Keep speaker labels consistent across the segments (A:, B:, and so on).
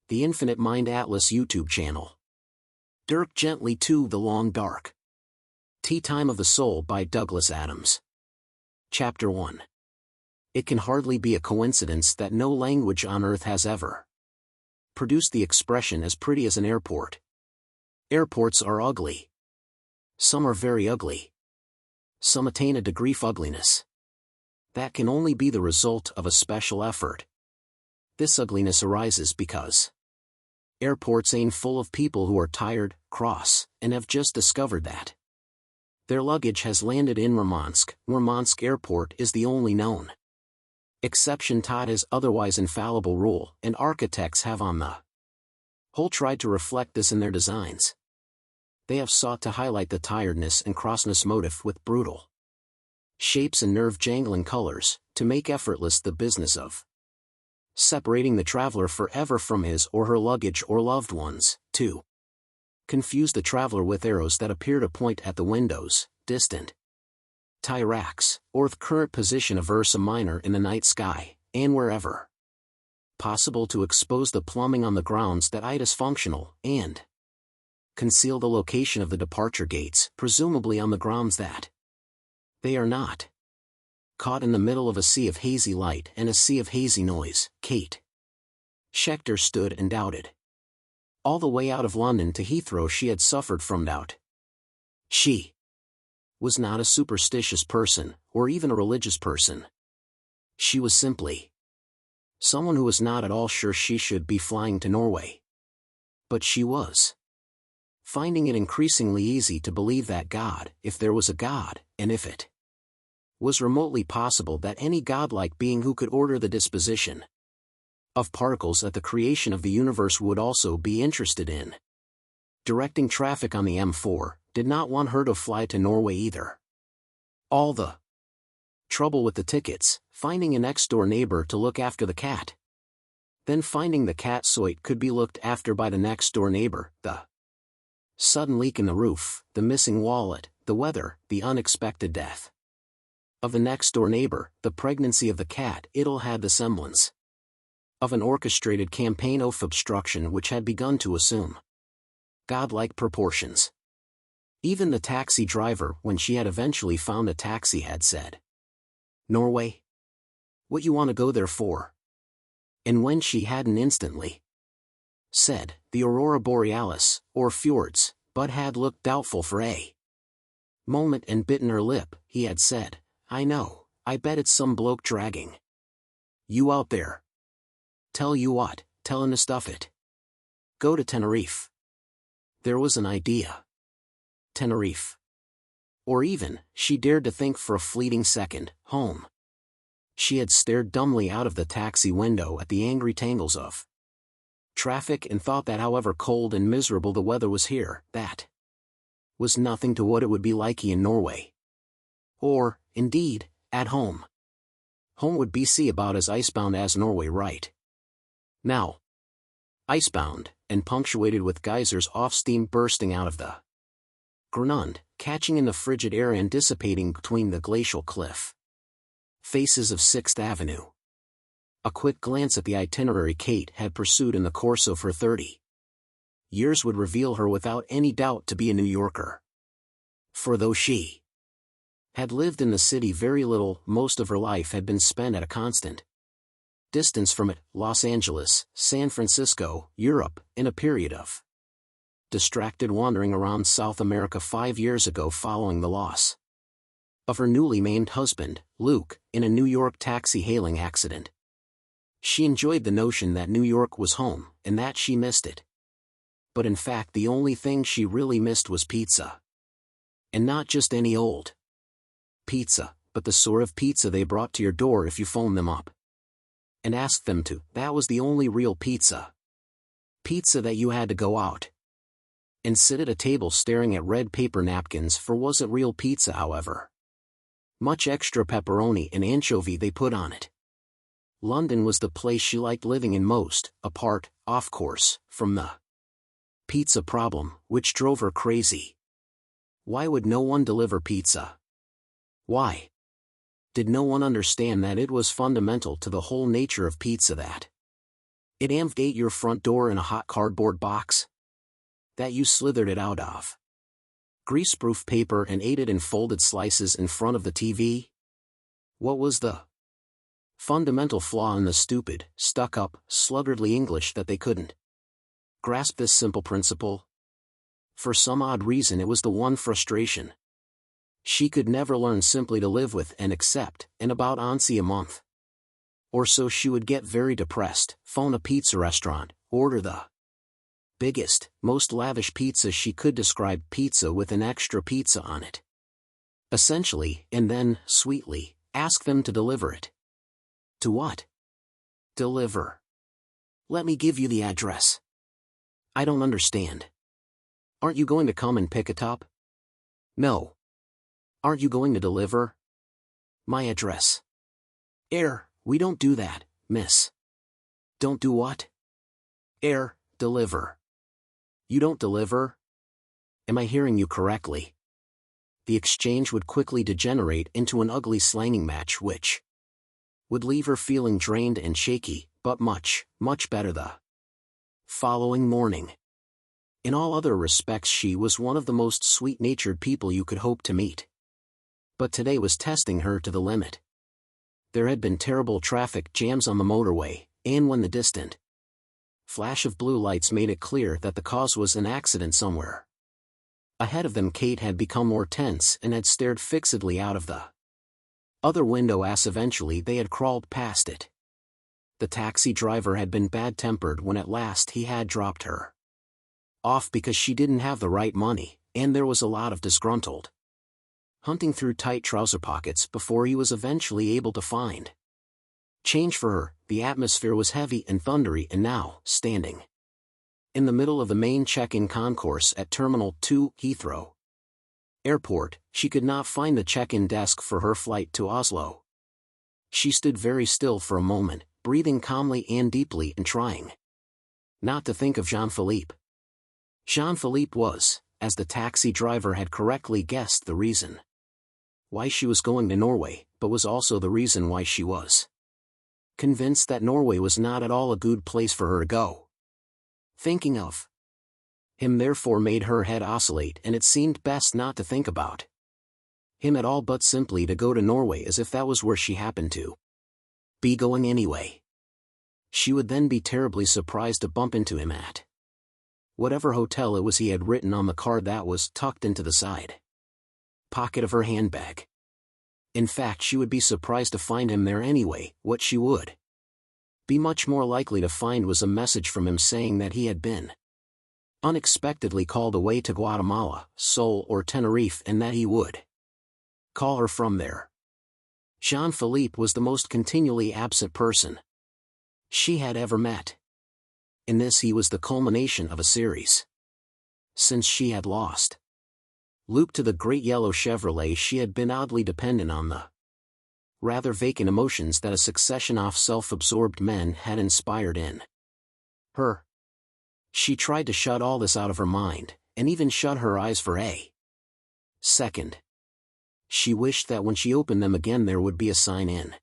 A: The Infinite Mind Atlas YouTube channel. Dirk Gently 2 The Long Dark. Tea Time of the Soul by Douglas Adams. Chapter 1. It can hardly be a coincidence that no language on earth has ever produced the expression as pretty as an airport. Airports are ugly. Some are very ugly. Some attain a degree of ugliness that can only be the result of a special effort. This ugliness arises because airports ain't full of people who are tired, cross, and have just discovered that their luggage has landed in Murmansk. Murmansk Airport is the only known exception to his otherwise infallible rule, and architects have on the whole tried to reflect this in their designs. They have sought to highlight the tiredness and crossness motif with brutal shapes and nerve-jangling colors, to make effortless the business of separating the traveler forever from his or her luggage or loved ones, to confuse the traveler with arrows that appear to point at the windows, distant tie racks, or the current position of Ursa Minor in the night sky, and wherever possible to expose the plumbing on the grounds that it is functional, and conceal the location of the departure gates, presumably on the grounds that they are not. Caught in the middle of a sea of hazy light and a sea of hazy noise, Kate Schechter stood and doubted. All the way out of London to Heathrow she had suffered from doubt. She was not a superstitious person, or even a religious person. She was simply someone who was not at all sure she should be flying to Norway. But she was finding it increasingly easy to believe that God, if there was a God, and if it was remotely possible that any godlike being who could order the disposition of particles at the creation of the universe would also be interested in directing traffic on the M4, did not want her to fly to Norway either. All the trouble with the tickets, finding a next-door neighbor to look after the cat, then finding the cat so it could be looked after by the next-door neighbor, the sudden leak in the roof, the missing wallet, the weather, the unexpected death of the next-door neighbor, the pregnancy of the cat, it all had the semblance of an orchestrated campaign of obstruction which had begun to assume godlike proportions. Even the taxi driver, when she had eventually found a taxi, had said, "Norway? What you want to go there for?" And when she hadn't instantly said, "The Aurora Borealis, or fjords," but had looked doubtful for a moment and bitten her lip, he had said, "I know, I bet it's some bloke dragging you out there. Tell you what, tell him to stuff it. Go to Tenerife." There was an idea. Tenerife. Or even, she dared to think for a fleeting second, home. She had stared dumbly out of the taxi window at the angry tangles of traffic and thought that however cold and miserable the weather was here, that was nothing to what it would be like in Norway. Or, indeed, at home. Home would be about as icebound as Norway right now. Icebound, and punctuated with geysers off steam bursting out of the Grunund, catching in the frigid air and dissipating between the glacial cliff faces of 6th Avenue. A quick glance at the itinerary Kate had pursued in the course of her 30 years would reveal her without any doubt to be a New Yorker. For though she had lived in the city very little, most of her life had been spent at a constant distance from it, Los Angeles, San Francisco, Europe, in a period of distracted wandering around South America 5 years ago following the loss of her newly maimed husband, Luke, in a New York taxi-hailing accident. She enjoyed the notion that New York was home, and that she missed it. But in fact the only thing she really missed was pizza. And not just any old pizza, but the sort of pizza they brought to your door if you phoned them up and asked them to. That was the only real pizza. Pizza that you had to go out and sit at a table staring at red paper napkins for. Wasn't real pizza, however much extra pepperoni and anchovy they put on it. London was the place she liked living in most, apart, of course, from the pizza problem, which drove her crazy. Why would no one deliver pizza? Why did no one understand that it was fundamental to the whole nature of pizza that It aimed at your front door in a hot cardboard box that you slithered it out of. Greaseproof paper and ate it in folded slices in front of the TV? What was the fundamental flaw in the stupid, stuck-up, sluggardly English that they couldn't grasp this simple principle? For some odd reason it was the one frustration she could never learn simply to live with and accept. In about once a month or so she would get very depressed, phone a pizza restaurant, order the biggest, most lavish pizza she could describe, pizza with an extra pizza on it, essentially, and then, sweetly, ask them to deliver it. To what? Deliver. Let me give you the address. I don't understand. Aren't you going to come and pick it up? No. Aren't you going to deliver? My address. We don't do that, miss. Don't do what? Deliver. You don't deliver? Am I hearing you correctly? The exchange would quickly degenerate into an ugly slanging match which would leave her feeling drained and shaky, but much, much better the following morning. In all other respects she was one of the most sweet-natured people you could hope to meet. But today was testing her to the limit. There had been terrible traffic jams on the motorway, and when the distant flash of blue lights made it clear that the cause was an accident somewhere ahead of them, Kate had become more tense and had stared fixedly out of the other window as eventually they had crawled past it. The taxi driver had been bad-tempered when at last he had dropped her off because she didn't have the right money, and there was a lot of disgruntled hunting through tight trouser pockets before he was eventually able to find change for her. The atmosphere was heavy and thundery, and now, standing in the middle of the main check-in concourse at Terminal 2, Heathrow Airport, she could not find the check-in desk for her flight to Oslo. She stood very still for a moment, breathing calmly and deeply and trying not to think of Jean-Philippe. Jean-Philippe was, as the taxi driver had correctly guessed, the reason why she was going to Norway, but was also the reason why she was convinced that Norway was not at all a good place for her to go. Thinking of him therefore made her head oscillate, and it seemed best not to think about him at all, but simply to go to Norway as if that was where she happened to be going anyway. She would then be terribly surprised to bump into him at whatever hotel it was he had written on the card that was tucked into the side pocket of her handbag. In fact, she would be surprised to find him there anyway. What she would be much more likely to find was a message from him saying that he had been unexpectedly called away to Guatemala, Seoul or Tenerife, and that he would call her from there. Jean-Philippe was the most continually absent person she had ever met. In this he was the culmination of a series. Since she had lost Luke to the great yellow Chevrolet, she had been oddly dependent on the rather vacant emotions that a succession of self-absorbed men had inspired in her. She tried to shut all this out of her mind, and even shut her eyes for a second. She wished that when she opened them again there would be a sign in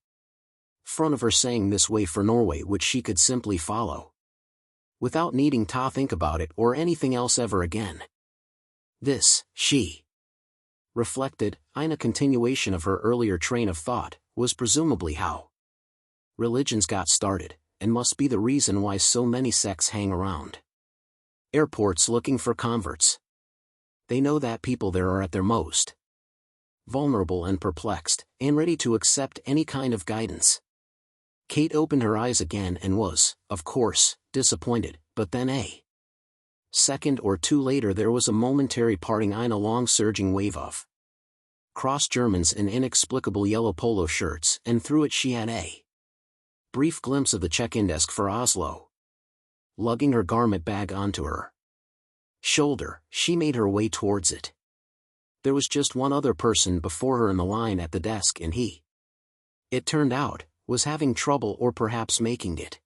A: front of her saying "This way for Norway," which she could simply follow without needing to think about it or anything else ever again. This, she reflected, in a continuation of her earlier train of thought, was presumably how religions got started, and must be the reason why so many sects hang around airports looking for converts. They know that people there are at their most vulnerable and perplexed, and ready to accept any kind of guidance. Kate opened her eyes again and was, of course, disappointed, but then a second or two later there was a momentary parting in a long surging wave of cross Germans in inexplicable yellow polo shirts, and through it she had a brief glimpse of the check-in desk for Oslo. Lugging her garment bag onto her shoulder, she made her way towards it. There was just one other person before her in the line at the desk, and he, it turned out, was having trouble, or perhaps making it.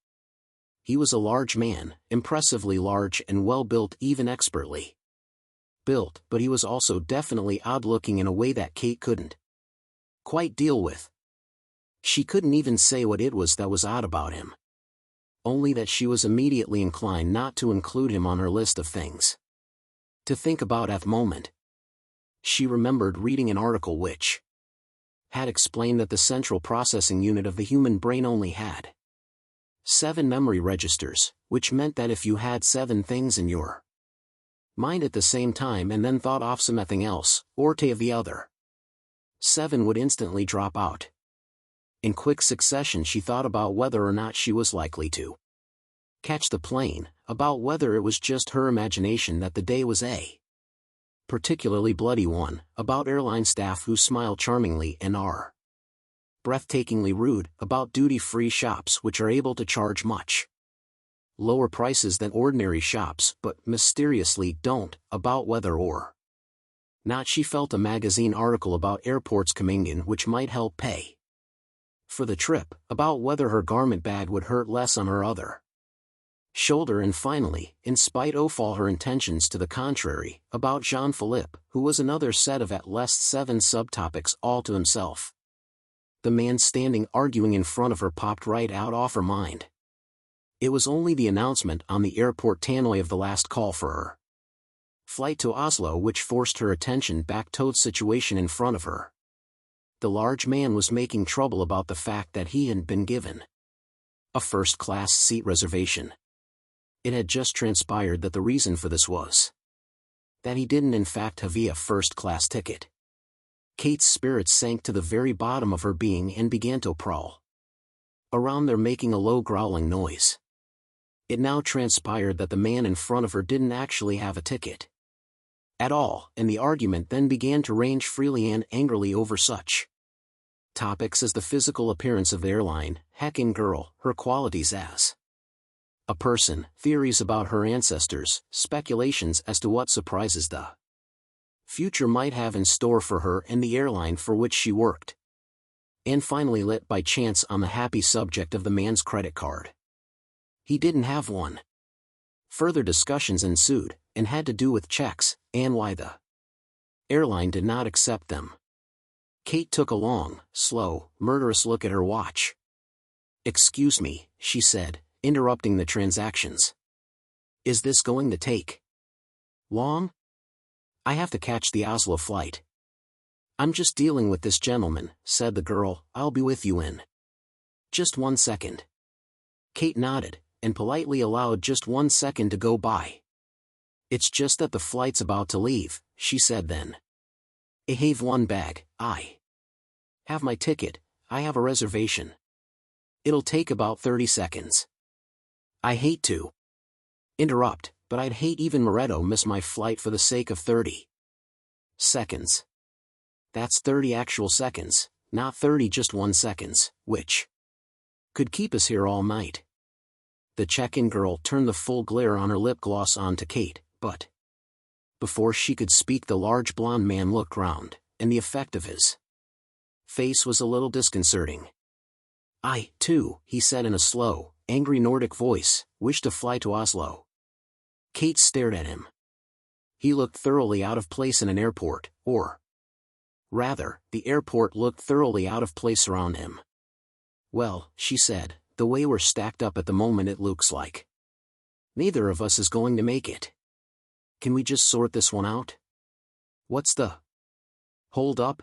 A: He was a large man, impressively large and well-built, even expertly built, but he was also definitely odd-looking in a way that Kate couldn't quite deal with. She couldn't even say what it was that was odd about him. only that she was immediately inclined not to include him on her list of things to think about at the moment. She remembered reading an article which had explained that the central processing unit of the human brain only had 7 memory registers, which meant that if you had 7 things in your mind at the same time and then thought of something else, or to the other, 7 would instantly drop out. In quick succession she thought about whether or not she was likely to catch the plane, about whether it was just her imagination that the day was a particularly bloody one, about airline staff who smile charmingly and are breathtakingly rude, about duty-free shops which are able to charge much lower prices than ordinary shops but mysteriously don't, about whether or not she felt a magazine article about airports coming in which might help pay for the trip, about whether her garment bag would hurt less on her other shoulder, and finally, in spite of all her intentions to the contrary, about Jean-Philippe, who was another set of at least 7 subtopics all to himself. The man standing arguing in front of her popped right out off her mind. It was only the announcement on the airport tannoy of the last call for her flight to Oslo which forced her attention back to the situation in front of her. The large man was making trouble about the fact that he hadn't been given a first-class seat reservation. It had just transpired that the reason for this was that he didn't in fact have a first-class ticket. Kate's spirits sank to the very bottom of her being and began to prowl around there, making a low growling noise. It now transpired that the man in front of her didn't actually have a ticket at all, and the argument then began to range freely and angrily over such topics as the physical appearance of the airline, heckin' girl, her qualities as a person, theories about her ancestors, speculations as to what surprises the future might have in store for her and the airline for which she worked, and finally lit by chance on the happy subject of the man's credit card. He didn't have one. Further discussions ensued, and had to do with checks, and why the airline did not accept them. Kate took a long, slow, murderous look at her watch. "Excuse me," she said, interrupting the transactions. "Is this going to take long? I have to catch the Oslo flight." "I'm just dealing with this gentleman," said the girl. "I'll be with you in just 1 second." Kate nodded, and politely allowed just 1 second to go by. "It's just that the flight's about to leave," she said then. "I have one bag, I have my ticket, I have a reservation. It'll take about 30 seconds. I hate to interrupt, but I'd hate even Moretto miss my flight for the sake of 30 seconds. That's 30 actual seconds, not 30 just 1 seconds, which could keep us here all night." The check-in girl turned the full glare on her lip gloss on to Kate, but before she could speak the large blonde man looked round, and the effect of his face was a little disconcerting. "I, too," he said in a slow, angry Nordic voice, "wish to fly to Oslo." Kate stared at him. He looked thoroughly out of place in an airport, or rather, the airport looked thoroughly out of place around him. "Well," she said, "the way we're stacked up at the moment it looks like neither of us is going to make it. Can we just sort this one out? What's the hold up?"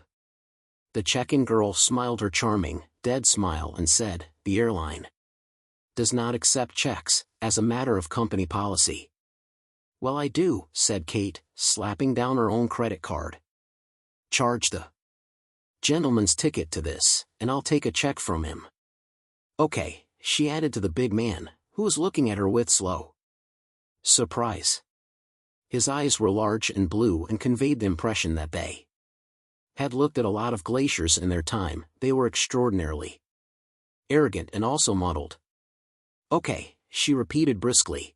A: The check-in girl smiled her charming, dead smile and said, "The airline does not accept checks, as a matter of company policy." "Well, I do," said Kate, slapping down her own credit card. "Charge the gentleman's ticket to this, and I'll take a check from him." "Okay," she added to the big man, who was looking at her with slow surprise. His eyes were large and blue and conveyed the impression that they had looked at a lot of glaciers in their time. They were extraordinarily arrogant and also muddled. "Okay," she repeated briskly.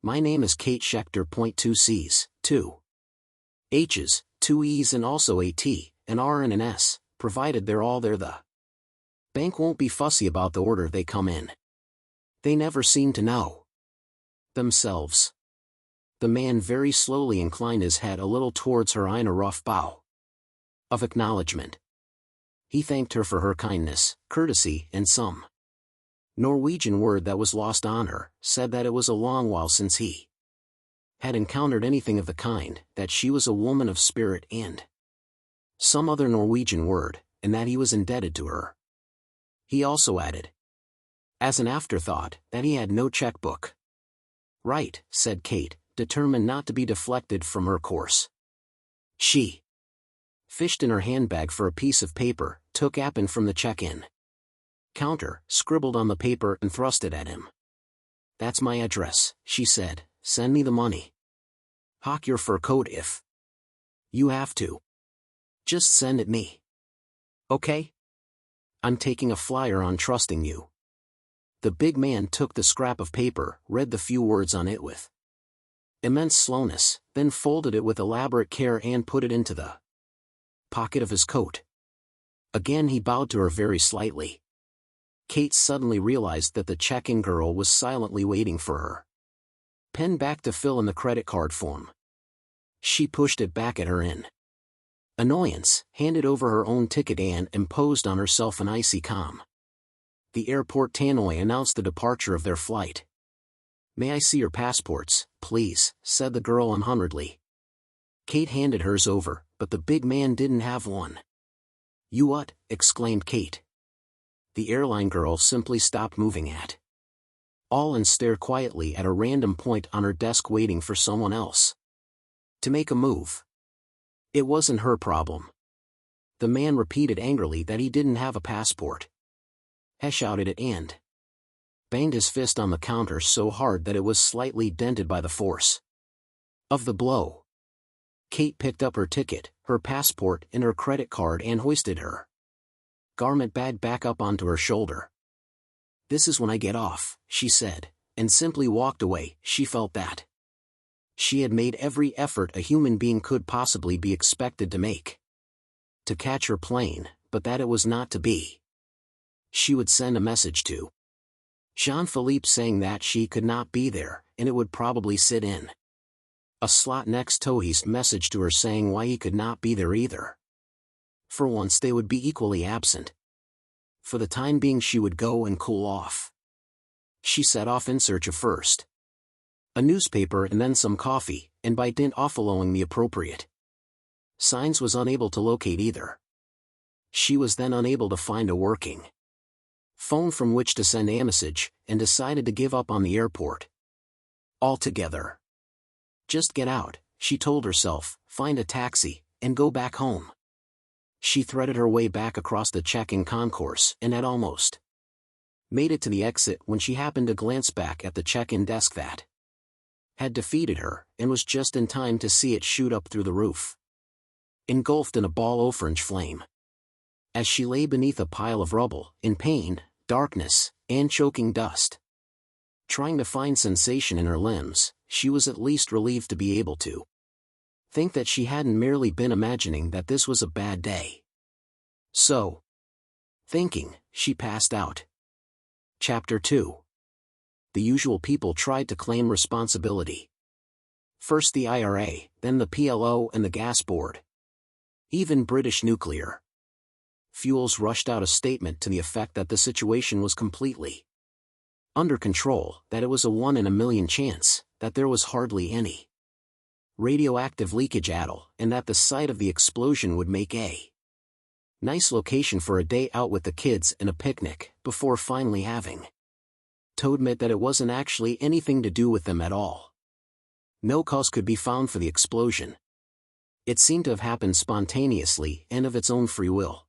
A: "My name is Kate Schechter. 2 C's, 2 H's, 2 E's and also a T, an R and an S, provided they're all there. The bank won't be fussy about the order they come in. They never seem to know themselves." The man very slowly inclined his head a little towards her in a rough bow of acknowledgement. He thanked her for her kindness, courtesy, and some Norwegian word that was lost on her, said that it was a long while since he had encountered anything of the kind, that she was a woman of spirit and some other Norwegian word, and that he was indebted to her. He also added, as an afterthought, that he had no checkbook. Right, said Kate, determined not to be deflected from her course. She fished in her handbag for a piece of paper, took Appin from the check-in counter, scribbled on the paper and thrust it at him. That's my address, she said, send me the money. Hock your fur coat if you have to. Just send it me. Okay? I'm taking a flyer on trusting you. The big man took the scrap of paper, read the few words on it with immense slowness, then folded it with elaborate care and put it into the pocket of his coat. Again he bowed to her very slightly. Kate suddenly realized that the check-in girl was silently waiting for her pen back to fill in the credit card form. She pushed it back at her in annoyance, handed over her own ticket and imposed on herself an icy calm. The airport tannoy announced the departure of their flight. May I see your passports, please, said the girl unhurriedly. Kate handed hers over, but the big man didn't have one. You what? Exclaimed Kate. The airline girl simply stopped moving at all and stared quietly at a random point on her desk waiting for someone else to make a move. It wasn't her problem. The man repeated angrily that he didn't have a passport. He shouted it and banged his fist on the counter so hard that it was slightly dented by the force of the blow. Kate picked up her ticket, her passport and her credit card and hoisted her garment bag back up onto her shoulder. This is when I get off, she said, and simply walked away. She felt that she had made every effort a human being could possibly be expected to make to catch her plane, but that it was not to be. She would send a message to Jean-Philippe saying that she could not be there, and it would probably sit in a slot next to his message to her saying why he could not be there either. For once they would be equally absent. For the time being she would go and cool off. She set off in search of first a newspaper and then some coffee, and by dint of following the appropriate signs was unable to locate either. She was then unable to find a working phone from which to send a message, and decided to give up on the airport altogether. Just get out, she told herself, find a taxi, and go back home. She threaded her way back across the check-in concourse and had almost made it to the exit when she happened to glance back at the check-in desk that had defeated her, and was just in time to see it shoot up through the roof, engulfed in a ball of orange flame. As she lay beneath a pile of rubble, in pain, darkness, and choking dust, trying to find sensation in her limbs, she was at least relieved to be able to think that she hadn't merely been imagining that this was a bad day. So, thinking, she passed out. Chapter 2. The usual people tried to claim responsibility. First the IRA, then the PLO and the gas board. Even British Nuclear Fuels rushed out a statement to the effect that the situation was completely under control, that it was a 1 in a million chance, that there was hardly any radioactive leakage at all, and that the site of the explosion would make a nice location for a day out with the kids and a picnic, before finally having to admit that it wasn't actually anything to do with them at all. No cause could be found for the explosion. It seemed to have happened spontaneously and of its own free will.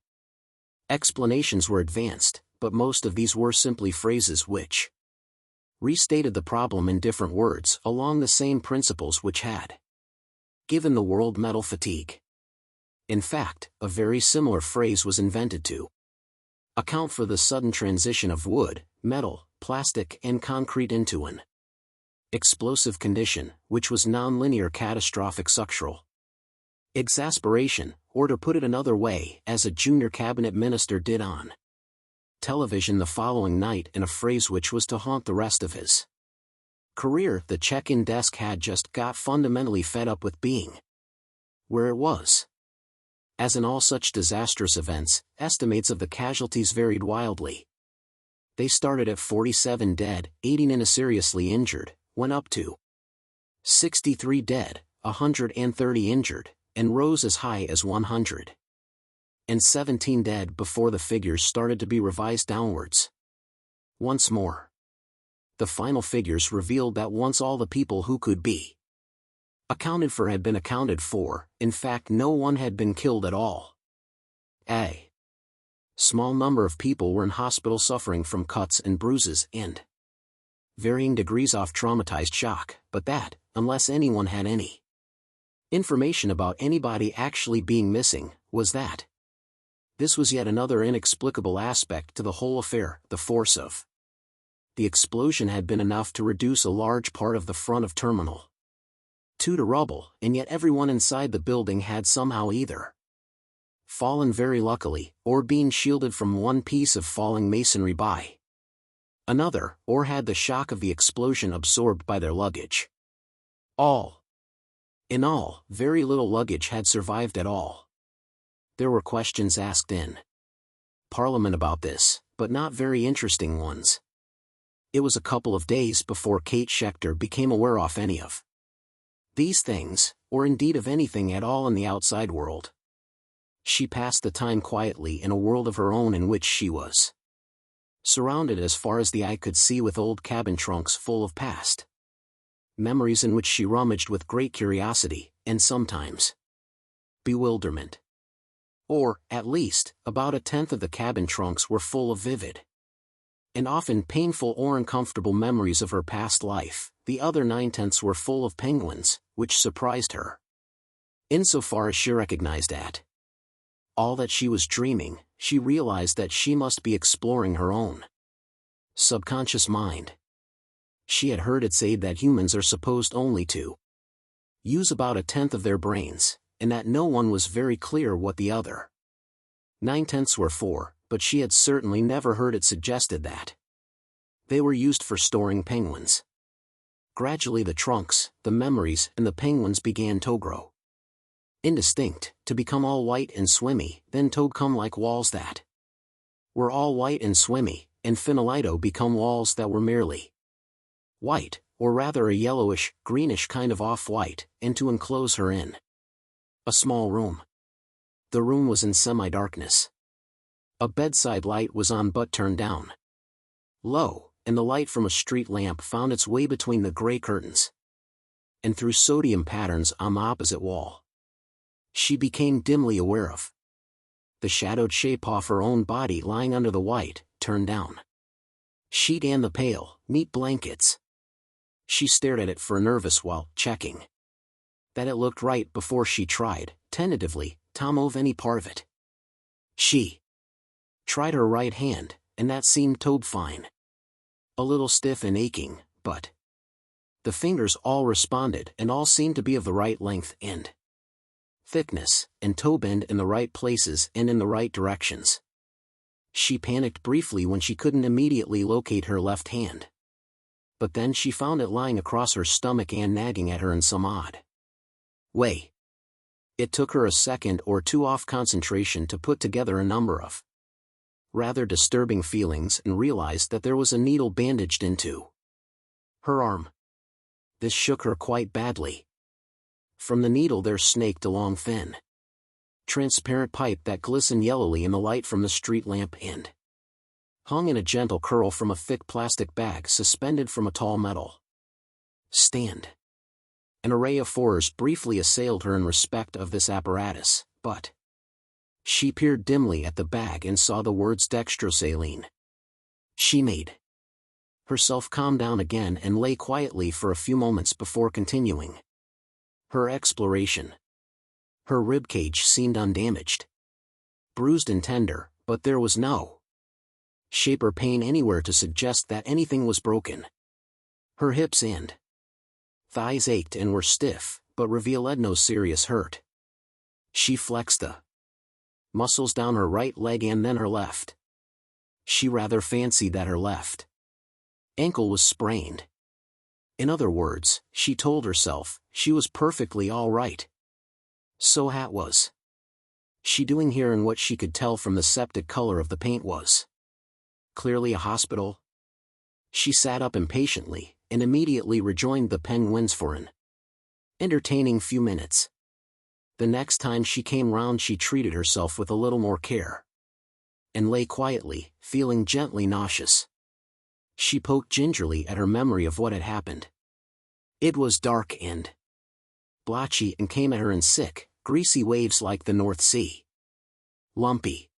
A: Explanations were advanced, but most of these were simply phrases which restated the problem in different words along the same principles which had given the world metal fatigue. In fact, a very similar phrase was invented to account for the sudden transition of wood, metal, plastic and concrete into an explosive condition, which was nonlinear catastrophic structural exasperation, or to put it another way, as a junior cabinet minister did on television the following night in a phrase which was to haunt the rest of his career. The check-in desk had just got fundamentally fed up with being where it was. As in all such disastrous events, estimates of the casualties varied wildly. They started at 47 dead, 89 seriously injured, went up to 63 dead, 130 injured, and rose as high as 100. And 17 dead before the figures started to be revised downwards. Once more. The final figures revealed that once all the people who could be accounted for had been accounted for, in fact no one had been killed at all. A small number of people were in hospital suffering from cuts and bruises and varying degrees of traumatized shock, but that, unless anyone had any information about anybody actually being missing, was that. This was yet another inexplicable aspect to the whole affair. The force of the explosion had been enough to reduce a large part of the front of Terminal 2 to rubble, and yet everyone inside the building had somehow either fallen very luckily, or been shielded from one piece of falling masonry by another, or had the shock of the explosion absorbed by their luggage. In all, very little luggage had survived at all. There were questions asked in Parliament about this, but not very interesting ones. It was a couple of days before Kate Schechter became aware of any of these things, or indeed of anything at all in the outside world. She passed the time quietly in a world of her own in which she was surrounded as far as the eye could see with old cabin trunks full of past memories in which she rummaged with great curiosity, and sometimes bewilderment. Or, at least, about a tenth of the cabin trunks were full of vivid and often painful or uncomfortable memories of her past life. The other 9/10 were full of penguins, which surprised her insofar as she recognized at all that she was dreaming. She realized that she must be exploring her own subconscious mind. She had heard it said that humans are supposed only to use about a tenth of their brains, and that no one was very clear what the other 9/10 were for, but she had certainly never heard it suggested that they were used for storing penguins. Gradually the trunks, the memories, and the penguins began to grow indistinct, to become all white and swimmy, then to become like walls that were all white and swimmy, and finalito become walls that were merely white, or rather a yellowish, greenish kind of off-white, and to enclose her in a small room. The room was in semi-darkness. A bedside light was on but turned down low, and the light from a street lamp found its way between the gray curtains and through sodium patterns on the opposite wall. She became dimly aware of the shadowed shape of her own body lying under the white, turned down sheet and the pale, neat blankets. She stared at it for a nervous while, checking that it looked right before she tried, tentatively, to move any part of it. She tried her right hand, and that seemed toed fine. A little stiff and aching, but the fingers all responded and all seemed to be of the right length and thickness, and toe bend in the right places and in the right directions. She panicked briefly when she couldn't immediately locate her left hand. But then she found it lying across her stomach and nagging at her in some odd way. It took her a second or two off concentration to put together a number of rather disturbing feelings and realized that there was a needle bandaged into her arm. This shook her quite badly. From the needle there snaked a long thin, transparent pipe that glistened yellowly in the light from the street lamp and hung in a gentle curl from a thick plastic bag suspended from a tall metal stand. An array of horrors briefly assailed her in respect of this apparatus, but she peered dimly at the bag and saw the words dextrosaline. She made herself calm down again and lay quietly for a few moments before continuing her exploration. Her ribcage seemed undamaged, bruised and tender, but there was no shape or pain anywhere to suggest that anything was broken. Her hips and thighs ached and were stiff, but revealed no serious hurt. She flexed the muscles down her right leg and then her left. She rather fancied that her left ankle was sprained. In other words, she told herself, she was perfectly all right. So what was she doing here, and what she could tell from the septic color of the paint was clearly a hospital. She sat up impatiently, and immediately rejoined the penguins for an entertaining few minutes. The next time she came round she treated herself with a little more care, and lay quietly, feeling gently nauseous. She poked gingerly at her memory of what had happened. It was dark and blotchy and came at her in sick, greasy waves like the North Sea. Lumpy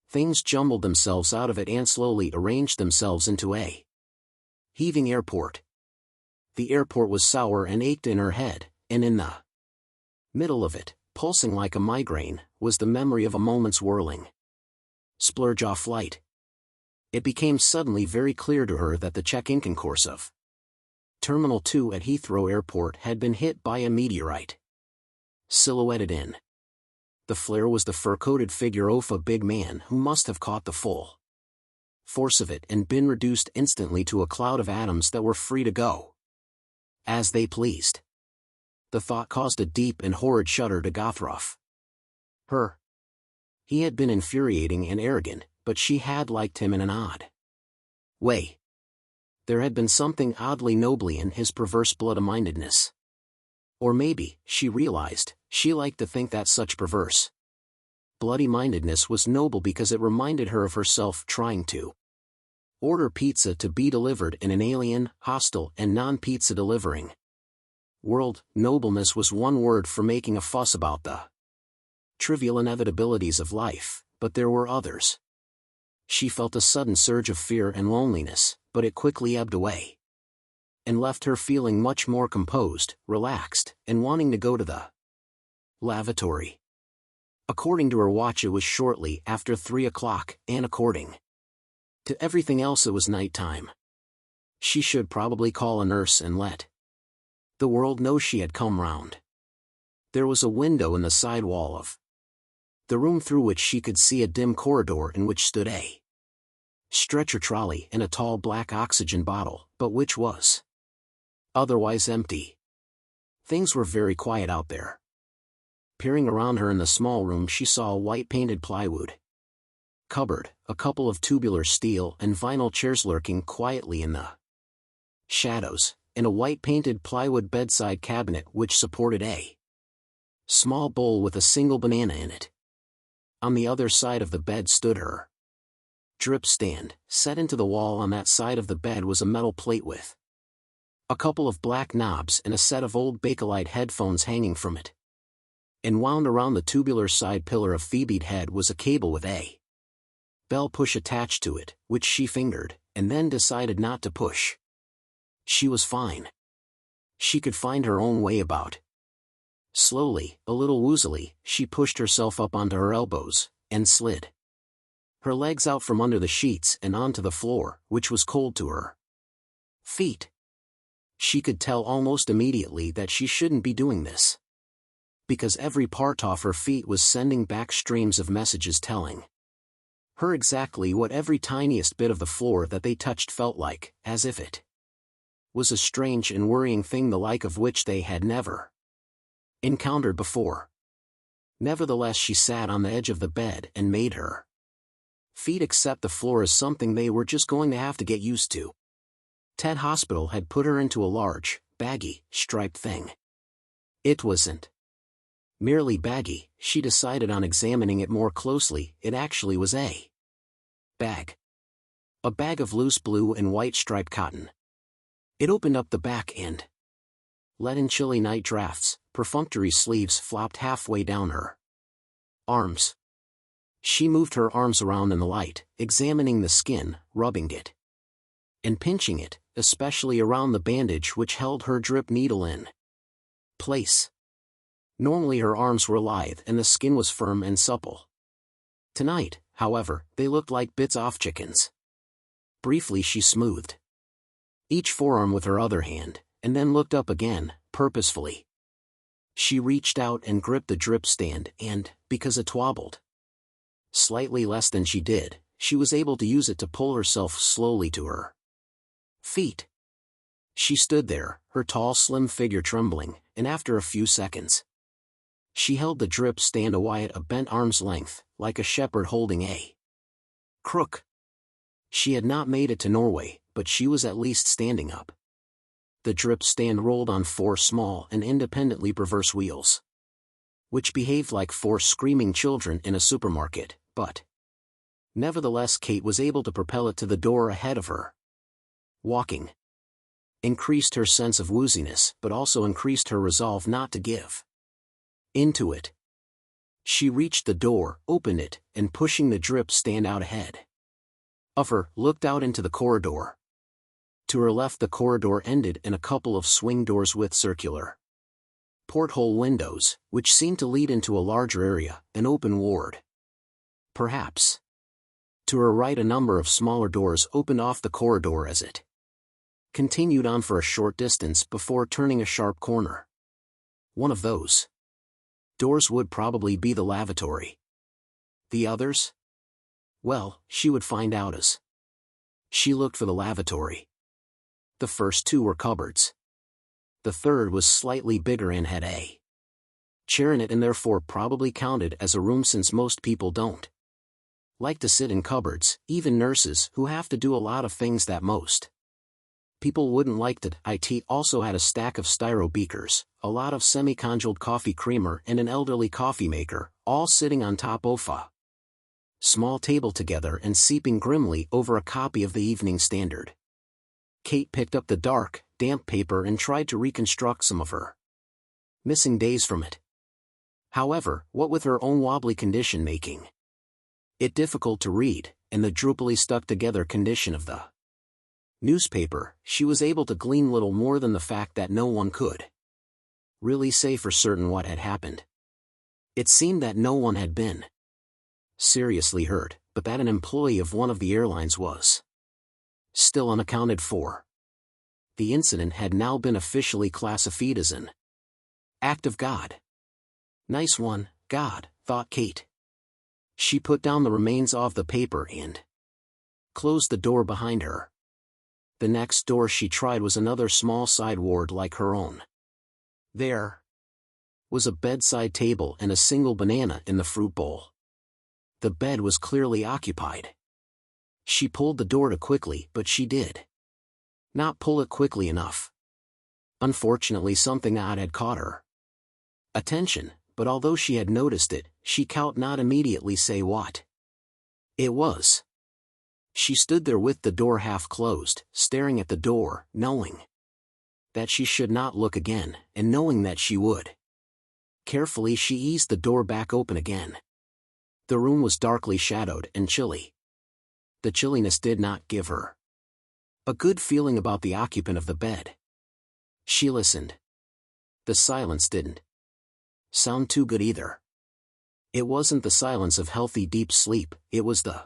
A: things jumbled themselves out of it and slowly arranged themselves into a heaving airport. The airport was sour and ached in her head, and in the middle of it, pulsing like a migraine, was the memory of a moment's whirling splurge off flight. It became suddenly very clear to her that the check-in concourse of Terminal 2 at Heathrow Airport had been hit by a meteorite. Silhouetted in the flare was the fur-coated figure of a big man who must have caught the full force of it and been reduced instantly to a cloud of atoms that were free to go as they pleased. The thought caused a deep and horrid shudder to Gothroff. He had been infuriating and arrogant, but she had liked him in an odd way. There had been something oddly nobly in his perverse blood-mindedness. Or maybe, she realized, she liked to think that such perverse bloody-mindedness was noble because it reminded her of herself trying to order pizza to be delivered in an alien, hostile and non-pizza delivering world. Nobleness was one word for making a fuss about the trivial inevitabilities of life, but there were others. She felt a sudden surge of fear and loneliness, but it quickly ebbed away and left her feeling much more composed, relaxed, and wanting to go to the lavatory. According to her watch it was shortly after 3 o'clock, and according to everything else it was night time. She should probably call a nurse and let the world know she had come round. There was a window in the side wall of the room through which she could see a dim corridor in which stood a stretcher trolley and a tall black oxygen bottle, but which was otherwise empty. Things were very quiet out there. Peering around her in the small room she saw a white-painted plywood cupboard, a couple of tubular steel and vinyl chairs lurking quietly in the shadows, and a white-painted plywood bedside cabinet which supported a small bowl with a single banana in it. On the other side of the bed stood her drip stand. Set into the wall on that side of the bed was a metal plate with a couple of black knobs and a set of old Bakelite headphones hanging from it. And wound around the tubular side pillar of Phoebe'd head was a cable with a bell push attached to it, which she fingered, and then decided not to push. She was fine. She could find her own way about. Slowly, a little woozily, she pushed herself up onto her elbows, and slid her legs out from under the sheets and onto the floor, which was cold to her feet. She could tell almost immediately that she shouldn't be doing this, because every part of her feet was sending back streams of messages telling her exactly what every tiniest bit of the floor that they touched felt like, as if it was a strange and worrying thing the like of which they had never encountered before. Nevertheless she sat on the edge of the bed and made her feet accept the floor as something they were just going to have to get used to. Ted Hospital had put her into a large, baggy, striped thing. It wasn't merely baggy, she decided on examining it more closely, it actually was a bag. A bag of loose blue and white striped cotton. It opened up the back and let in chilly night drafts. Perfunctory sleeves flopped halfway down her arms. She moved her arms around in the light, examining the skin, rubbing it and pinching it, especially around the bandage which held her drip needle in place. Normally her arms were lithe and the skin was firm and supple. Tonight, however, they looked like bits off chickens. Briefly she smoothed each forearm with her other hand, and then looked up again, purposefully. She reached out and gripped the drip stand and, because it wobbled slightly less than she did, she was able to use it to pull herself slowly to her feet. She stood there, her tall slim figure trembling, and after a few seconds, she held the drip stand away at a bent arm's length, like a shepherd holding a crook. She had not made it to Norway, but she was at least standing up. The drip stand rolled on 4 small and independently perverse wheels, which behaved like 4 screaming children in a supermarket, but nevertheless Kate was able to propel it to the door ahead of her. Walking increased her sense of wooziness but also increased her resolve not to give into it. She reached the door, opened it, and pushing the drip stand out ahead of her, looked out into the corridor. To her left the corridor ended in a couple of swing doors with circular porthole windows, which seemed to lead into a larger area, an open ward. Perhaps. To her right a number of smaller doors opened off the corridor as it continued on for a short distance before turning a sharp corner. One of those doors would probably be the lavatory. The others? Well, she would find out as she looked for the lavatory. The first 2 were cupboards. The third was slightly bigger and had a chair in it and therefore probably counted as a room since most people don't like to sit in cupboards, even nurses who have to do a lot of things that most people wouldn't like to. It also had a stack of styro beakers, a lot of semi-congealed coffee creamer and an elderly coffee maker, all sitting on top of a small table together and seeping grimly over a copy of the Evening Standard. Kate picked up the dark, damp paper and tried to reconstruct some of her missing days from it. However, what with her own wobbly condition making it difficult to read, and the droopily stuck-together condition of the newspaper, she was able to glean little more than the fact that no one could really say for certain what had happened. It seemed that no one had been seriously hurt, but that an employee of one of the airlines was still unaccounted for. The incident had now been officially classified as an act of God. Nice one, God, thought Kate. She put down the remains of the paper and closed the door behind her. The next door she tried was another small side ward like her own. There was a bedside table and a single banana in the fruit bowl. The bed was clearly occupied. She pulled the door too quickly, but she did not pull it quickly enough. Unfortunately, something odd had caught her attention, but although she had noticed it, she could not immediately say what it was. She stood there with the door half closed, staring at the door, knowing that she should not look again, and knowing that she would. Carefully she eased the door back open again. The room was darkly shadowed and chilly. The chilliness did not give her a good feeling about the occupant of the bed. She listened. The silence didn't sound too good either. It wasn't the silence of healthy deep sleep, it was the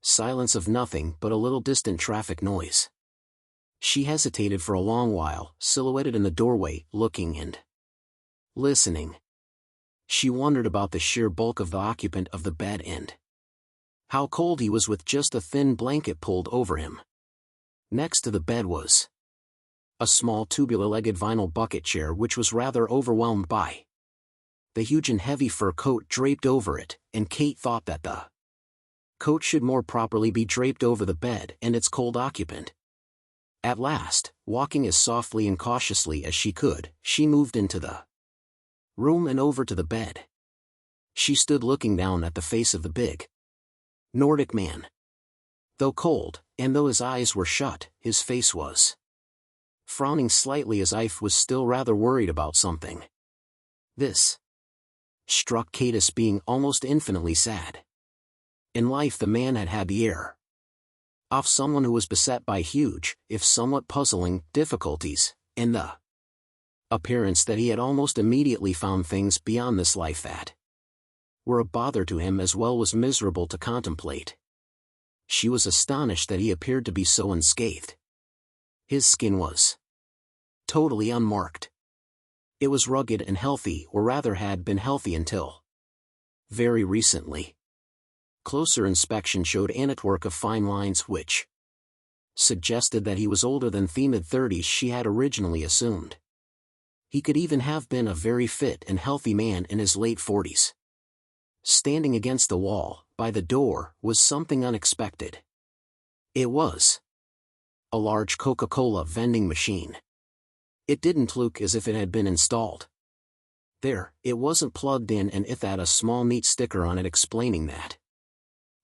A: silence of nothing but a little distant traffic noise. She hesitated for a long while, silhouetted in the doorway, looking and listening. She wondered about the sheer bulk of the occupant of the bed and how cold he was with just a thin blanket pulled over him. Next to the bed was a small tubular-legged vinyl bucket chair which was rather overwhelmed by the huge and heavy fur coat draped over it, and Kate thought that the coat should more properly be draped over the bed and its cold occupant. At last, walking as softly and cautiously as she could, she moved into the room and over to the bed. She stood looking down at the face of the big Nordic man. Though cold, and though his eyes were shut, his face was frowning slightly as if was still rather worried about something. This struck Kate as being almost infinitely sad. In life the man had had the air of someone who was beset by huge, if somewhat puzzling, difficulties, and the appearance that he had almost immediately found things beyond this life that were a bother to him as well was miserable to contemplate. She was astonished that he appeared to be so unscathed. His skin was totally unmarked. It was rugged and healthy, or rather had been healthy until very recently. Closer inspection showed a network of fine lines which suggested that he was older than the mid-30s she had originally assumed. He could even have been a very fit and healthy man in his late 40s. Standing against the wall, by the door, was something unexpected. It was a large Coca-Cola vending machine. It didn't look as if it had been installed. There, it wasn't plugged in, and it had a small neat sticker on it explaining that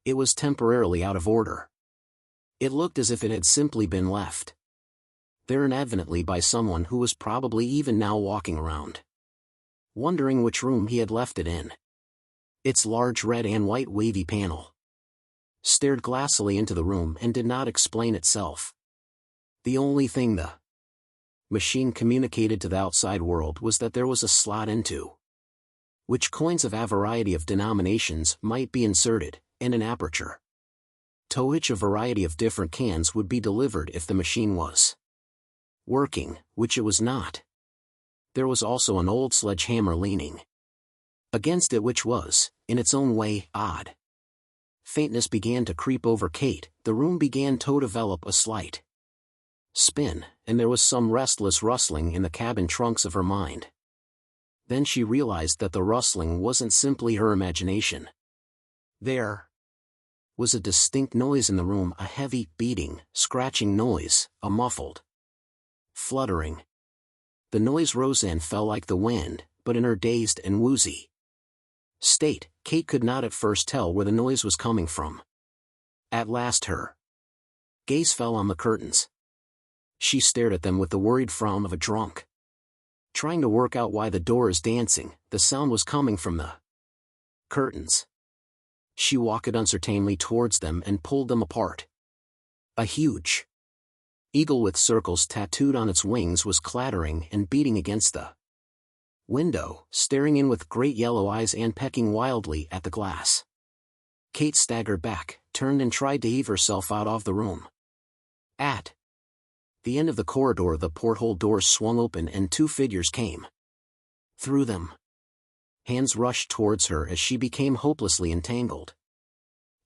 A: it was temporarily out of order. It looked as if it had simply been left there inadvertently by someone who was probably even now walking around, wondering which room he had left it in. Its large red and white wavy panel stared glassily into the room and did not explain itself. The only thing the machine communicated to the outside world was that there was a slot into which coins of a variety of denominations might be inserted, and an aperture to which a variety of different cans would be delivered if the machine was working, which it was not. There was also an old sledgehammer leaning against it, which was, in its own way, odd. Faintness began to creep over Kate, the room began to develop a slight spin, and there was some restless rustling in the cabin trunks of her mind. Then she realized that the rustling wasn't simply her imagination. There was a distinct noise in the room, a heavy, beating, scratching noise, a muffled fluttering. The noise rose and fell like the wind, but in her dazed and woozy state, Kate could not at first tell where the noise was coming from. At last her gaze fell on the curtains. She stared at them with the worried frown of a drunk, trying to work out why the door is dancing. The sound was coming from the curtains. She walked uncertainly towards them and pulled them apart. A huge eagle with circles tattooed on its wings was clattering and beating against the window, staring in with great yellow eyes and pecking wildly at the glass. Kate staggered back, turned and tried to heave herself out of the room. At the end of the corridor, the porthole doors swung open and two figures came through them. Hands rushed towards her as she became hopelessly entangled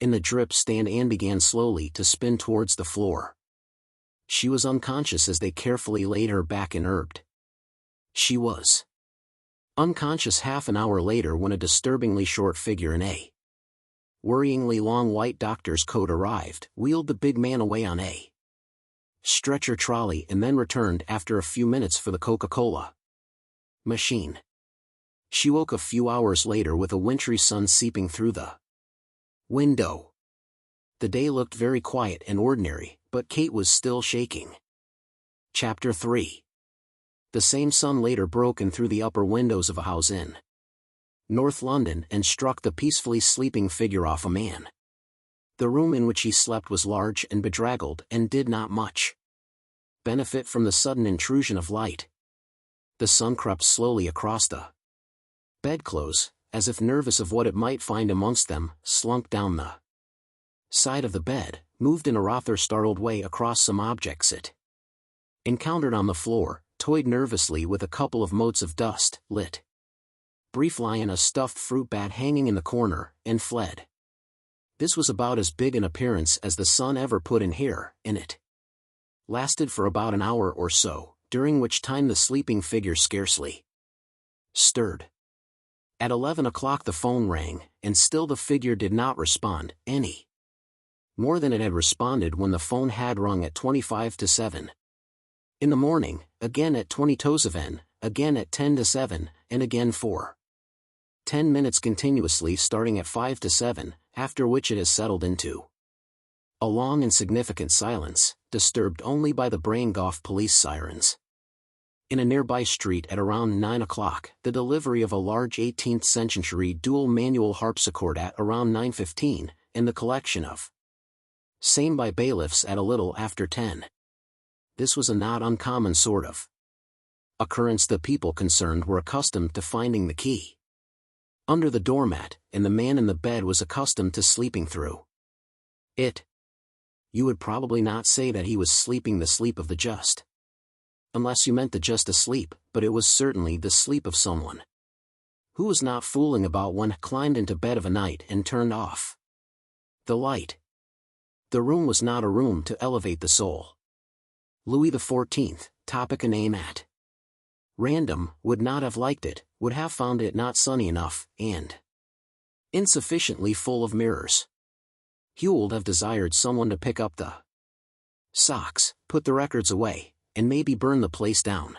A: in the drip stand and began slowly to spin towards the floor. She was unconscious as they carefully laid her back inert. She was unconscious half an hour later when a disturbingly short figure in a worryingly long white doctor's coat arrived, wheeled the big man away on a stretcher trolley, and then returned after a few minutes for the Coca-Cola machine. She woke a few hours later with a wintry sun seeping through the window. The day looked very quiet and ordinary, but Kate was still shaking. Chapter 3. The same sun later broke in through the upper windows of a house in North London and struck the peacefully sleeping figure off a man. The room in which he slept was large and bedraggled and did not much benefit from the sudden intrusion of light. The sun crept slowly across the bedclothes, as if nervous of what it might find amongst them, slunk down the side of the bed, moved in a rather startled way across some objects it encountered on the floor, toyed nervously with a couple of motes of dust, lit brief lie in a stuffed fruit bat hanging in the corner, and fled. This was about as big an appearance as the sun ever put in here, and it lasted for about an hour or so, during which time the sleeping figure scarcely stirred. At 11 o'clock the phone rang, and still the figure did not respond, any more than it had responded when the phone had rung at 25 to 7. In the morning, again at 20 to 7, again at 10 to 7, and again for 10 minutes continuously starting at 5 to 7, after which it has settled into a long and significant silence, disturbed only by the brain-off police sirens. In a nearby street at around 9 o'clock, the delivery of a large 18th-century dual-manual harpsichord at around 9:15, and the collection of same by bailiffs at a little after 10. This was a not uncommon sort of occurrence. The people concerned were accustomed to finding the key under the doormat, and the man in the bed was accustomed to sleeping through it. You would probably not say that he was sleeping the sleep of the just, unless you meant the just asleep, but it was certainly the sleep of someone who was not fooling about when climbed into bed of a night and turned off the light. The room was not a room to elevate the soul. Louis XIV, topic a name at random, would not have liked it, would have found it not sunny enough, and insufficiently full of mirrors. He would have desired someone to pick up the Socks, put the records away, and maybe burn the place down.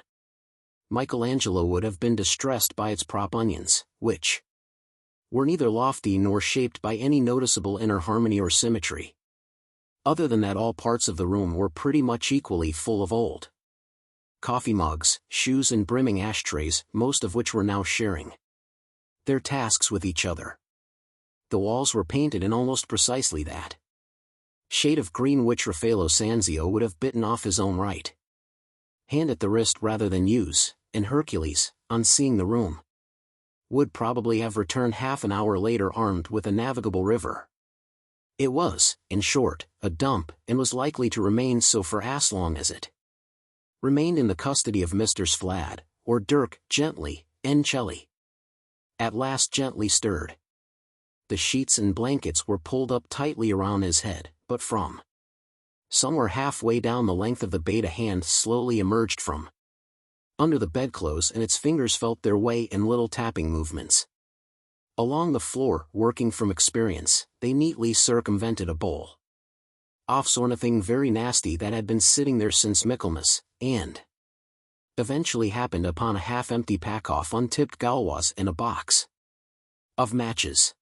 A: Michelangelo would have been distressed by its prop onions, which were neither lofty nor shaped by any noticeable inner harmony or symmetry. Other than that, all parts of the room were pretty much equally full of old coffee mugs, shoes and brimming ashtrays, most of which were now sharing their tasks with each other. The walls were painted in almost precisely that shade of green which Raffaello Sanzio would have bitten off his own right hand at the wrist rather than use, and Hercules, on seeing the room, would probably have returned half an hour later armed with a navigable river. It was, in short, a dump, and was likely to remain so for as long as it remained in the custody of Mr. Sflad, or Dirk Gently, Celli. At last Gently stirred. The sheets and blankets were pulled up tightly around his head, but from somewhere halfway down the length of the bed a hand slowly emerged from under the bedclothes, and its fingers felt their way in little tapping movements along the floor. Working from experience, they neatly circumvented a bowl of something very nasty that had been sitting there since Michaelmas, and eventually happened upon a half-empty pack of untipped galwas and a box of matches.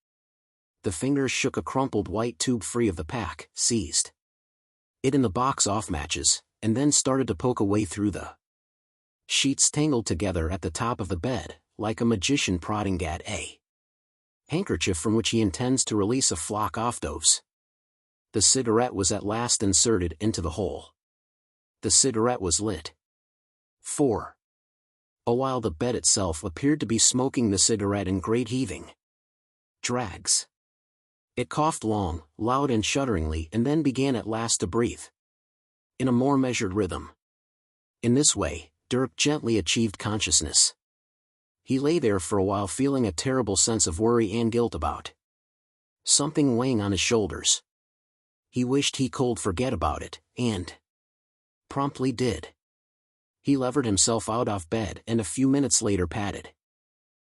A: The fingers shook a crumpled white tube free of the pack, seized it in the box off matches, and then started to poke away through the sheets tangled together at the top of the bed, like a magician prodding at a handkerchief from which he intends to release a flock of doves. The cigarette was at last inserted into the hole. The cigarette was lit. For a while the bed itself appeared to be smoking the cigarette in great heaving drags. It coughed long, loud and shudderingly, and then began at last to breathe in a more measured rhythm. In this way, Dirk Gently achieved consciousness. He lay there for a while feeling a terrible sense of worry and guilt about something weighing on his shoulders. He wished he could forget about it, and promptly did. He levered himself out of bed and a few minutes later padded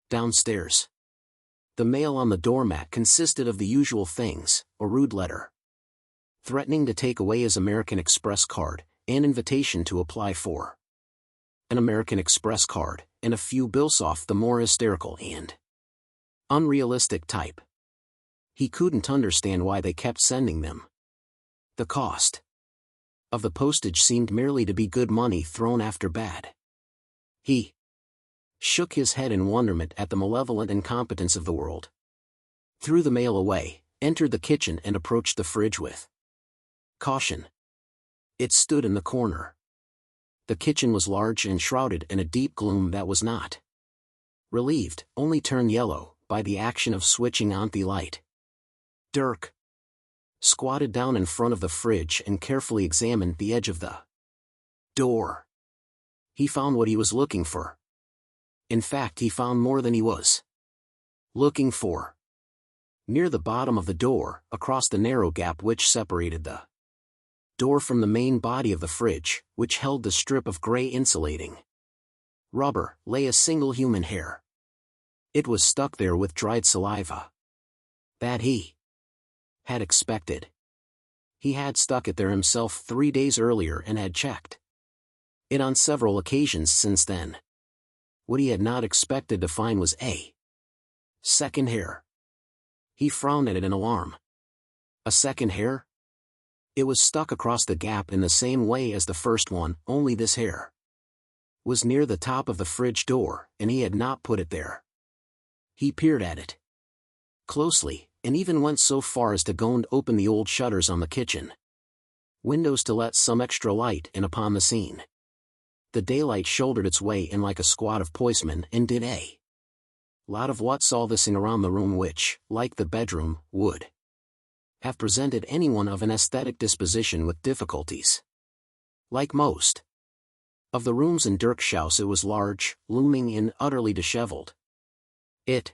A: downstairs. The mail on the doormat consisted of the usual things: a rude letter threatening to take away his American Express card, an invitation to apply for an American Express card, and a few bills off the more hysterical and unrealistic type. He couldn't understand why they kept sending them. The cost of the postage seemed merely to be good money thrown after bad. He shook his head in wonderment at the malevolent incompetence of the world, threw the mail away, entered the kitchen and approached the fridge with caution. It stood in the corner. The kitchen was large and shrouded in a deep gloom that was not relieved, only turned yellow, by the action of switching on the light. Dirk squatted down in front of the fridge and carefully examined the edge of the door. He found what he was looking for. In fact, he found more than he was looking for. Near the bottom of the door, across the narrow gap which separated the door from the main body of the fridge, which held the strip of gray insulating rubber, lay a single human hair. It was stuck there with dried saliva. That he had expected. He had stuck it there himself 3 days earlier and had checked it on several occasions since then. What he had not expected to find was a second hair. He frowned at it in alarm. A second hair? It was stuck across the gap in the same way as the first one, only this hair was near the top of the fridge door, and he had not put it there. He peered at it closely, and even went so far as to go and open the old shutters on the kitchen windows to let some extra light in upon the scene. The daylight shouldered its way in like a squad of policemen and did a lot of what's all thising around the room which, like the bedroom, would have presented anyone of an aesthetic disposition with difficulties. Like most of the rooms in Dirk's house, it was large, looming and utterly disheveled. It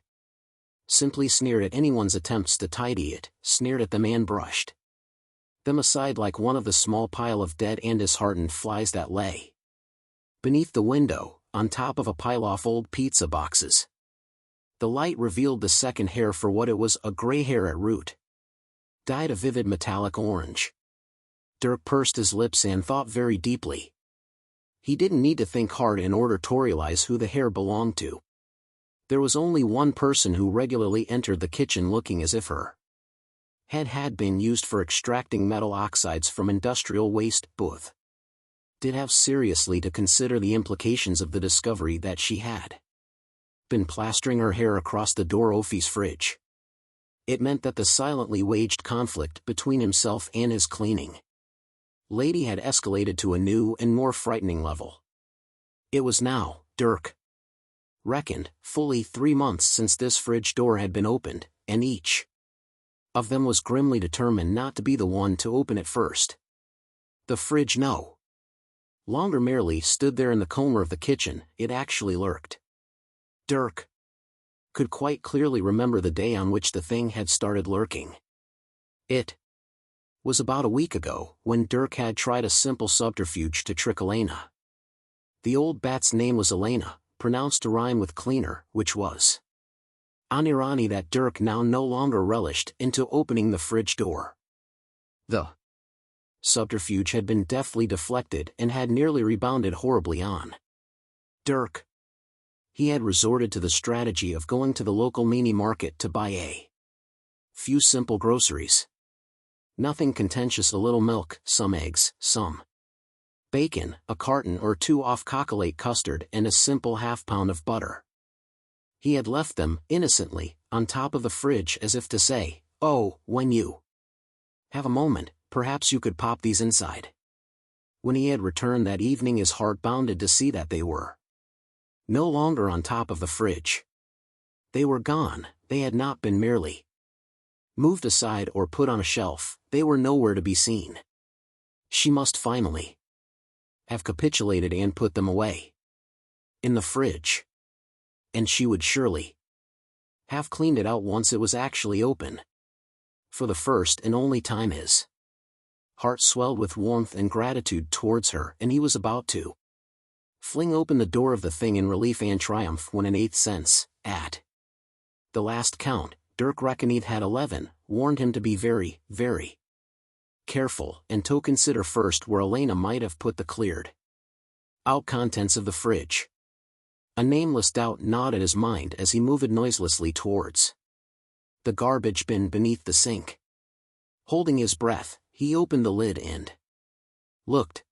A: simply sneered at anyone's attempts to tidy it, sneered at them and brushed them aside like one of the small pile of dead and disheartened flies that lay beneath the window, on top of a pile of old pizza boxes. The light revealed the second hair for what it was, a gray hair at root, dyed a vivid metallic orange. Dirk pursed his lips and thought very deeply. He didn't need to think hard in order to realize who the hair belonged to. There was only one person who regularly entered the kitchen looking as if her head had been used for extracting metal oxides from industrial waste. Booth did have seriously to consider the implications of the discovery that she had been plastering her hair across the door of his fridge. It meant that the silently waged conflict between himself and his cleaning lady had escalated to a new and more frightening level. It was now, Dirk reckoned, fully 3 months since this fridge door had been opened, and each of them was grimly determined not to be the one to open it first. The fridge no longer merely stood there in the corner of the kitchen, it actually lurked. Dirk could quite clearly remember the day on which the thing had started lurking. It was about a week ago, when Dirk had tried a simple subterfuge to trick Elena. The old bat's name was Elena, pronounced to rhyme with cleaner, which was an irony that Dirk now no longer relished into opening the fridge door. The subterfuge had been deftly deflected and had nearly rebounded horribly on Dirk. He had resorted to the strategy of going to the local mini market to buy a few simple groceries. Nothing contentious: a little milk, some eggs, some bacon, a carton or two of chocolate custard, and a simple half-pound of butter. He had left them, innocently, on top of the fridge as if to say, "Oh, when you have a moment, perhaps you could pop these inside." When he had returned that evening, his heart bounded to see that they were no longer on top of the fridge. They were gone. They had not been merely moved aside or put on a shelf, they were nowhere to be seen. She must finally have capitulated and put them away in the fridge. And she would surely have cleaned it out once it was actually open. For the first and only time his heart swelled with warmth and gratitude towards her, and he was about to fling open the door of the thing in relief and triumph when an eighth sense, at the last count, Dirk reckoned he'd had 11, warned him to be very, very careful and to consider first where Elena might have put the cleared out contents of the fridge. A nameless doubt gnawed at his mind as he moved noiselessly towards the garbage bin beneath the sink. Holding his breath, he opened the lid and looked.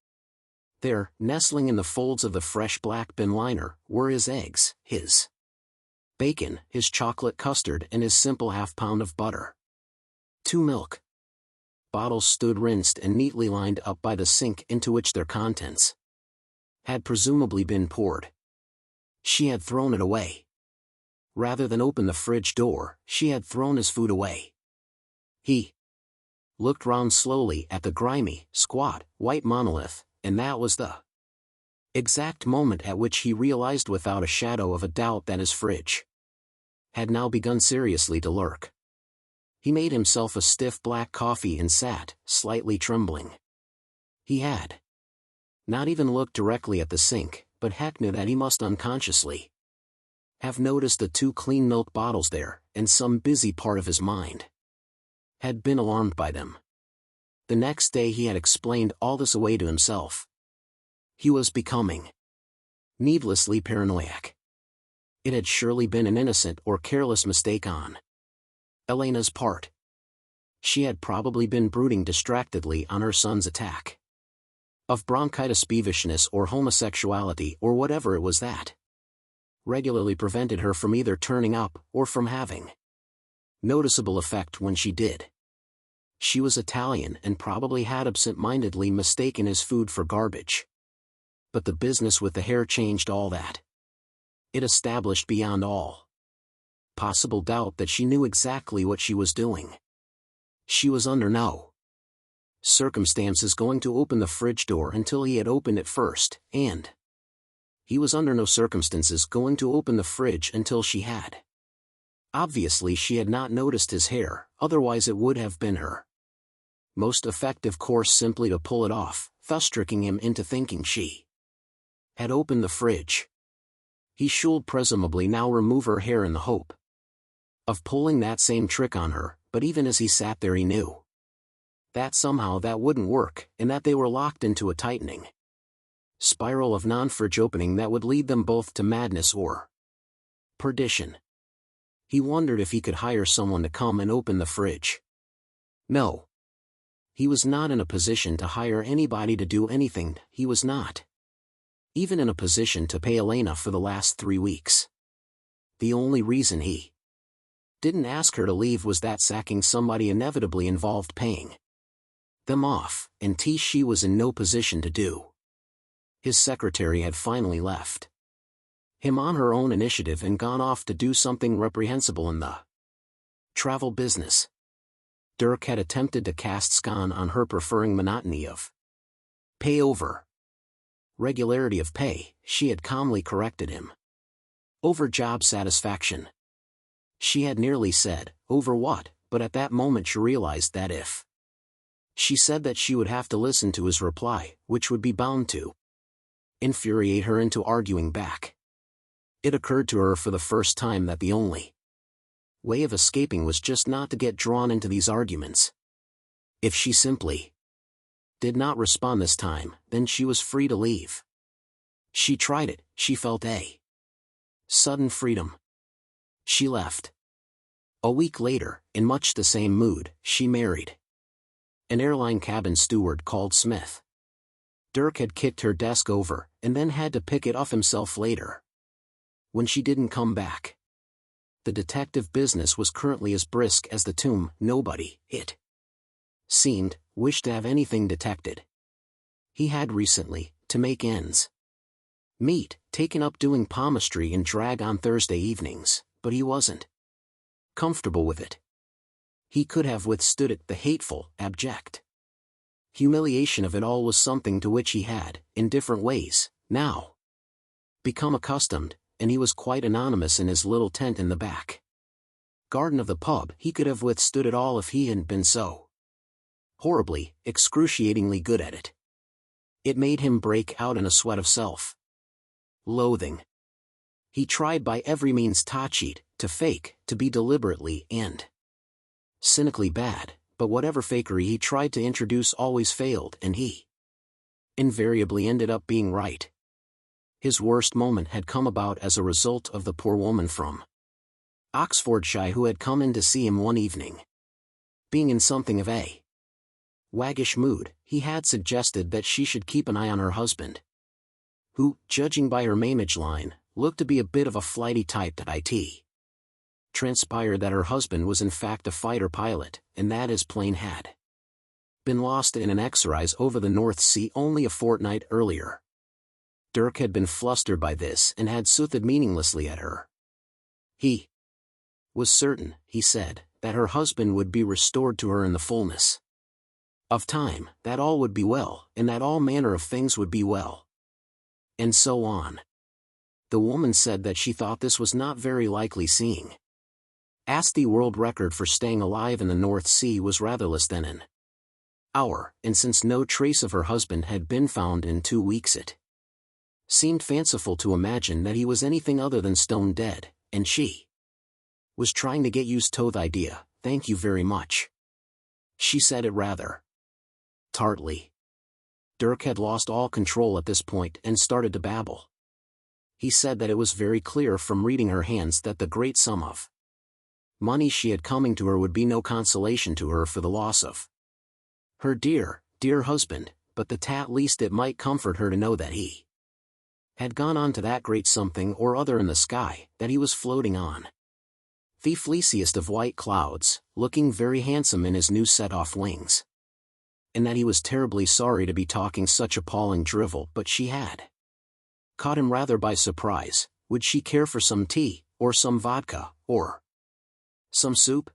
A: There, nestling in the folds of the fresh black bin liner, were his eggs, his bacon, his chocolate custard, and his simple half-pound of butter. 2 milk bottles stood rinsed and neatly lined up by the sink into which their contents had presumably been poured. She had thrown it away. Rather than open the fridge door, she had thrown his food away. He looked round slowly at the grimy, squat, white monolith, and that was the exact moment at which he realized without a shadow of a doubt that his fridge had now begun seriously to lurk. He made himself a stiff black coffee and sat, slightly trembling. He had not even looked directly at the sink, but Heck knew that he must unconsciously have noticed the 2 clean milk bottles there, and some busy part of his mind had been alarmed by them. The next day he had explained all this away to himself. He was becoming needlessly paranoiac. It had surely been an innocent or careless mistake on Elena's part. She had probably been brooding distractedly on her son's attack of bronchitis, peevishness, or homosexuality, or whatever it was that regularly prevented her from either turning up or from having noticeable effect when she did. She was Italian and probably had absent-mindedly mistaken his food for garbage. But the business with the hair changed all that. It established beyond all possible doubt that she knew exactly what she was doing. She was under no circumstances going to open the fridge door until he had opened it first, and he was under no circumstances going to open the fridge until she had. Obviously she had not noticed his hair, otherwise it would have been her most effective course simply to pull it off, thus tricking him into thinking she had opened the fridge. He should presumably now remove her hair in the hope of pulling that same trick on her, but even as he sat there he knew That somehow that wouldn't work, and that they were locked into a tightening spiral of non-fridge opening that would lead them both to madness or perdition. He wondered if he could hire someone to come and open the fridge. No. He was not in a position to hire anybody to do anything. He was not even in a position to pay Elena for the last 3 weeks. The only reason he didn't ask her to leave was that sacking somebody inevitably involved paying them off, and she was in no position to do. His secretary had finally left him on her own initiative and gone off to do something reprehensible in the travel business. Dirk had attempted to cast scorn on her preferring monotony of pay over regularity of pay. She had calmly corrected him over job satisfaction. She had nearly said, over what, but at that moment she realized that if she said that, she would have to listen to his reply, which would be bound to infuriate her into arguing back. It occurred to her for the first time that the only way of escaping was just not to get drawn into these arguments. If she simply did not respond this time, then she was free to leave. She tried it. She felt a sudden freedom. She left. A week later, in much the same mood, she married an airline cabin steward called Smith. Dirk had kicked her desk over, and then had to pick it up himself later. When she didn't come back, the detective business was currently as brisk as the tomb. Nobody, it seemed, wished to have anything detected. He had recently, to make ends meet, taken up doing palmistry and drag on Thursday evenings, but he wasn't comfortable with it. He could have withstood it. The hateful, abject humiliation of it all was something to which he had, in different ways, now become accustomed, and he was quite anonymous in his little tent in the back garden of the pub. He could have withstood it all if he hadn't been so horribly, excruciatingly good at it. It made him break out in a sweat of self-loathing. He tried by every means to cheat, to fake, to be deliberately and cynically bad, but whatever fakery he tried to introduce always failed, and he invariably ended up being right. His worst moment had come about as a result of the poor woman from Oxfordshire who had come in to see him one evening. Being in something of a waggish mood, he had suggested that she should keep an eye on her husband, who, judging by her maimage line, looked to be a bit of a flighty type. That it transpired that her husband was in fact a fighter pilot, and that his plane had been lost in an exercise over the North Sea only a fortnight earlier. Dirk had been flustered by this and had soothed meaninglessly at her. He was certain, he said, that her husband would be restored to her in the fullness of time, that all would be well, and that all manner of things would be well. And so on. The woman said that she thought this was not very likely, seeing as the world record for staying alive in the North Sea was rather less than an hour, and since no trace of her husband had been found in 2 weeks, it seemed fanciful to imagine that he was anything other than stone dead, and she was trying to get used to the idea. Thank you very much. She said it rather tartly. Dirk had lost all control at this point and started to babble. He said that it was very clear from reading her hands that the great sum of money she had coming to her would be no consolation to her for the loss of her dear, dear husband, but that at least it might comfort her to know that he had gone on to that great something or other in the sky, that he was floating on the fleeciest of white clouds, looking very handsome in his new set-off wings. And that he was terribly sorry to be talking such appalling drivel, but she had caught him rather by surprise. Would she care for some tea, or some vodka, or some soup?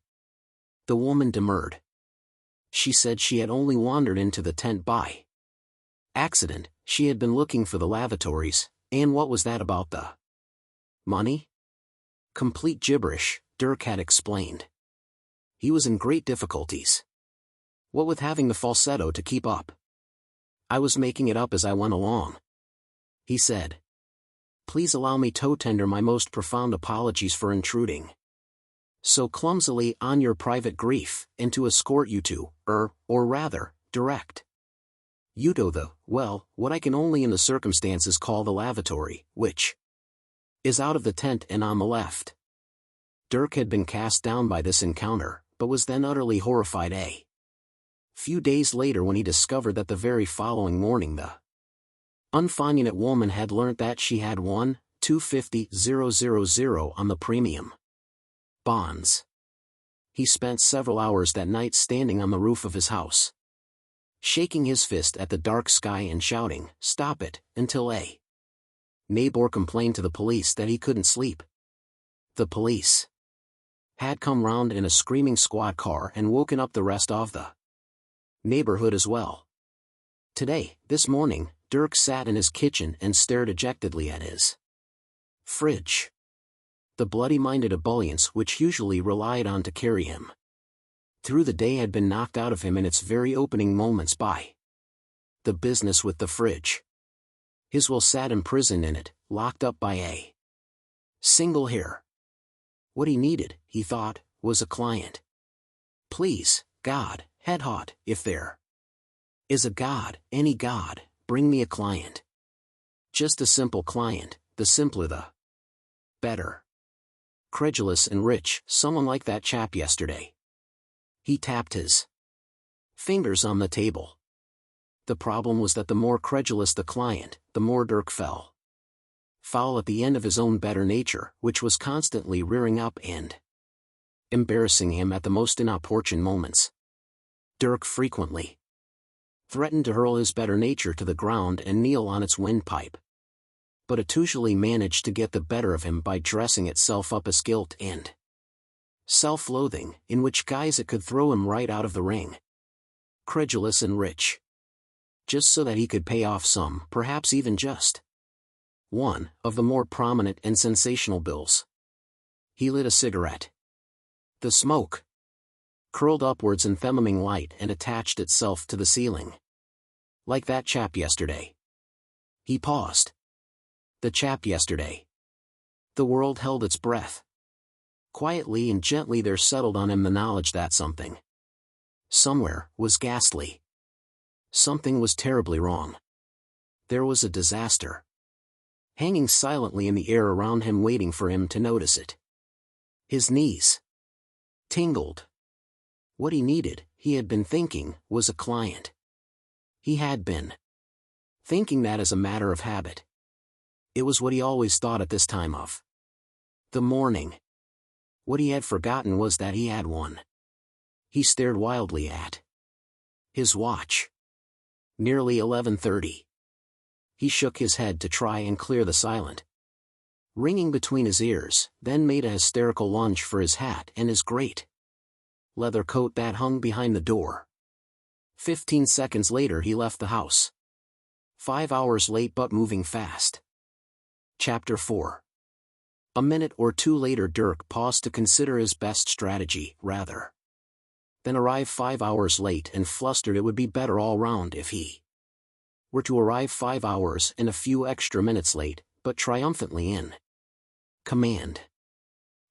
A: The woman demurred. She said she had only wandered into the tent by accident. She had been looking for the lavatories, and what was that about the money? Complete gibberish, Dirk had explained. He was in great difficulties. What with having the falsetto to keep up. I was making it up as I went along. He said. Please allow me to tender my most profound apologies for intruding so clumsily on your private grief, and to escort you to, or rather, direct you to what I can only in the circumstances call the lavatory, which is out of the tent and on the left. Dirk had been cast down by this encounter, but was then utterly horrified a few days later when he discovered that the very following morning the unfortunate woman had learnt that she had won $250,000 on the premium bonds. He spent several hours that night standing on the roof of his house, shaking his fist at the dark sky and shouting, "Stop it," until a neighbor complained to the police that he couldn't sleep. The police had come round in a screaming squad car and woken up the rest of the neighborhood as well. This morning, Dirk sat in his kitchen and stared dejectedly at his fridge. The bloody-minded ebullience which usually relied on to carry him through the day had been knocked out of him in its very opening moments by the business with the fridge. His will sat imprisoned in it, locked up by a single hair. What he needed, he thought, was a client. Please, God, head hot, if there is a God, any God, bring me a client. Just a simple client, the simpler the better. Credulous and rich, someone like that chap yesterday. He tapped his fingers on the table. The problem was that the more credulous the client, the more Dirk fell foul at the end of his own better nature, which was constantly rearing up and embarrassing him at the most inopportune moments. Dirk frequently threatened to hurl his better nature to the ground and kneel on its windpipe, but it usually managed to get the better of him by dressing itself up as guilt and self-loathing, in which guise it could throw him right out of the ring. Credulous and rich. Just so that he could pay off some, perhaps even just one, of the more prominent and sensational bills. He lit a cigarette. The smoke curled upwards in theming light and attached itself to the ceiling. Like that chap yesterday. He paused. The chap yesterday. The world held its breath. Quietly and gently there settled on him the knowledge that something, somewhere, was ghastly. Something was terribly wrong. There was a disaster hanging silently in the air around him, waiting for him to notice it. His knees tingled. What he needed, he had been thinking, was a client. He had been thinking that as a matter of habit. It was what he always thought at this time of the morning. What he had forgotten was that he had one. He stared wildly at his watch. Nearly 11:30. He shook his head to try and clear the silent ringing between his ears, then made a hysterical lunge for his hat and his great leather coat that hung behind the door. 15 seconds later he left the house. 5 hours late but moving fast. Chapter 4. A minute or two later Dirk paused to consider his best strategy, rather than arrive 5 hours late and flustered. It would be better all round if he were to arrive 5 hours and a few extra minutes late, but triumphantly in command.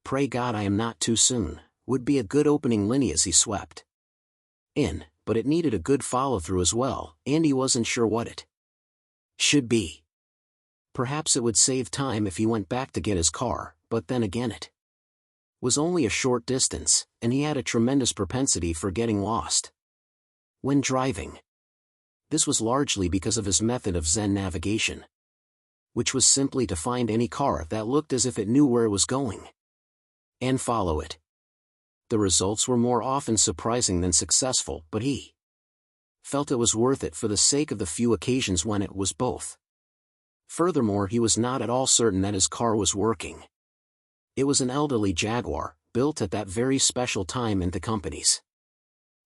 A: "Pray God I am not too soon," would be a good opening line as he swept in, but it needed a good follow-through as well, and he wasn't sure what it should be. Perhaps it would save time if he went back to get his car, but then again it was only a short distance, and he had a tremendous propensity for getting lost when driving. This was largely because of his method of Zen navigation, which was simply to find any car that looked as if it knew where it was going and follow it. The results were more often surprising than successful, but he felt it was worth it for the sake of the few occasions when it was both. Furthermore, he was not at all certain that his car was working. It was an elderly Jaguar, built at that very special time in the company's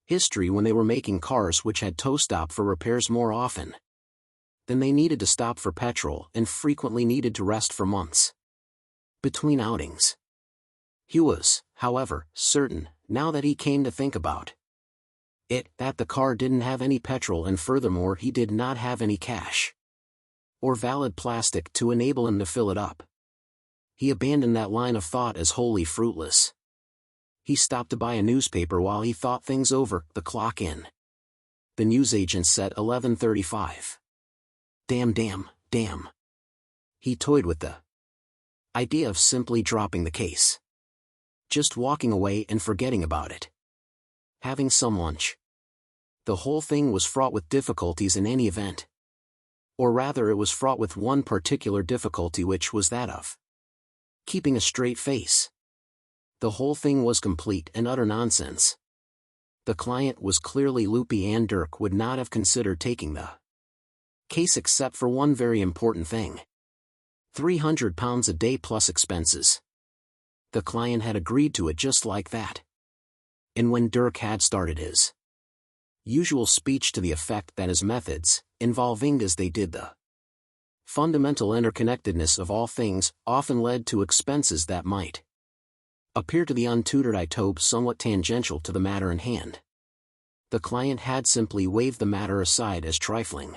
A: history when they were making cars which had to stop for repairs more often than they needed to stop for petrol, and frequently needed to rest for months between outings. He was, however, certain, now that he came to think about it, that the car didn't have any petrol, and furthermore he did not have any cash or valid plastic to enable him to fill it up. He abandoned that line of thought as wholly fruitless. He stopped to buy a newspaper while he thought things over, the clock in. The newsagent said 11:35. Damn. He toyed with the idea of simply dropping the case. Just walking away and forgetting about it. Having some lunch. The whole thing was fraught with difficulties in any event. Or rather, it was fraught with one particular difficulty, which was that of keeping a straight face. The whole thing was complete and utter nonsense. The client was clearly loopy, and Dirk would not have considered taking the case except for one very important thing. £300 a day plus expenses. The client had agreed to it just like that. And when Dirk had started his usual speech to the effect that his methods, involving as they did the fundamental interconnectedness of all things, often led to expenses that might appear to the untutored atop somewhat tangential to the matter in hand, the client had simply waved the matter aside as trifling.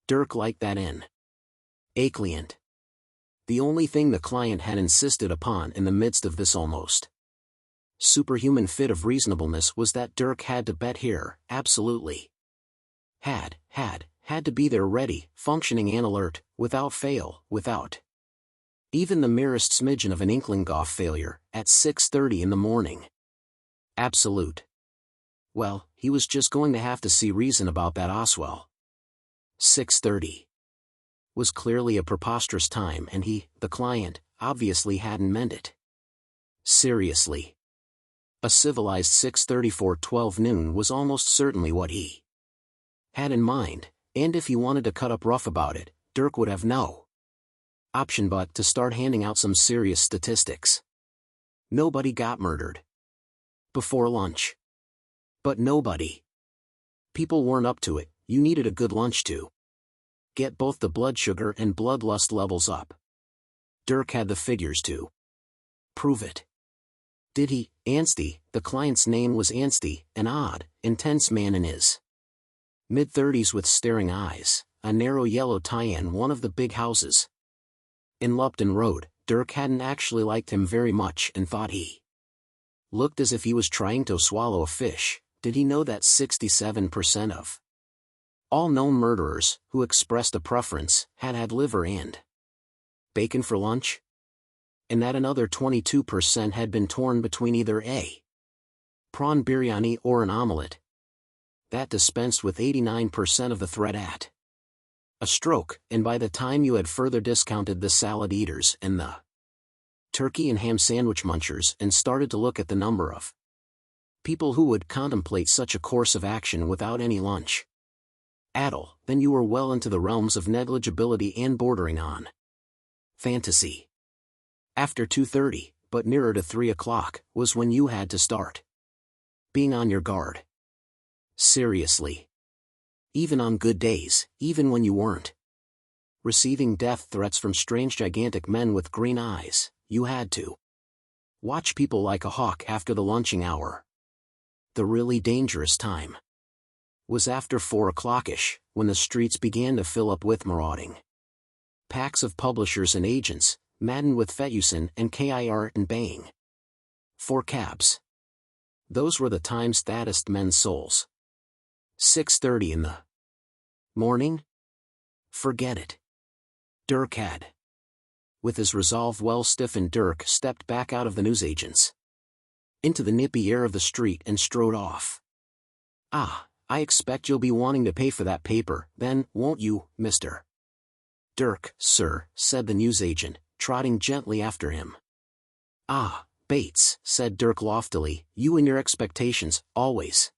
A: Dirk liked that in a client. The only thing the client had insisted upon in the midst of this almost superhuman fit of reasonableness was that Dirk had to bet here, absolutely. Had to be there ready, functioning and alert, without fail, without even the merest smidgen of an inkling of failure, at 6:30 in the morning. Absolute. Well, he was just going to have to see reason about that Oswell. 6:30 was clearly a preposterous time, and he, the client, obviously hadn't meant it seriously. A civilized 6:34 12 noon was almost certainly what he had in mind, and if he wanted to cut up rough about it, Dirk would have no option but to start handing out some serious statistics. Nobody got murdered before lunch. But nobody. People weren't up to it. You needed a good lunch to get both the blood sugar and bloodlust levels up. Dirk had the figures to prove it. Did he? Anstey, the client's name was Anstey, an odd, intense man in his mid-30s with staring eyes, a narrow yellow tie in one of the big houses in Lupton Road. Dirk hadn't actually liked him very much and thought he looked as if he was trying to swallow a fish. Did he know that 67% of all known murderers who expressed a preference had had liver and bacon for lunch? And that another 22% had been torn between either a prawn biryani or an omelette? That dispensed with 89% of the threat at a stroke, and by the time you had further discounted the salad eaters and the turkey and ham sandwich munchers and started to look at the number of people who would contemplate such a course of action without any lunch at all, then you were well into the realms of negligibility and bordering on fantasy. After 2:30, but nearer to 3 o'clock, was when you had to start being on your guard. Seriously. Even on good days, even when you weren't receiving death threats from strange gigantic men with green eyes, you had to watch people like a hawk after the lunching hour. The really dangerous time was after 4 o'clock-ish, when the streets began to fill up with marauding packs of publishers and agents, maddened with Fetusin and KIR and baying for cabs. Those were the times that'est men's souls. 6:30 in the morning? Forget it. Dirk had. With his resolve well stiffened, Dirk stepped back out of the newsagent's into the nippy air of the street and strode off. Ah, I expect you'll be wanting to pay for that paper, then, won't you, Mr. Dirk? Sir, said the newsagent, trotting gently after him. Ah, Bates, said Dirk loftily, you and your expectations, always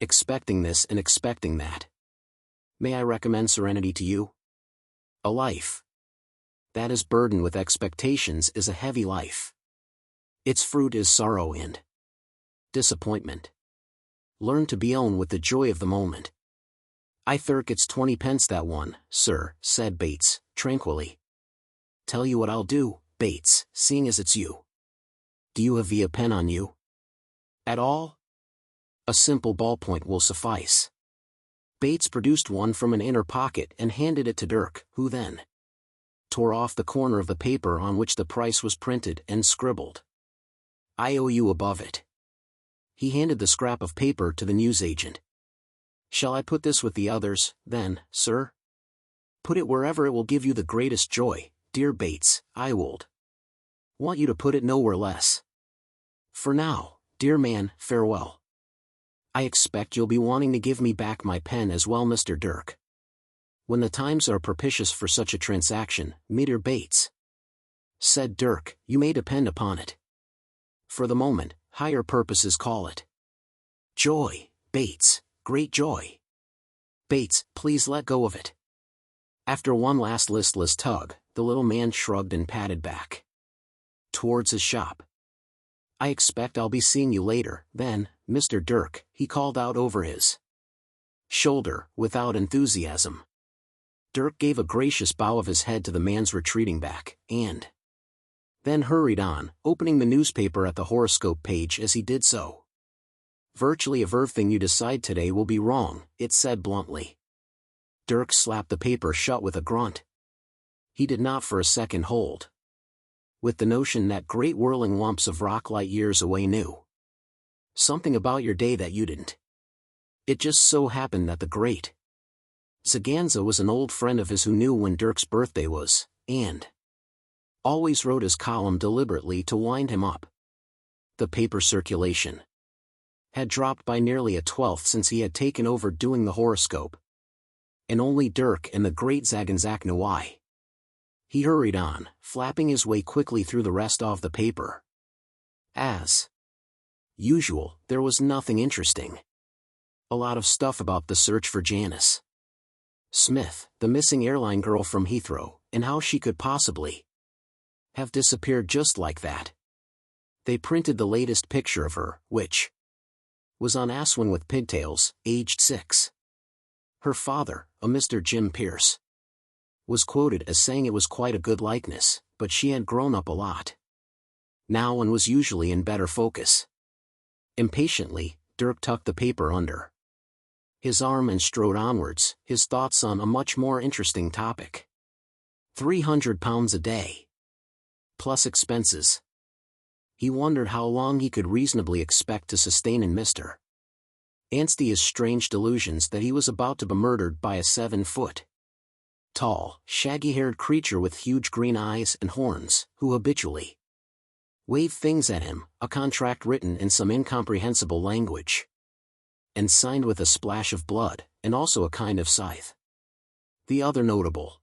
A: expecting this and expecting that. May I recommend serenity to you? A life that is burdened with expectations is a heavy life. Its fruit is sorrow and disappointment. Learn to be on with the joy of the moment. I thirk it's 20 pence that one, sir, said Bates, tranquilly. Tell you what I'll do, Bates, seeing as it's you. Do you have a pen on you? At all? A simple ballpoint will suffice. Bates produced one from an inner pocket and handed it to Dirk, who then tore off the corner of the paper on which the price was printed and scribbled IOU above it. He handed the scrap of paper to the newsagent. Shall I put this with the others, then, sir? Put it wherever it will give you the greatest joy, dear Bates, I would. Want you to put it nowhere less. For now, dear man, farewell. I expect you'll be wanting to give me back my pen as well, Mr. Dirk. When the times are propitious for such a transaction, Mr. Bates, said Dirk, you may depend upon it. For the moment, higher purposes call it. Joy, Bates, great joy. Bates, please let go of it. After one last listless tug, the little man shrugged and padded back towards his shop. I expect I'll be seeing you later, then, Mr. Dirk, he called out over his shoulder, without enthusiasm. Dirk gave a gracious bow of his head to the man's retreating back, and then hurried on, opening the newspaper at the horoscope page as he did so. Virtually everything you decide today will be wrong, it said bluntly. Dirk slapped the paper shut with a grunt. He did not for a second hold with the notion that great whirling lumps of rock light years away knew something about your day that you didn't. It just so happened that the great Zaganza was an old friend of his who knew when Dirk's birthday was, and always wrote his column deliberately to wind him up. The paper circulation had dropped by nearly a twelfth since he had taken over doing the horoscope. And only Dirk and the great Zaganzak knew why. He hurried on, flapping his way quickly through the rest of the paper. As usual, there was nothing interesting. A lot of stuff about the search for Janice Smith, the missing airline girl from Heathrow, and how she could possibly have disappeared just like that. They printed the latest picture of her, which was on Aswin with pigtails, aged 6. Her father, a Mr. Jim Pierce, was quoted as saying it was quite a good likeness, but she had grown up a lot now and was usually in better focus. Impatiently, Dirk tucked the paper under his arm and strode onwards, his thoughts on a much more interesting topic. £300 a day. Plus expenses. He wondered how long he could reasonably expect to sustain in Mr. Anstey's strange delusions that he was about to be murdered by a 7-foot tall, shaggy-haired creature with huge green eyes and horns, who habitually waved things at him, a contract written in some incomprehensible language and signed with a splash of blood, and also a kind of scythe. The other notable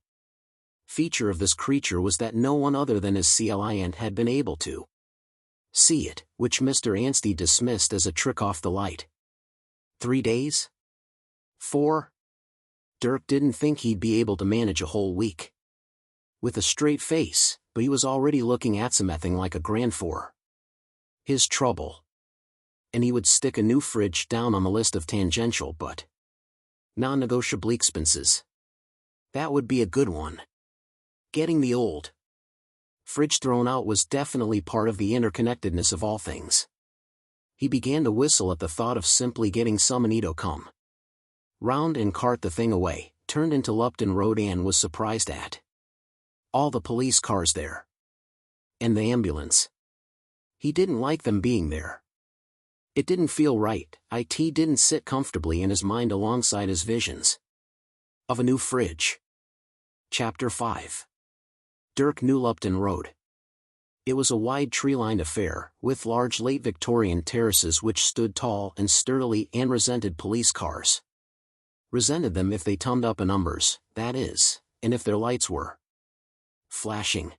A: feature of this creature was that no one other than his client had been able to see it, which Mr. Anstey dismissed as a trick off the light. 3 days? 4? Dirk didn't think he'd be able to manage a whole week with a straight face, but he was already looking at something like a grand for his trouble. And he would stick a new fridge down on the list of tangential but non-negotiable expenses. That would be a good one. Getting the old fridge thrown out was definitely part of the interconnectedness of all things. He began to whistle at the thought of simply getting some Anito come round and cart the thing away, turned into Lupton Road and was surprised at all the police cars there. And the ambulance. He didn't like them being there. It didn't feel right, it didn't sit comfortably in his mind alongside his visions of a new fridge. Chapter 5. Dirk knew Lupton Road. It was a wide tree-lined affair, with large late Victorian terraces which stood tall and sturdily and resented police cars. Resented them if they tummed up in numbers, that is, and if their lights were flashing.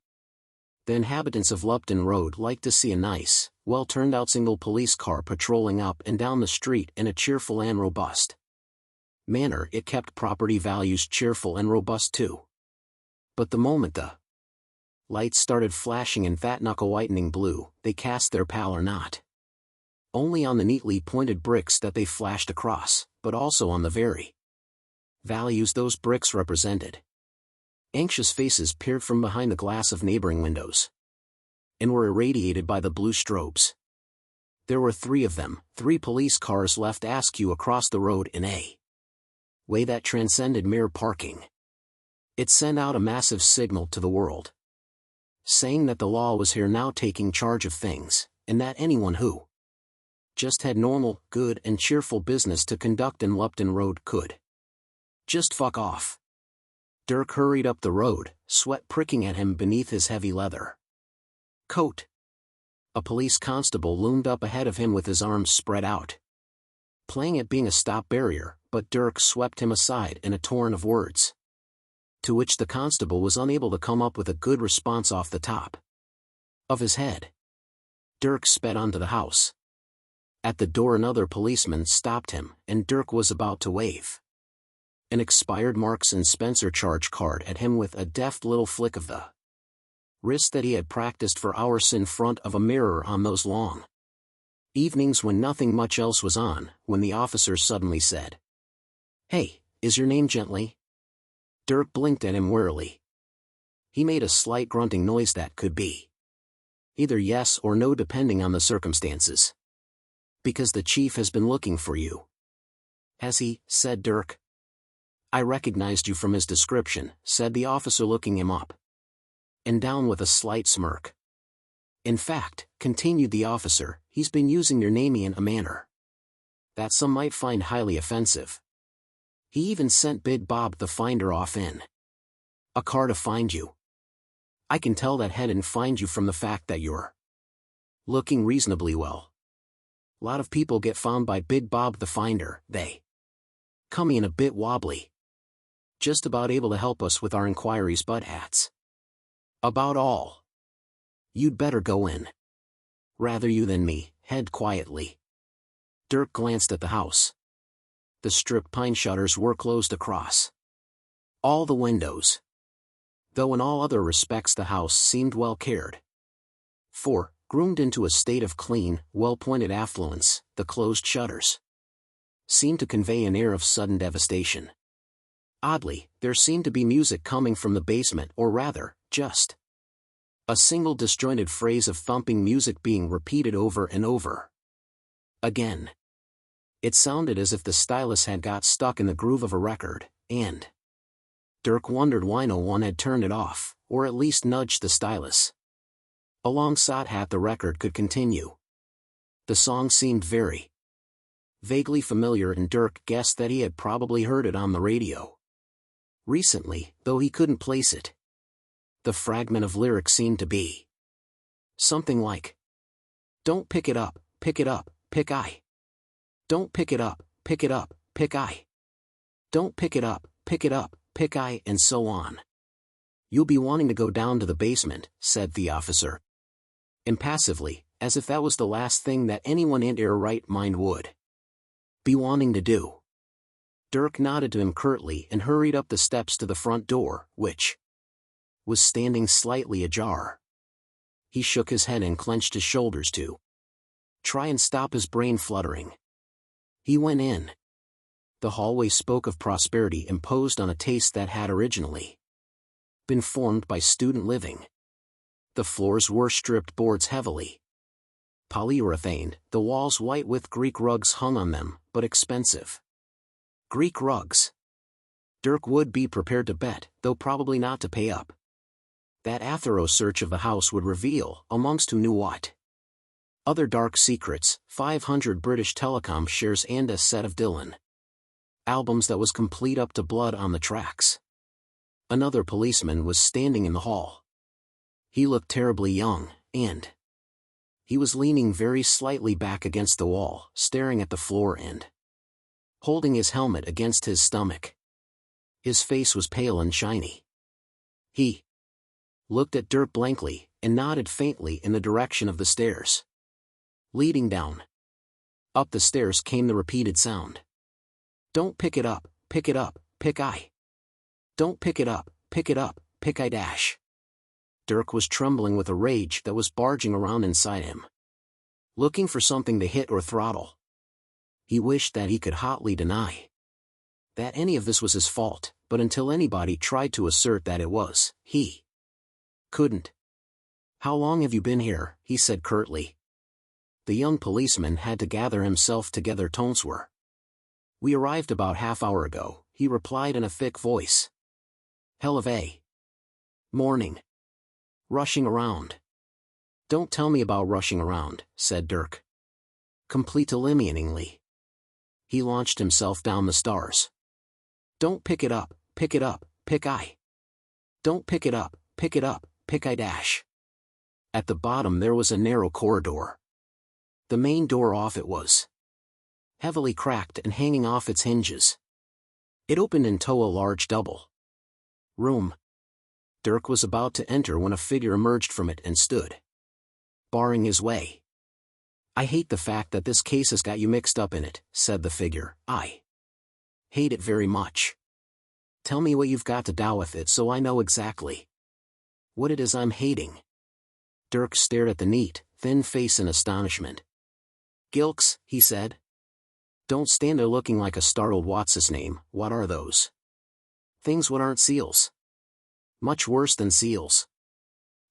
A: The inhabitants of Lupton Road liked to see a nice, well-turned-out single police car patrolling up and down the street in a cheerful and robust manner. It kept property values cheerful and robust too. But the moment the lights started flashing in fat knuckle-whitening blue, they cast their pallor not only on the neatly pointed bricks that they flashed across, but also on the very values those bricks represented. Anxious faces peered from behind the glass of neighboring windows and were irradiated by the blue strobes. There were 3 of them, 3 police cars left askew across the road in a way that transcended mere parking. It sent out a massive signal to the world, saying that the law was here now taking charge of things, and that anyone who just had normal, good and cheerful business to conduct in Lupton Road could just fuck off. Dirk hurried up the road, sweat pricking at him beneath his heavy leather coat. A police constable loomed up ahead of him with his arms spread out, playing at being a stop barrier, but Dirk swept him aside in a torrent of words, to which the constable was unable to come up with a good response off the top of his head. Dirk sped onto the house. At the door another policeman stopped him, and Dirk was about to wave an expired Marks and Spencer charge card at him with a deft little flick of the wrist that he had practiced for hours in front of a mirror on those long evenings when nothing much else was on, when the officer suddenly said, "Hey, is your name Gently?" Dirk blinked at him warily. He made a slight grunting noise that could be either yes or no depending on the circumstances. "Because the chief has been looking for you." "Has he?" said Dirk. "I recognized you from his description," said the officer, looking him up and down with a slight smirk. "In fact," continued the officer, "he's been using your name in a manner that some might find highly offensive. He even sent Big Bob the Finder off in a car to find you. I can tell that head and find you from the fact that you're looking reasonably well. Lot of people get found by Big Bob the Finder, they come in a bit wobbly. Just about able to help us with our inquiries, but that's about all. You'd better go in. Rather you than me, head quietly." Dirk glanced at the house. The strip pine shutters were closed across all the windows, though in all other respects the house seemed well cared for, groomed into a state of clean, well-pointed affluence. The closed shutters seemed to convey an air of sudden devastation. Oddly, there seemed to be music coming from the basement, or rather, just a single disjointed phrase of thumping music being repeated over and over again. It sounded as if the stylus had got stuck in the groove of a record, and Dirk wondered why no one had turned it off, or at least nudged the stylus alongside hat the record could continue. The song seemed very vaguely familiar, and Dirk guessed that he had probably heard it on the radio recently, though he couldn't place it. The fragment of lyric seemed to be something like, "Don't pick it up, pick I. Don't pick it up, pick I. Don't pick it up, pick I," and so on. "You'll be wanting to go down to the basement," said the officer impassively, as if that was the last thing that anyone in their right mind would be wanting to do. Dirk nodded to him curtly and hurried up the steps to the front door, which was standing slightly ajar. He shook his head and clenched his shoulders to try and stop his brain fluttering. He went in. The hallway spoke of prosperity imposed on a taste that had originally been formed by student living. The floors were stripped boards heavily polyurethaned, the walls white with Greek rugs hung on them, but expensive Greek rugs. Dirk would be prepared to bet, though probably not to pay up, that a thorough search of the house would reveal, amongst who knew what other dark secrets, 500 British Telecom shares and a set of Dylan albums that was complete up to blood on the tracks. Another policeman was standing in the hall. He looked terribly young, and he was leaning very slightly back against the wall, staring at the floor and holding his helmet against his stomach. His face was pale and shiny. He looked at Dirk blankly, and nodded faintly in the direction of the stairs leading down. Up the stairs came the repeated sound. "Don't pick it up, pick I. Don't pick it up, pick I dash." Dirk was trembling with a rage that was barging around inside him, looking for something to hit or throttle. He wished that he could hotly deny that any of this was his fault, but until anybody tried to assert that it was, he couldn't. "How long have you been here?" he said curtly. The young policeman had to gather himself together. "Tones were. We arrived about half hour ago," he replied in a thick voice. "Hell of a morning. Rushing around." Don't tell me about rushing around, said Dirk. Complete eliminatingly. He launched himself down the stairs. Don't pick it up, pick I. Don't pick it up, pick I dash. At the bottom there was a narrow corridor. The main door off it was heavily cracked and hanging off its hinges. It opened into a large double room. Dirk was about to enter when a figure emerged from it and stood, barring his way. I hate the fact that this case has got you mixed up in it, said the figure. I hate it very much. Tell me what you've got to do with it so I know exactly what it is I'm hating. Dirk stared at the neat, thin face in astonishment. Gilks, he said. Don't stand there looking like a startled what's-his-name. What are those things? What aren't seals? Much worse than seals.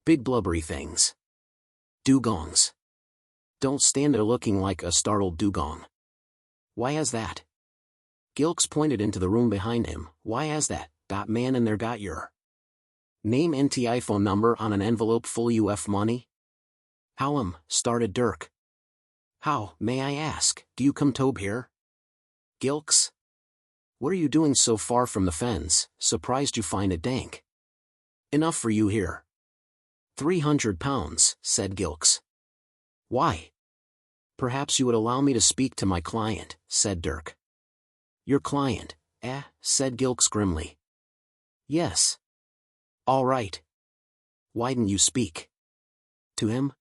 A: Big blubbery things. Dugongs. Don't stand there looking like a startled dugong. Why is that? Gilks pointed into the room behind him. Why is that? Man, and there got your name and iPhone number on an envelope full UF money? How started Dirk. How, may I ask, do you come tobe here? Gilks? What are you doing so far from the fens? Surprised you find it dank. Enough for you here. 300 pounds, said Gilks. Why? Perhaps you would allow me to speak to my client, said Dirk. Your client, said Gilks grimly. Yes. All right. Why didn't you speak to him?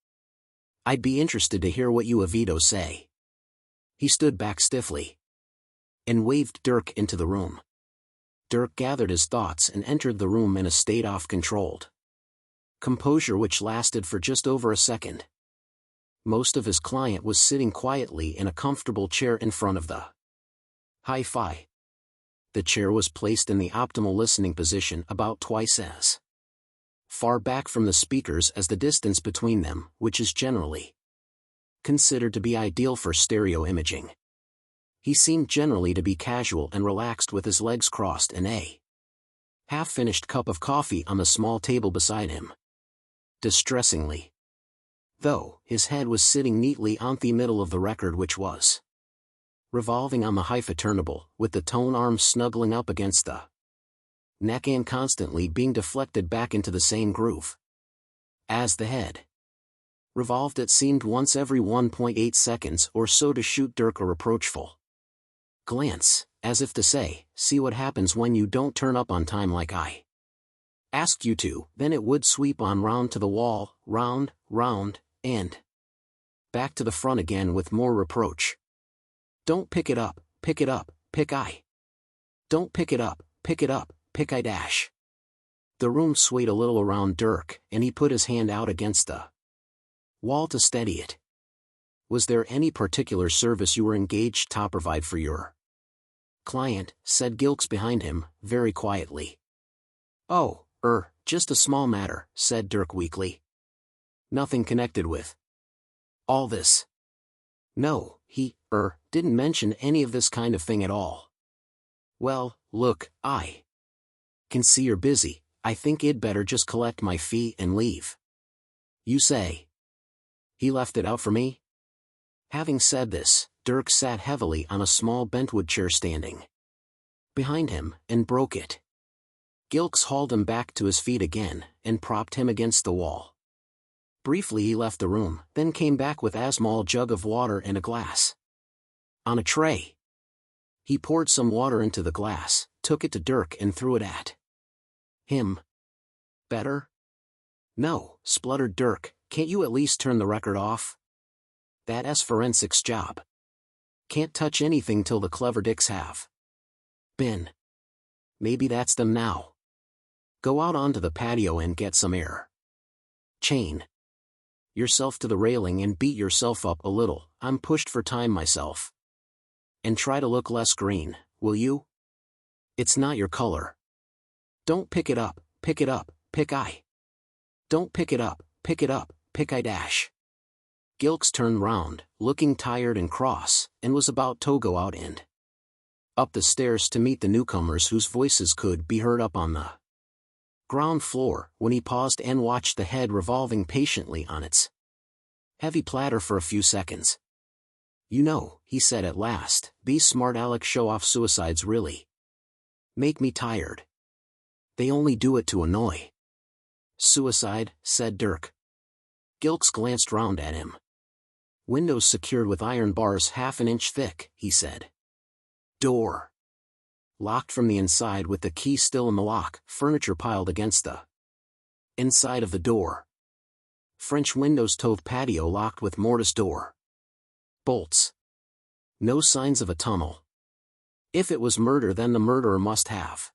A: I'd be interested to hear what you Avito say. He stood back stiffly and waved Dirk into the room. Dirk gathered his thoughts and entered the room in a state of controlled composure which lasted for just over a second. Most of his client was sitting quietly in a comfortable chair in front of the hi-fi. The chair was placed in the optimal listening position about twice as far back from the speakers as the distance between them, which is generally considered to be ideal for stereo imaging. He seemed generally to be casual and relaxed with his legs crossed and a half-finished cup of coffee on the small table beside him. Distressingly, though, his head was sitting neatly on the middle of the record, which was revolving on the hi-fi turntable, with the tone arms snuggling up against the neck and constantly being deflected back into the same groove. As the head revolved, it seemed once every 1.8 seconds or so to shoot Dirk a reproachful glance, as if to say, see what happens when you don't turn up on time like I asked you to. Then it would sweep on round to the wall, round, and back to the front again with more reproach. Don't pick it up, pick I. Don't pick it up, pick I dash. The room swayed a little around Dirk, and he put his hand out against the wall to steady it. Was there any particular service you were engaged to provide for your client? Said Gilks behind him, very quietly. Oh, just a small matter, said Dirk weakly. Nothing connected with all this. No, he, didn't mention any of this kind of thing at all. Well, look, I can see you're busy. I think it'd better just collect my fee and leave. You say he left it out for me? Having said this, Dirk sat heavily on a small bentwood chair standing behind him, and broke it. Gilks hauled him back to his feet again, and propped him against the wall. Briefly he left the room, then came back with a small jug of water and a glass on a tray. He poured some water into the glass, took it to Dirk and threw it at him. Better? No, spluttered Dirk, can't you at least turn the record off? That's forensics job. Can't touch anything till the clever dicks have been. Maybe that's them now. Go out onto the patio and get some air. Chain yourself to the railing and beat yourself up a little. I'm pushed for time myself. And try to look less green, will you? It's not your color. Don't pick it up, pick I. Don't pick it up, pick I dash. Gilks turned round, looking tired and cross, and was about to go out and up the stairs to meet the newcomers whose voices could be heard up on the ground floor, when he paused and watched the head revolving patiently on its Heavy platter for a few seconds. You know, he said at last, these smart aleck show-off suicides really make me tired. They only do it to annoy. Suicide, said Dirk. Gilks glanced round at him. Windows secured with iron bars half an inch thick, he said. Door locked from the inside with the key still in the lock, furniture piled against the inside of the door. French windows tove patio locked with mortise door. Bolts. No signs of a tunnel. If it was murder, then the murderer must have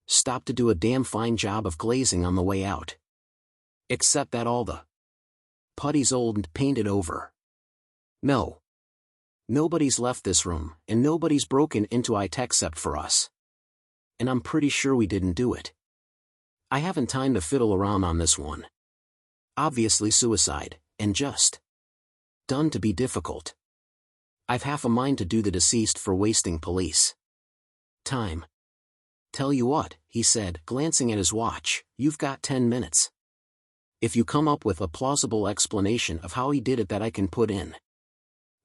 A: stopped to do a damn fine job of glazing on the way out. Except that all the putty's old and painted over. No. Nobody's left this room, and nobody's broken into it except for us. And I'm pretty sure we didn't do it. I haven't time to fiddle around on this one. Obviously suicide, and just done to be difficult. I've half a mind to do the deceased for wasting police time. Tell you what, he said, glancing at his watch, you've got 10 minutes. If you come up with a plausible explanation of how he did it that I can put in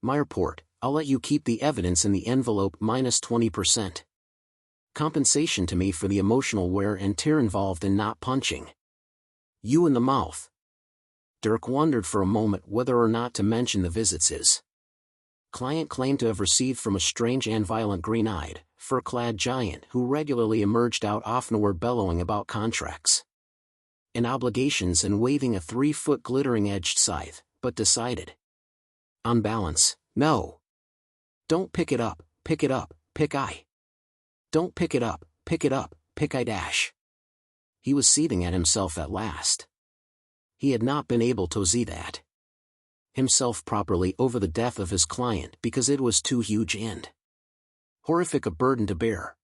A: my report, I'll let you keep the evidence in the envelope minus 20%. Compensation to me for the emotional wear and tear involved in not punching you in the mouth. Dirk wondered for a moment whether or not to mention the visits his client claimed to have received from a strange and violent green-eyed, fur-clad giant who regularly emerged out oftenward bellowing about contracts and obligations and waving a 3-foot glittering-edged scythe, but decided, on balance, no. Don't pick it up, pick it up, pick I. Don't pick it up, pick it up, pick I dash. He was seething at himself at last. He had not been able to see that himself properly over the death of his client because it was too huge and horrific a burden to bear.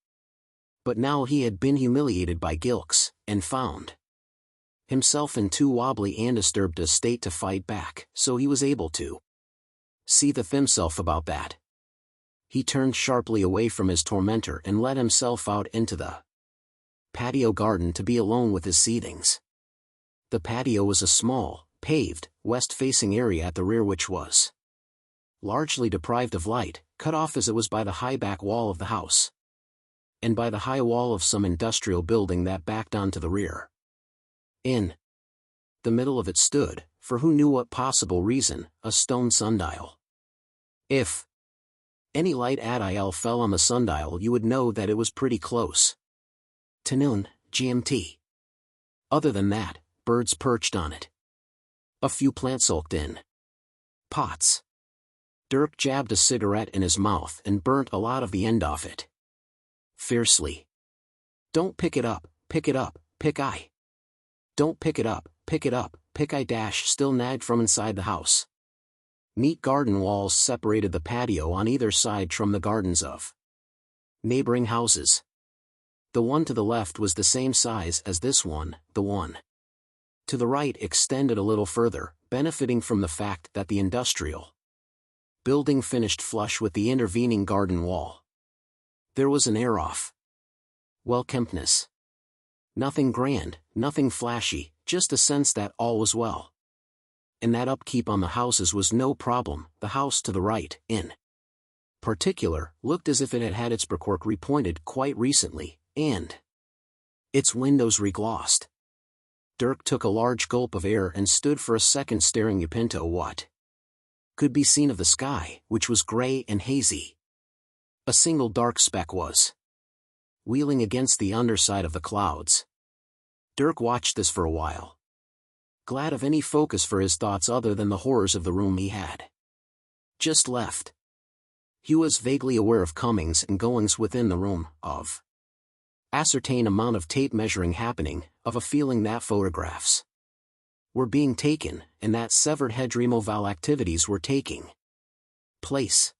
A: But now he had been humiliated by Gilks, and found himself in too wobbly and disturbed a state to fight back, so he was able to seethe himself about that. He turned sharply away from his tormentor and let himself out into the patio garden to be alone with his seethings. The patio was a small, paved, west-facing area at the rear which was largely deprived of light, cut off as it was by the high back wall of the house, and by the high wall of some industrial building that backed onto the rear. In the middle of it stood, for who knew what possible reason, a stone sundial. If any light at il fell on the sundial, you would know that it was pretty close to noon, GMT. Other than that, birds perched on it. A few plants sulked in pots. Dirk jabbed a cigarette in his mouth and burnt a lot of the end off it. Fiercely. Don't pick it up, pick it up, pick I. Don't pick it up, pick it up, pick I dash still nagged from inside the house. Neat garden walls separated the patio on either side from the gardens of neighboring houses. The one to the left was the same size as this one, the one to the right extended a little further, benefiting from the fact that the industrial building finished flush with the intervening garden wall. There was an air of well-kemptness. Nothing grand, nothing flashy, just a sense that all was well. And that upkeep on the houses was no problem. The house to the right, in particular, looked as if it had had its brickwork repointed quite recently, and its windows reglossed. Dirk took a large gulp of air and stood for a second staring up into what could be seen of the sky, which was gray and hazy. A single dark speck was wheeling against the underside of the clouds. Dirk watched this for a while, glad of any focus for his thoughts other than the horrors of the room he had just left. He was vaguely aware of comings and goings within the room, of ascertain amount of tape measuring happening, of a feeling that photographs were being taken, and that severed head removal activities were taking place.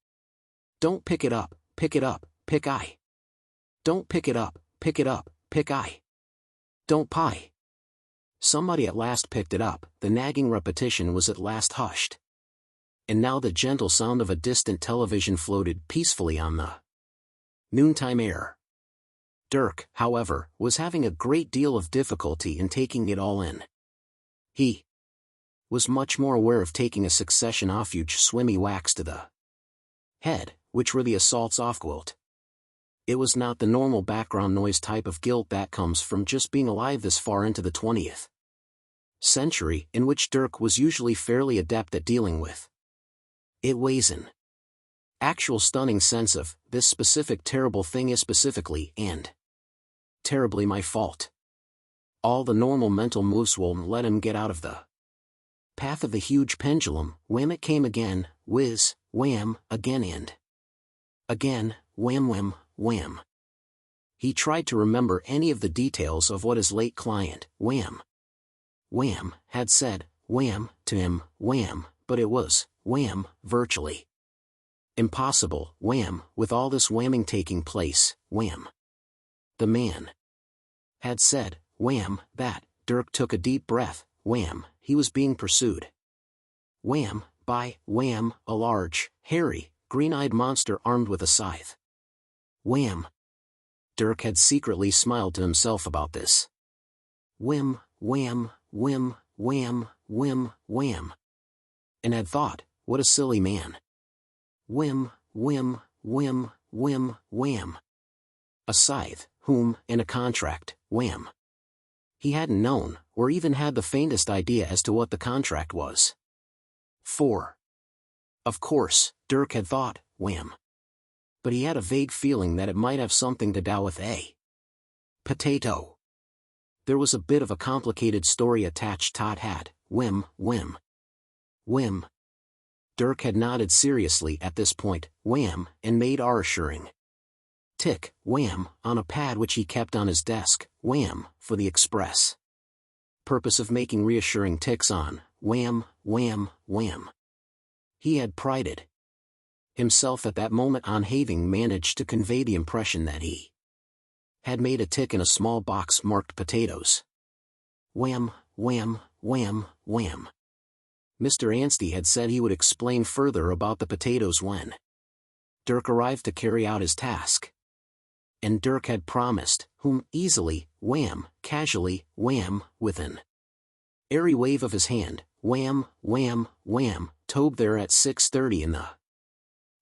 A: Don't pick it up, pick I. Don't pick it up, pick I. Don't pie. Somebody at last picked it up, the nagging repetition was at last hushed. And now the gentle sound of a distant television floated peacefully on the noontime air. Dirk, however, was having a great deal of difficulty in taking it all in. He was much more aware of taking a succession of huge swimmy whacks to the head, which were the assaults off guilt. It was not the normal background noise type of guilt that comes from just being alive this far into the 20th century, in which Dirk was usually fairly adept at dealing with. It weighs an actual stunning sense of, this specific terrible thing is specifically and terribly my fault. All the normal mental moves won't let him get out of the path of the huge pendulum. Wham, it came again, whiz, wham, again and again, wham wham, wham. He tried to remember any of the details of what his late client, wham, had said, wham, to him, wham, but it was, wham, virtually impossible, wham, with all this whamming taking place, wham. The man had said, wham, that, Dirk took a deep breath, wham, he was being pursued. Wham, by, wham, a large, hairy, green-eyed monster armed with a scythe. Wham. Dirk had secretly smiled to himself about this. Whim, wham, whim, wham, whim, wham. And had thought, what a silly man. Whim, whim, whim, whim, wham. A scythe, whom, in a contract, wham. He hadn't known, or even had the faintest idea as to what the contract was. 4. Of course, Dirk had thought, wham. But he had a vague feeling that it might have something to do with a potato. There was a bit of a complicated story attached to had, whim, whim. Whim. Dirk had nodded seriously at this point, wham, and made reassuring tick, wham, on a pad which he kept on his desk, wham, for the express purpose of making reassuring ticks on, wham, wham, wham. He had prided himself at that moment on having managed to convey the impression that he had made a tick in a small box marked potatoes. Wham, wham, wham, wham. Mr. Anstey had said he would explain further about the potatoes when Dirk arrived to carry out his task. And Dirk had promised, whom, easily, wham, casually, wham, with an airy wave of his hand, wham, wham, wham, tobe there at 6:30 in the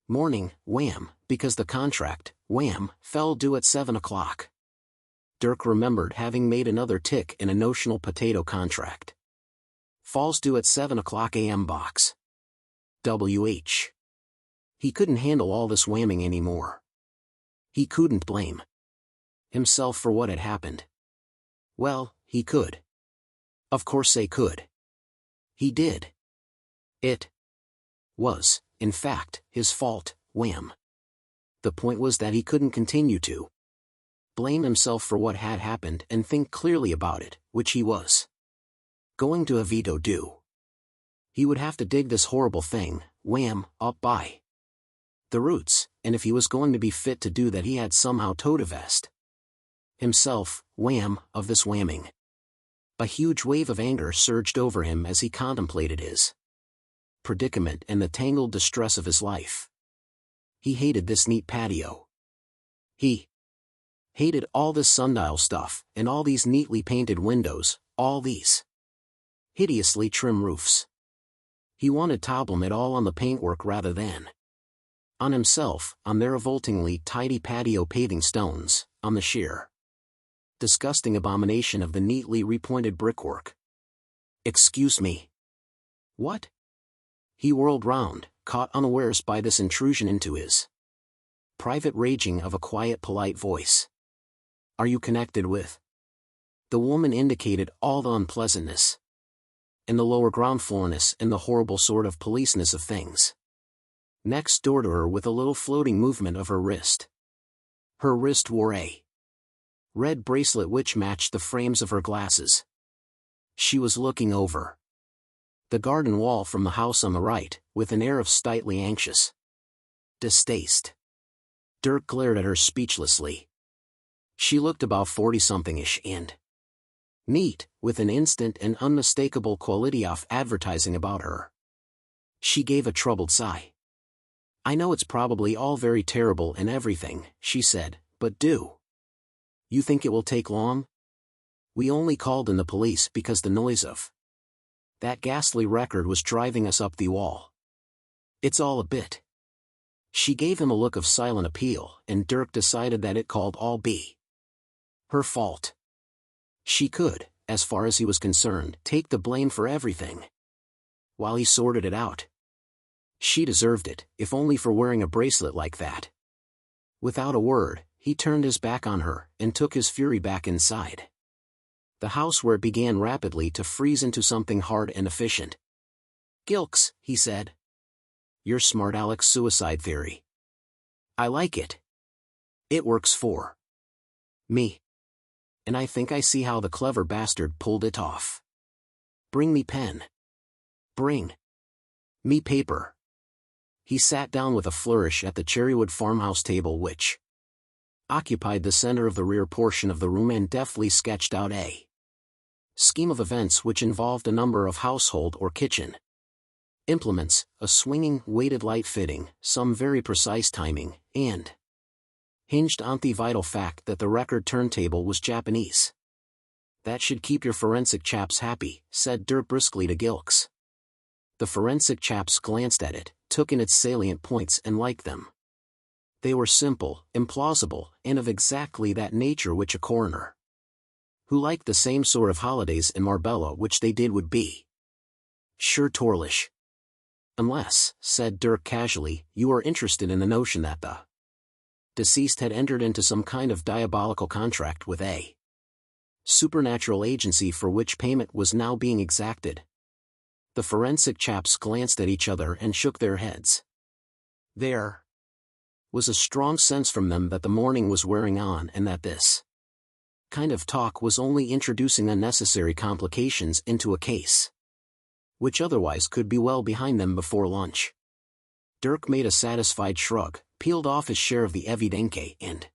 A: morning, wham, because the contract, wham, fell due at 7 o'clock. Dirk remembered having made another tick in a notional potato contract. Falls due at 7 o'clock a.m. box. W.H. He couldn't handle all this whamming anymore. He couldn't blame himself for what had happened. Well, he could. Of course they could. He did. It was, in fact, his fault, wham. The point was that he couldn't continue to blame himself for what had happened and think clearly about it, which he was going to have to do. He would have to dig this horrible thing, wham, up by the roots, and if he was going to be fit to do that he had somehow to divest himself, wham, of this whamming. A huge wave of anger surged over him as he contemplated his predicament and the tangled distress of his life. He hated this neat patio. He hated all this sundial stuff, and all these neatly painted windows, all these hideously trim roofs. He wanted to blame it all on the paintwork rather than on himself, on their revoltingly tidy patio paving stones, on the sheer disgusting abomination of the neatly repointed brickwork. Excuse me. What? He whirled round, caught unawares by this intrusion into his private raging of a quiet, polite voice. Are you connected with? The woman indicated all the unpleasantness and the lower ground floorness and the horrible sort of policeness of things next door to her with a little floating movement of her wrist. Her wrist wore a red bracelet which matched the frames of her glasses. She was looking over the garden wall from the house on the right, with an air of slightly anxious distaste. Dirk glared at her speechlessly. She looked about 40-something-ish and neat, with an instant and unmistakable quality of advertising about her. She gave a troubled sigh. I know it's probably all very terrible and everything, she said, but do you think it will take long? We only called in the police because the noise of That ghastly record was driving us up the wall. It's all a bit. She gave him a look of silent appeal, and Dirk decided that it could all be her fault. She could, as far as he was concerned, take the blame for everything. While he sorted it out, she deserved it, if only for wearing a bracelet like that. Without a word, he turned his back on her, and took his fury back inside the house, where it began rapidly to freeze into something hard and efficient. "Gilks," he said. "You're smart, Alex. Suicide theory. I like it. It works for me. And I think I see how the clever bastard pulled it off. Bring me pen. Bring me paper." He sat down with a flourish at the cherrywood farmhouse table which occupied the center of the rear portion of the room, and deftly sketched out a scheme of events which involved a number of household or kitchen implements, a swinging, weighted light fitting, some very precise timing, and hinged on the vital fact that the record turntable was Japanese. "That should keep your forensic chaps happy," said Dirk briskly to Gilks. The forensic chaps glanced at it, took in its salient points, and liked them. They were simple, implausible, and of exactly that nature which a coroner who liked the same sort of holidays in Marbella which they did would be sure tourlish. "Unless," said Dirk casually, "you are interested in the notion that the deceased had entered into some kind of diabolical contract with a supernatural agency for which payment was now being exacted." The forensic chaps glanced at each other and shook their heads. There was a strong sense from them that the morning was wearing on, and that this kind of talk was only introducing unnecessary complications into a case which otherwise could be well behind them before lunch. Dirk made a satisfied shrug, peeled off his share of the evidenque, and,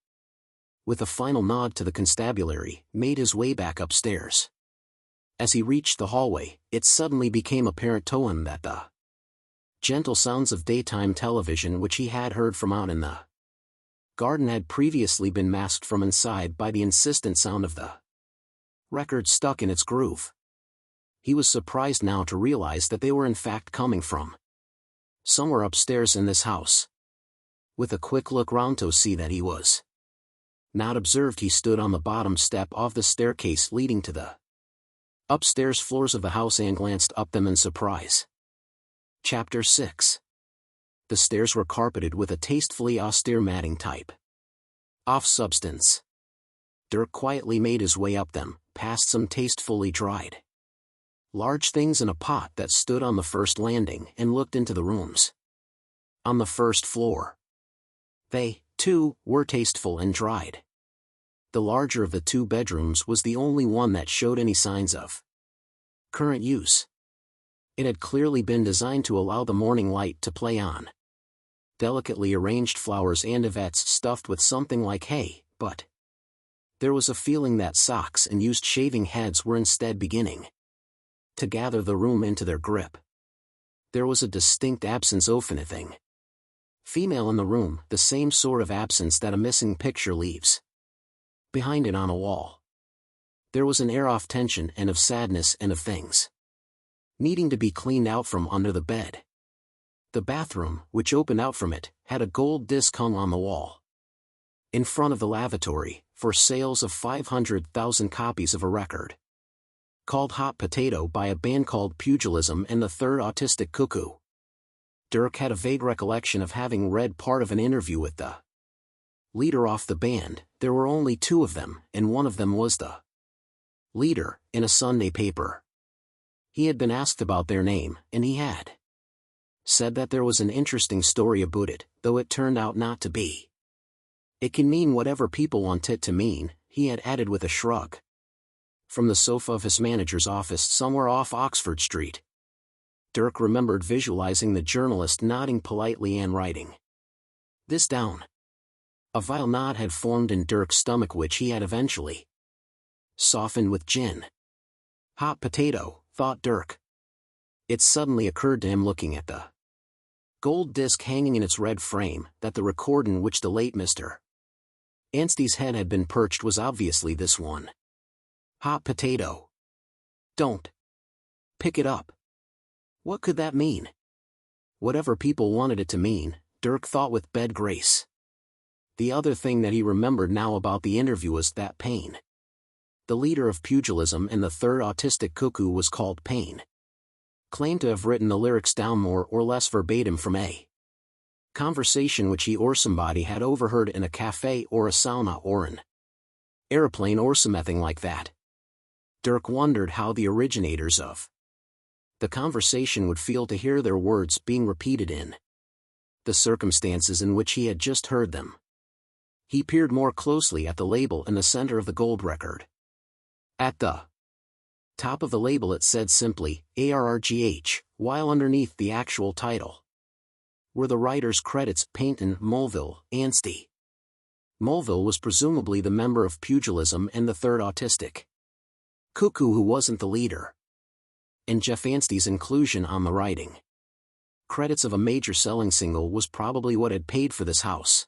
A: with a final nod to the constabulary, made his way back upstairs. As he reached the hallway, it suddenly became apparent to him that the gentle sounds of daytime television which he had heard from out in the garden had previously been masked from inside by the insistent sound of the record stuck in its groove. He was surprised now to realize that they were in fact coming from somewhere upstairs in this house. With a quick look round to see that he was not observed, he stood on the bottom step of the staircase leading to the upstairs floors of the house and glanced up them in surprise. Chapter 6. The stairs were carpeted with a tastefully austere matting type of substance. Dirk quietly made his way up them, past some tastefully dried large things in a pot that stood on the first landing, and looked into the rooms on the first floor. They, too, were tasteful and dried. The larger of the two bedrooms was the only one that showed any signs of current use. It had clearly been designed to allow the morning light to play on delicately arranged flowers and evettes stuffed with something like hay, but there was a feeling that socks and used shaving heads were instead beginning to gather the room into their grip. There was a distinct absence of anything female in the room, the same sort of absence that a missing picture leaves behind it on a wall. There was an air of tension and of sadness and of things needing to be cleaned out from under the bed. The bathroom, which opened out from it, had a gold disc hung on the wall in front of the lavatory, for sales of 500,000 copies of a record called Hot Potato by a band called Pugilism and the Third Autistic Cuckoo. Dirk had a vague recollection of having read part of an interview with the leader of the band. There were only two of them, and one of them was the leader, in a Sunday paper. He had been asked about their name, and he had said that there was an interesting story about it, though it turned out not to be. "It can mean whatever people want it to mean," he had added with a shrug. From the sofa of his manager's office somewhere off Oxford Street, Dirk remembered visualizing the journalist nodding politely and writing this down. A vile knot had formed in Dirk's stomach which he had eventually softened with gin. Hot potato, thought Dirk. It suddenly occurred to him, looking at the gold disc hanging in its red frame, that the record in which the late Mr. Anstey's head had been perched was obviously this one. Hot potato. Don't Pick it up. What could that mean? Whatever people wanted it to mean, Dirk thought with bed grace. The other thing that he remembered now about the interview was that Pain. The leader of pugilism in the third autistic cuckoo was called Pain. Claimed to have written the lyrics down more or less verbatim from a conversation which he or somebody had overheard in a cafe or a sauna or an airplane or something like that. Dirk wondered how the originators of the conversation would feel to hear their words being repeated in the circumstances in which he had just heard them. He peered more closely at the label in the center of the gold record. At the top of the label it said simply, ARRGH, while underneath the actual title were the writer's credits, Painton, Mulville, Anstey. Mulville was presumably the member of pugilism and the third autistic cuckoo who wasn't the leader. And Jeff Anstey's inclusion on the writing credits of a major selling single was probably what had paid for this house.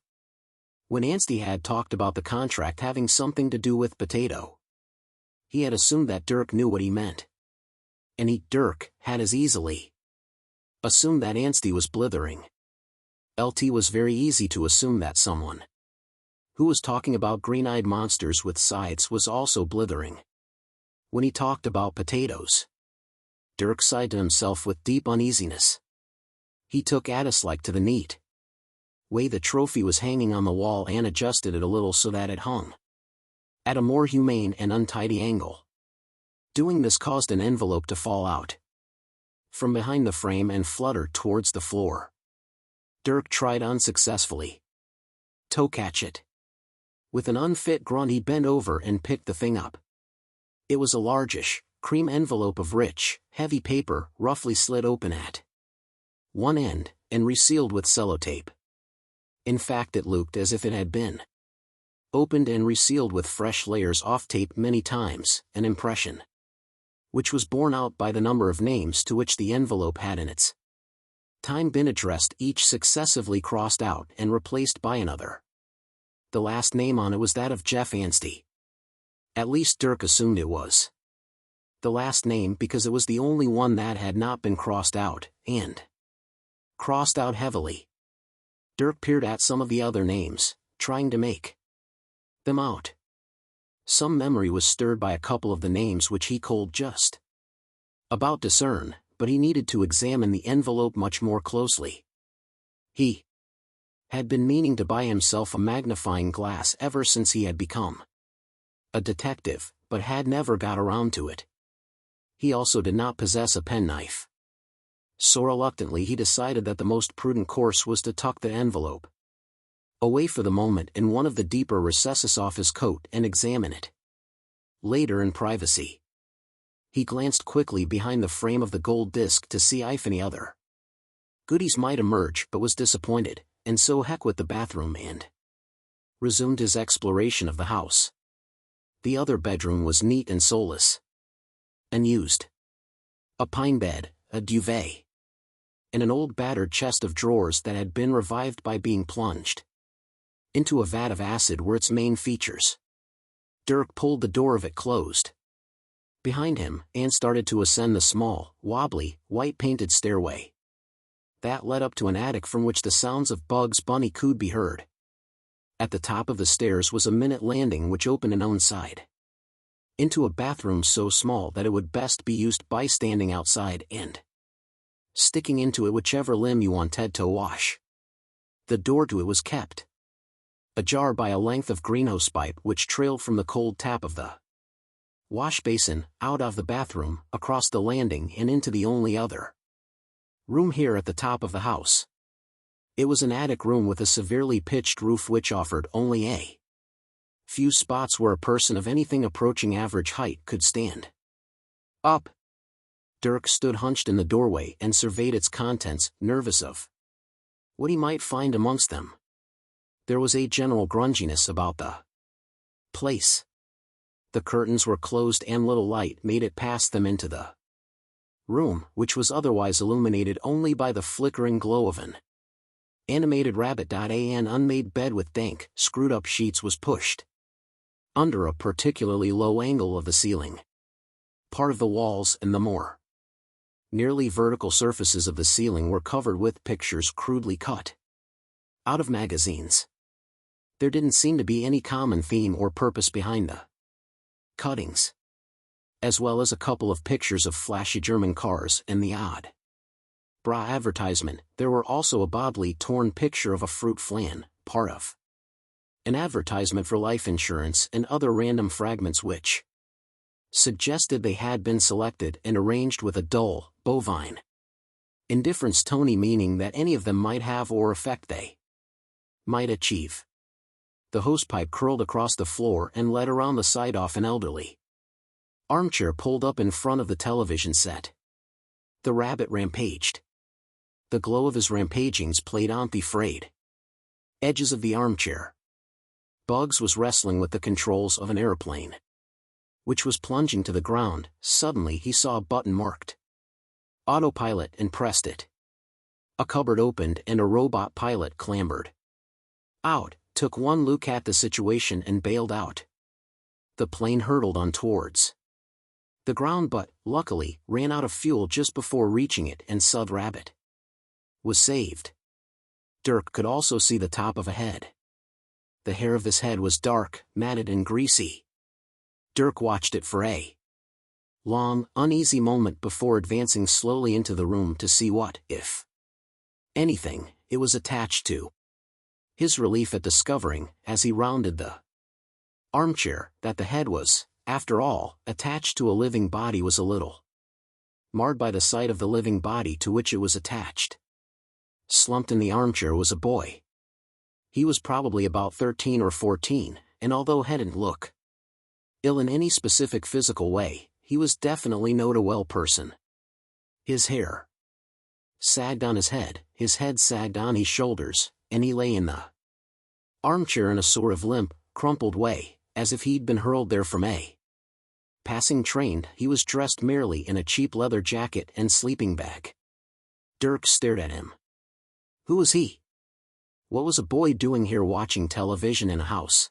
A: When Anstey had talked about the contract having something to do with potato, he had assumed that Dirk knew what he meant. And he, Dirk, had as easily assumed that Anstey was blithering. LT was very easy to assume that someone who was talking about green-eyed monsters with scythes was also blithering. When he talked about potatoes, Dirk sighed to himself with deep uneasiness. He took Addis-like to the neat way the trophy was hanging on the wall and adjusted it a little so that it hung at a more humane and untidy angle. Doing this caused an envelope to fall out from behind the frame and flutter towards the floor. Dirk tried unsuccessfully to catch it. With an unfit grunt he bent over and picked the thing up. It was a largish, cream envelope of rich, heavy paper, roughly slit open at one end, and resealed with sellotape. In fact it looked as if it had been opened and resealed with fresh layers off tape many times, an impression which was borne out by the number of names to which the envelope had in its time been addressed, each successively crossed out and replaced by another. The last name on it was that of Jeff Anstey. At least Dirk assumed it was the last name because it was the only one that had not been crossed out, and crossed out heavily. Dirk peered at some of the other names, trying to make them out. Some memory was stirred by a couple of the names which he could just about discern, but he needed to examine the envelope much more closely. He had been meaning to buy himself a magnifying glass ever since he had become a detective, but had never got around to it. He also did not possess a penknife. So reluctantly he decided that the most prudent course was to tuck the envelope away for the moment in one of the deeper recesses off his coat and examine it later in privacy. He glanced quickly behind the frame of the gold disc to see if any other goodies might emerge, but was disappointed, and so heck with the bathroom and resumed his exploration of the house. The other bedroom was neat and soulless. Unused. A pine bed, a duvet, and an old battered chest of drawers that had been revived by being plunged into a vat of acid were its main features. Dirk pulled the door of it closed behind him and started to ascend the small, wobbly, white-painted stairway that led up to an attic from which the sounds of Bugs Bunny could be heard. At the top of the stairs was a minute landing which opened an own side into a bathroom so small that it would best be used by standing outside and sticking into it whichever limb you wanted to wash. The door to it was kept ajar by a length of greenhouse pipe which trailed from the cold tap of the wash basin, out of the bathroom, across the landing and into the only other room here at the top of the house. It was an attic room with a severely pitched roof which offered only a few spots where a person of anything approaching average height could stand up. Dirk stood hunched in the doorway and surveyed its contents, nervous of what he might find amongst them. There was a general grunginess about the place. The curtains were closed and little light made it past them into the room, which was otherwise illuminated only by the flickering glow of an animated rabbit. An unmade bed with dank, screwed-up sheets was pushed under a particularly low angle of the ceiling, part of the walls and the more Nearly vertical surfaces of the ceiling were covered with pictures crudely cut out of magazines. There didn't seem to be any common theme or purpose behind the cuttings, as well as a couple of pictures of flashy German cars and the odd bra advertisement. There were also a badly torn picture of a fruit flan, part of an advertisement for life insurance, and other random fragments which suggested they had been selected and arranged with a dull, bovine indifference tone, meaning that any of them might have or effect they might achieve. The hosepipe curled across the floor and led around the side off an elderly armchair pulled up in front of the television set. The rabbit rampaged. The glow of his rampagings played on the frayed edges of the armchair. Bugs was wrestling with the controls of an airplane, which was plunging to the ground. Suddenly he saw a button marked autopilot and pressed it. A cupboard opened and a robot pilot clambered out, took one look at the situation and bailed out. The plane hurtled on towards the ground but, luckily, ran out of fuel just before reaching it, and Sud Rabbit was saved. Dirk could also see the top of a head. The hair of this head was dark, matted and greasy. Dirk watched it for a long, uneasy moment before advancing slowly into the room to see what, if anything, it was attached to. His relief at discovering, as he rounded the armchair, that the head was, after all, attached to a living body was a little marred by the sight of the living body to which it was attached. Slumped in the armchair was a boy. He was probably about 13 or 14, and although he didn't look ill in any specific physical way, he was definitely not a well person. His hair sagged on his head sagged on his shoulders, and he lay in the armchair in a sort of limp, crumpled way, as if he'd been hurled there from a passing train. He was dressed merely in a cheap leather jacket and sleeping bag. Dirk stared at him. Who was he? What was a boy doing here watching television in a house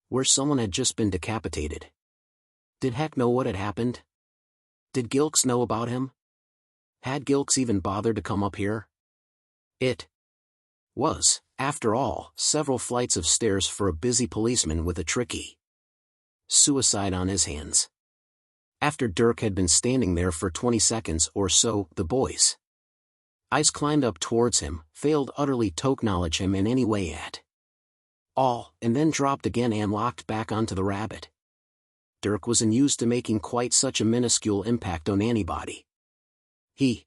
A: where someone had just been decapitated? Did Heck know what had happened? Did Gilks know about him? Had Gilks even bothered to come up here? It was, after all, several flights of stairs for a busy policeman with a tricky suicide on his hands. After Dirk had been standing there for 20 seconds or so, the boy's eyes climbed up towards him, failed utterly to acknowledge him in any way at all, and then dropped again and locked back onto the rabbit. Dirk wasn't used to making quite such a minuscule impact on anybody. He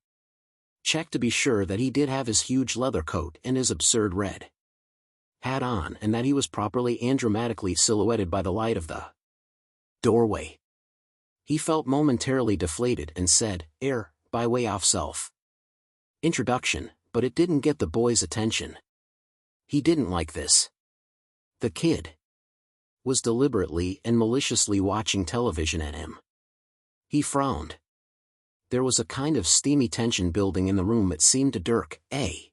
A: checked to be sure that he did have his huge leather coat and his absurd red hat on, and that he was properly and dramatically silhouetted by the light of the doorway. He felt momentarily deflated and said, by way of self introduction, but it didn't get the boy's attention. He didn't like this. The kid was deliberately and maliciously watching television at him. He frowned. There was a kind of steamy tension building in the room. It seemed to Dirk, a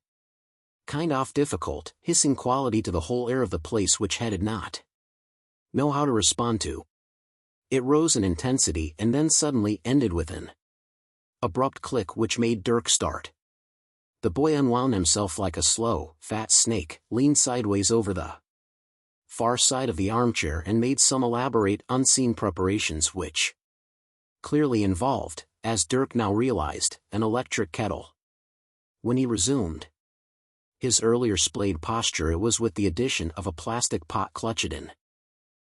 A: kind of difficult, hissing quality to the whole air of the place which he did not know how to respond to. It rose in intensity and then suddenly ended with an abrupt click which made Dirk start. The boy unwound himself like a slow, fat snake, leaned sideways over the far side of the armchair and made some elaborate, unseen preparations which clearly involved, as Dirk now realized, an electric kettle. When he resumed his earlier splayed posture, it was with the addition of a plastic pot clutched in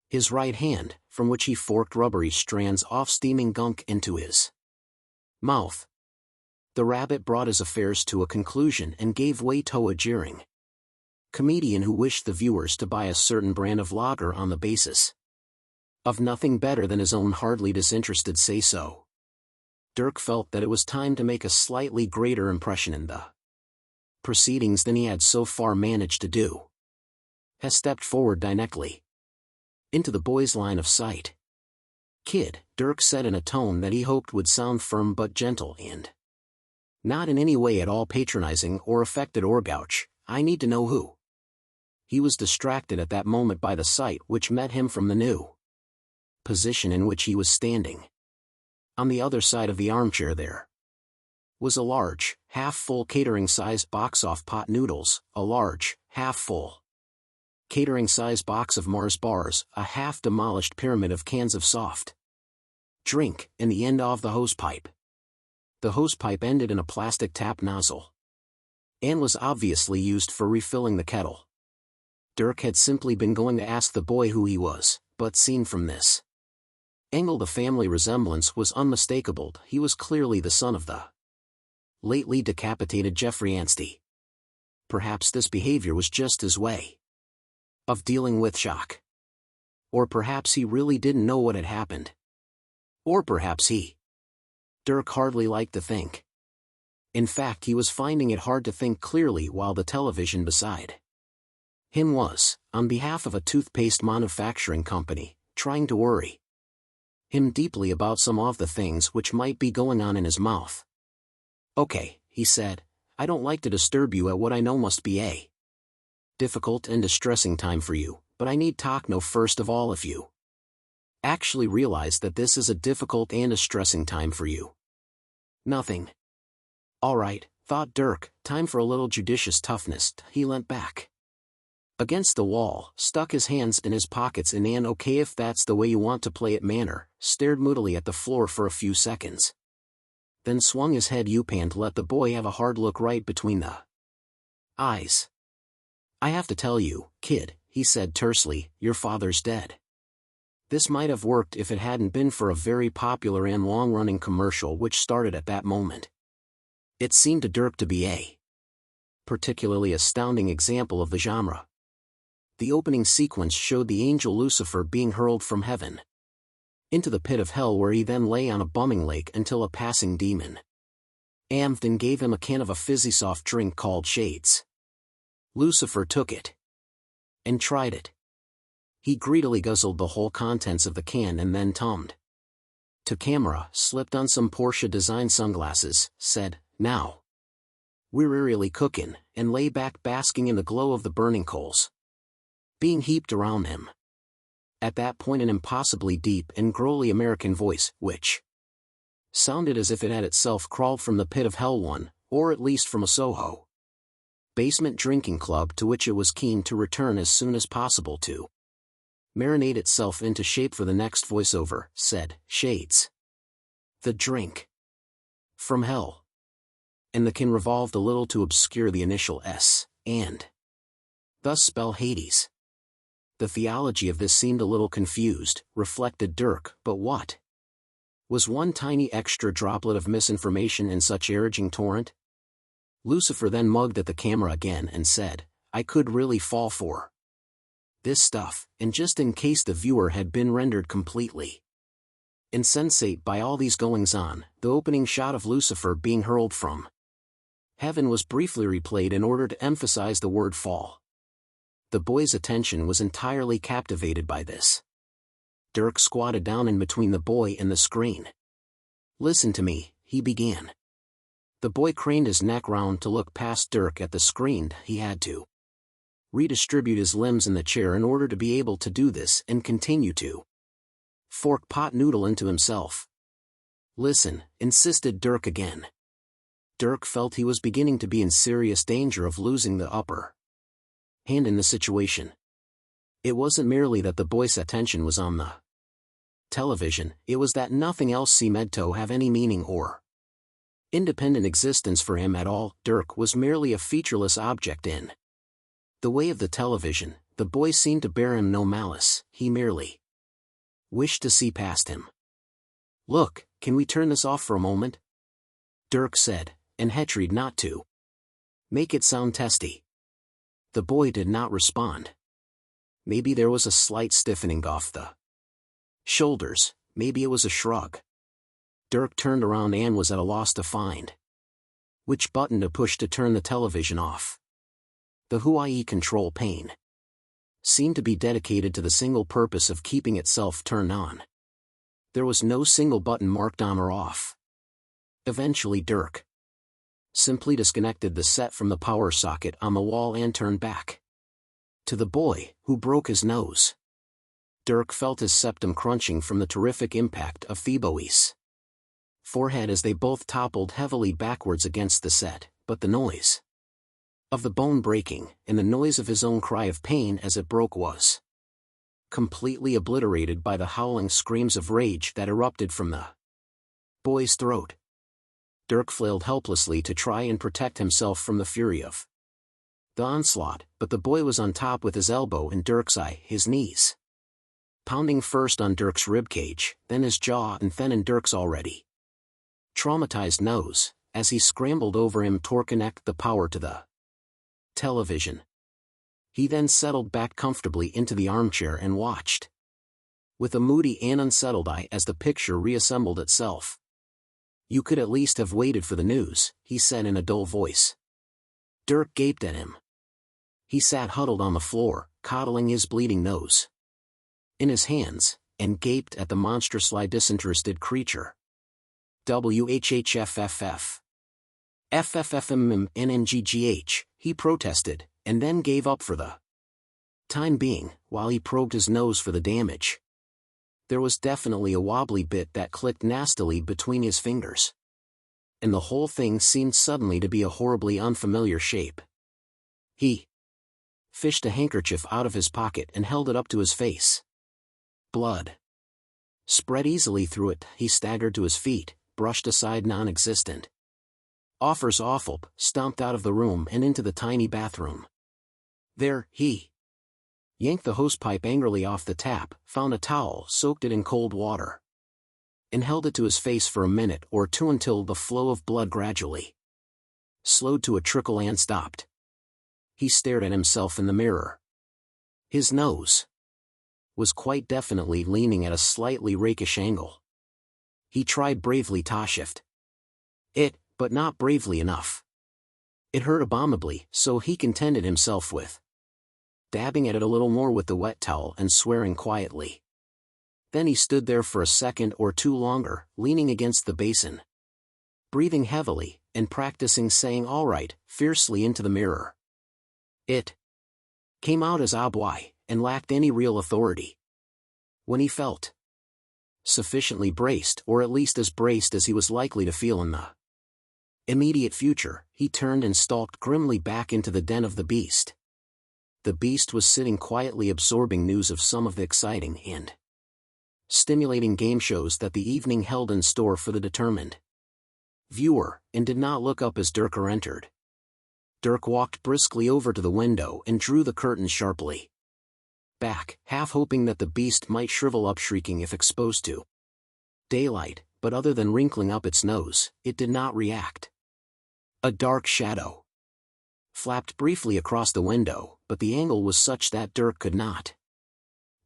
A: his right hand, from which he forked rubbery strands of steaming gunk into his mouth. The rabbit brought his affairs to a conclusion and gave way to a jeering comedian who wished the viewers to buy a certain brand of lager on the basis of nothing better than his own hardly disinterested say-so. Dirk felt that it was time to make a slightly greater impression in the proceedings than he had so far managed to do. He stepped forward directly into the boy's line of sight. Kid, Dirk said in a tone that he hoped would sound firm but gentle and not in any way at all patronizing or affected or gauche, I need to know who. He was distracted at that moment by the sight which met him from the new position in which he was standing. On the other side of the armchair there was a large, half-full catering-sized box of pot noodles, a large, half-full catering-sized box of Mars bars, a half-demolished pyramid of cans of soft drink, and the end of the hosepipe. The hosepipe ended in a plastic tap nozzle, and was obviously used for refilling the kettle. Dirk had simply been going to ask the boy who he was, but seen from this angle the family resemblance was unmistakable. He was clearly the son of the lately decapitated Jeffrey Anstey. Perhaps this behavior was just his way of dealing with shock. Or perhaps he really didn't know what had happened. Or perhaps Dirk hardly liked to think. In fact, he was finding it hard to think clearly while the television beside him was, on behalf of a toothpaste manufacturing company, trying to worry him deeply about some of the things which might be going on in his mouth. "Okay," he said, "I don't like to disturb you at what I know must be a difficult and distressing time for you, but I need to know first of all if you actually realize that this is a difficult and distressing time for you." "Nothing." "All right," thought Dirk, "time for a little judicious toughness." He leant back against the wall, stuck his hands in his pockets in an "okay if that's the way you want to play it" manner, stared moodily at the floor for a few seconds, then swung his head up and let the boy have a hard look right between the eyes. "I have to tell you, kid," he said tersely, "your father's dead." This might have worked if it hadn't been for a very popular and long-running commercial which started at that moment. It seemed to Dirk to be a particularly astounding example of the genre. The opening sequence showed the angel Lucifer being hurled from heaven into the pit of hell, where he then lay on a bumming lake until a passing demon amped and gave him a can of a fizzy soft drink called Shades. Lucifer took it and tried it. He greedily guzzled the whole contents of the can and then tummed to camera, slipped on some Porsche-designed sunglasses, said, "Now we're really cooking," and lay back basking in the glow of the burning coals being heaped around him. At that point an impossibly deep and growly American voice, which sounded as if it had itself crawled from the pit of hell, one, or at least from a Soho basement drinking club to which it was keen to return as soon as possible to marinate itself into shape for the next voiceover, said, "Shades. The drink. From hell." And the can revolved a little to obscure the initial S, and thus spell Hades. The theology of this seemed a little confused, reflected Dirk, but what was one tiny extra droplet of misinformation in such a raging torrent? Lucifer then mugged at the camera again and said, "I could really fall for this stuff," and just in case the viewer had been rendered completely insensate by all these goings-on, the opening shot of Lucifer being hurled from heaven was briefly replayed in order to emphasize the word fall. The boy's attention was entirely captivated by this. Dirk squatted down in between the boy and the screen. "Listen to me," he began. The boy craned his neck round to look past Dirk at the screen. He had to redistribute his limbs in the chair in order to be able to do this and continue to fork pot noodle into himself. "Listen," insisted Dirk again. Dirk felt he was beginning to be in serious danger of losing the upper hand in the situation. It wasn't merely that the boy's attention was on the television, it was that nothing else seemed to have any meaning or independent existence for him at all. Dirk was merely a featureless object in the way of the television. The boy seemed to bear him no malice, he merely wished to see past him. "Look, can we turn this off for a moment?" Dirk said, and he tried not to make it sound testy. The boy did not respond. Maybe there was a slight stiffening off the shoulders, maybe it was a shrug. Dirk turned around and was at a loss to find which button to push to turn the television off. The Hawaii control pane seemed to be dedicated to the single purpose of keeping itself turned on. There was no single button marked on or off. Eventually Dirk simply disconnected the set from the power socket on the wall and turned back to the boy, who broke his nose. Dirk felt his septum crunching from the terrific impact of Thebois forehead as they both toppled heavily backwards against the set, but the noise of the bone breaking, and the noise of his own cry of pain as it broke was completely obliterated by the howling screams of rage that erupted from the boy's throat. Dirk flailed helplessly to try and protect himself from the fury of the onslaught, but the boy was on top with his elbow in Dirk's eye, his knees pounding first on Dirk's ribcage, then his jaw, and then in Dirk's already traumatized nose, as he scrambled over him to connect the power to the television. He then settled back comfortably into the armchair and watched with a moody and unsettled eye as the picture reassembled itself. "You could at least have waited for the news," he said in a dull voice. Dirk gaped at him. He sat huddled on the floor, coddling his bleeding nose in his hands, and gaped at the monstrously disinterested creature. "WHHFFF. FFFMMNNGGH," he protested, and then gave up for the time being, while he probed his nose for the damage. There was definitely a wobbly bit that clicked nastily between his fingers. And the whole thing seemed suddenly to be a horribly unfamiliar shape. He fished a handkerchief out of his pocket and held it up to his face. Blood spread easily through it. He staggered to his feet, brushed aside non-existent offers awful, stomped out of the room and into the tiny bathroom. There, he yanked the hosepipe angrily off the tap, found a towel, soaked it in cold water, and held it to his face for a minute or two until the flow of blood gradually slowed to a trickle and stopped. He stared at himself in the mirror. His nose was quite definitely leaning at a slightly rakish angle. He tried bravely to shift it, but not bravely enough. It hurt abominably, so he contented himself with dabbing at it a little more with the wet towel and swearing quietly. Then he stood there for a second or two longer, leaning against the basin, breathing heavily, and practicing saying "all right" fiercely into the mirror. It came out as "obwy," and lacked any real authority. When he felt sufficiently braced, or at least as braced as he was likely to feel in the immediate future, he turned and stalked grimly back into the den of the beast. The beast was sitting quietly absorbing news of some of the exciting and stimulating game shows that the evening held in store for the determined viewer, and did not look up as Dirk entered. Dirk walked briskly over to the window and drew the curtains sharply back, half hoping that the beast might shrivel up shrieking if exposed to daylight, but other than wrinkling up its nose, it did not react. A dark shadow flapped briefly across the window, but the angle was such that Dirk could not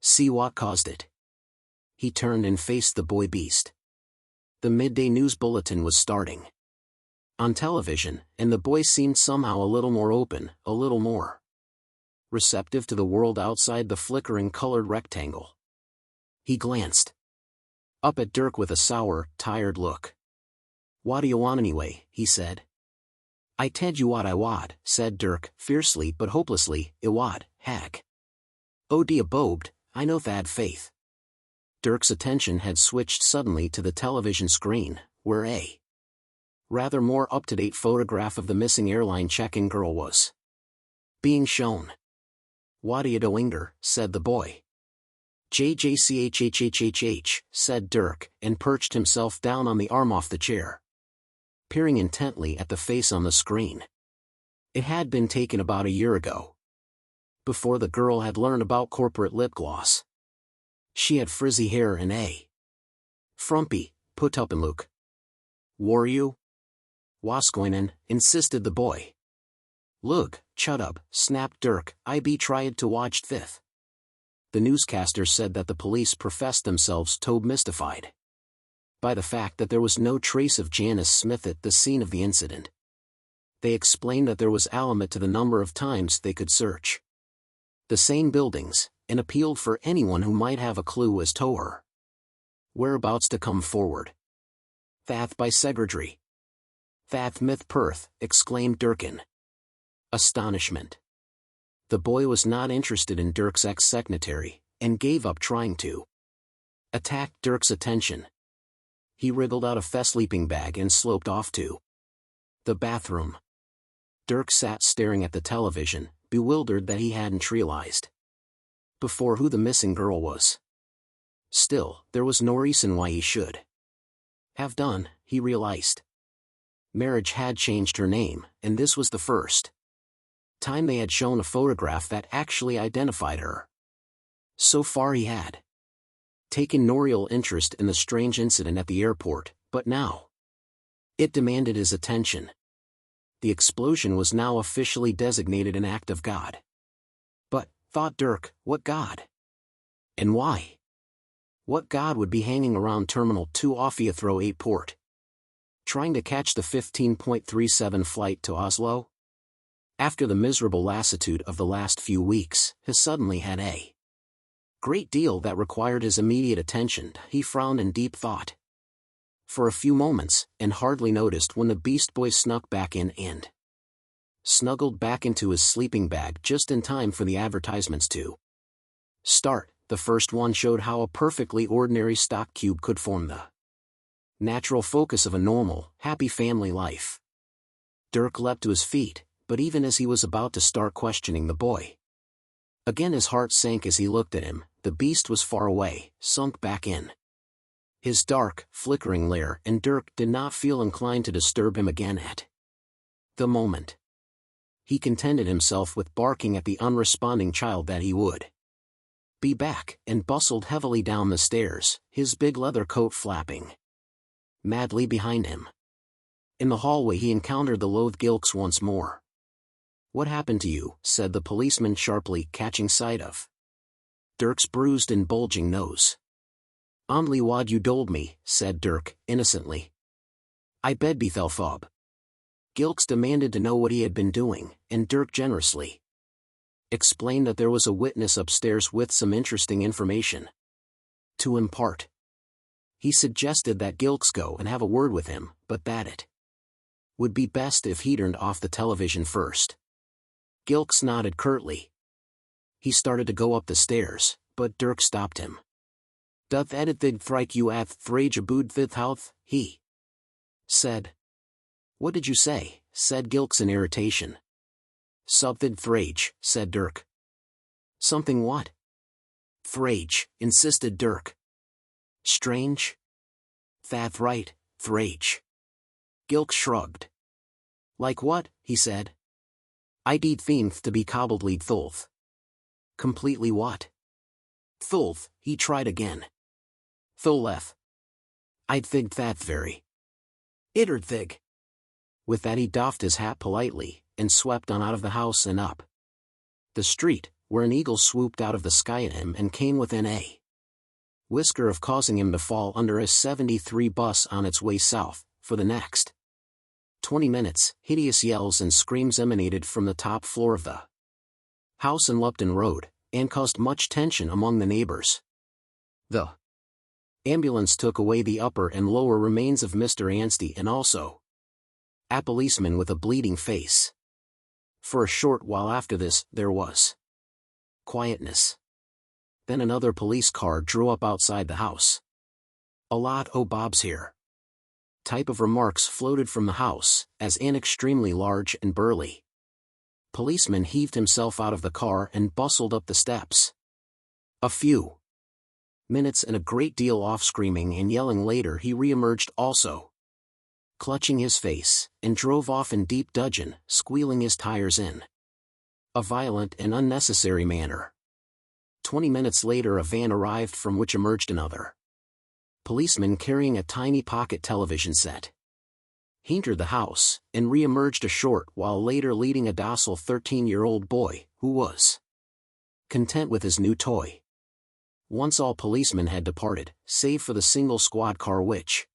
A: see what caused it. He turned and faced the boy beast. The midday news bulletin was starting on television, and the boy seemed somehow a little more open, a little more receptive to the world outside the flickering colored rectangle. He glanced up at Dirk with a sour, tired look. "What do you want anyway?" he said. "I tell you what I wad," said Dirk, fiercely but hopelessly. "I wad, hag. Oh dia bobed, I know thad faith." Dirk's attention had switched suddenly to the television screen, where a rather more up-to-date photograph of the missing airline check-in girl was being shown. "What do you doinger?" said the boy. "JJCHHHHH," said Dirk, and perched himself down on the arm off the chair, peering intently at the face on the screen. It had been taken about a year ago, before the girl had learned about corporate lip gloss. She had frizzy hair and a frumpy, put-up-in look. "Were you? What's going on?" insisted the boy. "Look, chut up," snapped Dirk. "I be tried to watch thith." The newscaster said that the police professed themselves to mystified by the fact that there was no trace of Janice Smith at the scene of the incident. They explained that there was a limit to the number of times they could search the same buildings, and appealed for anyone who might have a clue as to her whereabouts to come forward. "Thath by Segredry. Thath myth Perth," exclaimed Dirk in astonishment. The boy was not interested in Dirk's ex-secretary, and gave up trying to attack Dirk's attention. He wriggled out of the sleeping bag and sloped off to the bathroom. Dirk sat staring at the television, bewildered that he hadn't realized before who the missing girl was. Still, there was no reason why he should have done, he realized. Marriage had changed her name, and this was the first time they had shown a photograph that actually identified her. So far he had taken no real interest in the strange incident at the airport, but now it demanded his attention. The explosion was now officially designated an act of God. But, thought Dirk, what God? And why? What God would be hanging around Terminal 2 off Heathrow Airport, trying to catch the 15.37 flight to Oslo? After the miserable lassitude of the last few weeks, he suddenly had a great deal that required his immediate attention. He frowned in deep thought for a few moments, and hardly noticed when the Beast Boy snuck back in and snuggled back into his sleeping bag just in time for the advertisements to start. The first one showed how a perfectly ordinary stock cube could form the natural focus of a normal, happy family life. Dirk leapt to his feet, but even as he was about to start questioning the boy, again his heart sank as he looked at him. The beast was far away, sunk back in his dark, flickering lair, and Dirk did not feel inclined to disturb him again at the moment. He contented himself with barking at the unresponding child that he would be back, and bustled heavily down the stairs, his big leather coat flapping madly behind him. In the hallway he encountered the loathed Gilks once more. "What happened to you?" said the policeman sharply, catching sight of Dirk's bruised and bulging nose. "Only what you told me," said Dirk, innocently. "I bed Bethelfob." Gilks demanded to know what he had been doing, and Dirk generously explained that there was a witness upstairs with some interesting information to impart. He suggested that Gilks go and have a word with him, but that it would be best if he turned off the television first. Gilks nodded curtly. He started to go up the stairs, but Dirk stopped him. "Doth edithig thrike you ath thrage abood thith, he said. "What did you say?" said Gilks in irritation. "Something thrage," said Dirk. "Something what?" "Thrage," insisted Dirk. "Strange?" "Thath right, thrage." Gilks shrugged. "Like what?" he said. "I deed thinkth to be cobbled thulth." "Completely what?" "Thulth," he tried again. "Thuleth. I'd think that very itterthig." With that he doffed his hat politely, and swept on out of the house and up the street, where an eagle swooped out of the sky at him and came within a whisker of causing him to fall under a 73 bus on its way south. For the next 20 minutes, hideous yells and screams emanated from the top floor of the house in Lupton Road, and caused much tension among the neighbors. The ambulance took away the upper and lower remains of Mr. Anstey and also a policeman with a bleeding face. For a short while after this, there was quietness. Then another police car drew up outside the house. "A lot o' Bob's here." Type of remarks floated from the house, as an extremely large and burly policeman heaved himself out of the car and bustled up the steps. A few minutes and a great deal off screaming and yelling later he re-emerged also, clutching his face, and drove off in deep dudgeon, squealing his tires in a violent and unnecessary manner. 20 minutes later a van arrived from which emerged another policeman carrying a tiny pocket television set. He entered the house, and re-emerged a short while later leading a docile 13-year-old boy, who was content with his new toy. Once all policemen had departed, save for the single squad car which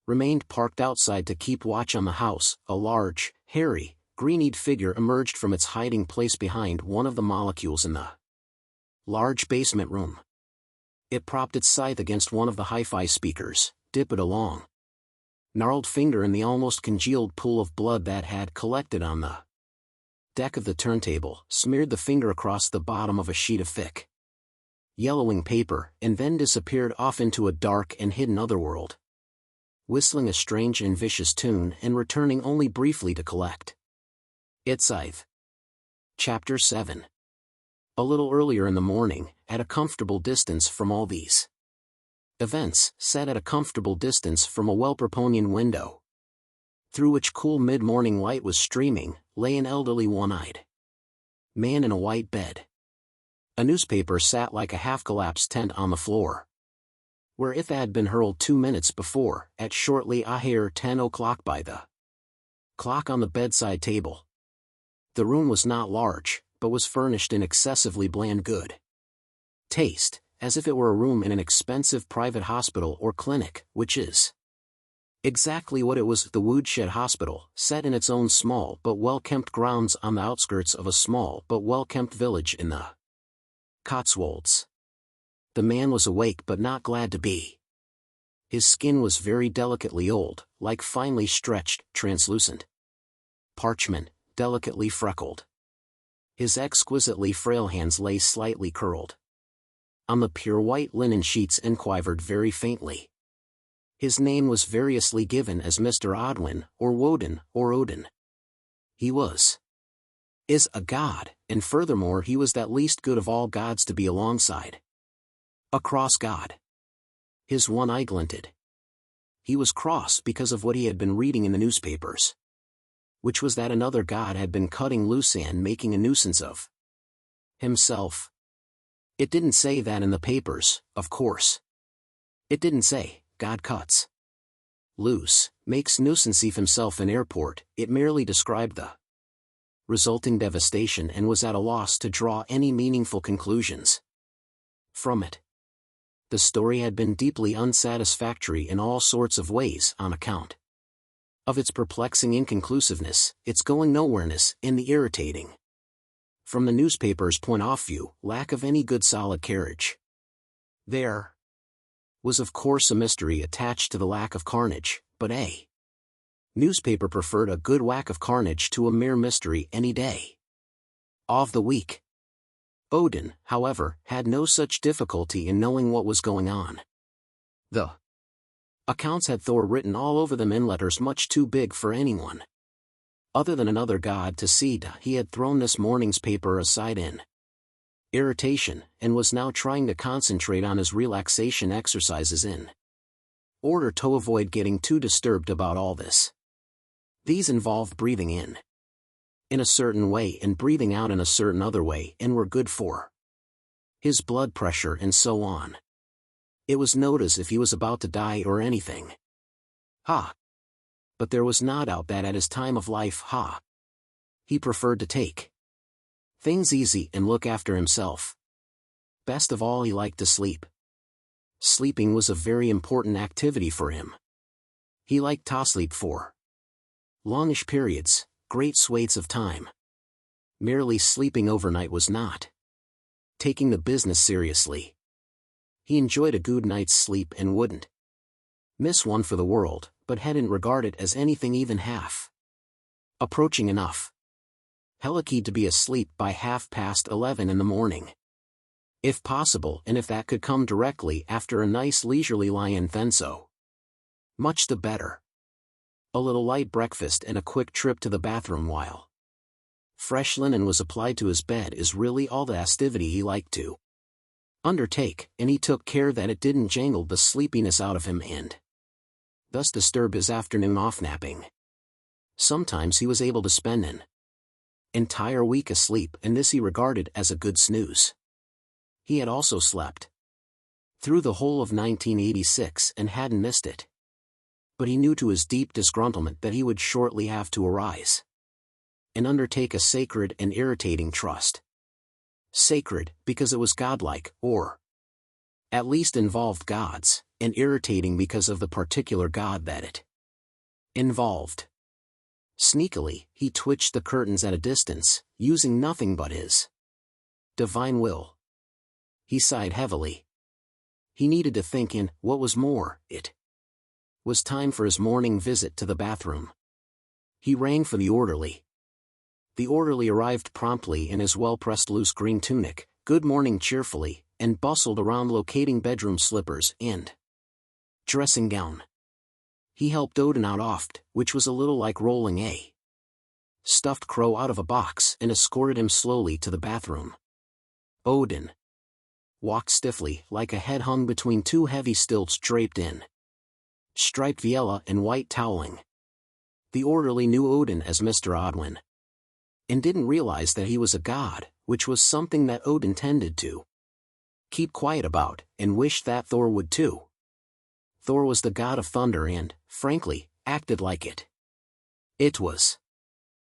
A: remained parked outside to keep watch on the house, a large, hairy, green-eyed figure emerged from its hiding place behind one of the molecules in the large basement room. It propped its scythe against one of the hi-fi speakers, dipped a long, gnarled finger in the almost congealed pool of blood that had collected on the deck of the turntable, smeared the finger across the bottom of a sheet of thick, yellowing paper, and then disappeared off into a dark and hidden otherworld. whistling a strange and vicious tune and returning only briefly to collect. It's Scythe. Chapter 7. A little earlier in the morning, at a comfortable distance from all these events, sat at a comfortable distance from a well-proportioned window, through which cool mid-morning light was streaming, lay an elderly one-eyed man in a white bed. A newspaper sat like a half-collapsed tent on the floor, where it had been hurled 2 minutes before, at shortly after 10 o'clock by the clock on the bedside table. The room was not large, but was furnished in excessively bland good taste, as if it were a room in an expensive private hospital or clinic, which is exactly what it was. The Woodshed Hospital, set in its own small but well-kept grounds on the outskirts of a small but well-kept village in the Cotswolds. The man was awake but not glad to be. His skin was very delicately old, like finely stretched, translucent parchment, delicately freckled. His exquisitely frail hands lay slightly curled on the pure white linen sheets and quivered very faintly. His name was variously given as Mr. Odwin, or Woden, or Odin. He is a god, and furthermore he was that least good of all gods to be alongside a cross god. His one eye glinted. He was cross because of what he had been reading in the newspapers, which was that another god had been cutting loose and making a nuisance of himself. It didn't say that in the papers, of course. It didn't say, God cuts loose, makes nuisance of himself in airport. It merely described the resulting devastation and was at a loss to draw any meaningful conclusions from it. The story had been deeply unsatisfactory in all sorts of ways on account of its perplexing inconclusiveness, its going nowhereness, and the irritating, from the newspaper's point of view, lack of any good solid carriage. There was of course a mystery attached to the lack of carnage, but a newspaper preferred a good whack of carnage to a mere mystery any day of the week. Odin, however, had no such difficulty in knowing what was going on. The accounts had Thor written all over them in letters much too big for anyone other than another god to see. He had thrown this morning's paper aside in irritation, and was now trying to concentrate on his relaxation exercises in order to avoid getting too disturbed about all this. These involved breathing in a certain way and breathing out in a certain other way, and were good for his blood pressure and so on. It was not as if he was about to die or anything. But there was no doubt that at his time of life, he preferred to take things easy and look after himself. Best of all, he liked to sleep. Sleeping was a very important activity for him. He liked to sleep for longish periods, great swathes of time. Merely sleeping overnight was not taking the business seriously. He enjoyed a good night's sleep and wouldn't miss one for the world, but hadn't regarded it as anything even half approaching enough healthy to be asleep by 11:30 in the morning. If possible, and if that could come directly after a nice leisurely lie-in, then so much the better. A little light breakfast and a quick trip to the bathroom while fresh linen was applied to his bed is really all the activity he liked to undertake, and he took care that it didn't jangle the sleepiness out of him and thus disturb his afternoon off napping. Sometimes he was able to spend an entire week asleep, and this he regarded as a good snooze. He had also slept through the whole of 1986 and hadn't missed it. But he knew to his deep disgruntlement that he would shortly have to arise and undertake a sacred and irritating trust. Sacred, because it was godlike, or at least involved gods, and irritating because of the particular god that it involved. Sneakily, he twitched the curtains at a distance, using nothing but his divine will. He sighed heavily. He needed to think, and, what was more, it was time for his morning visit to the bathroom. He rang for the orderly. The orderly arrived promptly in his well-pressed loose green tunic, good morning cheerfully, and bustled around locating bedroom slippers and dressing gown. He helped Odin out oft, which was a little like rolling a stuffed crow out of a box, and escorted him slowly to the bathroom. Odin walked stiffly, like a head hung between two heavy stilts draped in striped viella and white toweling. The orderly knew Odin as Mr. Odwin, and didn't realize that he was a god, which was something that Odin tended to keep quiet about, and wished that Thor would too. Thor was the god of thunder and, frankly, acted like it. It was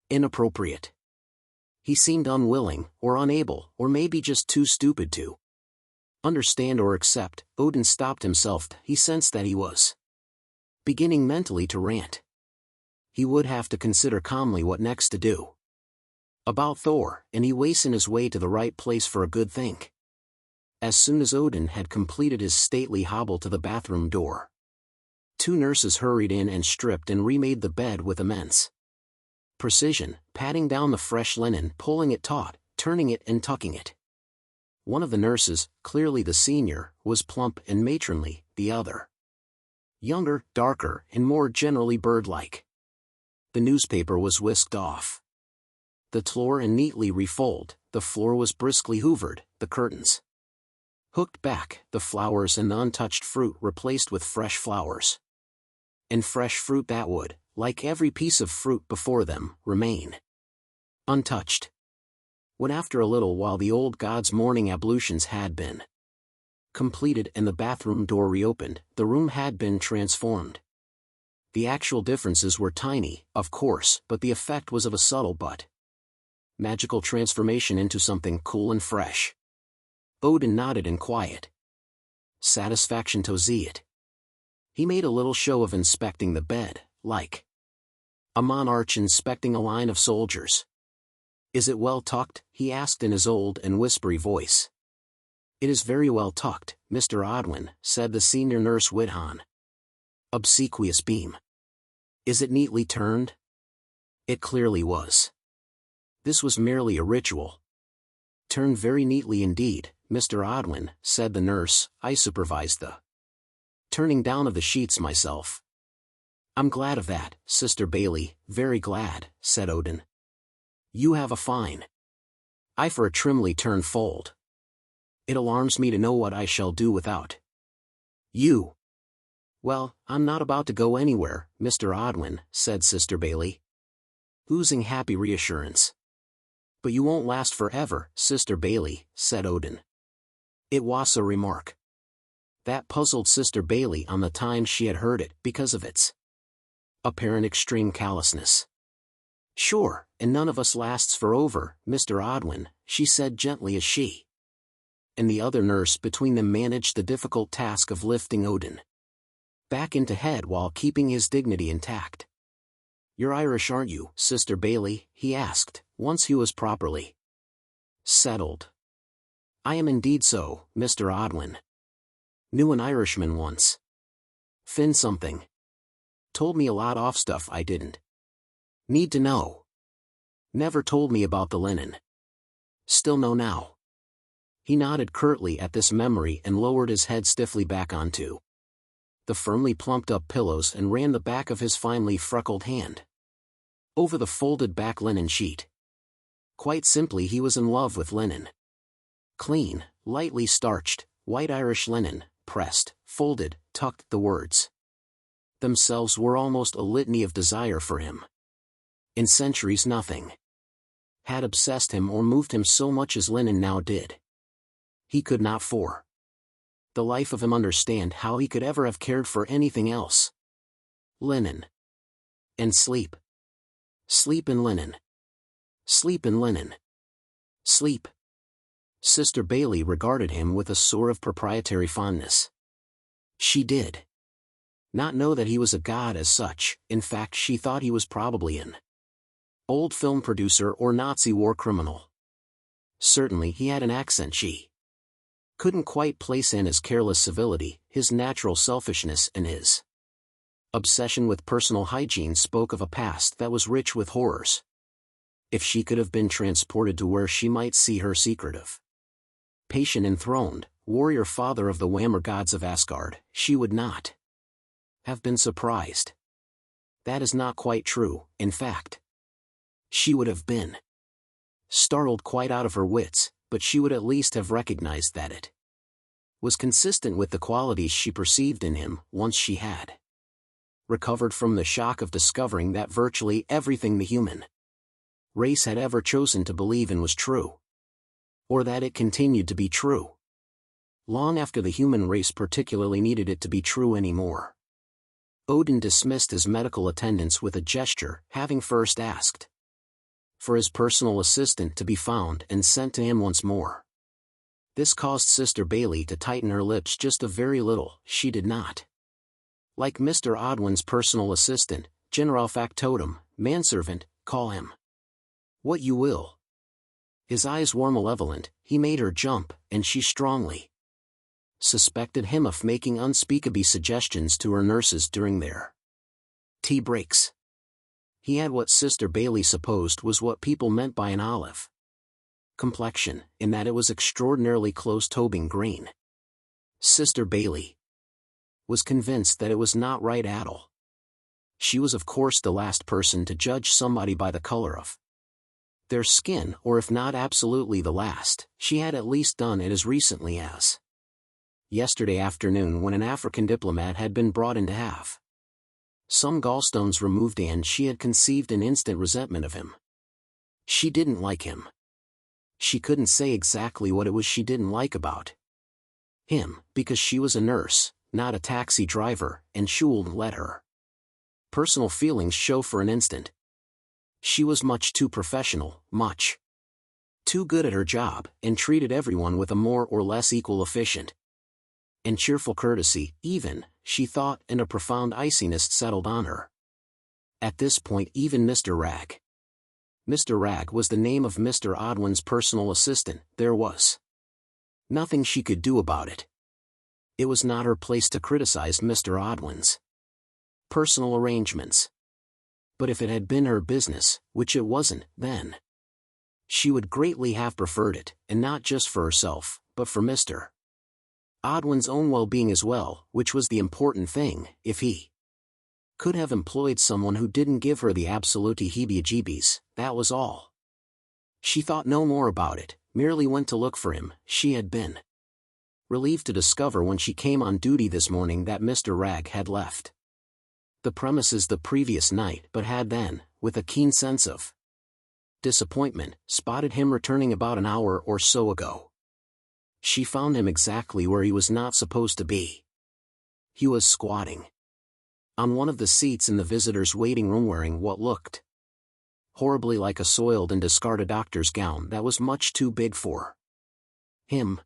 A: inappropriate. He seemed unwilling, or unable, or maybe just too stupid to understand or accept. Odin stopped himself. He sensed that he was beginning mentally to rant. He would have to consider calmly what next to do about Thor, and he hastened his way to the right place for a good think. As soon as Odin had completed his stately hobble to the bathroom door, two nurses hurried in and stripped and remade the bed with immense precision, patting down the fresh linen, pulling it taut, turning it and tucking it. One of the nurses, clearly the senior, was plump and matronly, the other younger, darker, and more generally bird-like. The newspaper was whisked off the floor and neatly refolded. The floor was briskly hoovered, the curtains hooked back, the flowers and the untouched fruit replaced with fresh flowers. And fresh fruit that would, like every piece of fruit before them, remain untouched. When after a little while the old god's morning ablutions had been completed and the bathroom door reopened, the room had been transformed. The actual differences were tiny, of course, but the effect was of a subtle but magical transformation into something cool and fresh. Odin nodded in quiet satisfaction to see it. He made a little show of inspecting the bed, like a monarch inspecting a line of soldiers. "Is it well tucked?" he asked in his old and whispery voice. "It is very well tucked, Mr. Odwin," said the senior nurse with an obsequious beam. "Is it neatly turned?" It clearly was. This was merely a ritual. "Turned very neatly indeed, Mr. Odwin," said the nurse. "I supervised the turning down of the sheets myself." "I'm glad of that, Sister Bailey, very glad," said Odin. "You have a fine eye for a trimly turned fold. It alarms me to know what I shall do without you." "Well, I'm not about to go anywhere, Mr. Odwin," said Sister Bailey, oozing happy reassurance. "But you won't last forever, Sister Bailey," said Odin. It was a remark that puzzled Sister Bailey on the times she had heard it, because of its apparent extreme callousness. "Sure, and none of us lasts for over, Mr. Odwin," she said gently as she and the other nurse between them managed the difficult task of lifting Odin back into head while keeping his dignity intact. "You're Irish, aren't you, Sister Bailey?" he asked, once he was properly settled. "I am indeed so, Mr. Odwin. Knew an Irishman once. Fin something. Told me a lot of stuff I didn't need to know. Never told me about the linen. Still know now." He nodded curtly at this memory and lowered his head stiffly back onto the firmly plumped-up pillows and ran the back of his finely freckled hand over the folded back linen sheet. Quite simply, he was in love with linen. Clean, lightly starched, white Irish linen, pressed, folded, tucked. The words themselves were almost a litany of desire for him. In centuries nothing had obsessed him or moved him so much as linen now did. He could not for the life of him understand how he could ever have cared for anything else. Linen. And sleep. Sleep in linen. Sleep in linen. Sleep. Sister Bailey regarded him with a sort of proprietary fondness. She did not know that he was a god as such. In fact, she thought he was probably an old film producer or Nazi war criminal. Certainly he had an accent she couldn't quite place in his careless civility. His natural selfishness and his obsession with personal hygiene spoke of a past that was rich with horrors. If she could have been transported to where she might see her secretive, patient enthroned, warrior father of the Whammer gods of Asgard, she would not have been surprised. That is not quite true, in fact. She would have been startled quite out of her wits, but she would at least have recognized that it was consistent with the qualities she perceived in him once she had recovered from the shock of discovering that virtually everything the human race had ever chosen to believe in was true. Or that it continued to be true long after the human race particularly needed it to be true anymore. Odin dismissed his medical attendants with a gesture, having first asked for his personal assistant to be found and sent to him once more. This caused Sister Bailey to tighten her lips just a very little. She did not like Mr. Odwin's personal assistant, general factotum, manservant, call him what you will. His eyes were malevolent. He made her jump, and she strongly suspected him of making unspeakable suggestions to her nurses during their tea breaks. He had what Sister Bailey supposed was what people meant by an olive complexion, in that it was extraordinarily close-tobing green. Sister Bailey was convinced that it was not right at all. She was of course the last person to judge somebody by the color of their skin, or if not absolutely the last, she had at least done it as recently as yesterday afternoon, when an African diplomat had been brought in to have some gallstones removed, and she had conceived an instant resentment of him. She didn't like him. She couldn't say exactly what it was she didn't like about him, because she was a nurse, not a taxi driver, and she wouldn't let her personal feelings show for an instant. She was much too professional, much too good at her job, and treated everyone with a more or less equal efficient and cheerful courtesy, even, she thought, and a profound iciness settled on her. At this point even Mr. Ragg. Mr. Ragg was the name of Mr. Odwin's personal assistant. There was nothing she could do about it. It was not her place to criticize Mr. Odwin's personal arrangements. But if it had been her business, which it wasn't, then she would greatly have preferred it, and not just for herself, but for Mr. Odwin's own well-being as well, which was the important thing. If he could have employed someone who didn't give her the absolute heebie-jeebies, that was all. She thought no more about it, merely went to look for him. She had been relieved to discover when she came on duty this morning that Mr. Ragg had left the premises the previous night, but had then, with a keen sense of disappointment, spotted him returning about an hour or so ago. She found him exactly where he was not supposed to be. He was squatting on one of the seats in the visitors' waiting room, wearing what looked horribly like a soiled and discarded doctor's gown that was much too big for him.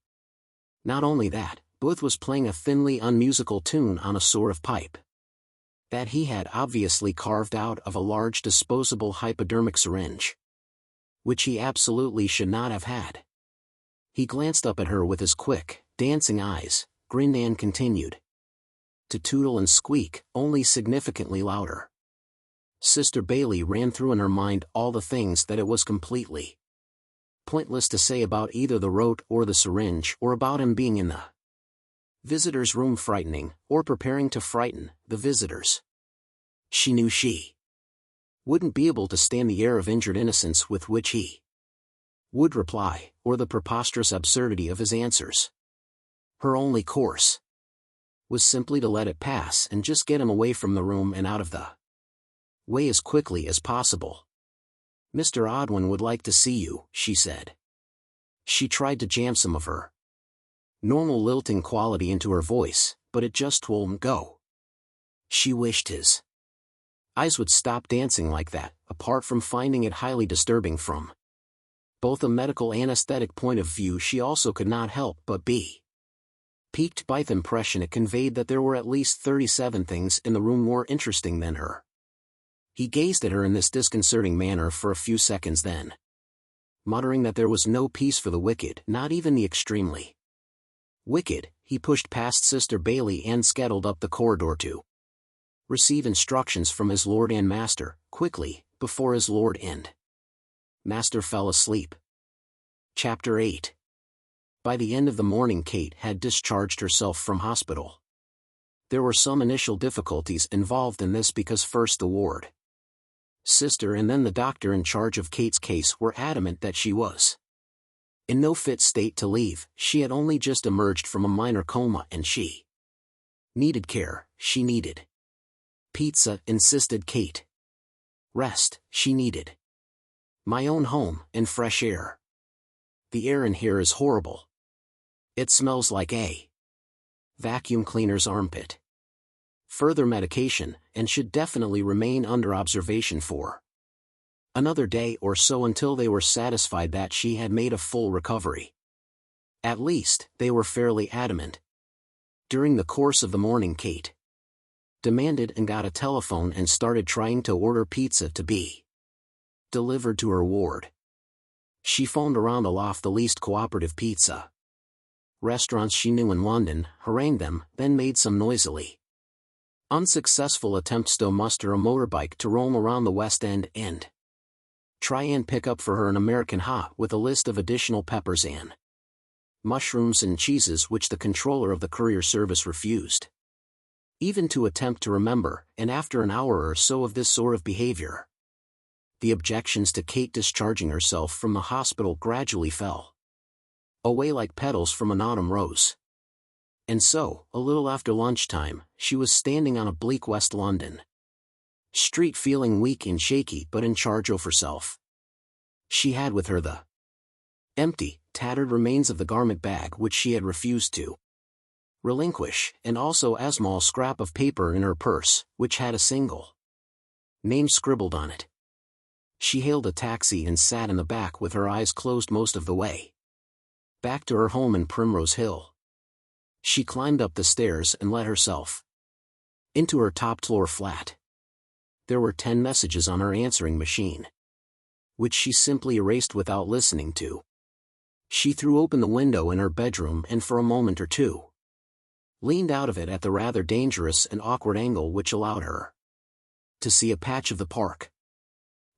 A: Not only that, Booth was playing a thinly unmusical tune on a sort of pipe that he had obviously carved out of a large disposable hypodermic syringe, which he absolutely should not have had. He glanced up at her with his quick, dancing eyes, grinned and continued to tootle and squeak, only significantly louder. Sister Bailey ran through in her mind all the things that it was completely pointless to say about either the rote or the syringe, or about him being in the visitors' room frightening, or preparing to frighten, the visitors. She knew she wouldn't be able to stand the air of injured innocence with which he would reply, or the preposterous absurdity of his answers. Her only course was simply to let it pass and just get him away from the room and out of the way as quickly as possible. Mr. Odwin would like to see you, she said. She tried to jam some of her normal lilting quality into her voice, but it just wouldn't go. She wished his eyes would stop dancing like that, apart from finding it highly disturbing from both a medical and aesthetic point of view. She also could not help but be piqued by the impression it conveyed that there were at least 37 things in the room more interesting than her. He gazed at her in this disconcerting manner for a few seconds, then, muttering that there was no peace for the wicked, not even the extremely wicked, he pushed past Sister Bailey and scuttled up the corridor to receive instructions from his lord and master, quickly, before his lord and master fell asleep. Chapter 8. By the end of the morning Kate had discharged herself from hospital. There were some initial difficulties involved in this because first the ward sister and then the doctor in charge of Kate's case were adamant that she was in no fit state to leave. She had only just emerged from a minor coma and she needed care. She needed pizza, insisted Kate. Rest, she needed my own home and fresh air. The air in here is horrible. It smells like a vacuum cleaner's armpit. Further medication, and should definitely remain under observation for another day or so until they were satisfied that she had made a full recovery. At least, they were fairly adamant. During the course of the morning, Kate demanded and got a telephone and started trying to order pizza to be delivered to her ward. She phoned around the least cooperative pizza restaurants she knew in London, harangued them, then made some noisily unsuccessful attempts to muster a motorbike to roam around the West End and try and pick up for her an American hot with a list of additional peppers and mushrooms and cheeses which the controller of the courier service refused even to attempt to remember, and after an hour or so of this sort of behavior, the objections to Kate discharging herself from the hospital gradually fell away like petals from an autumn rose. And so, a little after lunchtime, she was standing on a bleak West London street feeling weak and shaky but in charge of herself. She had with her the empty, tattered remains of the garment bag which she had refused to relinquish, and also a small scrap of paper in her purse, which had a single name scribbled on it. She hailed a taxi and sat in the back with her eyes closed most of the way back to her home in Primrose Hill. She climbed up the stairs and let herself into her top-floor flat. There were 10 messages on her answering machine, which she simply erased without listening to. She threw open the window in her bedroom and for a moment or two leaned out of it at the rather dangerous and awkward angle which allowed her to see a patch of the park.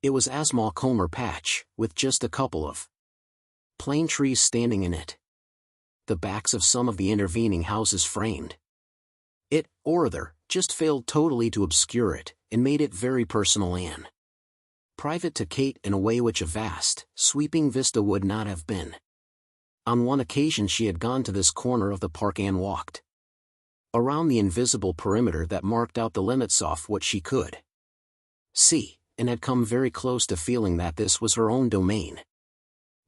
A: It was a small Comer patch, with just a couple of plain trees standing in it. The backs of some of the intervening houses framed it, or other, just failed totally to obscure it, and made it very personal and private to Kate in a way which a vast, sweeping vista would not have been. On one occasion she had gone to this corner of the park and walked around the invisible perimeter that marked out the limits off what she could see, and had come very close to feeling that this was her own domain.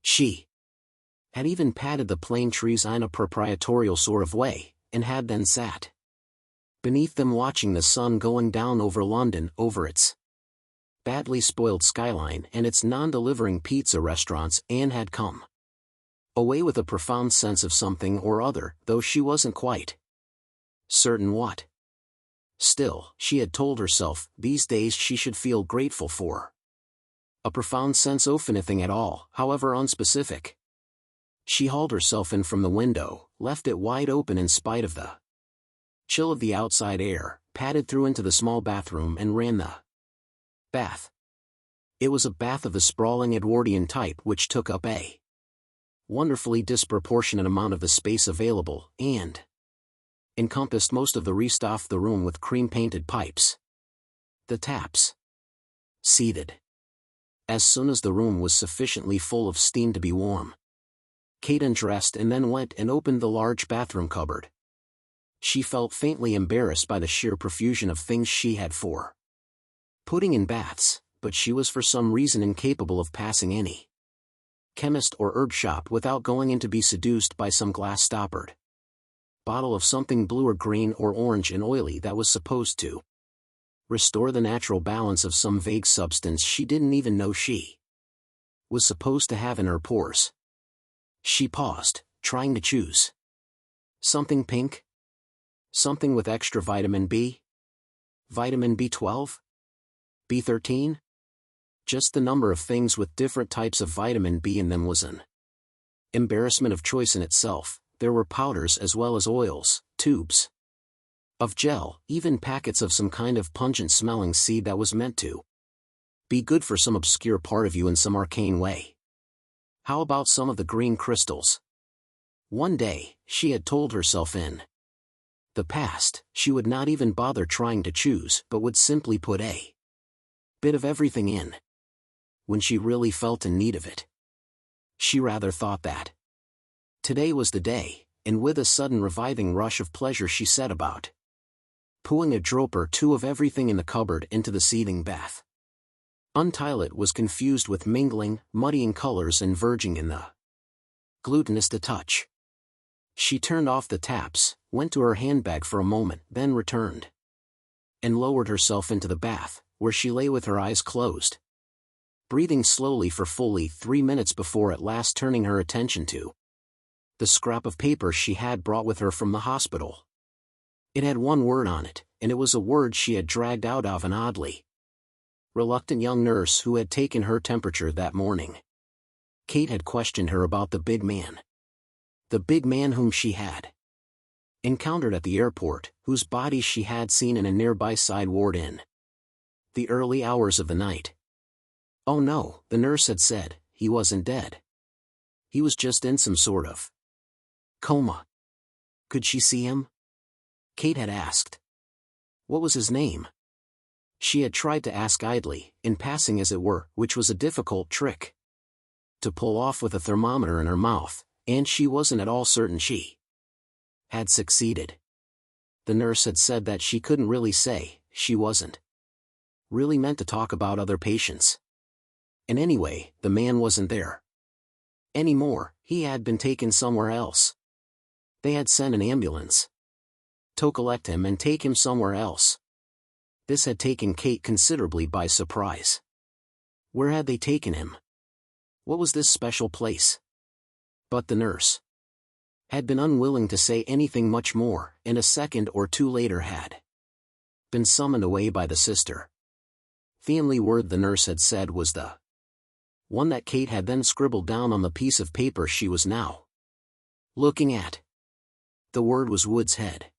A: She had even patted the plane trees in a proprietorial sort of way, and had then sat beneath them watching the sun going down over London, over its badly spoiled skyline and its non-delivering pizza restaurants, and had come away with a profound sense of something or other, though she wasn't quite certain what. Still, she had told herself, these days she should feel grateful for a profound sense of anything at all, however unspecific. She hauled herself in from the window, left it wide open in spite of the chill of the outside air, padded through into the small bathroom and ran the bath. It was a bath of the sprawling Edwardian type which took up a wonderfully disproportionate amount of the space available, and encompassed most of the rest of the room with cream-painted pipes. The taps seethed as soon as the room was sufficiently full of steam to be warm. Kate undressed and then went and opened the large bathroom cupboard. She felt faintly embarrassed by the sheer profusion of things she had for putting in baths, but she was for some reason incapable of passing any chemist or herb shop without going in to be seduced by some glass-stoppered bottle of something blue or green or orange and oily that was supposed to restore the natural balance of some vague substance she didn't even know she was supposed to have in her pores. She paused, trying to choose something pink? Something with extra vitamin B? Vitamin B12? B13? Just the number of things with different types of vitamin B in them was an embarrassment of choice in itself. There were powders as well as oils, tubes of gel, even packets of some kind of pungent-smelling seed that was meant to be good for some obscure part of you in some arcane way. How about some of the green crystals? One day, she had told herself in The past, she would not even bother trying to choose but would simply put a bit of everything in. When she really felt in need of it. She rather thought that today was the day, and with a sudden reviving rush of pleasure she set about pulling a drop or two of everything in the cupboard into the seething bath. Until it was confused with mingling, muddying colors and verging in the glutinous to touch. She turned off the taps, went to her handbag for a moment, then returned and lowered herself into the bath, where she lay with her eyes closed, breathing slowly for fully 3 minutes before at last turning her attention to the scrap of paper she had brought with her from the hospital. It had one word on it, and it was a word she had dragged out of an oddly reluctant young nurse who had taken her temperature that morning. Kate had questioned her about the big man. The big man whom she had encountered at the airport, whose body she had seen in a nearby side ward in the early hours of the night. Oh no, the nurse had said, he wasn't dead. He was just in some sort of coma. Could she see him? Kate had asked. What was his name? She had tried to ask idly, in passing as it were, which was a difficult trick to pull off with a thermometer in her mouth, and she wasn't at all certain she had succeeded. The nurse had said that she couldn't really say, she wasn't really meant to talk about other patients. And anyway, the man wasn't there anymore, he had been taken somewhere else. They had sent an ambulance to collect him and take him somewhere else. This had taken Kate considerably by surprise. Where had they taken him? What was this special place? But the nurse had been unwilling to say anything much more, and a second or two later had been summoned away by the sister. The only word the nurse had said was the one that Kate had then scribbled down on the piece of paper she was now looking at. The word was Wood's Head.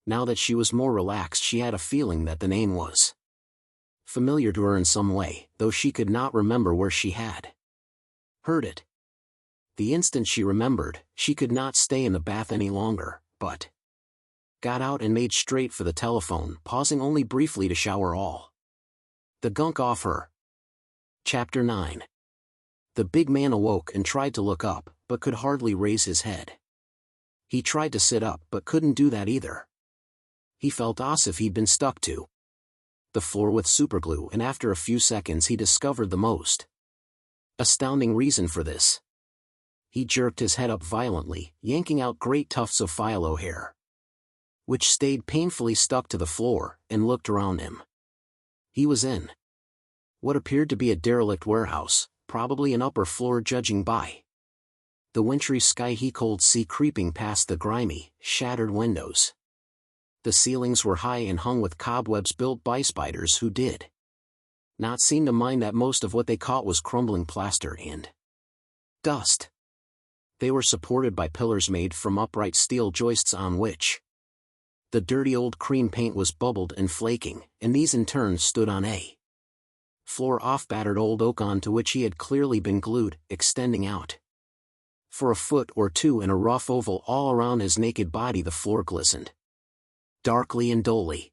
A: Now that she was more relaxed, she had a feeling that the name was familiar to her in some way, though she could not remember where she had heard it. The instant she remembered, she could not stay in the bath any longer, but got out and made straight for the telephone, pausing only briefly to shower all the gunk off her. Chapter 9. The big man awoke and tried to look up, but could hardly raise his head. He tried to sit up, but couldn't do that either. He felt as if he'd been stuck to the floor with superglue, and after a few seconds he discovered the most astounding reason for this. He jerked his head up violently, yanking out great tufts of phyllo hair, which stayed painfully stuck to the floor, and looked around him. He was in what appeared to be a derelict warehouse, probably an upper floor judging by the wintry sky he could see creeping past the grimy, shattered windows. The ceilings were high and hung with cobwebs built by spiders who did not seem to mind that most of what they caught was crumbling plaster and dust. They were supported by pillars made from upright steel joists on which the dirty old cream paint was bubbled and flaking, and these in turn stood on a floor off battered old oak onto which he had clearly been glued, extending out for a foot or two in a rough oval all around his naked body. The floor glistened darkly and dully.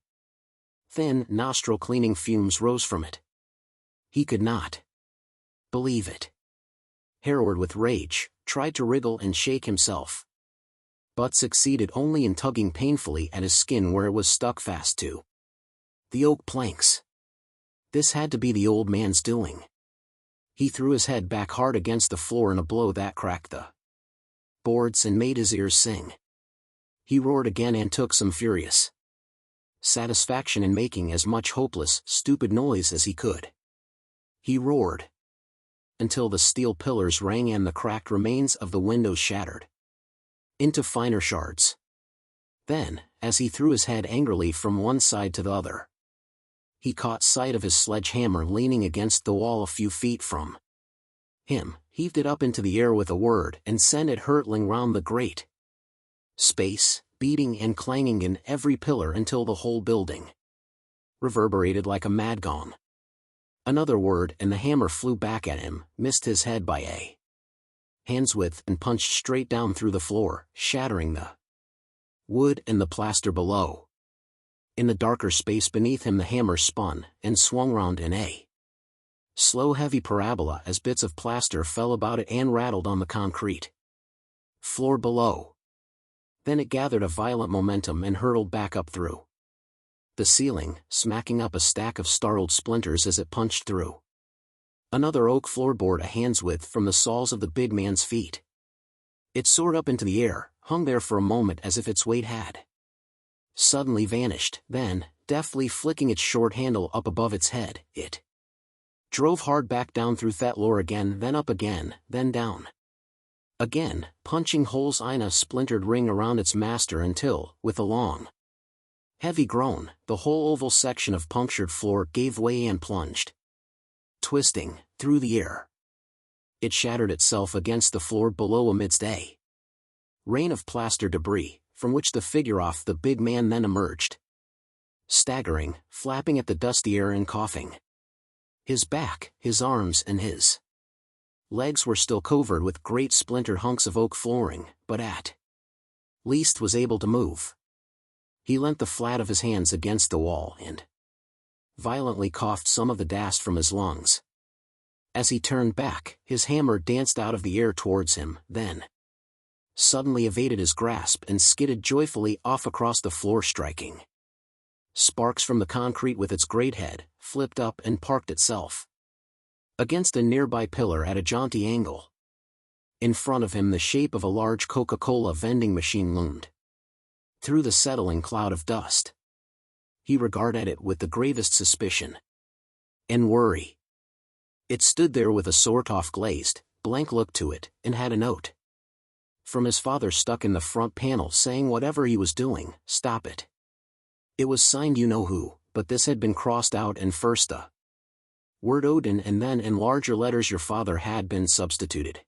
A: Thin, nostril-cleaning fumes rose from it. He could not believe it. Harrowed with rage, tried to wriggle and shake himself, but succeeded only in tugging painfully at his skin where it was stuck fast to the oak planks. This had to be the old man's doing. He threw his head back hard against the floor in a blow that cracked the boards and made his ears sing. He roared again and took some furious satisfaction in making as much hopeless, stupid noise as he could. He roared until the steel pillars rang and the cracked remains of the windows shattered into finer shards. Then, as he threw his head angrily from one side to the other, he caught sight of his sledgehammer leaning against the wall a few feet from him, heaved it up into the air with a word, and sent it hurtling round the great space, beating and clanging in every pillar until the whole building reverberated like a mad gong. Another word and the hammer flew back at him, missed his head by a hand's width, and punched straight down through the floor, shattering the wood and the plaster below. In the darker space beneath him the hammer spun and swung round in a slow heavy parabola as bits of plaster fell about it and rattled on the concrete floor below. Then it gathered a violent momentum and hurtled back up through the ceiling, smacking up a stack of startled splinters as it punched through another oak floorboard a hand's width from the soles of the big man's feet. It soared up into the air, hung there for a moment as if its weight had suddenly vanished, then, deftly flicking its short handle up above its head, it drove hard back down through that floor again, then down again, punching holes in a splintered ring around its master until, with a long, heavy groan, the whole oval section of punctured floor gave way and plunged, twisting, through the air. It shattered itself against the floor below amidst a rain of plaster debris, from which the figure of the big man then emerged. Staggering, flapping at the dusty air and coughing. His back, his arms and his legs were still covered with great splintered hunks of oak flooring, but at least was able to move. He leant the flat of his hands against the wall and violently coughed some of the dust from his lungs. As he turned back, his hammer danced out of the air towards him, then suddenly evaded his grasp and skidded joyfully off across the floor, striking sparks from the concrete with its great head, flipped up and parked itself against a nearby pillar at a jaunty angle. In front of him the shape of a large Coca-Cola vending machine loomed through the settling cloud of dust. He regarded it with the gravest suspicion and worry. It stood there with a sort-of glazed, blank look to it, and had a note from his father stuck in the front panel saying whatever he was doing, stop it. It was signed you know who, but this had been crossed out and first the word Odin and then in larger letters your father had been substituted.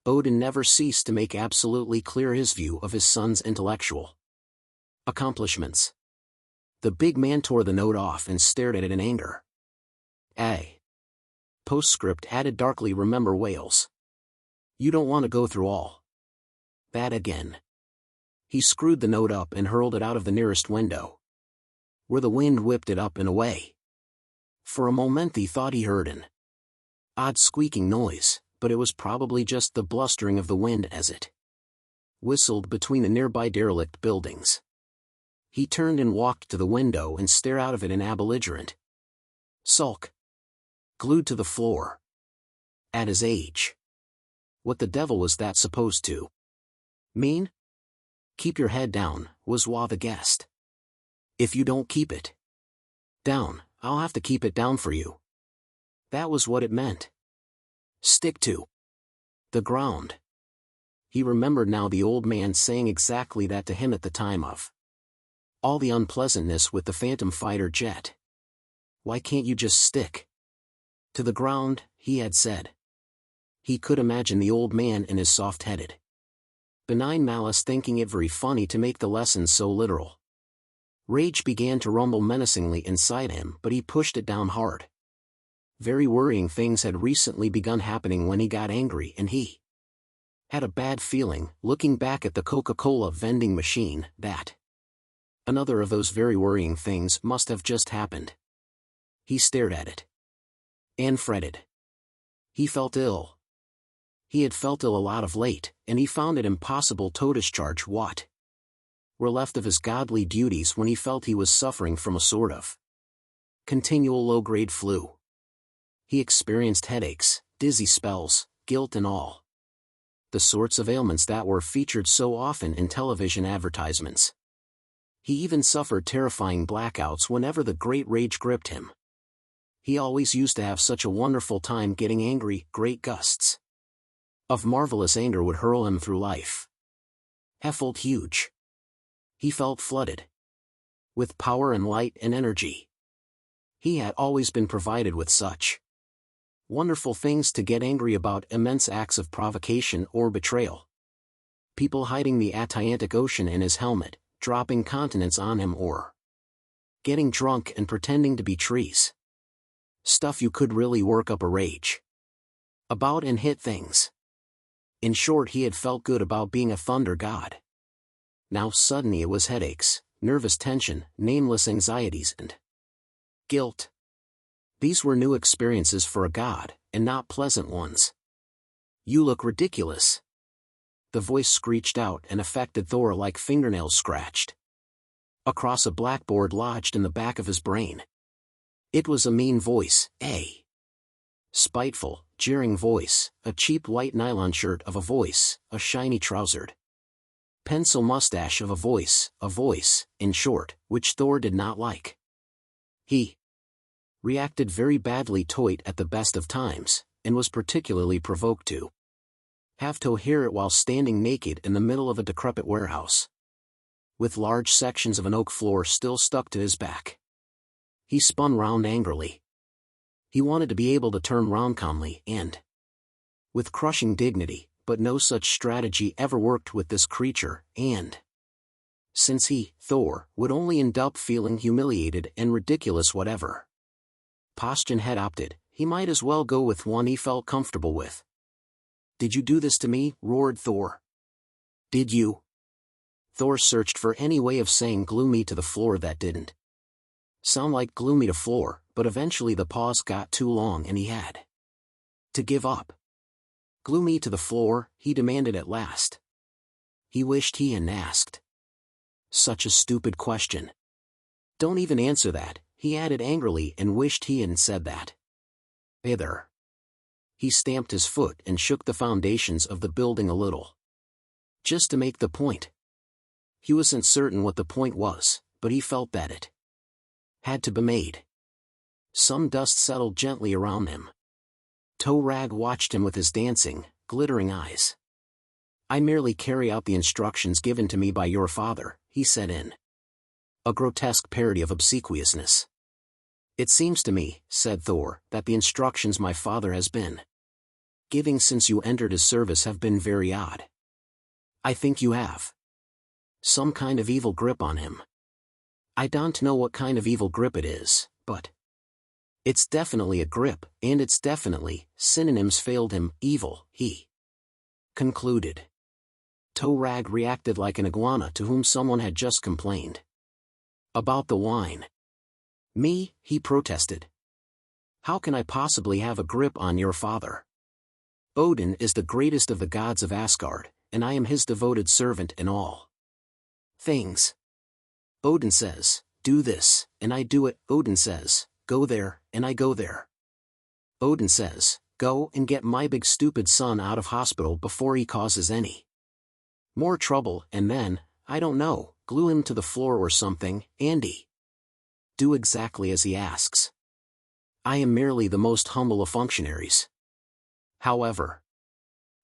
A: Odin never ceased to make absolutely clear his view of his son's intellectual accomplishments. The big man tore the note off and stared at it in anger. A postscript added darkly, remember Wales. You don't want to go through all that again. He screwed the note up and hurled it out of the nearest window, where the wind whipped it up and away. For a moment he thought he heard an odd squeaking noise, but it was probably just the blustering of the wind as it whistled between the nearby derelict buildings. He turned and walked to the window and stared out of it in belligerent sulk. Glued to the floor. At his age. What the devil was that supposed to mean? Keep your head down, was the guest. If you don't keep it down, I'll have to keep it down for you. That was what it meant. Stick to the ground. He remembered now the old man saying exactly that to him at the time of all the unpleasantness with the Phantom fighter jet. Why can't you just stick to the ground, he had said. He could imagine the old man in his soft-headed, benign malice thinking it very funny to make the lesson so literal. Rage began to rumble menacingly inside him, but he pushed it down hard. Very worrying things had recently begun happening when he got angry, and he had a bad feeling, looking back at the Coca-Cola vending machine, that another of those very worrying things must have just happened. He stared at it and fretted. He felt ill. He had felt ill a lot of late, and he found it impossible to discharge what were left of his godly duties when he felt he was suffering from a sort of continual low-grade flu. He experienced headaches, dizzy spells, guilt and all the sorts of ailments that were featured so often in television advertisements. He even suffered terrifying blackouts whenever the great rage gripped him. He always used to have such a wonderful time getting angry, great gusts of marvelous anger would hurl him through life. Felt huge. He felt flooded with power and light and energy. He had always been provided with such wonderful things to get angry about, immense acts of provocation or betrayal. People hiding the Atlantic Ocean in his helmet, dropping continents on him, or getting drunk and pretending to be trees. Stuff you could really work up a rage about and hit things. In short, he had felt good about being a thunder god. Now suddenly it was headaches, nervous tension, nameless anxieties, and guilt. These were new experiences for a god, and not pleasant ones. "You look ridiculous." The voice screeched out and affected Thor like fingernails scratched across a blackboard lodged in the back of his brain. It was a mean voice, a spiteful, jeering voice, a cheap white nylon shirt of a voice, a shiny trousered pencil mustache of a voice, in short, which Thor did not like. He reacted very badly to it at the best of times, and was particularly provoked to have to hear it while standing naked in the middle of a decrepit warehouse, with large sections of an oak floor still stuck to his back. He spun round angrily. He wanted to be able to turn round calmly and with crushing dignity, but no such strategy ever worked with this creature, and since he, Thor, would only end up feeling humiliated and ridiculous whatever posture had opted, he might as well go with one he felt comfortable with. "Did you do this to me?" roared Thor. "Did you?" Thor searched for any way of saying "glue me to the floor" that didn't sound like "glue me to floor," but eventually the pause got too long and he had to give up. "Glue me to the floor," he demanded at last. He wished he hadn't asked such a stupid question. "Don't even answer that," he added angrily, and wished he hadn't said that either. He stamped his foot and shook the foundations of the building a little, just to make the point. He wasn't certain what the point was, but he felt that it had to be made. Some dust settled gently around him. Torag watched him with his dancing, glittering eyes. "I merely carry out the instructions given to me by your father," he said in a grotesque parody of obsequiousness. "It seems to me," said Thor, "that the instructions my father has been giving since you entered his service have been very odd. I think you have some kind of evil grip on him. I don't know what kind of evil grip it is, but it's definitely a grip, and it's definitely, synonyms failed him, evil," he concluded. Torag reacted like an iguana to whom someone had just complained about the wine. "Me," he protested. "How can I possibly have a grip on your father? Odin is the greatest of the gods of Asgard, and I am his devoted servant in all things. Odin says, do this, and I do it. Odin says, go there, and I go there. Odin says, go and get my big stupid son out of hospital before he causes any more trouble, and then, I don't know, glue him to the floor or something, Andy. Do exactly as he asks. I am merely the most humble of functionaries. However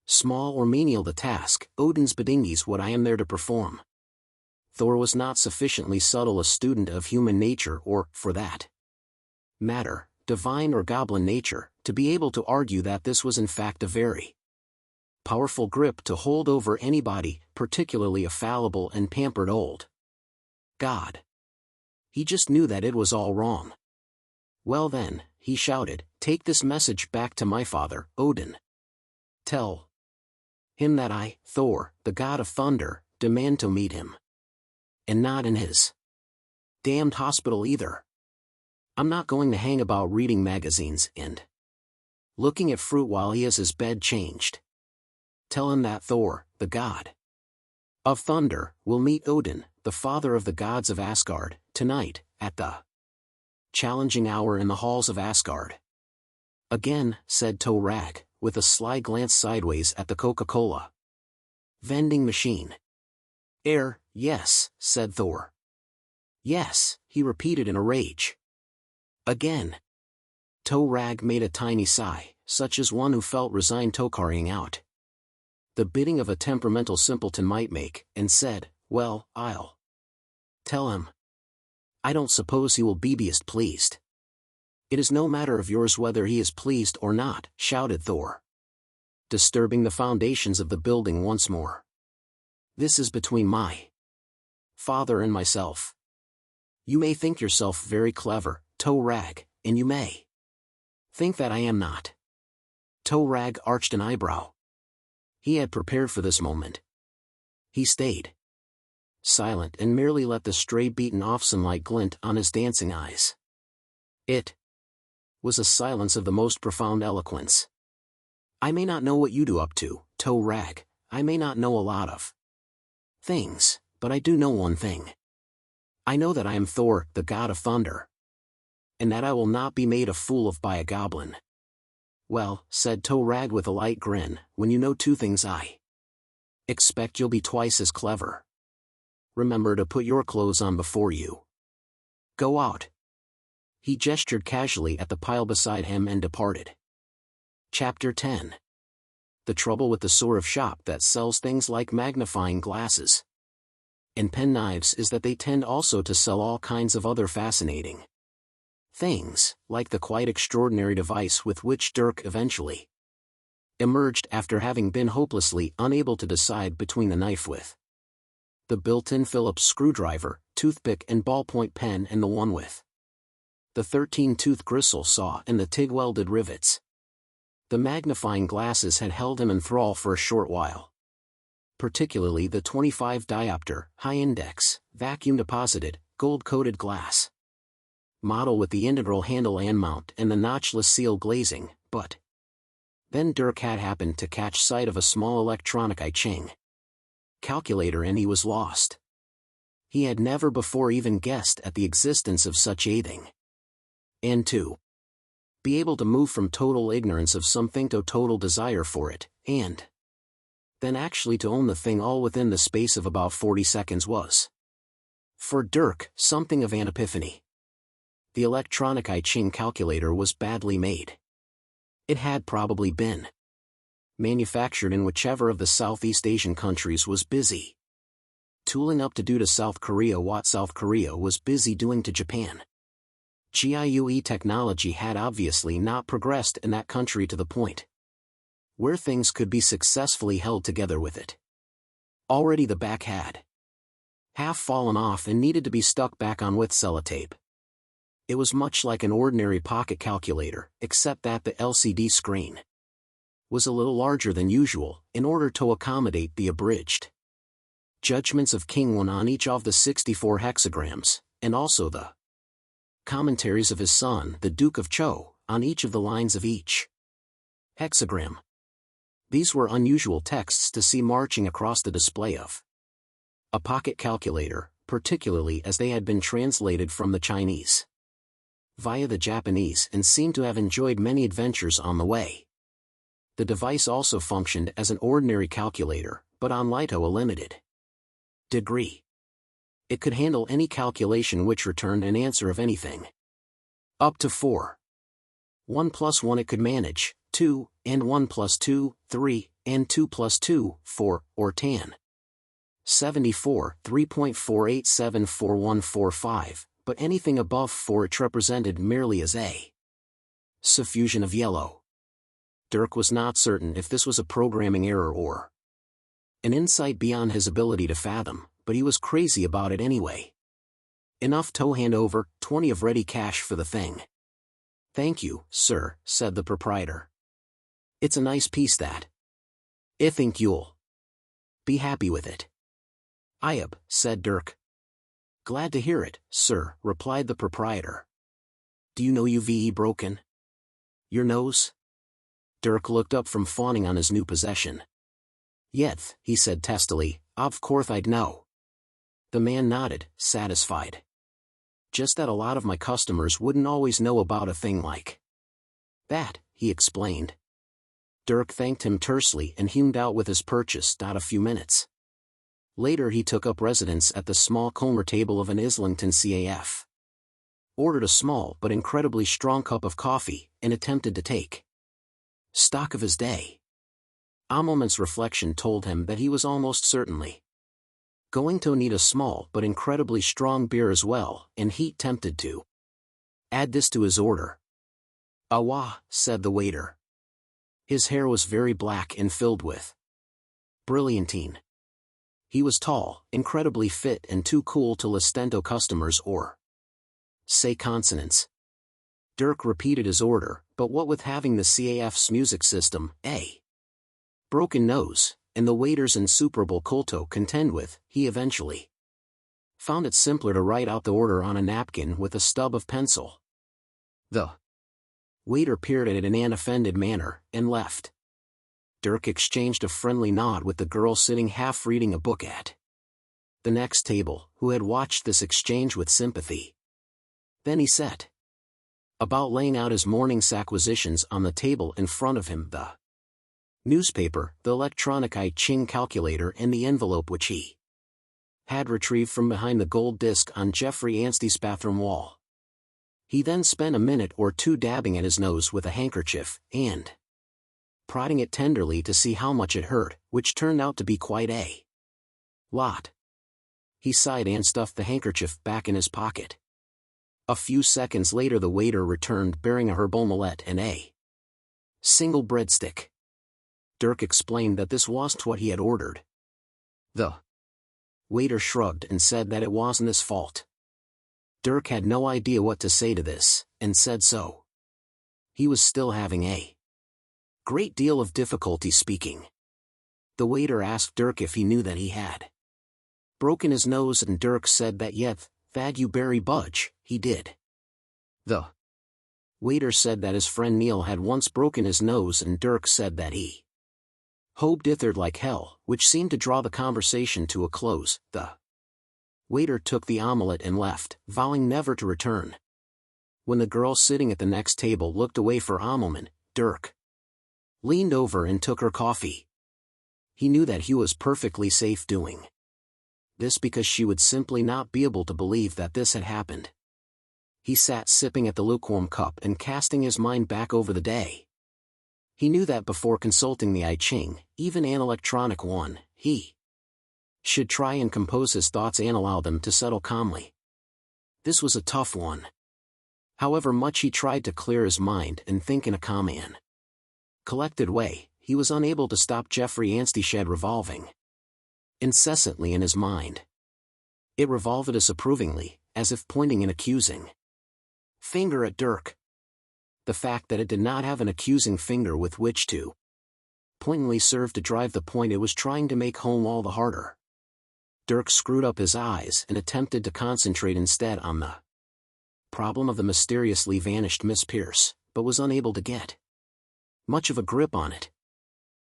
A: small or menial the task, Odin's bidding is what I am there to perform." Thor was not sufficiently subtle a student of human nature or, for that matter, divine or goblin nature, to be able to argue that this was in fact a very powerful grip to hold over anybody, particularly a fallible and pampered old god. He just knew that it was all wrong. "Well then," he shouted, "take this message back to my father, Odin. Tell him that I, Thor, the god of thunder, demand to meet him. And not in his damned hospital either. I'm not going to hang about reading magazines and looking at fruit while he has his bed changed. Tell him that Thor, the god of thunder, will meet Odin, the father of the gods of Asgard, tonight, at the challenging hour in the halls of Asgard." "Again," said Torag, with a sly glance sideways at the Coca-Cola vending machine. Yes," said Thor. "Yes," he repeated in a rage. "Again." Torag made a tiny sigh, such as one who felt resigned to carrying out the bidding of a temperamental simpleton might make, and said, "Well, I'll tell him. I don't suppose he will be best pleased." "It is no matter of yours whether he is pleased or not," shouted Thor, disturbing the foundations of the building once more. "This is between my father and myself. You may think yourself very clever, Torag, and you may think that I am not." Torag arched an eyebrow. He had prepared for this moment. He stayed silent and merely let the stray beaten off sunlight glint on his dancing eyes. It was a silence of the most profound eloquence. I may not know what you do up to, toe rag, I may not know a lot of things, but I do know one thing. I know that I am Thor, the god of thunder. And that I will not be made a fool of by a goblin. Well, said Toe Rag with a light grin, when you know two things I expect you'll be twice as clever. Remember to put your clothes on before you go out. He gestured casually at the pile beside him and departed. Chapter 10. The trouble with the sort of shop that sells things like magnifying glasses and penknives is that they tend also to sell all kinds of other fascinating things, like the quite extraordinary device with which Dirk eventually emerged after having been hopelessly unable to decide between the knife with the built-in Phillips screwdriver, toothpick and ballpoint pen and the one with the 13-tooth gristle saw and the TIG-welded rivets. The magnifying glasses had held him in thrall for a short while. Particularly the 25-diopter, high-index, vacuum-deposited, gold-coated glass model with the integral handle and mount and the notchless seal glazing, but then Dirk had happened to catch sight of a small electronic I-Ching calculator and he was lost. He had never before even guessed at the existence of such a thing. And to be able to move from total ignorance of something to total desire for it, and then actually to own the thing all within the space of about 40 seconds was, for Dirk, something of an epiphany. The electronic I-Ching calculator was badly made. It had probably been manufactured in whichever of the Southeast Asian countries was busy tooling up to do to South Korea what South Korea was busy doing to Japan. GIUE technology had obviously not progressed in that country to the point where things could be successfully held together with it. Already the back had half fallen off and needed to be stuck back on with sellotape. It was much like an ordinary pocket calculator, except that the LCD screen was a little larger than usual, in order to accommodate the abridged judgments of King 1 on each of the 64 hexagrams, and also the commentaries of his son, the Duke of Cho, on each of the lines of each hexagram. These were unusual texts to see marching across the display of a pocket calculator, particularly as they had been translated from the Chinese via the Japanese and seemed to have enjoyed many adventures on the way. The device also functioned as an ordinary calculator, but on litho a limited degree. It could handle any calculation which returned an answer of anything up to 4. 1 plus 1 it could manage, 2, and 1 plus 2, 3, and 2 plus 2, 4, or tan. 74, 3.48744145, but anything above 4 it represented merely as a suffusion of yellow. Dirk was not certain if this was a programming error or an insight beyond his ability to fathom, but he was crazy about it anyway. Enough to hand over 20 of ready cash for the thing. Thank you, sir, said the proprietor. It's a nice piece that. I think you'll be happy with it. Ayub, said Dirk. Glad to hear it, sir, replied the proprietor. Do you know you've broken your nose? Dirk looked up from fawning on his new possession. Yeth, he said testily, of course I'd know. The man nodded, satisfied. Just that a lot of my customers wouldn't always know about a thing like that, he explained. Dirk thanked him tersely and hummed out with his purchase. A few minutes later he took up residence at the small corner table of an Islington CAF. Ordered a small but incredibly strong cup of coffee, and attempted to take stock of his day. A moment's reflection told him that he was almost certainly going to need a small but incredibly strong beer as well, and he tempted to add this to his order. Awa, said the waiter. His hair was very black and filled with brilliantine. He was tall, incredibly fit and too cool to listen to customers or say consonants. Dirk repeated his order, but what with having the CAF's music system, a broken nose, and the waiter's insuperable colto contend with, he eventually found it simpler to write out the order on a napkin with a stub of pencil. The waiter peered at it in an offended manner, and left. Dirk exchanged a friendly nod with the girl sitting half-reading a book at the next table, who had watched this exchange with sympathy. Then he set about laying out his morning's acquisitions on the table in front of him: the newspaper, the electronic I-Ching calculator, and the envelope which he had retrieved from behind the gold disc on Jeffrey Anstey's bathroom wall. He then spent a minute or two dabbing at his nose with a handkerchief, and prodding it tenderly to see how much it hurt, which turned out to be quite a lot. He sighed and stuffed the handkerchief back in his pocket. A few seconds later the waiter returned bearing a herb omelette and a single breadstick. Dirk explained that this wasn't what he had ordered. The waiter shrugged and said that it wasn't his fault. Dirk had no idea what to say to this, and said so. He was still having a great deal of difficulty speaking. The waiter asked Dirk if he knew that he had broken his nose, and Dirk said that yet, "Thad you berry budge," he did. The waiter said that his friend Neil had once broken his nose, and Dirk said that he hoped dithered like hell, which seemed to draw the conversation to a close. The waiter took the omelette and left, vowing never to return. When the girl sitting at the next table looked away for a moment, Dirk leaned over and took her coffee. He knew that he was perfectly safe doing this because she would simply not be able to believe that this had happened. He sat sipping at the lukewarm cup and casting his mind back over the day. He knew that before consulting the I-Ching, even an electronic one, he should try and compose his thoughts and allow them to settle calmly. This was a tough one. However much he tried to clear his mind and think in a calm and collected way, he was unable to stop Jeffrey Anstey's head revolving incessantly in his mind. It revolved disapprovingly, as if pointing an accusing finger at Dirk. The fact that it did not have an accusing finger with which to pointedly served to drive the point it was trying to make home all the harder. Dirk screwed up his eyes and attempted to concentrate instead on the problem of the mysteriously vanished Miss Pierce, but was unable to get much of a grip on it.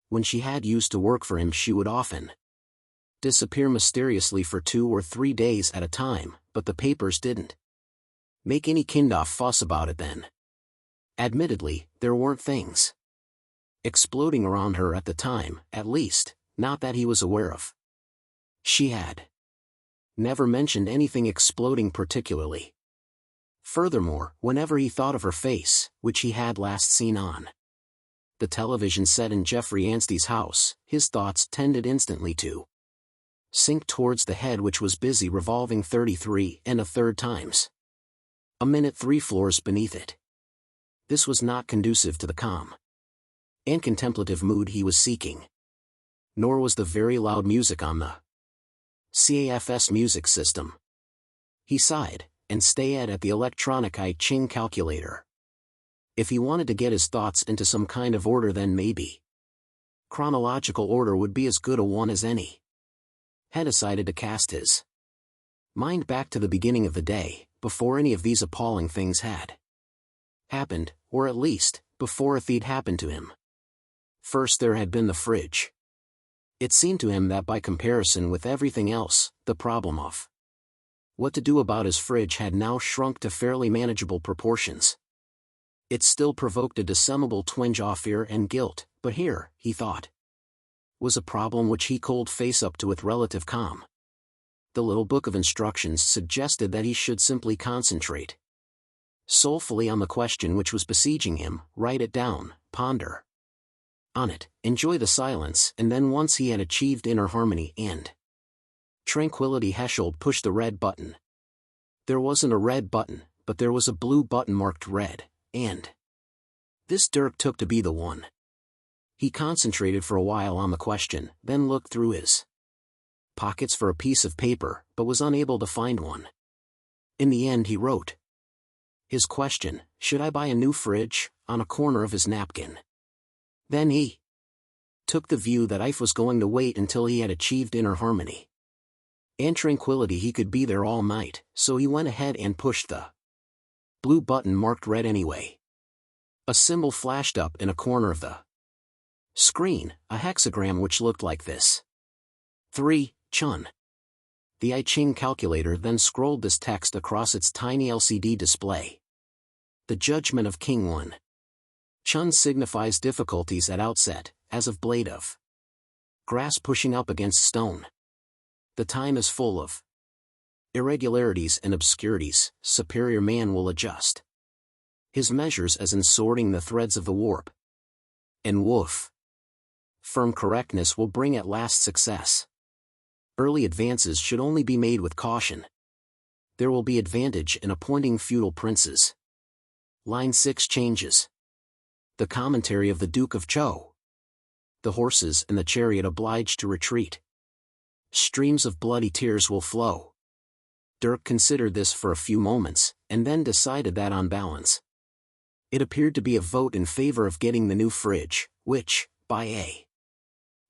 A: When she had used to work for him, she would often disappear mysteriously for 2 or 3 days at a time, but the papers didn't make any kind of fuss about it then. Admittedly, there weren't things exploding around her at the time, at least, not that he was aware of. She had never mentioned anything exploding particularly. Furthermore, whenever he thought of her face, which he had last seen on the television set in Jeffrey Anstey's house, his thoughts tended instantly to sink towards the head, which was busy revolving 33 and a third times a minute 3 floors beneath it. This was not conducive to the calm and contemplative mood he was seeking. Nor was the very loud music on the CAFS music system. He sighed, and stared at the electronic I-Ching calculator. If he wanted to get his thoughts into some kind of order, then maybe chronological order would be as good a one as any. Had decided to cast his mind back to the beginning of the day, before any of these appalling things had happened, or at least, before a thing happened to him. First there had been the fridge. It seemed to him that by comparison with everything else, the problem of what to do about his fridge had now shrunk to fairly manageable proportions. It still provoked a dissemblable twinge of fear and guilt, but here, he thought, was a problem which he could face up to with relative calm. The little book of instructions suggested that he should simply concentrate soulfully on the question which was besieging him, write it down, ponder on it, enjoy the silence, and then once he had achieved inner harmony and tranquility, Heschel pushed the red button. There wasn't a red button, but there was a blue button marked red, and this Dirk took to be the one. He concentrated for a while on the question, then looked through his pockets for a piece of paper, but was unable to find one. In the end he wrote his question, "Should I buy a new fridge?" on a corner of his napkin. Then he took the view that Ife was going to wait until he had achieved inner harmony. And tranquility, he could be there all night, so he went ahead and pushed the blue button marked red anyway. A symbol flashed up in a corner of the screen, a hexagram which looked like this. 3. Chun. The I Ching calculator then scrolled this text across its tiny LCD display. The judgment of King 1. Chun signifies difficulties at outset, as of blade of grass pushing up against stone. The time is full of irregularities and obscurities, superior man will adjust his measures as in sorting the threads of the warp. And woof. Firm correctness will bring at last success. Early advances should only be made with caution. There will be advantage in appointing feudal princes. Line 6 changes. The commentary of the Duke of Zhou. The horses and the chariot obliged to retreat. Streams of bloody tears will flow. Dirk considered this for a few moments, and then decided that on balance, it appeared to be a vote in favor of getting the new fridge, which, by a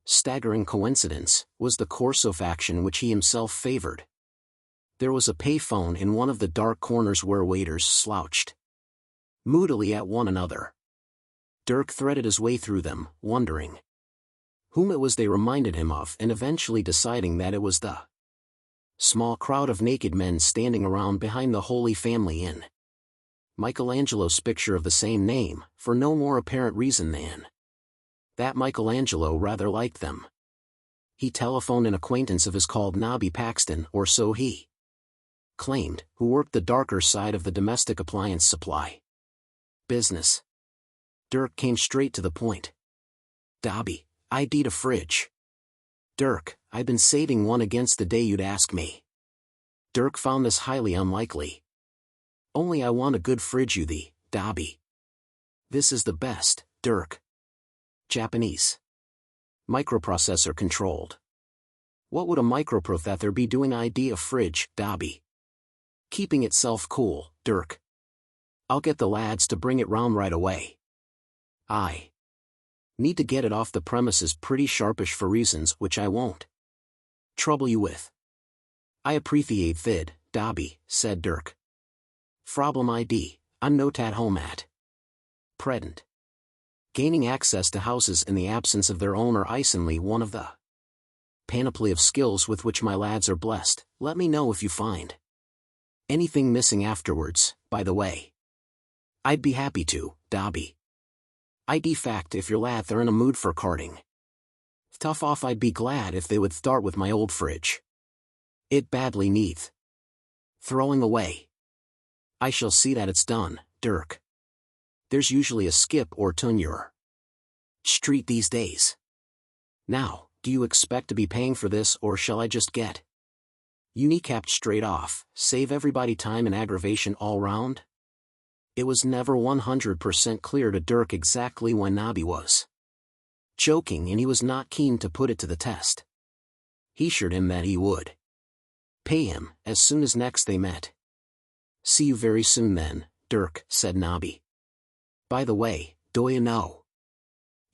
A: staggering coincidence, was the Corso faction which he himself favored. There was a payphone in one of the dark corners where waiters slouched moodily at one another. Dirk threaded his way through them, wondering whom it was they reminded him of, and eventually deciding that it was the small crowd of naked men standing around behind the Holy Family Inn. Michelangelo's picture of the same name, for no more apparent reason than that Michelangelo rather liked them. He telephoned an acquaintance of his called Nobby Paxton, or so he claimed, who worked the darker side of the domestic appliance supply business. Dirk came straight to the point. "Dobby, I need a fridge." "Dirk, I've been saving one against the day you'd ask me." Dirk found this highly unlikely. "Only I want a good fridge, you the, Dobby." "This is the best, Dirk." Japanese. Microprocessor controlled. "What would a microprocessor be doing a fridge, Dobby?" "Keeping itself cool, Dirk." "I'll get the lads to bring it round right away." "I need to get it off the premises pretty sharpish for reasons which I won't trouble you with." "I appreciate vid, Dobby," said Dirk. "Problem ID, I'm not at home at present." Gaining access to houses in the absence of their owner isn't one of the panoply of skills with which my lads are blessed. Let me know if you find anything missing afterwards, by the way. I'd be happy to, Dobby. I'd fact if your lads are in a mood for carting tough off, I'd be glad if they would start with my old fridge. It badly needs throwing away. I shall see that it's done, Dirk. There's usually a skip or turn your street these days. Now, do you expect to be paying for this, or shall I just get unicapped straight off, save everybody time and aggravation all round? It was never 100% clear to Dirk exactly when Nobby was joking, and he was not keen to put it to the test. He assured him that he would pay him as soon as next they met. "See you very soon then, Dirk," said Nobby. "By the way, do you know,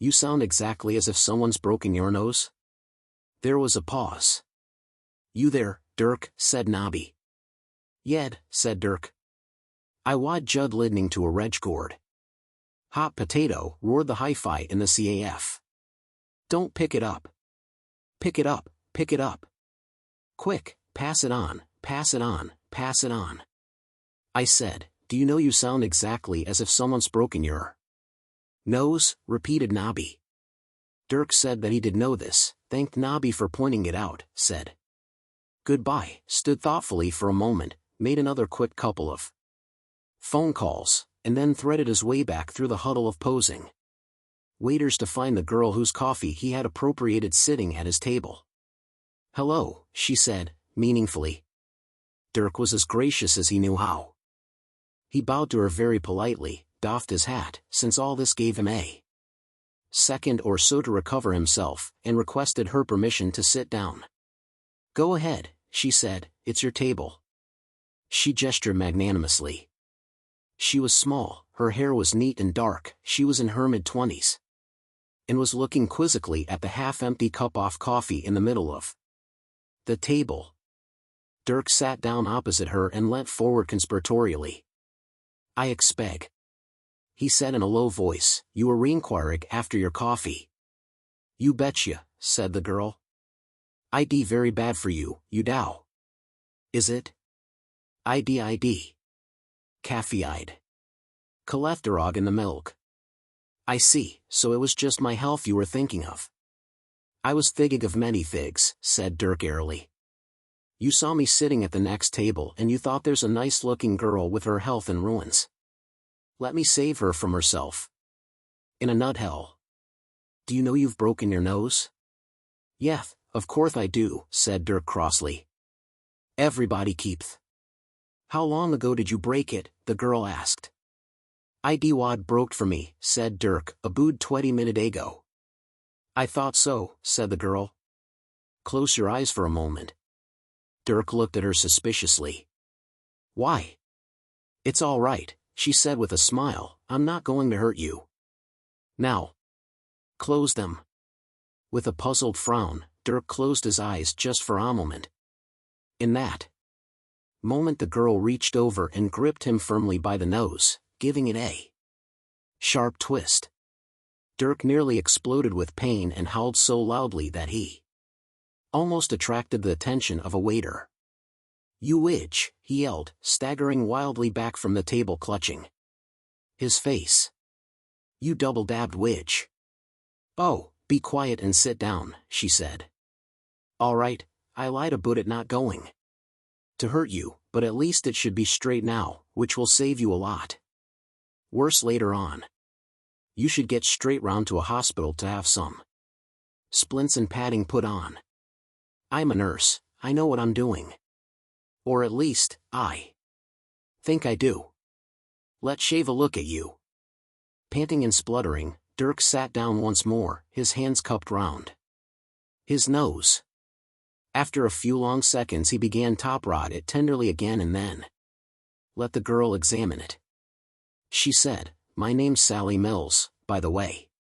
A: you sound exactly as if someone's broken your nose." There was a pause. "You there, Dirk?" said Nobby. "Yed," said Dirk. "I wad Judd lidning to a reg gourd." "Hot potato," roared the hi-fi in the CAF. "Don't pick it up. Pick it up, pick it up. Quick, pass it on, pass it on, pass it on." I said, "Do you know you sound exactly as if someone's broken your nose?" repeated Nobby. Dirk said that he did know this, thanked Nobby for pointing it out, said goodbye, stood thoughtfully for a moment, made another quick couple of phone calls, and then threaded his way back through the huddle of posing waiters to find the girl whose coffee he had appropriated sitting at his table. "Hello," she said, meaningfully. Dirk was as gracious as he knew how. He bowed to her very politely, doffed his hat, since all this gave him a second or so to recover himself, and requested her permission to sit down. "Go ahead," she said, "it's your table." She gestured magnanimously. She was small, her hair was neat and dark, she was in her mid-20s, and was looking quizzically at the half-empty cup of coffee in the middle of the table. Dirk sat down opposite her and leant forward conspiratorially. "I expect," he said in a low voice, "you were reinquiring after your coffee." "You betcha," said the girl. "ID very bad for you, you dow." "Is it?" ID. Caffeide. Cholesterol in the milk." "I see, so it was just my health you were thinking of." "I was thinking of many things," said Dirk airily. "You saw me sitting at the next table and you thought there's a nice-looking girl with her health in ruins. Let me save her from herself. In a nutshell. Do you know you've broken your nose?" "Yeth, of course I do," said Dirk crossly. "Everybody keeps." "How long ago did you break it?" the girl asked. "ID wad broke for me," said Dirk, "abood 20 minutes ago." "I thought so," said the girl. "Close your eyes for a moment." Dirk looked at her suspiciously. "Why?" "It's all right," she said with a smile, "I'm not going to hurt you. Now. Close them." With a puzzled frown, Dirk closed his eyes just for a moment. In that moment the girl reached over and gripped him firmly by the nose, giving it a sharp twist. Dirk nearly exploded with pain and howled so loudly that he almost attracted the attention of a waiter. "You witch," he yelled, staggering wildly back from the table clutching his face. "You double-dabbed witch." "Oh, be quiet and sit down," she said. "All right, I lied about it not going to hurt you, but at least it should be straight now, which will save you a lot worse later on. You should get straight round to a hospital to have some splints and padding put on. I'm a nurse, I know what I'm doing. Or at least, I think I do. Let's shave a look at you." Panting and spluttering, Dirk sat down once more, his hands cupped round his nose. After a few long seconds he began top-rod it tenderly again and then let the girl examine it. She said, "My name's Sally Mills, by the way.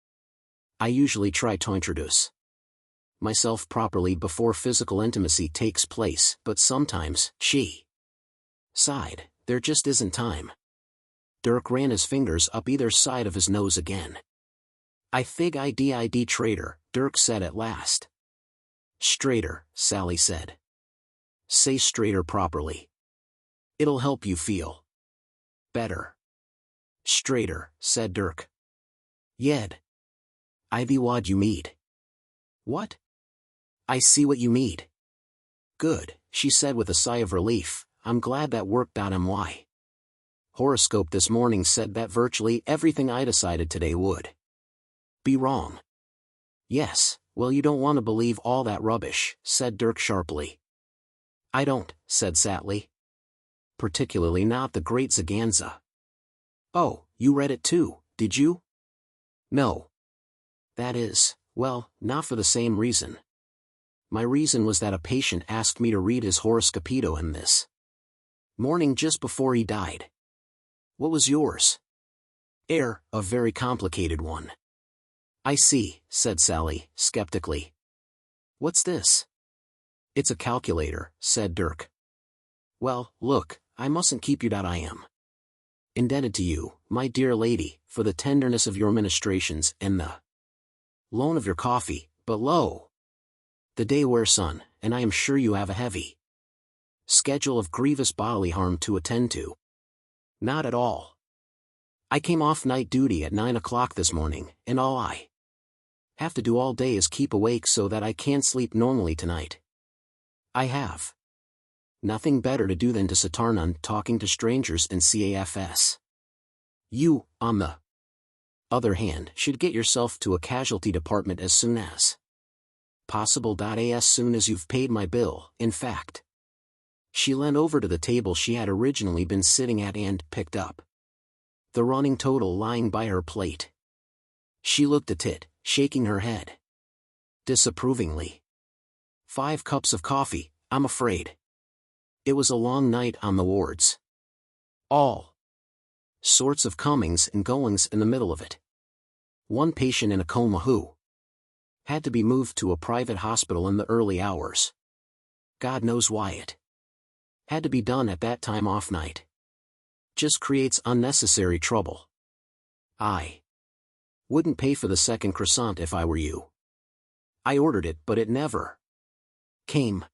A: I usually try to introduce myself properly before physical intimacy takes place, but sometimes," she sighed, "there just isn't time." Dirk ran his fingers up either side of his nose again. "I think ID traitor," Dirk said at last. "Straighter," Sally said. "Say straighter properly. It'll help you feel better." "Straighter," said Dirk. "Yed. Ivy wad you mead." "What?" "I see what you mean." "Good," she said with a sigh of relief, "I'm glad that worked out. My horoscope this morning said that virtually everything I decided today would be wrong." "Yes, well you don't want to believe all that rubbish," said Dirk sharply. "I don't," said Sally. "Particularly not the great Zaganza." "Oh, you read it too, did you?" "No. That is, well, not for the same reason. My reason was that a patient asked me to read his horoscopito in this morning just before he died." "What was yours?" "A very complicated one." "I see," said Sally, skeptically. "What's this?" "It's a calculator," said Dirk. "Well, look, I mustn't keep you that I am indebted to you, my dear lady, for the tenderness of your ministrations and the loan of your coffee, but lo! The day wears on, and I am sure you have a heavy schedule of grievous bodily harm to attend to." "Not at all. I came off night duty at 9 o'clock this morning, and all I have to do all day is keep awake so that I can't sleep normally tonight. I have nothing better to do than to sit on talking to strangers in CAFS. You, on the other hand, should get yourself to a casualty department as soon as possible. As soon as you've paid my bill, in fact." She leaned over to the table she had originally been sitting at and picked up the running total lying by her plate. She looked at it, shaking her head disapprovingly. 5 cups of coffee, I'm afraid. It was a long night on the wards. All sorts of comings and goings in the middle of it. One patient in a coma who had to be moved to a private hospital in the early hours. God knows why it Had to be done at that time off night. Just creates unnecessary trouble. I wouldn't pay for the second croissant if I were you. I ordered it, but it never came.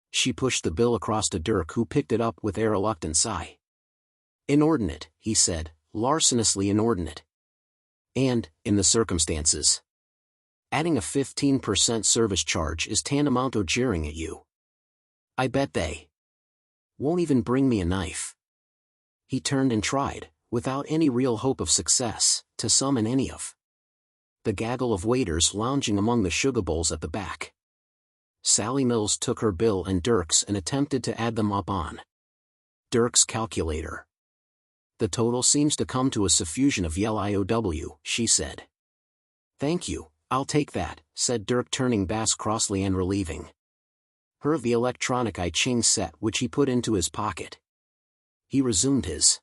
A: She pushed the bill across to Dirk, who picked it up with a reluctant sigh. Inordinate, he said, larcenously inordinate. And, in the circumstances, adding a 15% service charge is tantamount to jeering at you. I bet they won't even bring me a knife. He turned and tried, without any real hope of success, to summon any of the gaggle of waiters lounging among the sugar bowls at the back. Sally Mills took her bill and Dirk's and attempted to add them up on Dirk's calculator. The total seems to come to a suffusion of YLIOW, she said. Thank you, I'll take that, said Dirk, turning bass crossly and relieving her of the electronic I-Ching set, which he put into his pocket. He resumed his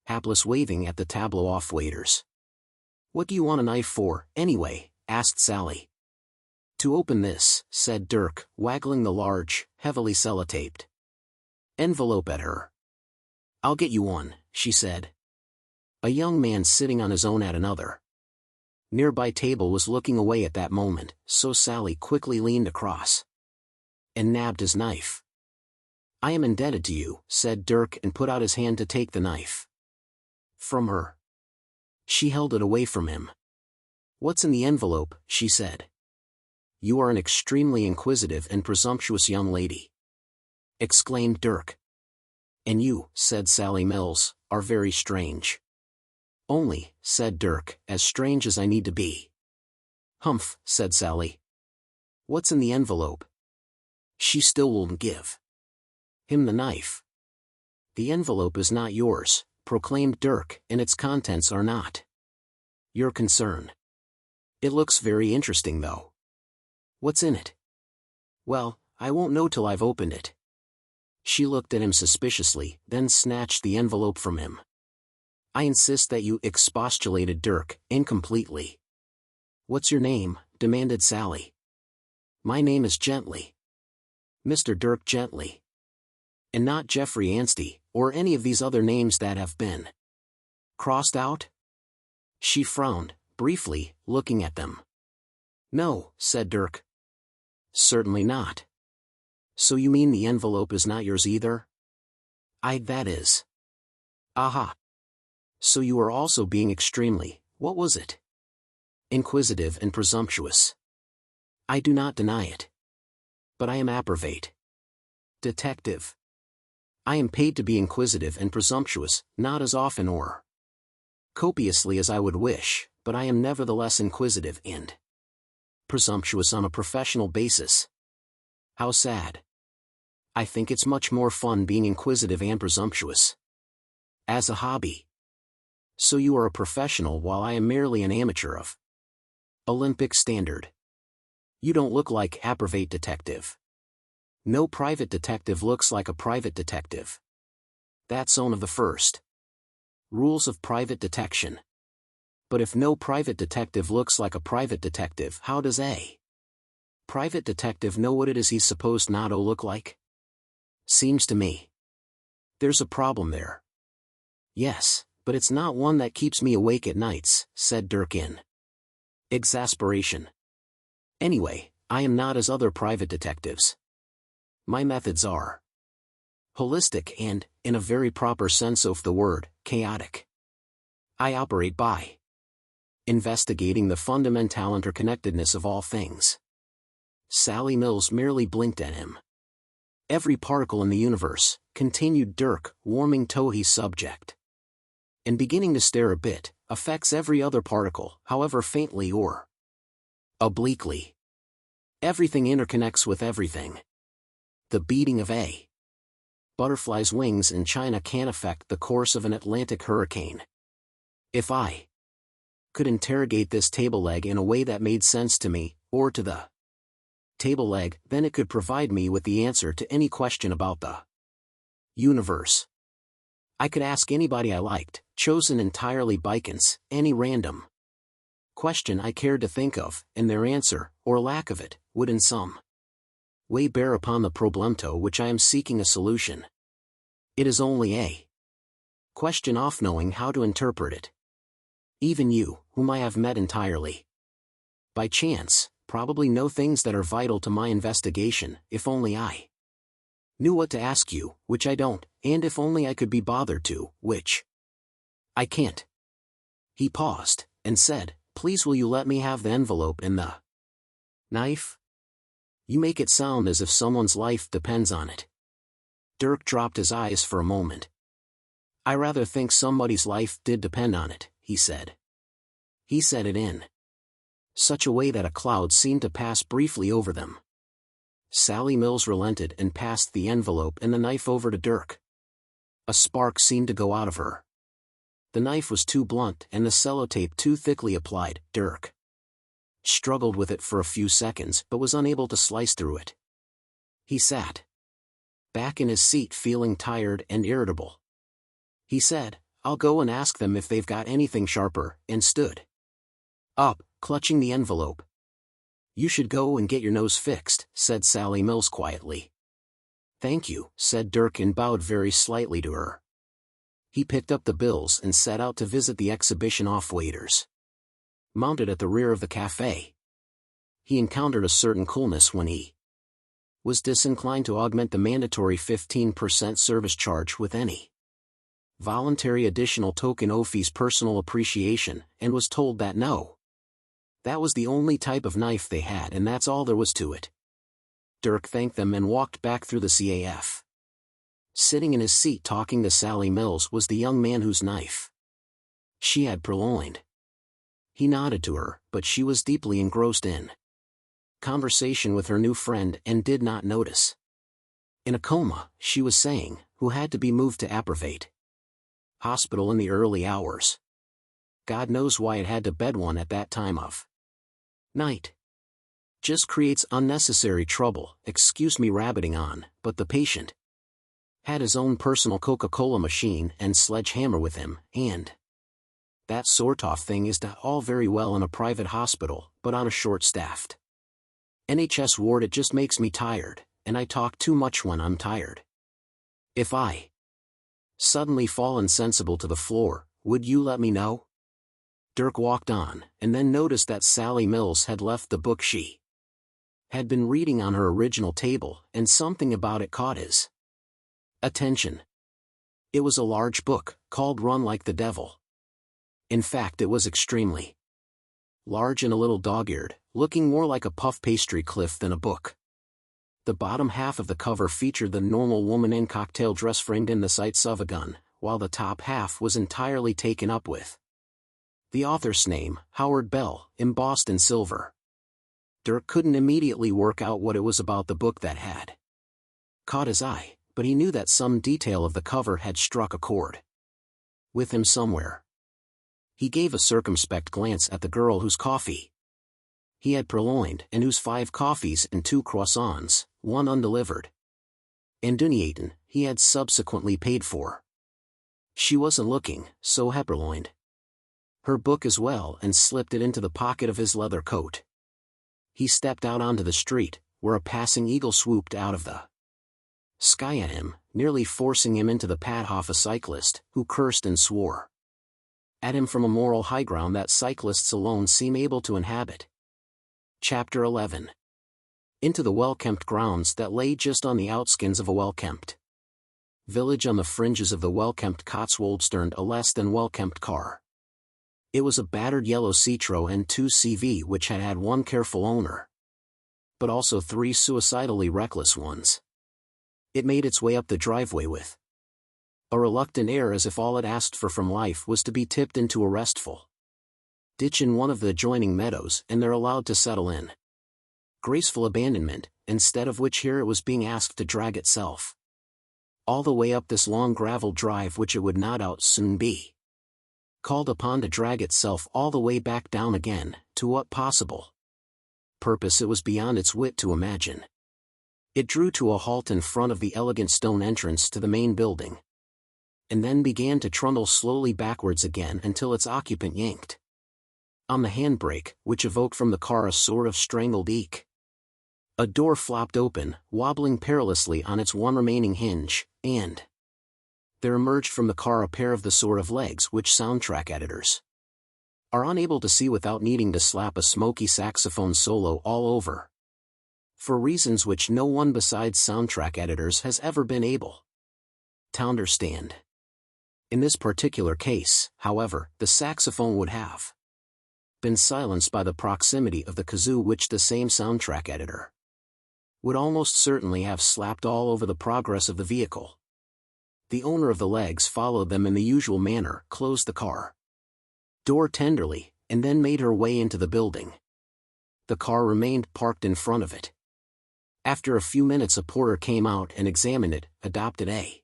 A: hapless waving at the tableau off waiters. What do you want a knife for, anyway? Asked Sally. To open this, said Dirk, waggling the large, heavily sellotaped envelope at her. I'll get you one, she said. A young man sitting on his own at another nearby table was looking away at that moment, so Sally quickly leaned across and nabbed his knife. I am indebted to you, said Dirk, and put out his hand to take the knife from her. She held it away from him. What's in the envelope? She said. You are an extremely inquisitive and presumptuous young lady, exclaimed Dirk. And you, said Sally Mills, are very strange. Only, said Dirk, as strange as I need to be. Humph, said Sally. What's in the envelope? She still won't give him the knife. The envelope is not yours, proclaimed Dirk, and its contents are not your concern. It looks very interesting, though. What's in it? Well, I won't know till I've opened it. She looked at him suspiciously, then snatched the envelope from him. I insist that you, expostulated Dirk, incompletely. What's your name? Demanded Sally. My name is Gently. Mr. Dirk Gently. And not Jeffrey Anstey, or any of these other names that have been crossed out? She frowned, briefly, looking at them. No, said Dirk. Certainly not. So you mean the envelope is not yours either? That is. Aha. So you are also being extremely, what was it? Inquisitive and presumptuous. I do not deny it. But I am approbate. Detective. I am paid to be inquisitive and presumptuous, not as often or copiously as I would wish, but I am nevertheless inquisitive and presumptuous on a professional basis. How sad. I think it's much more fun being inquisitive and presumptuous as a hobby. So you are a professional while I am merely an amateur of Olympic standard. You don't look like approbate detective. No private detective looks like a private detective. That's one of the first rules of private detection. But if no private detective looks like a private detective, how does a private detective know what it is he's supposed not to look like? Seems to me there's a problem there. Yes, but it's not one that keeps me awake at nights, said Dirk in exasperation. Anyway, I am not as other private detectives. My methods are holistic and, in a very proper sense of the word, chaotic. I operate by investigating the fundamental interconnectedness of all things. Sally Mills merely blinked at him. Every particle in the universe, continued Dirk, warming Tohi's subject, and beginning to stare a bit, affects every other particle, however faintly or obliquely. Everything interconnects with everything. The beating of a butterfly's wings in China can't affect the course of an Atlantic hurricane. If I could interrogate this table leg in a way that made sense to me, or to the table leg, then it could provide me with the answer to any question about the universe. I could ask anybody I liked, chosen entirely by chance, any random question I cared to think of, and their answer, or lack of it, would in some weigh bear upon the problemo which I am seeking a solution. It is only a question of knowing how to interpret it. Even you, whom I have met entirely by chance, probably know things that are vital to my investigation, if only I knew what to ask you, which I don't, and if only I could be bothered to, which I can't. He paused, and said, "Please will you let me have the envelope and the knife? You make it sound as if someone's life depends on it." Dirk dropped his eyes for a moment. "I rather think somebody's life did depend on it," he said. He said it in such a way that a cloud seemed to pass briefly over them. Sally Mills relented and passed the envelope and the knife over to Dirk. A spark seemed to go out of her. The knife was too blunt and the sellotape too thickly applied. Dirk struggled with it for a few seconds but was unable to slice through it. He sat back in his seat feeling tired and irritable. He said, "I'll go and ask them if they've got anything sharper," and stood up, clutching the envelope. "You should go and get your nose fixed," said Sally Mills quietly. "Thank you," said Dirk and bowed very slightly to her. He picked up the bills and set out to visit the exhibition off-waiters mounted at the rear of the cafe. He encountered a certain coolness when he was disinclined to augment the mandatory 15% service charge with any voluntary additional token of his personal appreciation, and was told that no, that was the only type of knife they had and that's all there was to it. Dirk thanked them and walked back through the CAF. Sitting in his seat talking to Sally Mills was the young man whose knife she had purloined. He nodded to her, but she was deeply engrossed in conversation with her new friend and did not notice. "In a coma," she was saying, "who had to be moved to Apravate Hospital in the early hours. God knows why it had to bed one at that time of night. Just creates unnecessary trouble, excuse me rabbiting on, but the patient had his own personal Coca-Cola machine and sledgehammer with him, and that sort of thing is all very well in a private hospital, but on a short-staffed NHS ward it just makes me tired, and I talk too much when I'm tired. If I suddenly fall insensible to the floor, would you let me know?" Dirk walked on, and then noticed that Sally Mills had left the book she had been reading on her original table, and something about it caught his attention. It was a large book, called Run Like the Devil. In fact, it was extremely large and a little dog-eared, looking more like a puff pastry cliff than a book. The bottom half of the cover featured the normal woman in cocktail dress framed in the sights of a gun, while the top half was entirely taken up with the author's name, Howard Bell, embossed in silver. Dirk couldn't immediately work out what it was about the book that had caught his eye, but he knew that some detail of the cover had struck a chord with him somewhere. He gave a circumspect glance at the girl whose coffee he had purloined and whose 5 coffees and 2 croissants, one undelivered, and Dunieten, he had subsequently paid for. She wasn't looking, so had purloined her book as well and slipped it into the pocket of his leather coat. He stepped out onto the street, where a passing eagle swooped out of the sky at him, nearly forcing him into the path of a cyclist, who cursed and swore at him from a moral high ground that cyclists alone seem able to inhabit. Chapter 11. Into the well-kept grounds that lay just on the outskirts of a well-kept village on the fringes of the well-kept Cotswolds turned a less than well-kept car. It was a battered yellow Citroën 2CV which had had one careful owner, but also 3 suicidally reckless ones. It made its way up the driveway with a reluctant air as if all it asked for from life was to be tipped into a restful ditch in one of the adjoining meadows and there allowed to settle in graceful abandonment, instead of which here it was being asked to drag itself all the way up this long gravel drive which it would no doubt soon be called upon to drag itself all the way back down again, to what possible purpose it was beyond its wit to imagine. It drew to a halt in front of the elegant stone entrance to the main building, and then began to trundle slowly backwards again until its occupant yanked on the handbrake, which evoked from the car a sort of strangled eek. A door flopped open, wobbling perilously on its one remaining hinge, and there emerged from the car a pair of the sort of legs which soundtrack editors are unable to see without needing to slap a smoky saxophone solo all over. For reasons which no one besides soundtrack editors has ever been able to understand. In this particular case, however, the saxophone would have been silenced by the proximity of the kazoo, which the same soundtrack editor would almost certainly have slapped all over the progress of the vehicle. The owner of the legs followed them in the usual manner, closed the car door tenderly, and then made her way into the building. The car remained parked in front of it. After a few minutes a porter came out and examined it, adopted a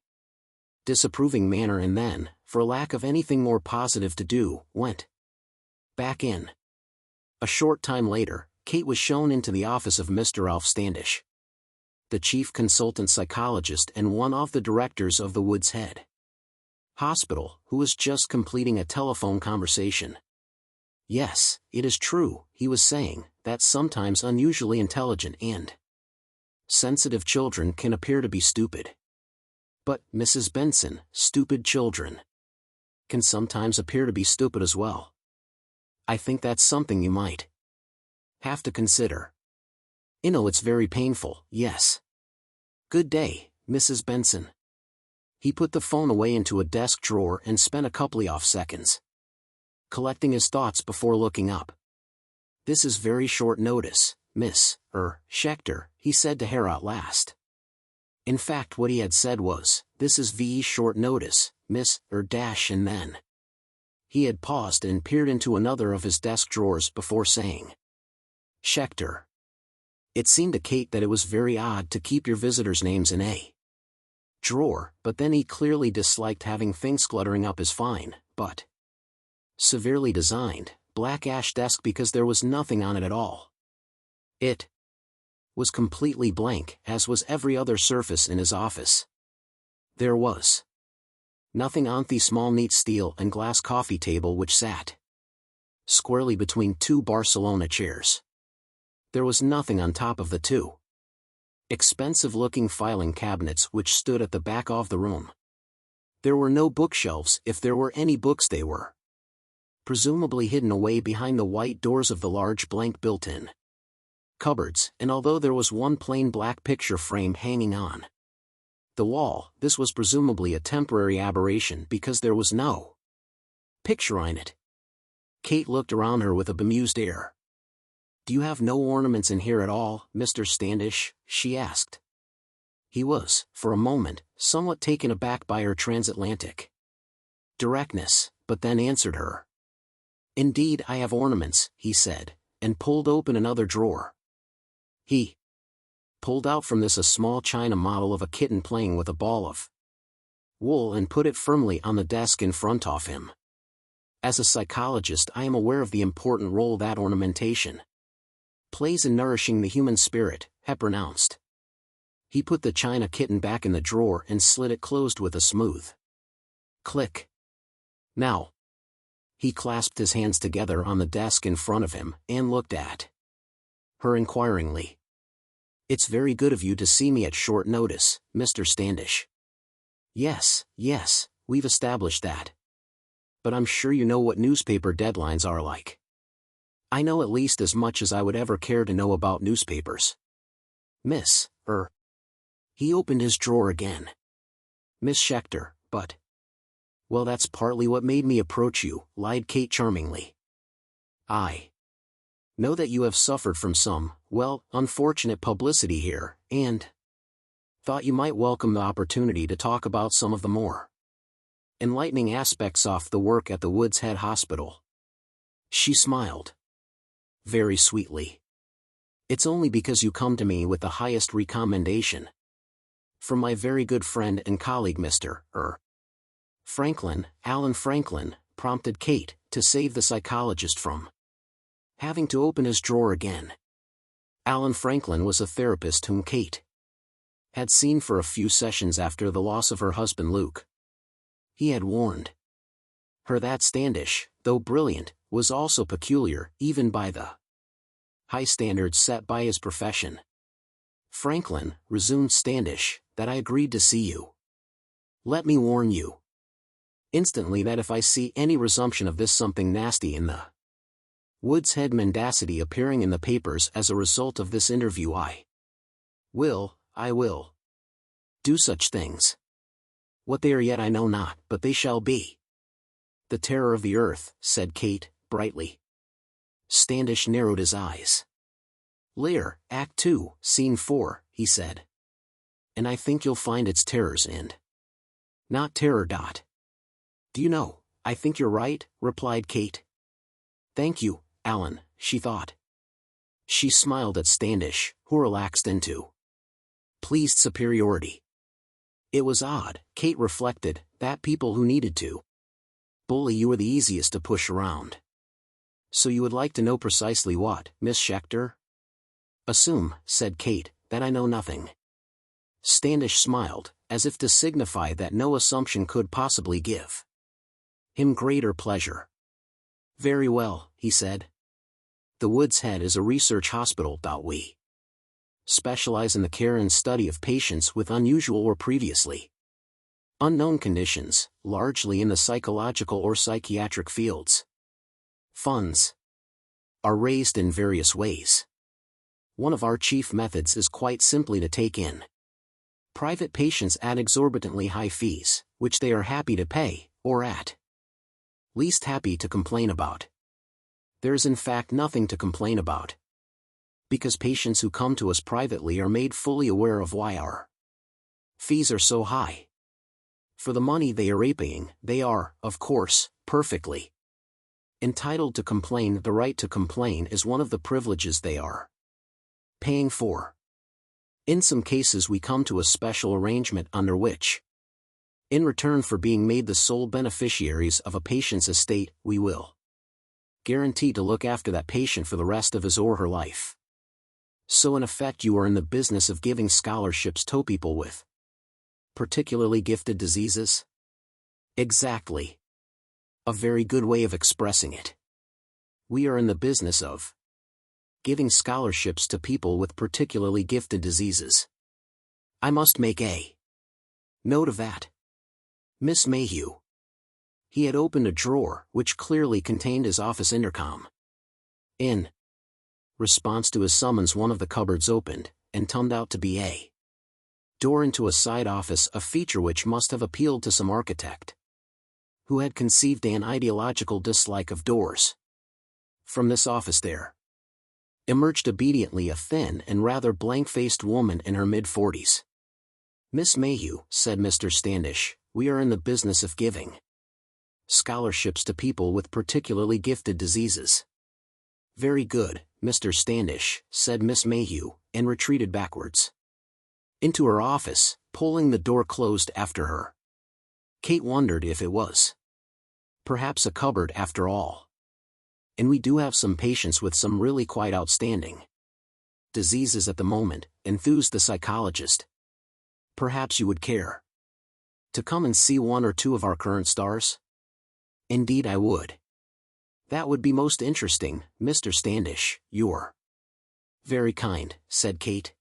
A: disapproving manner, and then, for lack of anything more positive to do, went back in. A short time later, Kate was shown into the office of Mr. Ralph Standish, the chief consultant psychologist and one of the directors of the Woods Head Hospital, who was just completing a telephone conversation. Yes, it is true, he was saying, that sometimes unusually intelligent and sensitive children can appear to be stupid. But, Mrs. Benson, stupid children can sometimes appear to be stupid as well. I think that's something you might have to consider. You know, it's very painful, yes. Good day, Mrs. Benson. He put the phone away into a desk drawer and spent a couple of seconds collecting his thoughts before looking up. This is very short notice, Miss Schechter, he said to her at last. In fact, what he had said was, this is short notice, Miss and then he had paused and peered into another of his desk drawers before saying, Schechter. It seemed to Kate that it was very odd to keep your visitors' names in a drawer, but then he clearly disliked having things cluttering up his fine, but severely designed, black ash desk because there was nothing on it at all. It was completely blank, as was every other surface in his office. There was nothing on the small neat steel and glass coffee table which sat squarely between two Barcelona chairs. There was nothing on top of the two expensive-looking filing cabinets which stood at the back of the room. There were no bookshelves. If there were any books, they were presumably hidden away behind the white doors of the large blank built-in cupboards, and although there was one plain black picture frame hanging on the wall, this was presumably a temporary aberration because there was no picture on it. Kate looked around her with a bemused air. Do you have no ornaments in here at all, Mr. Standish? She asked. He was, for a moment, somewhat taken aback by her transatlantic directness, but then answered her. Indeed, I have ornaments, he said, and pulled open another drawer. He pulled out from this a small china model of a kitten playing with a ball of wool and put it firmly on the desk in front of him. As a psychologist, I am aware of the important role that ornamentation plays in nourishing the human spirit, he pronounced. He put the china kitten back in the drawer and slid it closed with a smooth click. Now, he clasped his hands together on the desk in front of him and looked at her inquiringly. It's very good of you to see me at short notice, Mr. Standish. Yes, we've established that. But I'm sure you know what newspaper deadlines are like. I know at least as much as I would ever care to know about newspapers. Miss, He opened his drawer again. Miss Schechter, but. Well, that's partly what made me approach you, lied Kate charmingly. I know that you have suffered from some, unfortunate publicity here, and thought you might welcome the opportunity to talk about some of the more enlightening aspects of the work at the Woods Head Hospital. She smiled very sweetly. It's only because you come to me with the highest recommendation from my very good friend and colleague Mr. Franklin, Alan Franklin, prompted Kate, to save the psychologist from having to open his drawer again. Alan Franklin was a therapist whom Kate had seen for a few sessions after the loss of her husband Luke. He had warned her that Standish, though brilliant, was also peculiar, even by the high standards set by his profession. Franklin, resumed Standish, that I agreed to see you. Let me warn you instantly that if I see any resumption of this something nasty in the Woods had mendacity appearing in the papers as a result of this interview, I will do such things. What they are yet I know not, but they shall be. The terror of the earth, said Kate, brightly. Standish narrowed his eyes. Lear, Act 2, Scene 4, he said. And I think you'll find its terrors and not terror. Do you know, I think you're right, replied Kate. Thank you, Alan, she thought. She smiled at Standish, who relaxed into pleased superiority. It was odd, Kate reflected, that people who needed to bully you were the easiest to push around. So you would like to know precisely what, Miss Schechter? Assume, said Kate, that I know nothing. Standish smiled, as if to signify that no assumption could possibly give him greater pleasure. Very well, he said. The Woods Head is a research hospital. We specialize in the care and study of patients with unusual or previously unknown conditions, largely in the psychological or psychiatric fields. Funds are raised in various ways. One of our chief methods is quite simply to take in private patients at exorbitantly high fees, which they are happy to pay, or at least happy to complain about. There is in fact nothing to complain about, because patients who come to us privately are made fully aware of why our fees are so high. For the money they are paying, they are, of course, perfectly entitled to complain. The right to complain is one of the privileges they are paying for. In some cases we come to a special arrangement under which, in return for being made the sole beneficiaries of a patient's estate, we will guarantee to look after that patient for the rest of his or her life. So in effect you are in the business of giving scholarships to people with particularly gifted diseases? Exactly. A very good way of expressing it. We are in the business of giving scholarships to people with particularly gifted diseases. I must make a note of that. Miss Mayhew. He had opened a drawer, which clearly contained his office intercom. In response to his summons, one of the cupboards opened, and turned out to be a door into a side office, a feature which must have appealed to some architect who had conceived an ideological dislike of doors. From this office there emerged obediently a thin and rather blank-faced woman in her mid-40s. Miss Mayhew, said Mr. Standish, we are in the business of giving scholarships to people with particularly gifted diseases. Very good, Mr. Standish, said Miss Mayhew, and retreated backwards into her office, pulling the door closed after her. Kate wondered if it was perhaps a cupboard after all. And we do have some patients with some really quite outstanding diseases at the moment, enthused the psychologist. Perhaps you would care to come and see one or two of our current stars? Indeed I would. That would be most interesting, Mr. Standish. You're very kind, said Kate.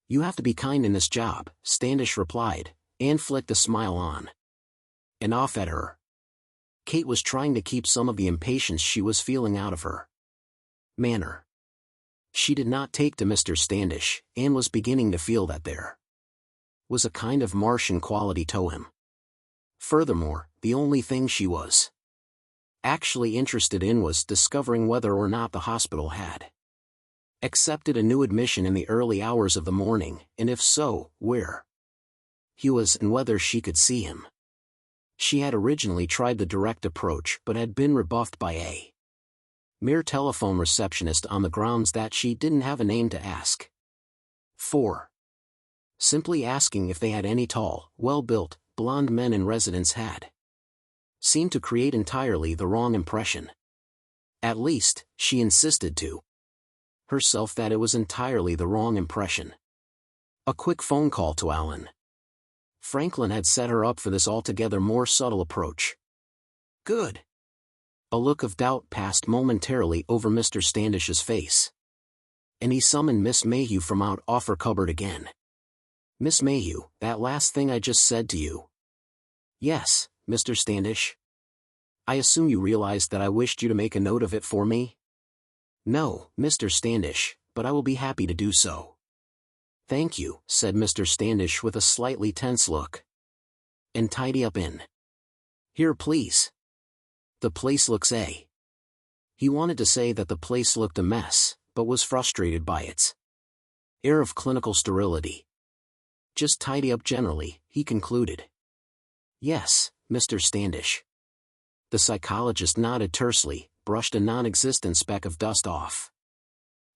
A: You have to be kind in this job, Standish replied, and flicked a smile on and off at her. Kate was trying to keep some of the impatience she was feeling out of her manner. She did not take to Mr. Standish, and was beginning to feel that there was a kind of Martian quality to him. Furthermore, the only thing she was actually interested in was discovering whether or not the hospital had accepted a new admission in the early hours of the morning, and if so, where he was and whether she could see him. She had originally tried the direct approach but had been rebuffed by a mere telephone receptionist on the grounds that she didn't have a name to ask for. Simply asking if they had any tall, well-built, blonde men in residence had seemed to create entirely the wrong impression. At least, she insisted to herself that it was entirely the wrong impression. A quick phone call to Alan Franklin had set her up for this altogether more subtle approach. Good. A look of doubt passed momentarily over Mr. Standish's face. and he summoned Miss Mayhew from out off her cupboard again. Miss Mayhew, that last thing I just said to you. Yes, Mr. Standish. I assume you realized that I wished you to make a note of it for me? No, Mr. Standish, but I will be happy to do so. Thank you, said Mr. Standish with a slightly tense look. And tidy up in here, please. The place looks a. He wanted to say that the place looked a mess, but was frustrated by its air of clinical sterility. Just tidy up generally, he concluded. Yes, Mr. Standish. The psychologist nodded tersely, brushed a non-existent speck of dust off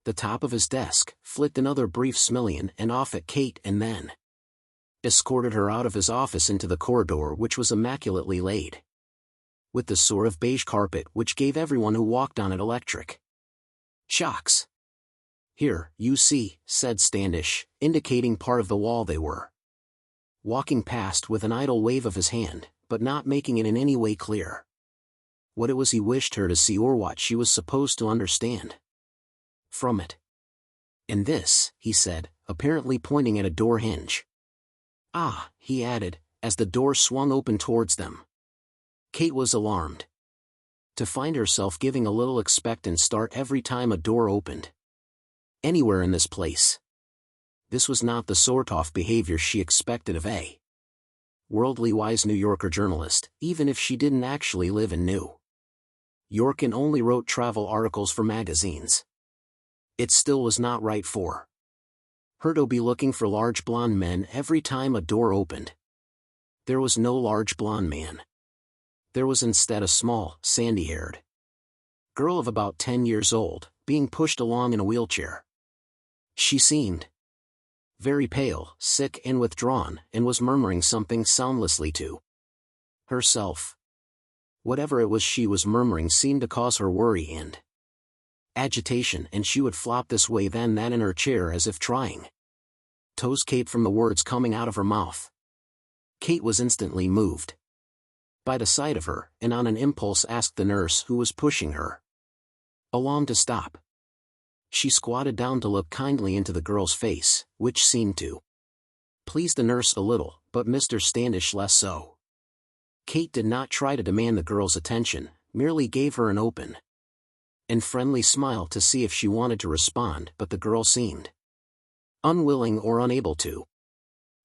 A: the top of his desk, flicked another brief smillion and off at Kate, and then escorted her out of his office into the corridor, which was immaculately laid with the sort of beige carpet which gave everyone who walked on it electric shocks. Here, you see, said Standish, indicating part of the wall they were walking past with an idle wave of his hand, but not making it in any way clear what it was he wished her to see or what she was supposed to understand from it. And this, he said, apparently pointing at a door hinge. Ah, he added, as the door swung open towards them. Kate was alarmed to find herself giving a little expectant start every time a door opened anywhere in this place. This was not the sort of behavior she expected of a worldly wise New Yorker journalist, even if she didn't actually live in New York and only wrote travel articles for magazines. It still was not right for her to be looking for large blonde men every time a door opened. There was no large blonde man. There was instead a small, sandy-haired girl of about 10 years old, being pushed along in a wheelchair. She seemed very pale, sick and withdrawn, and was murmuring something soundlessly to herself. Whatever it was she was murmuring seemed to cause her worry and agitation, and she would flop this way then that in her chair as if trying to escape from the words coming out of her mouth. Kate was instantly moved by the sight of her, and on an impulse asked the nurse who was pushing her along to stop. She squatted down to look kindly into the girl's face, which seemed to please the nurse a little, but Mr. Standish less so. Kate did not try to demand the girl's attention, merely gave her an open and friendly smile to see if she wanted to respond, but the girl seemed unwilling or unable to.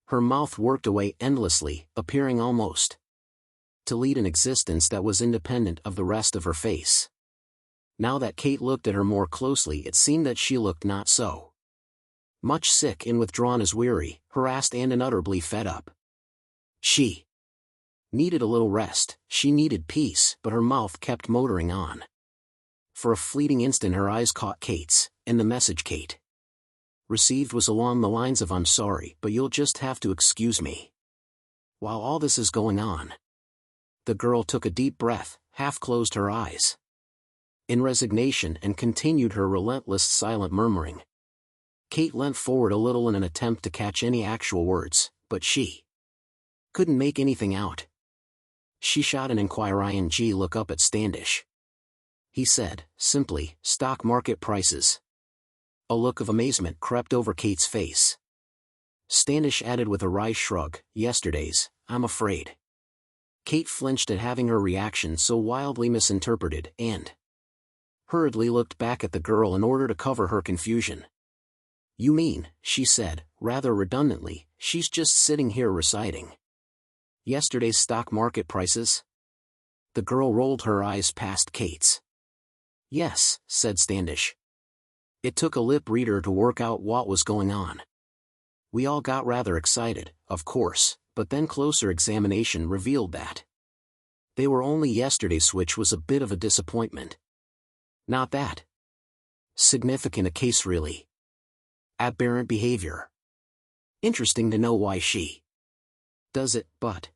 A: Her mouth worked away endlessly, appearing almost to lead an existence that was independent of the rest of her face. Now that Kate looked at her more closely, it seemed that she looked not so much sick and withdrawn as weary, harassed and unutterably fed up. She needed a little rest, she needed peace, but her mouth kept motoring on. For a fleeting instant her eyes caught Kate's, and the message Kate received was along the lines of "I'm sorry, but you'll just have to excuse me while all this is going on." The girl took a deep breath, half closed her eyes in resignation, and continued her relentless silent murmuring. Kate leant forward a little in an attempt to catch any actual words, but she couldn't make anything out. She shot an inquiring look up at Standish. He said, simply, "Stock market prices." A look of amazement crept over Kate's face. Standish added with a wry shrug, "Yesterday's, I'm afraid." Kate flinched at having her reaction so wildly misinterpreted, and hurriedly looked back at the girl in order to cover her confusion. "You mean," she said, rather redundantly, "she's just sitting here reciting yesterday's stock market prices?" The girl rolled her eyes past Kate's. "Yes," said Standish. It took a lip reader to work out what was going on. We all got rather excited, of course, but then closer examination revealed that they were only yesterday's, which was a bit of a disappointment. Not that significant a case really. Aberrant behavior. Interesting to know why she does it, but...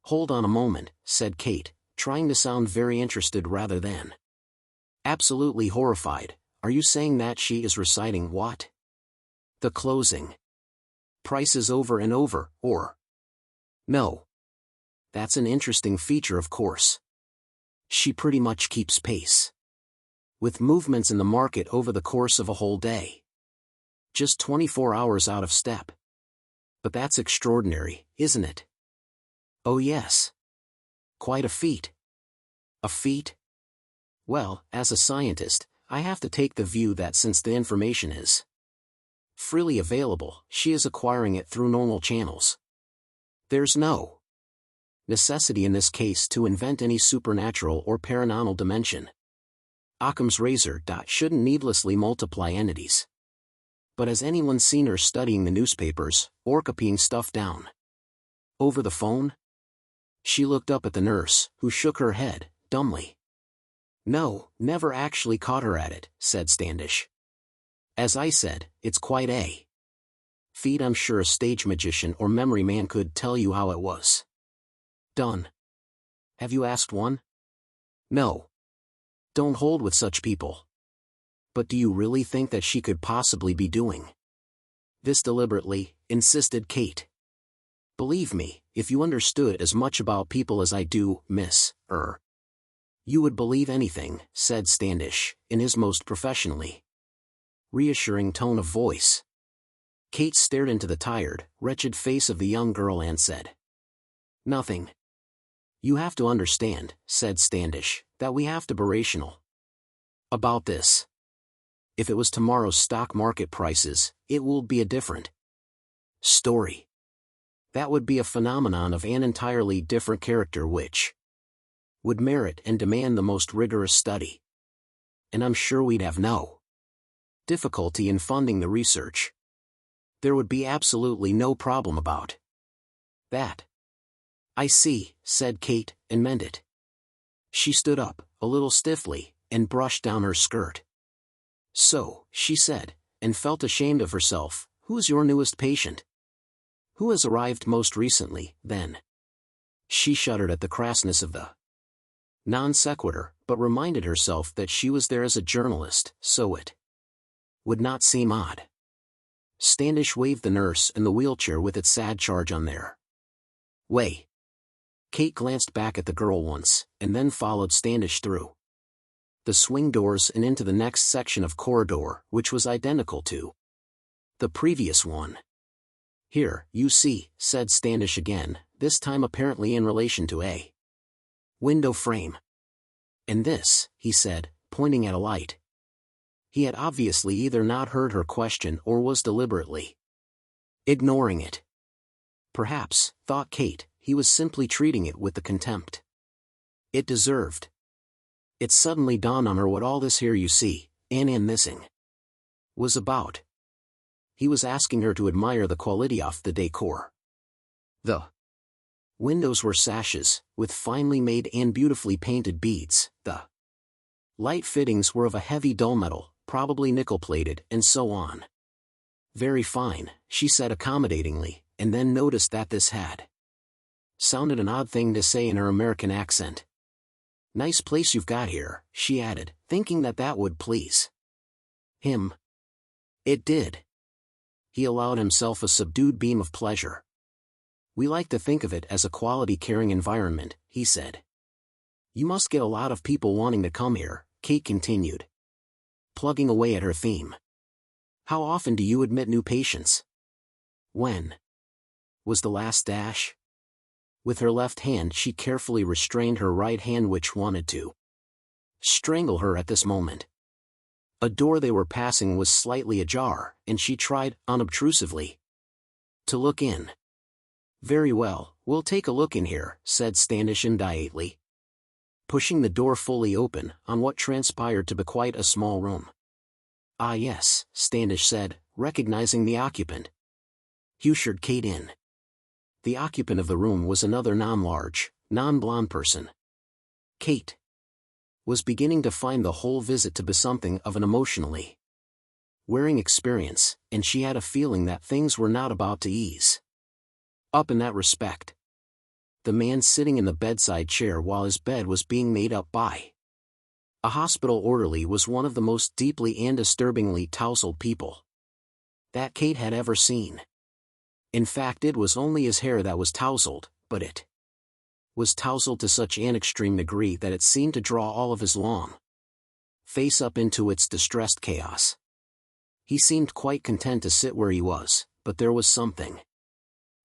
A: Hold on a moment, said Kate, trying to sound very interested rather than absolutely horrified. Are you saying that she is reciting what? The closing prices over and over, or? No. That's an interesting feature, of course. She pretty much keeps pace with movements in the market over the course of a whole day. Just 24 hours out of step. But that's extraordinary, isn't it? Oh yes. Quite a feat. A feat? Well, as a scientist, I have to take the view that since the information is freely available, she is acquiring it through normal channels. There's no necessity in this case to invent any supernatural or paranormal dimension. Occam's razor shouldn't needlessly multiply entities. But has anyone seen her studying the newspapers, or copying stuff down over the phone? She looked up at the nurse, who shook her head, dumbly. No, never actually caught her at it, said Standish. As I said, it's quite a feat. I'm sure a stage magician or memory man could tell you how it was done. Have you asked one? No. Don't hold with such people. But do you really think that she could possibly be doing this deliberately? Insisted Kate. Believe me, if you understood as much about people as I do, Miss, you would believe anything, said Standish, in his most professionally reassuring tone of voice. Kate stared into the tired, wretched face of the young girl and said, Nothing. You have to understand, said Standish, that we have to be rational about this. If it was tomorrow's stock market prices, it would be a different story. That would be a phenomenon of an entirely different character which would merit and demand the most rigorous study. And I'm sure we'd have no difficulty in funding the research. There would be absolutely no problem about that. I see, said Kate, and meant it. She stood up, a little stiffly, and brushed down her skirt. So, she said, and felt ashamed of herself, who's your newest patient? Who has arrived most recently, then? She shuddered at the crassness of the non sequitur, but reminded herself that she was there as a journalist, so it would not seem odd. Standish waved the nurse and the wheelchair with its sad charge on their way. Kate glanced back at the girl once, and then followed Standish through the swing doors and into the next section of corridor, which was identical to the previous one. Here, you see, said Standish again, this time apparently in relation to a window frame. And this, he said, pointing at a light. He had obviously either not heard her question or was deliberately ignoring it. Perhaps, thought Kate, he was simply treating it with the contempt it deserved. It suddenly dawned on her what all this here you see, and missing, was about. He was asking her to admire the quality of the decor. The windows were sashes, with finely made and beautifully painted beads. The light fittings were of a heavy dull metal, probably nickel-plated, and so on. Very fine, she said accommodatingly, and then noticed that this had sounded an odd thing to say in her American accent. Nice place you've got here, she added, thinking that that would please him. It did. He allowed himself a subdued beam of pleasure. We like to think of it as a quality caring environment, he said. You must get a lot of people wanting to come here, Kate continued, plugging away at her theme. How often do you admit new patients? When was the last dash? With her left hand she carefully restrained her right hand, which wanted to strangle her at this moment. A door they were passing was slightly ajar, and she tried, unobtrusively, to look in. Very well, we'll take a look in here, said Standish indignantly, pushing the door fully open, on what transpired to be quite a small room. Ah yes, Standish said, recognizing the occupant. He ushered Kate in. The occupant of the room was another non-large, non-blonde person. Kate was beginning to find the whole visit to be something of an emotionally wearing experience, and she had a feeling that things were not about to ease up in that respect. The man sitting in the bedside chair while his bed was being made up by a hospital orderly was one of the most deeply and disturbingly tousled people that Kate had ever seen. In fact, it was only his hair that was tousled, but it was tousled to such an extreme degree that it seemed to draw all of his long face up into its distressed chaos. He seemed quite content to sit where he was, but there was something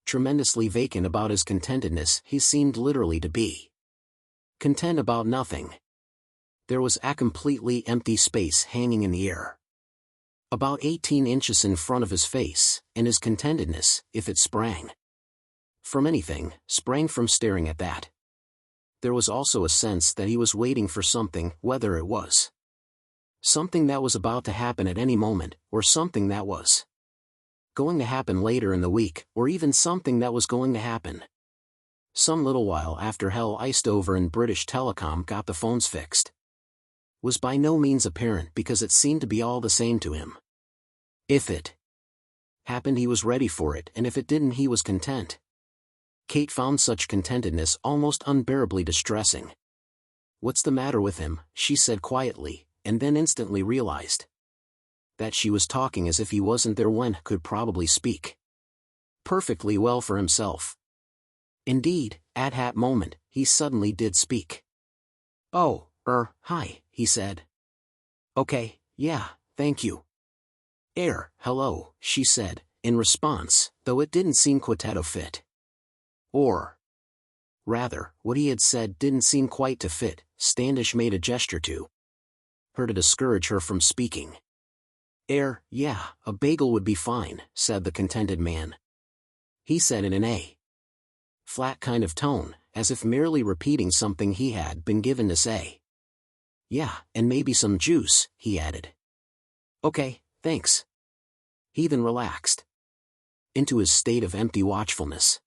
A: tremendously vacant about his contentedness. He seemed literally to be content about nothing. There was a completely empty space hanging in the air, about 18 inches in front of his face, and his contentedness, if it sprang from anything, sprang from staring at that. There was also a sense that he was waiting for something, whether it was something that was about to happen at any moment, or something that was going to happen later in the week, or even something that was going to happen some little while after hell iced over and British Telecom got the phones fixed. Was by no means apparent because it seemed to be all the same to him. If it happened, he was ready for it, and if it didn't, he was content. Kate found such contentedness almost unbearably distressing. "What's the matter with him?" she said quietly, and then instantly realized that she was talking as if he wasn't there when could probably speak perfectly well for himself. Indeed, at that moment, he suddenly did speak. "Oh, hi," he said. "Okay, yeah, thank you." Hello," she said, in response, though it didn't seem quite to fit. Or rather, what he had said didn't seem quite to fit. Standish made a gesture to her to discourage her from speaking. Yeah, a bagel would be fine," said the contented man. He said it in a flat kind of tone, as if merely repeating something he had been given to say. "Yeah, and maybe some juice," he added. "Okay, thanks." He then relaxed into his state of empty watchfulness.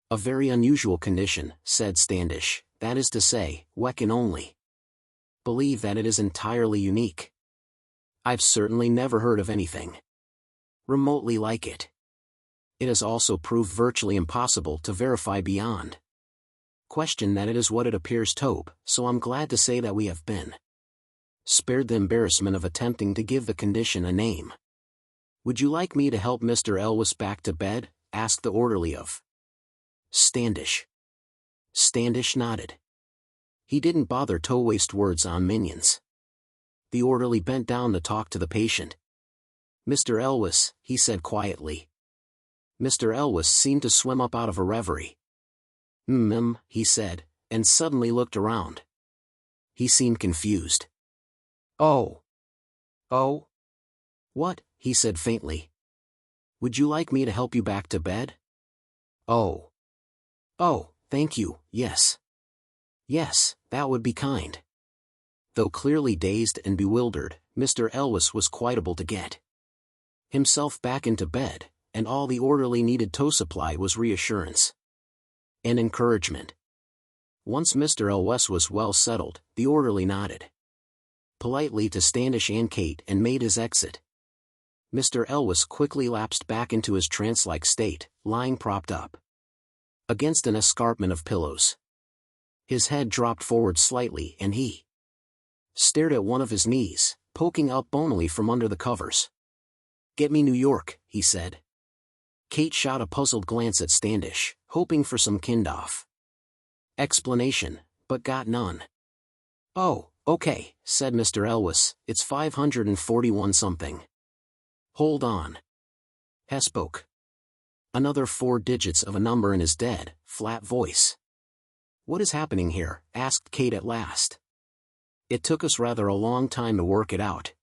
A: "A very unusual condition," said Standish, "that is to say, we can only believe that it is entirely unique. I've certainly never heard of anything remotely like it. It has also proved virtually impossible to verify beyond question that it is what it appears to be, so I'm glad to say that we have been spared the embarrassment of attempting to give the condition a name." "Would you like me to help Mr. Elwes back to bed?" asked the orderly of Standish. Standish nodded. He didn't bother to waste words on minions. The orderly bent down to talk to the patient. "Mr. Elwes," he said quietly. Mr. Elwes seemed to swim up out of a reverie. He said, and suddenly looked around. He seemed confused. Oh. What?" he said faintly. "Would you like me to help you back to bed?" Oh, thank you, yes. Yes, that would be kind." Though clearly dazed and bewildered, Mr. Elwes was quite able to get himself back into bed, and all the orderly needed to supply was reassurance and encouragement. Once Mr. Elwes was well settled, the orderly nodded politely to Standish and Kate and made his exit. Mr. Elwes quickly lapsed back into his trance-like state, lying propped up against an escarpment of pillows. His head dropped forward slightly and he stared at one of his knees, poking out bonily from under the covers. "Get me New York," he said. Kate shot a puzzled glance at Standish, hoping for some kind-of explanation, but got none. "Oh, okay," said Mr. Elwes, "it's 541 something. Hold on." He spoke another 4 digits of a number in his dead, flat voice. "What is happening here?" asked Kate at last. "It took us rather a long time to work it out.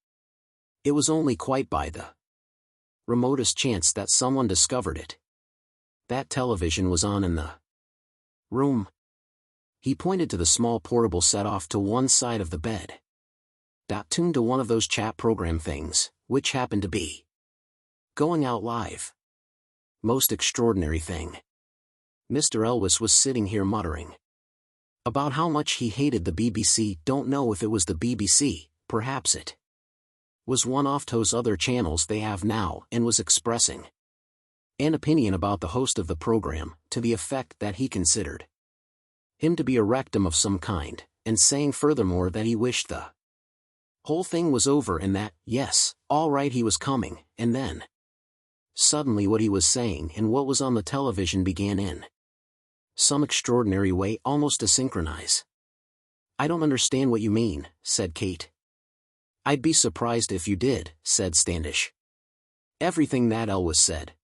A: It was only quite by the remotest chance that someone discovered it. That television was on in the room." He pointed to the small portable set off to one side of the bed. Tuned to one of those chat program things, which happened to be going out live. Most extraordinary thing. Mr. Elwes was sitting here muttering about how much he hated the BBC. Don't know if it was the BBC, perhaps it was one of those other channels they have now, and was expressing an opinion about the host of the program, to the effect that he considered him to be a rectum of some kind, and saying furthermore that he wished the whole thing was over and that, yes, all right, he was coming, and then suddenly what he was saying and what was on the television began in some extraordinary way almost to synchronize. "I don't understand what you mean," said Kate. "I'd be surprised if you did," said Standish. Everything that Elwes said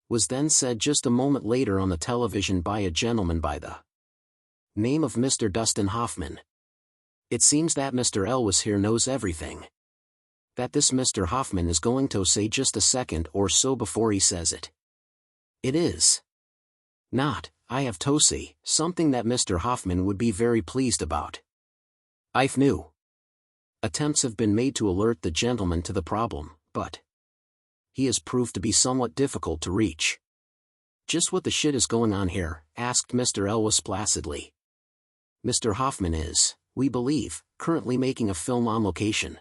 A: was then said just a moment later on the television by a gentleman by the name of Mr. Dustin Hoffman. It seems that Mr. Elwes here knows everything. That this Mr. Hoffman is going to say just a second or so before he says it. It is not, I have to say, something that Mr. Hoffman would be very pleased about. I've knew attempts have been made to alert the gentleman to the problem, but he has proved to be somewhat difficult to reach. Just what the shit is going on here? Asked Mr. Elwes placidly. Mr. Hoffman is, we believe, currently making a film on location.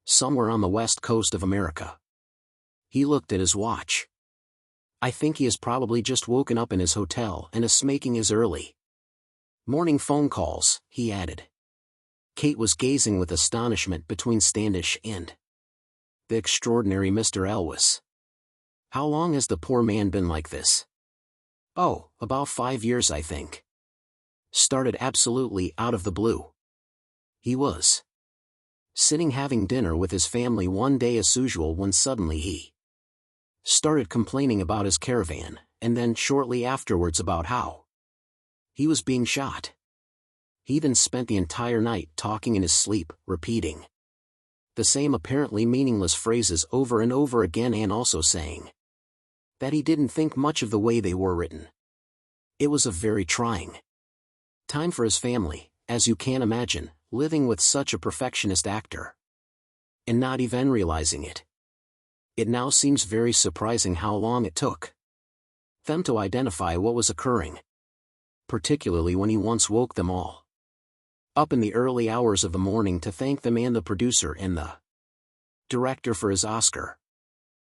A: Somewhere on the west coast of America. He looked at his watch. I think he has probably just woken up in his hotel and is making his early morning phone calls, he added. Kate was gazing with astonishment between Standish and the extraordinary Mr. Elwes. How long has the poor man been like this? Oh, about 5 years, I think. Started absolutely out of the blue. He was sitting having dinner with his family one day as usual when suddenly he started complaining about his caravan, and then shortly afterwards about how he was being shot. He then spent the entire night talking in his sleep, repeating the same apparently meaningless phrases over and over again, and also saying that he didn't think much of the way they were written. It was a very trying time for his family, as you can imagine, living with such a perfectionist actor and not even realizing it. It now seems very surprising how long it took them to identify what was occurring, particularly when he once woke them all up in the early hours of the morning to thank the man, the producer and the director, for his Oscar.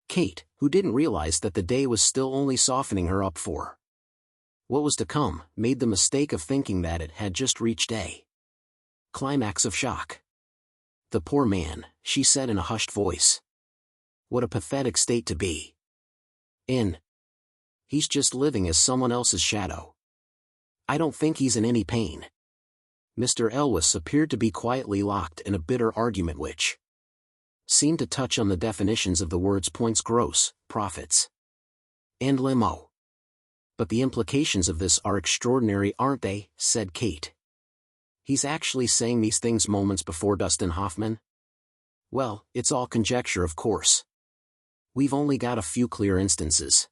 A: Kate, who didn't realize that the day was still only softening her up for what was to come, made the mistake of thinking that it had just reached a climax of shock. The poor man, she said in a hushed voice. What a pathetic state to be in. He's just living as someone else's shadow. I don't think he's in any pain. Mr. Elwes appeared to be quietly locked in a bitter argument which seemed to touch on the definitions of the words points gross, profits, and limo. But the implications of this are extraordinary, aren't they? Said Kate. He's actually saying these things moments before Dustin Hoffman? Well, it's all conjecture, of course. We've only got a few clear instances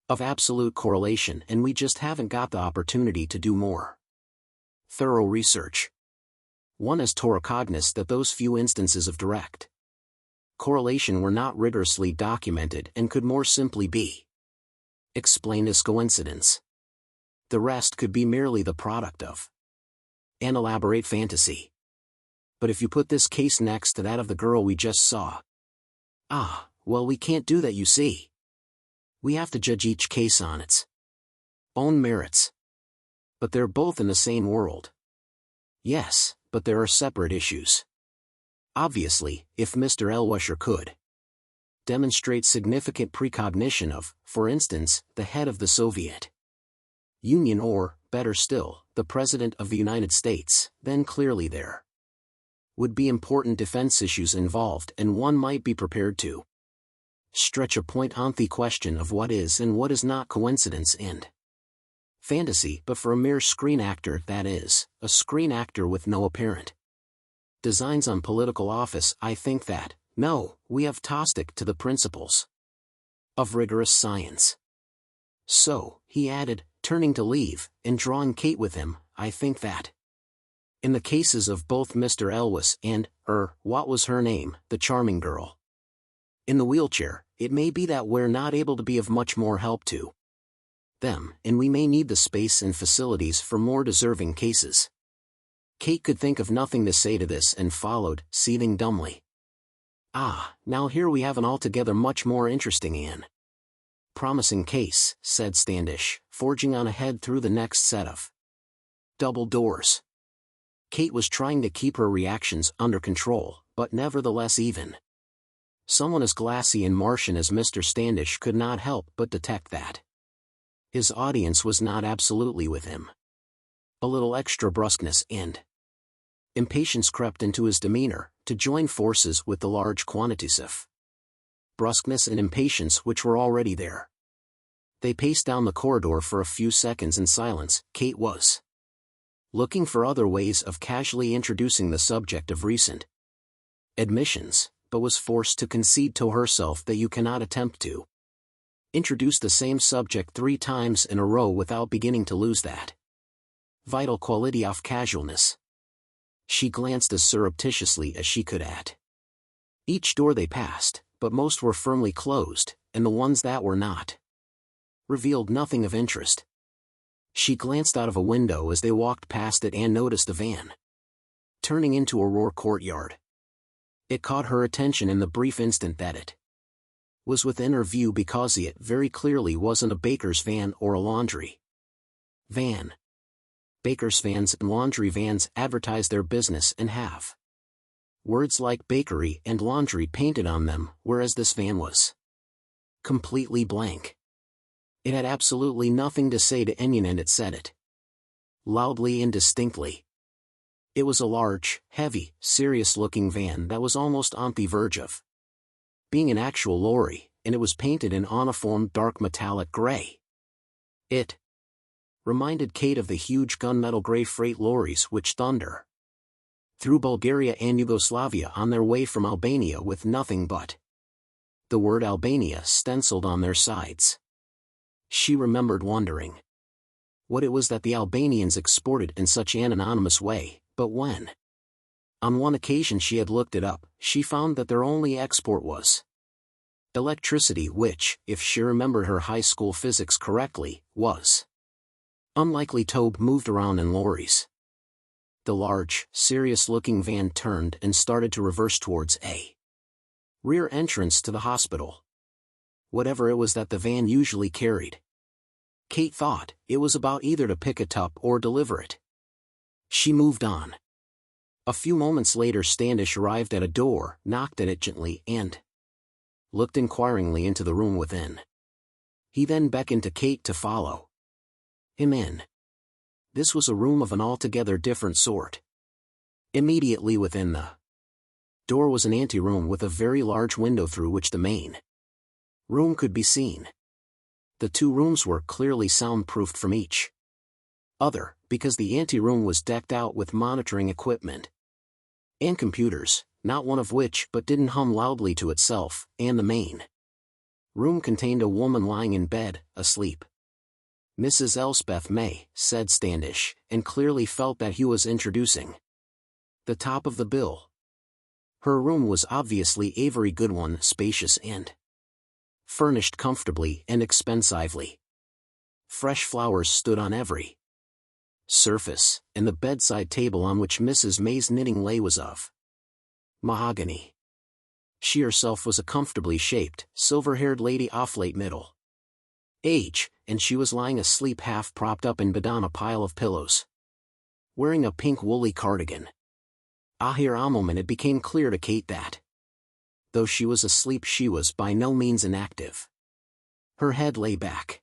A: of absolute correlation, and we just haven't got the opportunity to do more thorough research. One has to recognize that those few instances of direct correlation were not rigorously documented and could more simply be explained as coincidence. The rest could be merely the product of an elaborate fantasy. But if you put this case next to that of the girl we just saw, well, we can't do that, you see. We have to judge each case on its own merits. But they're both in the same world. Yes, but there are separate issues. Obviously, if Mr. Elwes could demonstrate significant precognition of, for instance, the head of the Soviet Union or, better still, the President of the United States, then clearly there would be important defense issues involved, and one might be prepared to stretch a point on the question of what is and what is not coincidence and fantasy. But for a mere screen actor, that is, a screen actor with no apparent designs on political office, I think that, no, we have to stick to the principles of rigorous science. So, he added, turning to leave, and drawing Kate with him, I think that in the cases of both Mr. Elwes and, what was her name, the charming girl in the wheelchair, it may be that we're not able to be of much more help to them, and we may need the space and facilities for more deserving cases. Kate could think of nothing to say to this and followed, seething dumbly. Now here we have an altogether much more interesting and promising case, said Standish, forging on ahead through the next set of double doors. Kate was trying to keep her reactions under control, but nevertheless even someone as glassy and Martian as Mr. Standish could not help but detect that his audience was not absolutely with him. A little extra brusqueness and Impatience crept into his demeanor, to join forces with the large quantitative brusqueness and impatience which were already there. They paced down the corridor for a few seconds in silence. Kate was looking for other ways of casually introducing the subject of recent admissions, but was forced to concede to herself that you cannot attempt to introduce the same subject 3 times in a row without beginning to lose that vital quality of casualness. She glanced as surreptitiously as she could at each door they passed, but most were firmly closed, and the ones that were not revealed nothing of interest. She glanced out of a window as they walked past it and noticed a van turning into Aurora Courtyard. It caught her attention in the brief instant that it was within her view because it very clearly wasn't a baker's van or a laundry van. Bakers' vans and laundry vans advertise their business and have words like bakery and laundry painted on them, whereas this van was completely blank. It had absolutely nothing to say to anyone, and it said it loudly and distinctly. It was a large, heavy, serious-looking van that was almost on the verge of being an actual lorry, and it was painted in uniform dark metallic gray. It reminded Kate of the huge gunmetal gray freight lorries which thunder through Bulgaria and Yugoslavia on their way from Albania with nothing but the word Albania stenciled on their sides. She remembered wondering what it was that the Albanians exported in such an anonymous way, but when on one occasion she had looked it up, she found that their only export was electricity, which, if she remembered her high school physics correctly, was unlikely to be moved around in lorries. The large, serious-looking van turned and started to reverse towards a rear entrance to the hospital. Whatever it was that the van usually carried, Kate thought it was about either to pick it up or deliver it. She moved on. A few moments later Standish arrived at a door, knocked at it gently and looked inquiringly into the room within. He then beckoned to Kate to follow him in. This was a room of an altogether different sort. Immediately within the door was an anteroom with a very large window through which the main room could be seen. The 2 rooms were clearly soundproofed from each other, because the anteroom was decked out with monitoring equipment and computers, not one of which but didn't hum loudly to itself, and the main room contained a woman lying in bed, asleep. Mrs. Elspeth May, said Standish, and clearly felt that he was introducing the top of the bill. Her room was obviously a very good one, spacious and furnished comfortably and expensively. Fresh flowers stood on every surface, and the bedside table on which Mrs. May's knitting lay was of mahogany. She herself was a comfortably shaped, silver-haired lady of late middle age, and she was lying asleep half propped up in bed on a pile of pillows, wearing a pink woolly cardigan. Here a moment it became clear to Kate that, though she was asleep, she was by no means inactive. Her head lay back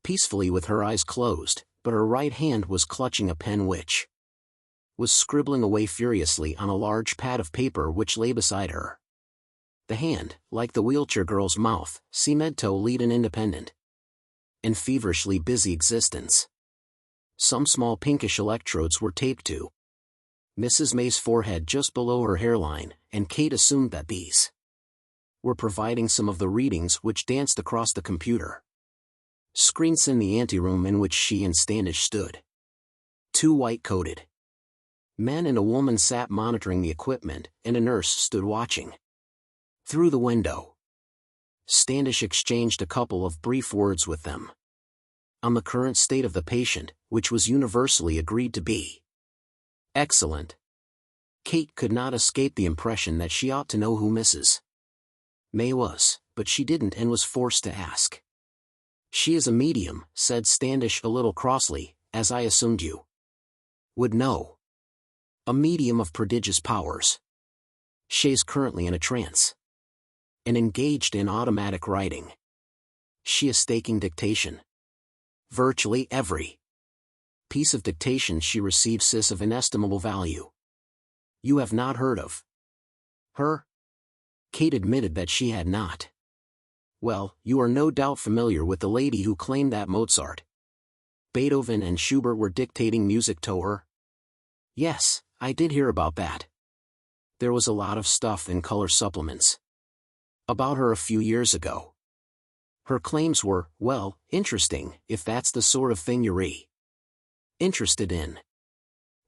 A: peacefully with her eyes closed, but her right hand was clutching a pen which was scribbling away furiously on a large pad of paper which lay beside her. The hand, like the wheelchair girl's mouth, seemed to lead an independent and feverishly busy existence. Some small pinkish electrodes were taped to Mrs. May's forehead just below her hairline, and Kate assumed that these were providing some of the readings which danced across the computer screens in the anteroom in which she and Standish stood. 2 white-coated men and a woman sat monitoring the equipment, and a nurse stood watching through the window. Standish exchanged a couple of brief words with them on the current state of the patient, which was universally agreed to be excellent. Kate could not escape the impression that she ought to know who Mrs. May was, but she didn't and was forced to ask. She is a medium, said Standish a little crossly, as I assumed you would know. A medium of prodigious powers. She's currently in a trance and engaged in automatic writing. She is taking dictation. Virtually every piece of dictation she receives is of inestimable value. You have not heard of her? Kate admitted that she had not. Well, you are no doubt familiar with the lady who claimed that Mozart, Beethoven and Schubert were dictating music to her? Yes, I did hear about that. There was a lot of stuff in color supplements about her a few years ago. Her claims were, well, interesting, if that's the sort of thing you're interested in.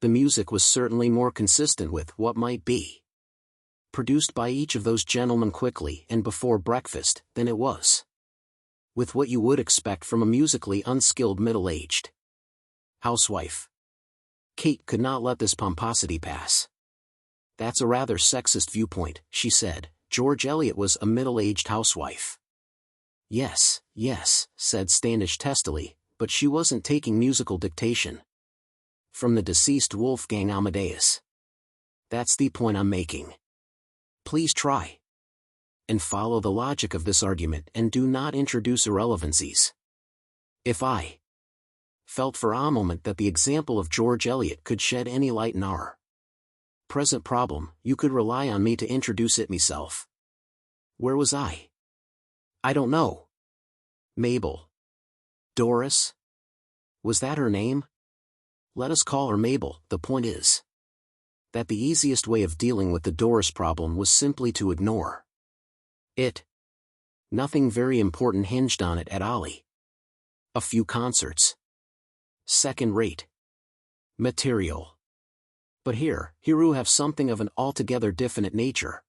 A: The music was certainly more consistent with what might be produced by each of those gentlemen quickly and before breakfast than it was with what you would expect from a musically unskilled middle-aged housewife. Kate could not let this pomposity pass. That's a rather sexist viewpoint, she said. George Eliot was a middle-aged housewife. Yes, said Standish testily, but she wasn't taking musical dictation from the deceased Wolfgang Amadeus. That's the point I'm making. Please try and follow the logic of this argument and do not introduce irrelevancies. If I felt for a moment that the example of George Eliot could shed any light in our present problem, you could rely on me to introduce it myself. Where was I? I don't know. Mabel. Doris? Was that her name? Let us call her Mabel. The point is that the easiest way of dealing with the Doris problem was simply to ignore it. Nothing very important hinged on it at Ollie. A few concerts. Second-rate material. But here you have something of an altogether definite nature.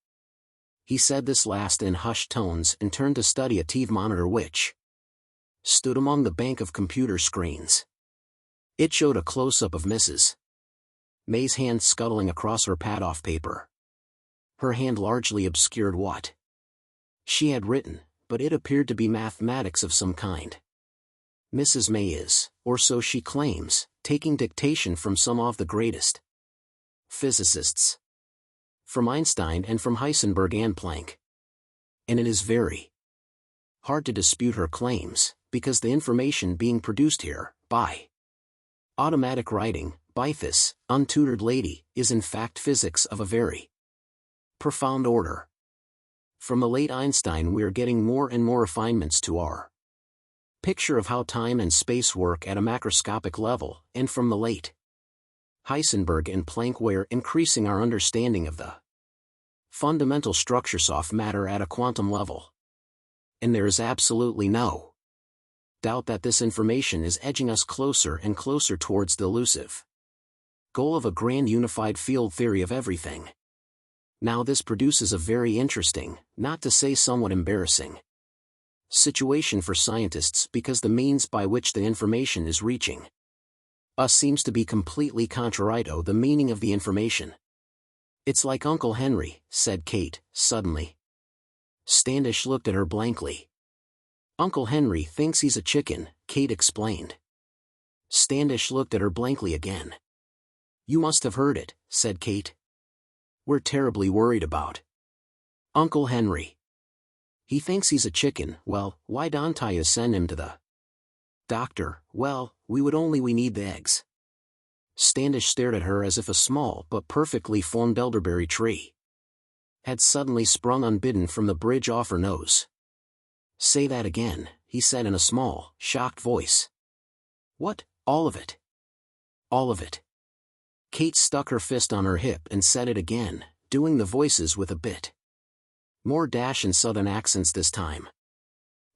A: He said this last in hushed tones and turned to study a TV monitor which stood among the bank of computer screens. It showed a close-up of Mrs. May's hand scuttling across her pad-off paper. Her hand largely obscured what she had written, but it appeared to be mathematics of some kind. Mrs. May is, or so she claims, taking dictation from some of the greatest physicists. From Einstein and from Heisenberg and Planck. And it is very hard to dispute her claims, because the information being produced here, by automatic writing, by this untutored lady, is in fact physics of a very profound order. From the late Einstein we are getting more and more refinements to our picture of how time and space work at a macroscopic level, and from the late Heisenberg and Planck we are increasing our understanding of the fundamental structures of matter at a quantum level. And there is absolutely no doubt that this information is edging us closer and closer towards the elusive goal of a grand unified field theory of everything. Now this produces a very interesting, not to say somewhat embarrassing, situation for scientists because the means by which the information is reaching us seems to be completely contrario the meaning of the information. It's like Uncle Henry, said Kate, suddenly. Standish looked at her blankly. Uncle Henry thinks he's a chicken, Kate explained. Standish looked at her blankly again. You must have heard it, said Kate. We're terribly worried about Uncle Henry. He thinks he's a chicken. Well, why don't I send him to the doctor? Well, we need the eggs. Standish stared at her as if a small but perfectly formed elderberry tree had suddenly sprung unbidden from the bridge off her nose. Say that again, he said in a small, shocked voice. What, all of it? All of it. Kate stuck her fist on her hip and said it again, doing the voices with a bit more dash and southern accents this time.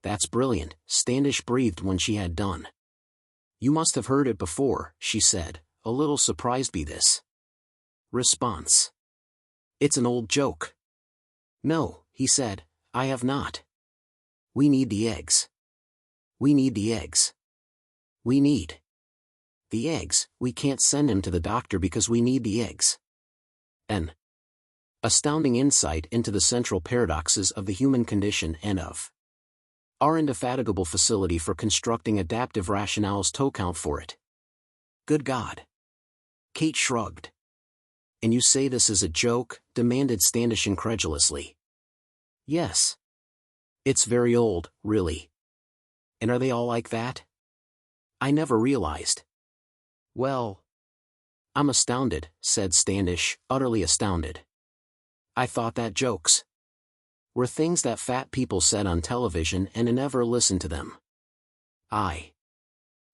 A: That's brilliant, Standish breathed when she had done. You must have heard it before, she said, a little surprised by this response. It's an old joke. No, he said, I have not. We need the eggs. We need the eggs. We need the eggs. We can't send him to the doctor because we need the eggs. An astounding insight into the central paradoxes of the human condition and of our indefatigable facility for constructing adaptive rationales to account for it. Good God. Kate shrugged. And you say this is a joke? Demanded Standish incredulously. Yes. It's very old, really. And are they all like that? I never realized. Well, I'm astounded, said Standish, utterly astounded. I thought that jokes were things that fat people said on television and I never listened to them. I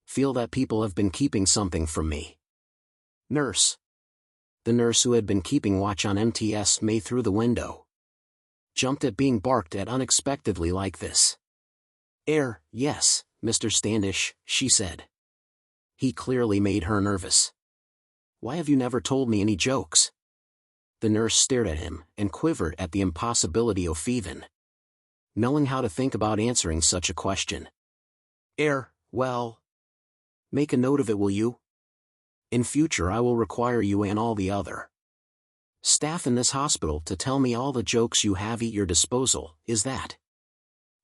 A: feel that people have been keeping something from me. Nurse. The nurse who had been keeping watch on MTS May through the window jumped at being barked at unexpectedly like this. Yes, Mr. Standish, she said. He clearly made her nervous. Why have you never told me any jokes? The nurse stared at him and quivered at the impossibility of even knowing how to think about answering such a question. Well, make a note of it, will you? In future I will require you and all the other staff in this hospital to tell me all the jokes you have at your disposal, is that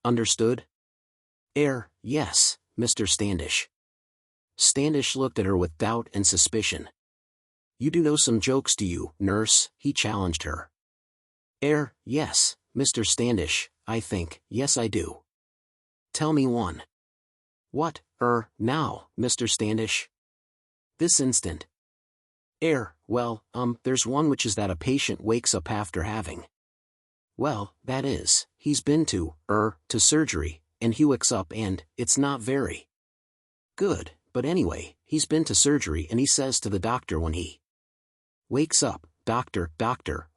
A: understood? Yes, Mr. Standish. Standish looked at her with doubt and suspicion. You do know some jokes, do you, nurse? He challenged her. Yes, Mr. Standish, I think, yes I do. Tell me one. What, now, Mr. Standish? This instant. Well, there's one which is that a patient wakes up after having. Well, that is, he's been to surgery, and he wakes up and, it's not very good, but anyway, he's been to surgery and he says to the doctor when he wakes up, Doctor,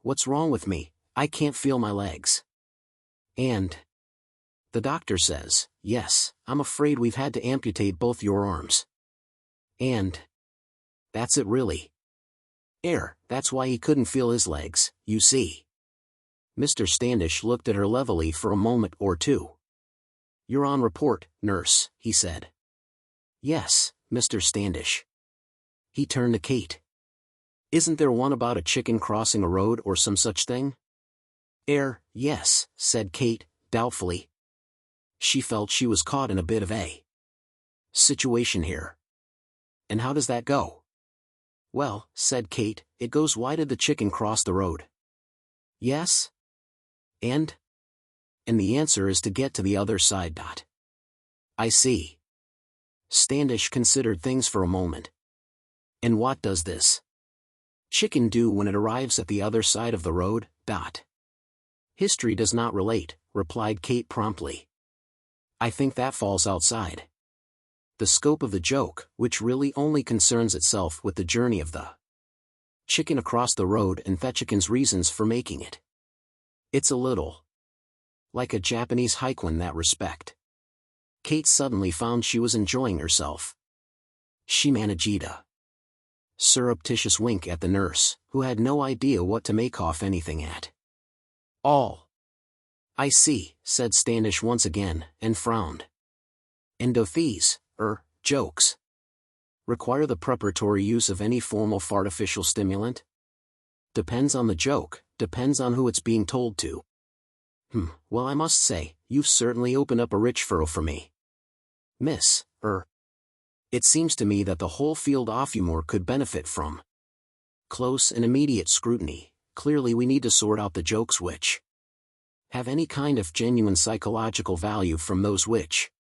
A: what's wrong with me? I can't feel my legs. And the doctor says, yes, I'm afraid we've had to amputate both your arms. And that's it really. That's why he couldn't feel his legs, you see. Mr. Standish looked at her levelly for a moment or two. You're on report, nurse, he said. Yes, Mr. Standish. He turned to Kate. Isn't there one about a chicken crossing a road or some such thing? Yes, said Kate, doubtfully. She felt she was caught in a bit of a situation here. And how does that go? Well, said Kate, it goes, why did the chicken cross the road? Yes? And the answer is to get to the other side. I see. Standish considered things for a moment. And what does this chicken do when it arrives at the other side of the road? History does not relate, replied Kate promptly. I think that falls outside the scope of the joke, which really only concerns itself with the journey of the chicken across the road and the chicken's reasons for making it. It's a little like a Japanese haiku in that respect. Kate suddenly found she was enjoying herself. She managed a surreptitious wink at the nurse, who had no idea what to make of anything at all. I see, said Standish once again, and frowned. And do these jokes require the preparatory use of any form of artificial stimulant? Depends on the joke, depends on who it's being told to. Well, I must say, you've certainly opened up a rich furrow for me. Miss, it seems to me that the whole field of humor could benefit from close and immediate scrutiny. Clearly we need to sort out the jokes which have any kind of genuine psychological value from those which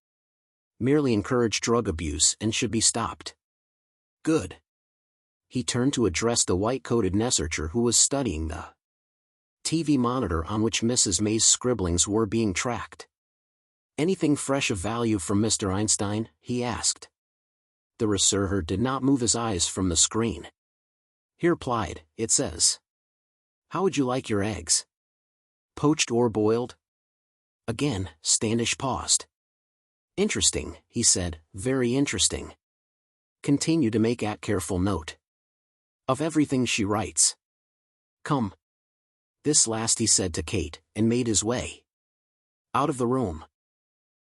A: merely encourage drug abuse and should be stopped. Good. He turned to address the white-coated researcher who was studying the TV monitor on which Mrs. May's scribblings were being tracked. Anything fresh of value from Mr. Einstein? He asked. The researcher did not move his eyes from the screen. He replied, it says. How would you like your eggs? Poached or boiled? Again, Standish paused. Interesting, he said, very interesting. Continue to make careful note of everything she writes. Come. This last he said to Kate, and made his way out of the room.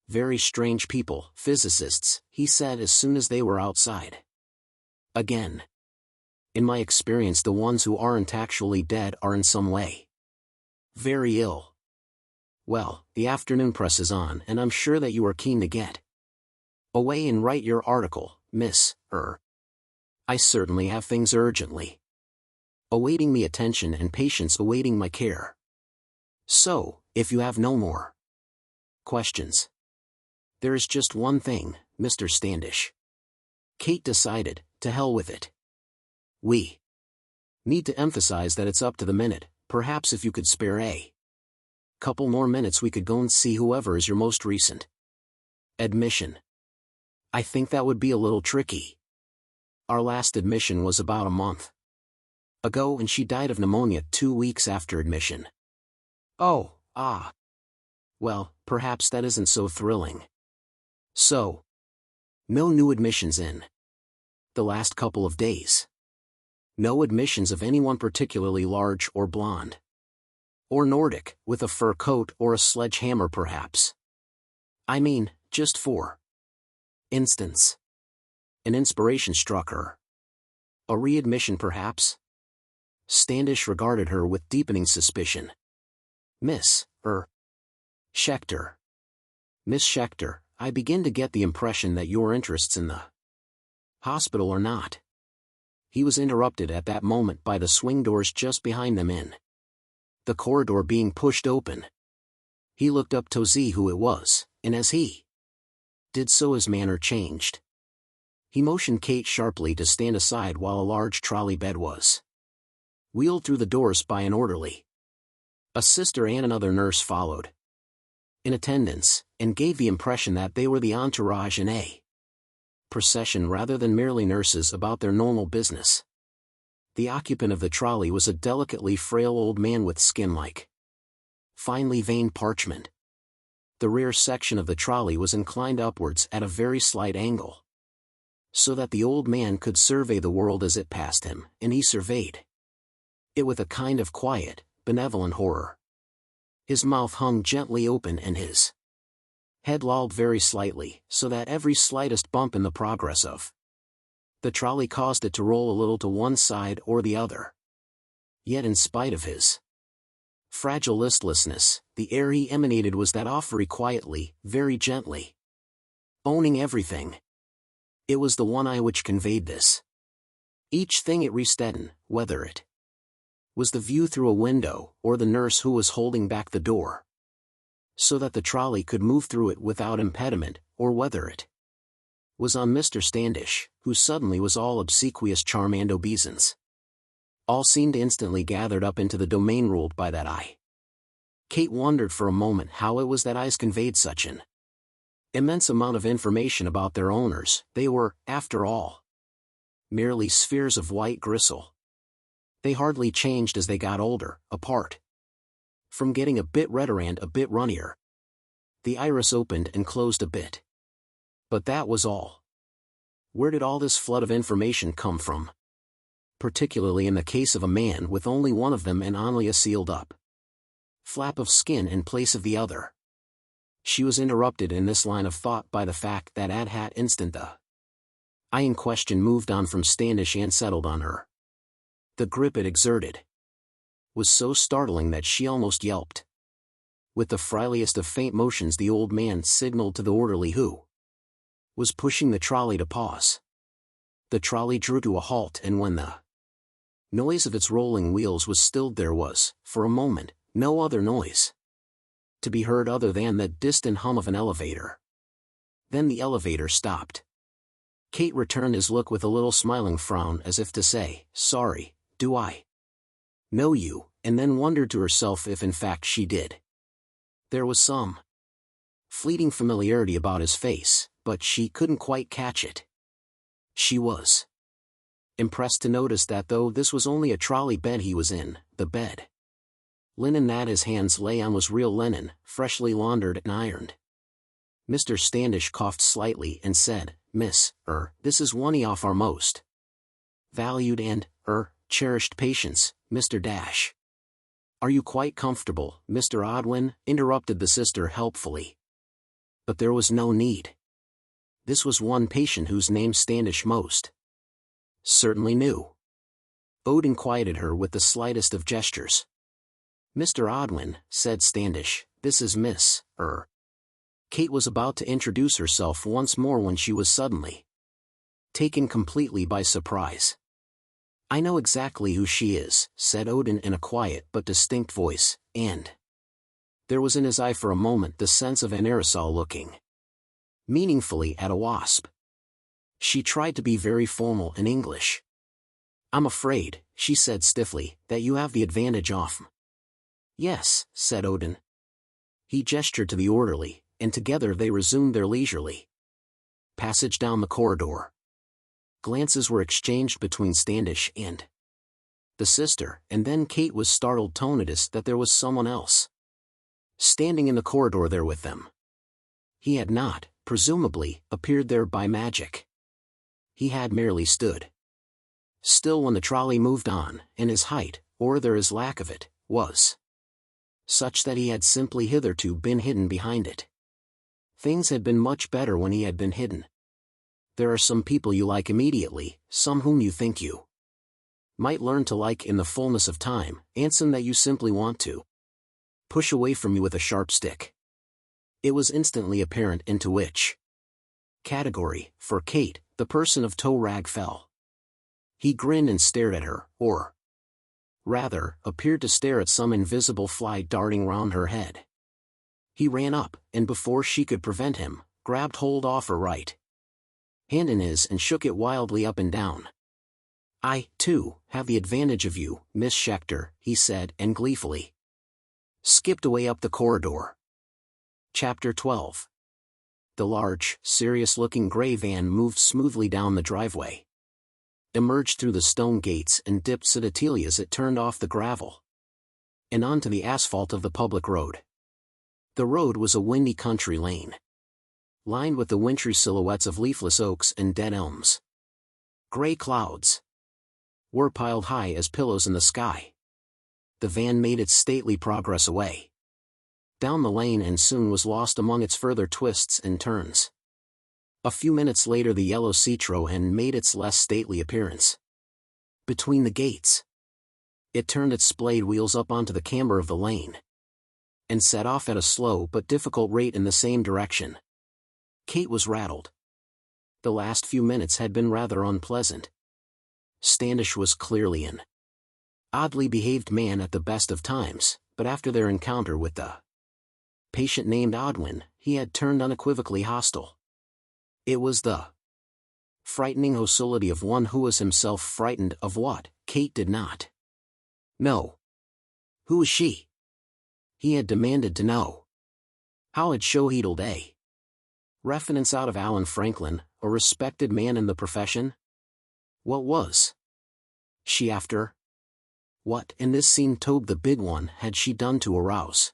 A: Very strange people, physicists, he said as soon as they were outside. Again. In my experience, the ones who aren't actually dead are in some way very ill. Well, the afternoon press is on, and I'm sure that you are keen to get away and write your article, Miss. I certainly have things urgently awaiting me, attention and patience awaiting my care. So, if you have no more questions, there is just one thing, Mr. Standish. Kate decided, to hell with it. We need to emphasize that it's up to the minute. Perhaps if you could spare a couple more minutes we could go and see whoever is your most recent admission. I think that would be a little tricky. Our last admission was about a month ago and she died of pneumonia 2 weeks after admission. Oh, ah. Well, perhaps that isn't so thrilling. So, no new admissions in the last couple of days. No admissions of anyone particularly large or blonde. Or Nordic, with a fur coat or a sledgehammer perhaps. I mean, just for instance. An inspiration struck her. A readmission perhaps? Standish regarded her with deepening suspicion. Miss Schechter. Miss Schechter, I begin to get the impression that your interests in the hospital are not. He was interrupted at that moment by the swing doors just behind them in the corridor being pushed open. He looked up to see who it was, and as he did so his manner changed. He motioned Kate sharply to stand aside while a large trolley bed was wheeled through the doors by an orderly. A sister and another nurse followed in attendance, and gave the impression that they were the entourage in a procession rather than merely nurses about their normal business. The occupant of the trolley was a delicately frail old man with skin like finely veined parchment. The rear section of the trolley was inclined upwards at a very slight angle, so that the old man could survey the world as it passed him, and he surveyed it with a kind of quiet, benevolent horror. His mouth hung gently open and his head lolled very slightly, so that every slightest bump in the progress of the trolley caused it to roll a little to one side or the other. Yet in spite of his fragile listlessness, the air he emanated was that of very quietly, very gently owning everything. It was the one eye which conveyed this. Each thing at Ristetten, whether it was the view through a window, or the nurse who was holding back the door, so that the trolley could move through it without impediment, or whether it was on Mr. Standish, who suddenly was all obsequious charm and obeisance. All seemed instantly gathered up into the domain ruled by that eye. Kate wondered for a moment how it was that eyes conveyed such an immense amount of information about their owners. They were, after all, merely spheres of white gristle. They hardly changed as they got older, apart from getting a bit redder and a bit runnier. The iris opened and closed a bit. But that was all. Where did all this flood of information come from? Particularly in the case of a man with only one of them and only a sealed up flap of skin in place of the other. She was interrupted in this line of thought by the fact that at that instant the eye in question moved on from Standish and settled on her. The grip it exerted was so startling that she almost yelped. With the frailest of faint motions the old man signaled to the orderly who was pushing the trolley to pause. The trolley drew to a halt, and when the noise of its rolling wheels was stilled there was, for a moment, no other noise to be heard other than the distant hum of an elevator. Then the elevator stopped. Kate returned his look with a little smiling frown as if to say, "Sorry, do I know you?" and then wondered to herself if in fact she did. There was some fleeting familiarity about his face, but she couldn't quite catch it. She was impressed to notice that though this was only a trolley bed he was in, the bed linen that his hands lay on was real linen, freshly laundered and ironed. Mr. Standish coughed slightly and said, "Miss, this is one of our most valued and, cherished patients, Mr. Dash." "Are you quite comfortable, Mr. Odwin?" interrupted the sister helpfully. But there was no need. This was one patient whose name Standish most certainly knew. Odin quieted her with the slightest of gestures. "Mr. Odwin," said Standish, "this is Miss, Kate was about to introduce herself once more when she was suddenly taken completely by surprise. "I know exactly who she is," said Odin in a quiet but distinct voice, and there was in his eye for a moment the sense of an aerosol looking meaningfully at a wasp. She tried to be very formal in English. I'm afraid, she said stiffly, that you have the advantage off. Yes, said Odin. He gestured to the orderly, and together they resumed their leisurely passage down the corridor. Glances were exchanged between Standish and the sister, and then Kate was startled to notice that there was someone else standing in the corridor there with them. He had not, presumably, appeared there by magic. He had merely stood still when the trolley moved on, and his height, or there is lack of it, was such that he had simply hitherto been hidden behind it. Things had been much better when he had been hidden. There are some people you like immediately, some whom you think you might learn to like in the fullness of time, and some that you simply want to push away from you with a sharp stick. It was instantly apparent into which category, for Kate, the person of Toe Rag fell. He grinned and stared at her, or rather, appeared to stare at some invisible fly darting round her head. He ran up, and before she could prevent him, grabbed hold off her right hand in his and shook it wildly up and down. I, too, have the advantage of you, Miss Schechter, he said, and gleefully skipped away up the corridor. Chapter 12. The large, serious-looking gray van moved smoothly down the driveway, emerged through the stone gates and dipped subtly as it turned off the gravel and onto the asphalt of the public road. The road was a windy country lane, lined with the wintry silhouettes of leafless oaks and dead elms. Gray clouds were piled high as pillows in the sky. The van made its stately progress away down the lane and soon was lost among its further twists and turns. A few minutes later the yellow Citroën made its less stately appearance between the gates. It turned its splayed wheels up onto the camber of the lane and set off at a slow but difficult rate in the same direction. Kate was rattled. The last few minutes had been rather unpleasant. Standish was clearly an oddly behaved man at the best of times, but after their encounter with the patient named Odwin, he had turned unequivocally hostile. It was the frightening hostility of one who was himself frightened of what, Kate did not know. Who was she? He had demanded to know. How had Shoheedled a reference out of Alan Franklin, a respected man in the profession? What was she after? What, in this scene Tobe the big one, had she done to arouse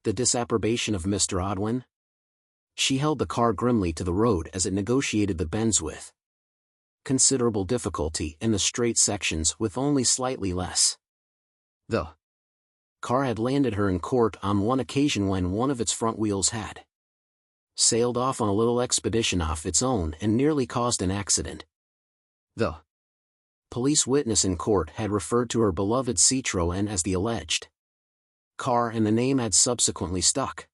A: the disapprobation of Mr. Odwin? She held the car grimly to the road as it negotiated the bends with considerable difficulty and the straight sections with only slightly less. The car had landed her in court on one occasion when one of its front wheels had sailed off on a little expedition off its own and nearly caused an accident. The police witness in court had referred to her beloved Citroën as the alleged car, and the name had subsequently stuck.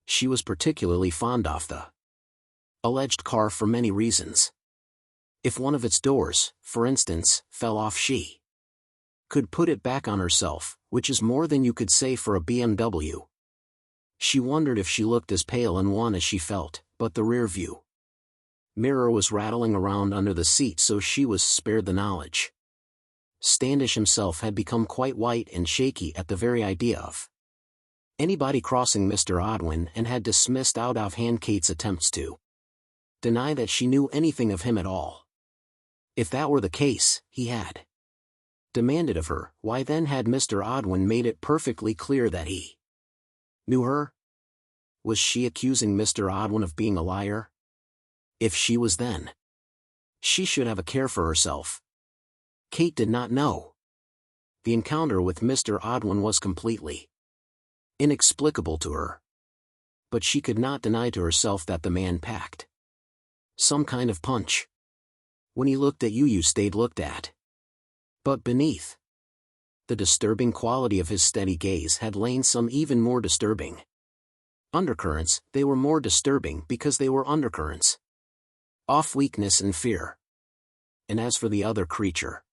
A: She was particularly fond of the alleged car for many reasons. If one of its doors, for instance, fell off, she could put it back on herself, which is more than you could say for a BMW. She wondered if she looked as pale and wan as she felt, but the rear view mirror was rattling around under the seat, so she was spared the knowledge. Standish himself had become quite white and shaky at the very idea of anybody crossing Mr. Odwin, and had dismissed out of hand Kate's attempts to deny that she knew anything of him at all. If that were the case, he had demanded of her, why then had Mr. Odwin made it perfectly clear that he knew her? Was she accusing Mr. Odwin of being a liar? If she was, then she should have a care for herself. Kate did not know. The encounter with Mr. Odwin was completely inexplicable to her. But she could not deny to herself that the man packed some kind of punch. When he looked at you, you stayed looked at. But beneath the disturbing quality of his steady gaze had lain some even more disturbing undercurrents. They were more disturbing because they were undercurrents of weakness and fear. And as for the other creature,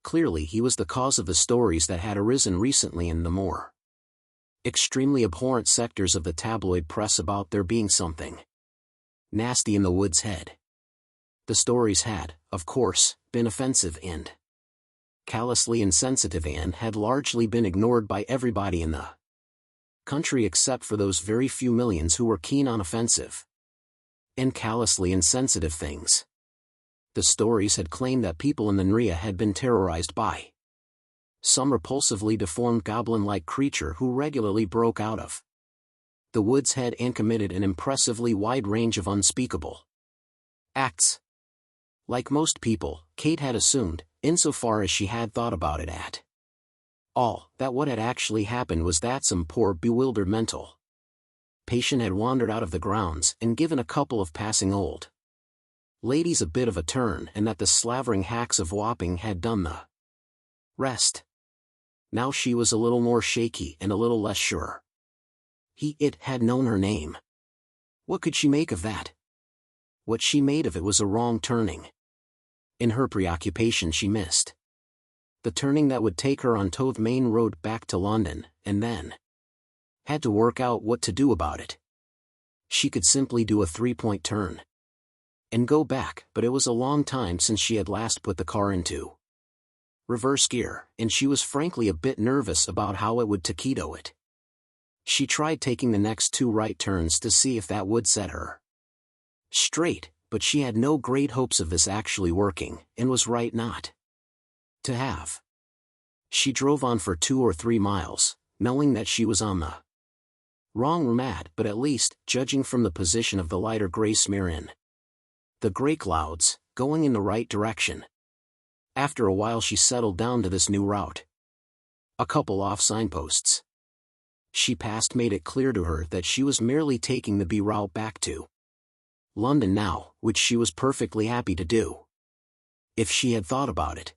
A: clearly he was the cause of the stories that had arisen recently in the more extremely abhorrent sectors of the tabloid press about there being something nasty in the Wood's head. The stories had, of course, been offensive and callously insensitive and had largely been ignored by everybody in the country except for those very few millions who were keen on offensive and callously insensitive things. The stories had claimed that people in the Nria had been terrorized by some repulsively deformed goblin-like creature who regularly broke out of the woods head and committed an impressively wide range of unspeakable acts. Like most people, Kate had assumed, insofar as she had thought about it at all, that what had actually happened was that some poor bewildered mental patient had wandered out of the grounds and given a couple of passing old ladies a bit of a turn and that the slavering hacks of Wapping had done the rest. Now she was a little more shaky and a little less sure. It had known her name. What could she make of that? What she made of it was a wrong turning. In her preoccupation she missed the turning that would take her on Tove Main Road back to London, and then had to work out what to do about it. She could simply do a 3-point turn and go back, but it was a long time since she had last put the car into reverse gear, and she was frankly a bit nervous about how it would taquito it. She tried taking the next 2 right turns to see if that would set her straight, but she had no great hopes of this actually working, and was right not to have. She drove on for 2 or 3 miles, knowing that she was on the wrong road, but at least, judging from the position of the lighter gray smear in the gray clouds, going in the right direction. After a while she settled down to this new route. A couple off signposts she passed made it clear to her that she was merely taking the B route back to London now, which she was perfectly happy to do. If she had thought about it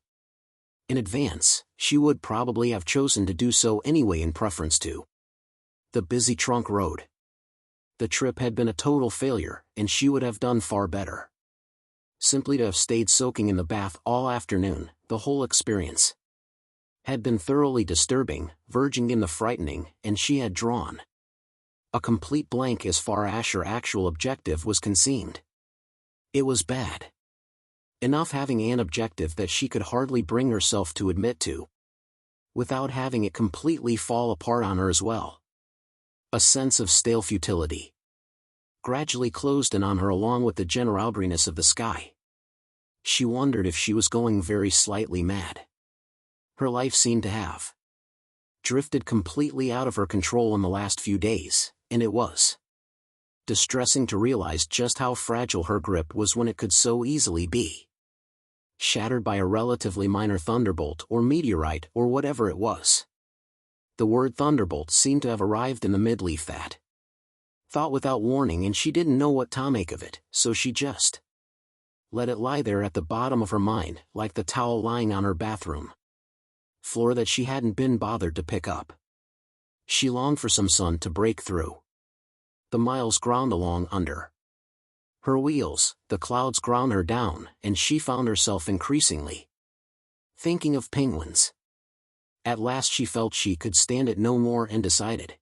A: in advance, she would probably have chosen to do so anyway in preference to the busy trunk road. The trip had been a total failure, and she would have done far better simply to have stayed soaking in the bath all afternoon. The whole experience had been thoroughly disturbing, verging in the frightening, and she had drawn a complete blank as far as her actual objective was concerned. It was bad enough having an objective that she could hardly bring herself to admit to, without having it completely fall apart on her as well. A sense of stale futility gradually closed in on her along with the general greenness of the sky. She wondered if she was going very slightly mad. Her life seemed to have drifted completely out of her control in the last few days, and it was distressing to realize just how fragile her grip was when it could so easily be shattered by a relatively minor thunderbolt or meteorite or whatever it was. The word thunderbolt seemed to have arrived in the midleaf that thought without warning, and she didn't know what to make of it, so she just let it lie there at the bottom of her mind, like the towel lying on her bathroom floor that she hadn't been bothered to pick up. She longed for some sun to break through the miles ground along under her wheels, the clouds ground her down, and she found herself increasingly thinking of penguins. At last she felt she could stand it no more and decided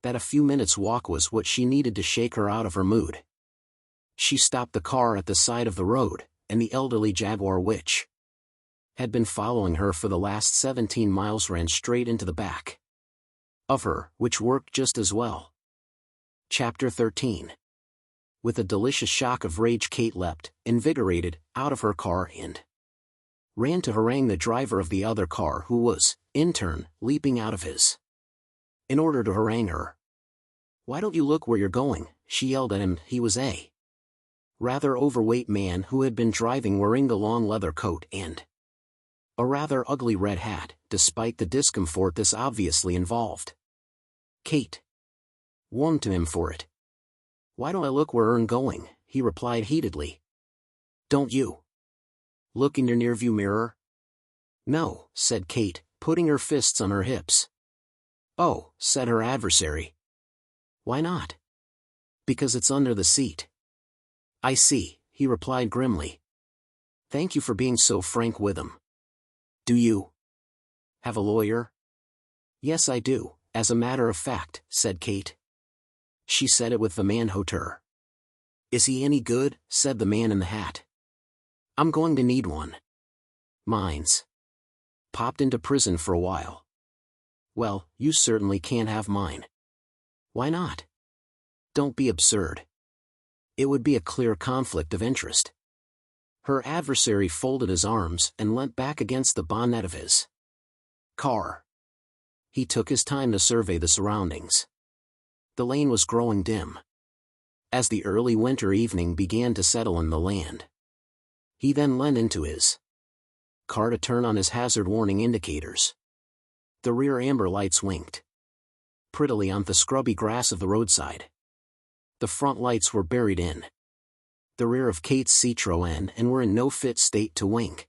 A: that a few minutes' walk was what she needed to shake her out of her mood. She stopped the car at the side of the road, and the elderly Jaguar which had been following her for the last 17 miles ran straight into the back of her, which worked just as well. Chapter 13. With a delicious shock of rage, Kate leapt, invigorated, out of her car and ran to harangue the driver of the other car, who was, in turn, leaping out of his in order to harangue her. "Why don't you look where you're going?" she yelled at him. He was a rather overweight man who had been driving, wearing the long leather coat and a rather ugly red hat, despite the discomfort this obviously involved. Kate warmed to him for it. "Why don't I look where I'm going?" he replied heatedly. "Don't you look in your near-view mirror?" "No," said Kate, putting her fists on her hips. "Oh," said her adversary. "Why not?" "Because it's under the seat." "I see," he replied grimly. "Thank you for being so frank with him. Do you have a lawyer?" "Yes, I do, as a matter of fact," said Kate. She said it with the man hauteur. "Is he any good?" said the man in the hat. I'm going to need one. Mine's popped into prison for a while. Well, you certainly can't have mine. Why not? Don't be absurd. It would be a clear conflict of interest. Her adversary folded his arms and leant back against the bonnet of his car. He took his time to survey the surroundings. The lane was growing dim. As the early winter evening began to settle in the land, he then leaned into his car to turn on his hazard warning indicators. The rear amber lights winked prettily on the scrubby grass of the roadside. The front lights were buried in the rear of Kate's Citroën and were in no fit state to wink.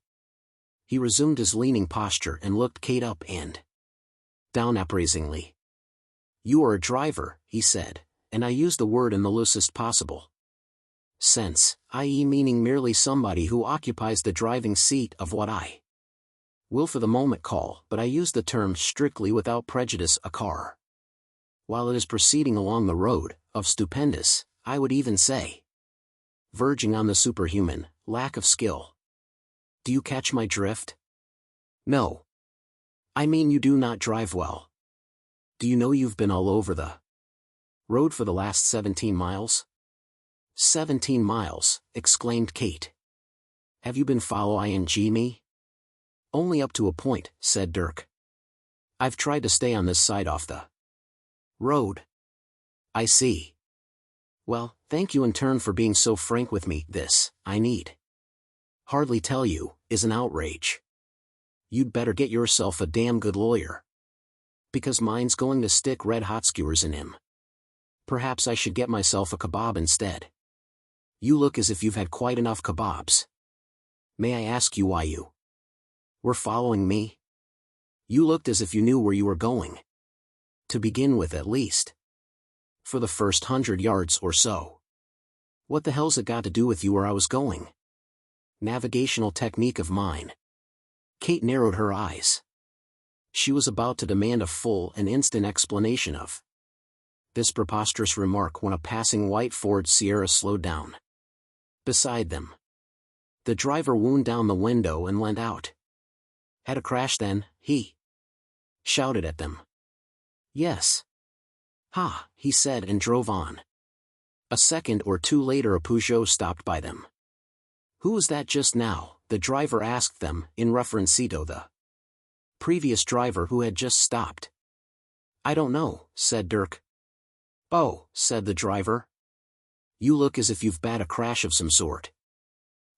A: He resumed his leaning posture and looked Kate up and down appraisingly. You are a driver, he said, and I use the word in the loosest possible sense, i.e. meaning merely somebody who occupies the driving seat of what I will for the moment call, but I use the term strictly without prejudice, a car. While it is proceeding along the road, of stupendous, I would even say, verging on the superhuman, lack of skill. Do you catch my drift? No. I mean you do not drive well. Do you know you've been all over the road for the last 17 miles? 17 miles, exclaimed Kate. Have you been following me? Only up to a point, said Dirk. I've tried to stay on this side off the road. I see. Well, thank you in turn for being so frank with me. This, I need hardly tell you, is an outrage. You'd better get yourself a damn good lawyer. Because mine's going to stick red-hot skewers in him. Perhaps I should get myself a kebab instead. You look as if you've had quite enough kebabs. May I ask you why you were following me? You looked as if you knew where you were going. To begin with, at least. For the first 100 yards or so. What the hell's it got to do with you where I was going? Navigational technique of mine. Kate narrowed her eyes. She was about to demand a full and instant explanation of this preposterous remark when a passing white Ford Sierra slowed down beside them. The driver wound down the window and leant out. Had a crash then, he shouted at them. Yes. Ha, he said and drove on. A second or two later a Peugeot stopped by them. Who was that just now? The driver asked them, in reference to the previous driver who had just stopped. I don't know, said Dirk. Oh, said the driver. You look as if you've had a crash of some sort.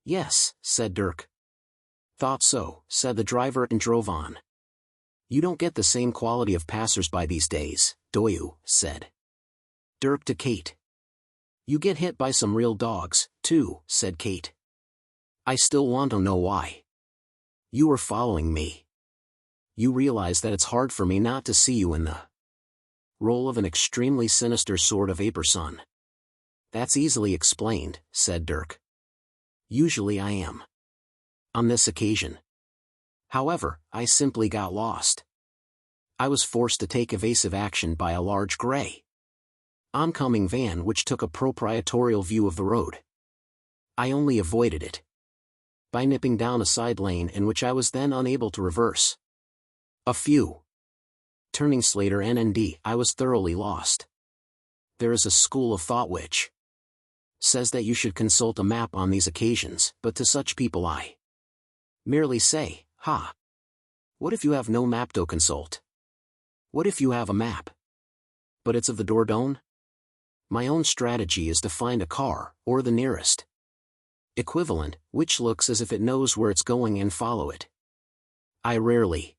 A: Yes, said Dirk. Thought so, said the driver and drove on. You don't get the same quality of passers-by these days, do you? Said Dirk to Kate. You get hit by some real dogs, too, said Kate. I still want to know why. You were following me. You realize that it's hard for me not to see you in the role of an extremely sinister sort of ape-son. That's easily explained, said Dirk. Usually I am. On this occasion, however, I simply got lost. I was forced to take evasive action by a large gray oncoming van which took a proprietorial view of the road. I only avoided it by nipping down a side lane in which I was then unable to reverse. A few turning Slater NND, I was thoroughly lost. There is a school of thought which says that you should consult a map on these occasions, but to such people I merely say, ha! What if you have no map to consult? What if you have a map, but it's of the Dordogne? My own strategy is to find a car, or the nearest equivalent, which looks as if it knows where it's going and follow it. I rarely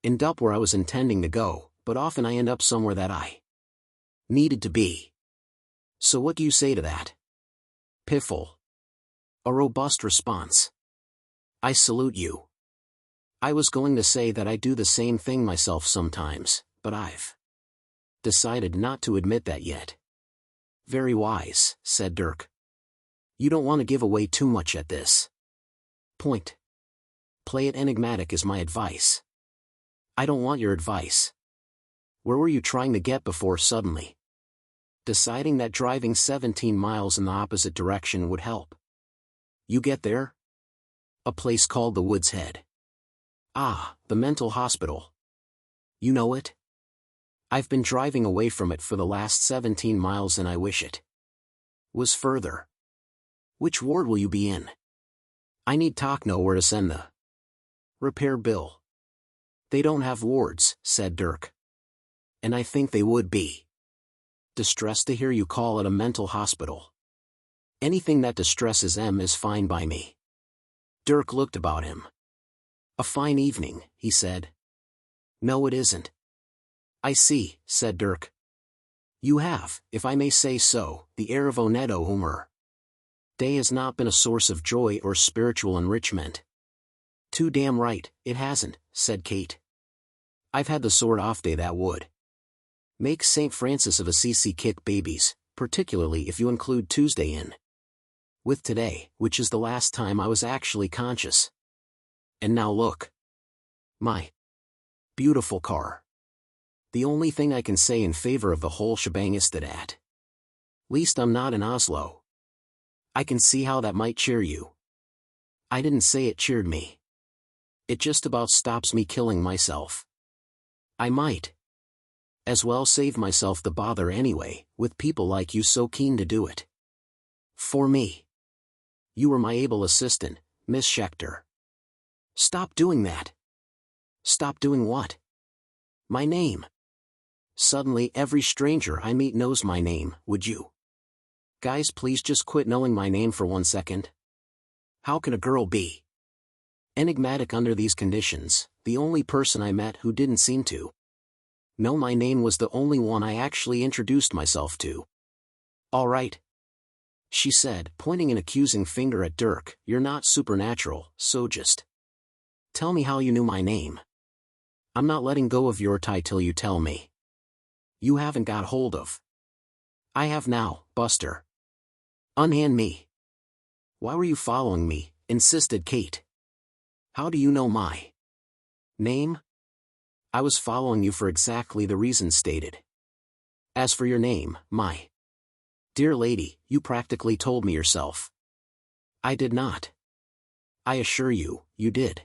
A: end up where I was intending to go, but often I end up somewhere that I needed to be. So what do you say to that? Piffle. A robust response. I salute you. I was going to say that I do the same thing myself sometimes, but I've decided not to admit that yet. Very wise, said Dirk. You don't want to give away too much at this point. Play it enigmatic is my advice. I don't want your advice. Where were you trying to get before suddenly deciding that driving 17 miles in the opposite direction would help you get there? A place called the Wood's Head. Ah, the mental hospital. You know it? I've been driving away from it for the last 17 miles and I wish it was further. Which ward will you be in? I need to know where to send the repair bill. They don't have wards, said Dirk. And I think they would be distressed to hear you call it a mental hospital. Anything that distresses them is fine by me. Dirk looked about him. A fine evening, he said. No, it isn't. I see, said Dirk. You have, if I may say so, the air of Oneto humor. Day has not been a source of joy or spiritual enrichment. Too damn right, it hasn't, said Kate. I've had the sort off day that would make St. Francis of Assisi kick babies, particularly if you include Tuesday in with today, which is the last time I was actually conscious. And now look. My beautiful car. The only thing I can say in favor of the whole shebang is that at least I'm not in Oslo. I can see how that might cheer you. I didn't say it cheered me. It just about stops me killing myself. I might as well save myself the bother anyway, with people like you so keen to do it. For me. You were my able assistant, Miss Schechter. Stop doing that. Stop doing what? My name. Suddenly every stranger I meet knows my name, would you? Guys, please just quit knowing my name for 1 second. How can a girl be enigmatic under these conditions? The only person I met who didn't seem to know my name was the only one I actually introduced myself to. All right, she said, pointing an accusing finger at Dirk, you're not supernatural, so just tell me how you knew my name. I'm not letting go of your tie till you tell me. You haven't got hold of. I have now, Buster. Unhand me. Why were you following me? Insisted Kate. How do you know my name? I was following you for exactly the reason stated. As for your name, my dear lady, you practically told me yourself. I did not. I assure you, you did.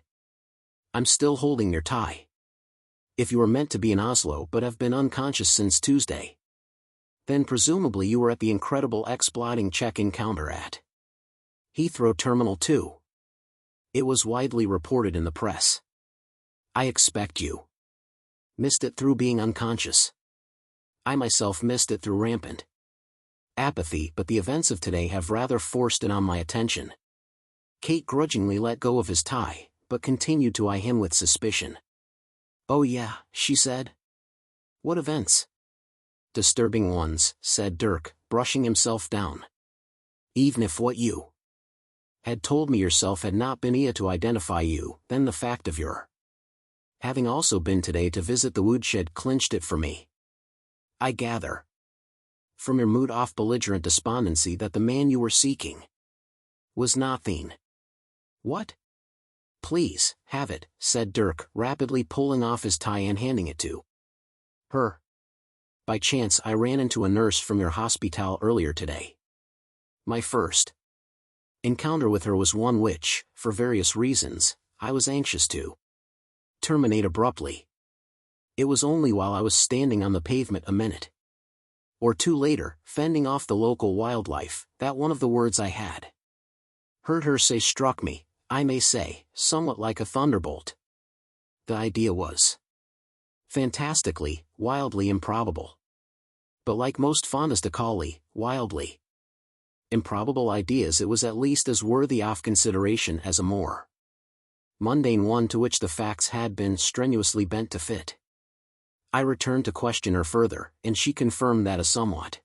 A: I'm still holding your tie. If you were meant to be in Oslo but have been unconscious since Tuesday, then presumably you were at the incredible exploiting check-in counter at Heathrow Terminal 2. It was widely reported in the press. I expect you missed it through being unconscious. I myself missed it through rampant apathy, but the events of today have rather forced it on my attention. Kate grudgingly let go of his tie, but continued to eye him with suspicion. Oh yeah, she said. What events? Disturbing ones, said Dirk, brushing himself down. Even if what you had told me yourself had not been to identify you, then the fact of your having also been today to visit the woodshed clinched it for me. I gather from your mood-off belligerent despondency that the man you were seeking was not Thien. What? Please, have it, said Dirk, rapidly pulling off his tie and handing it to her. By chance I ran into a nurse from your hospital earlier today. My first encounter with her was one which, for various reasons, I was anxious to terminate abruptly. It was only while I was standing on the pavement a minute or two later, fending off the local wildlife, that one of the words I had heard her say struck me, I may say, somewhat like a thunderbolt. The idea was fantastically, wildly improbable. But like most fondastically, wildly improbable ideas, it was at least as worthy of consideration as a more mundane one to which the facts had been strenuously bent to fit. I returned to question her further, and she confirmed that a somewhat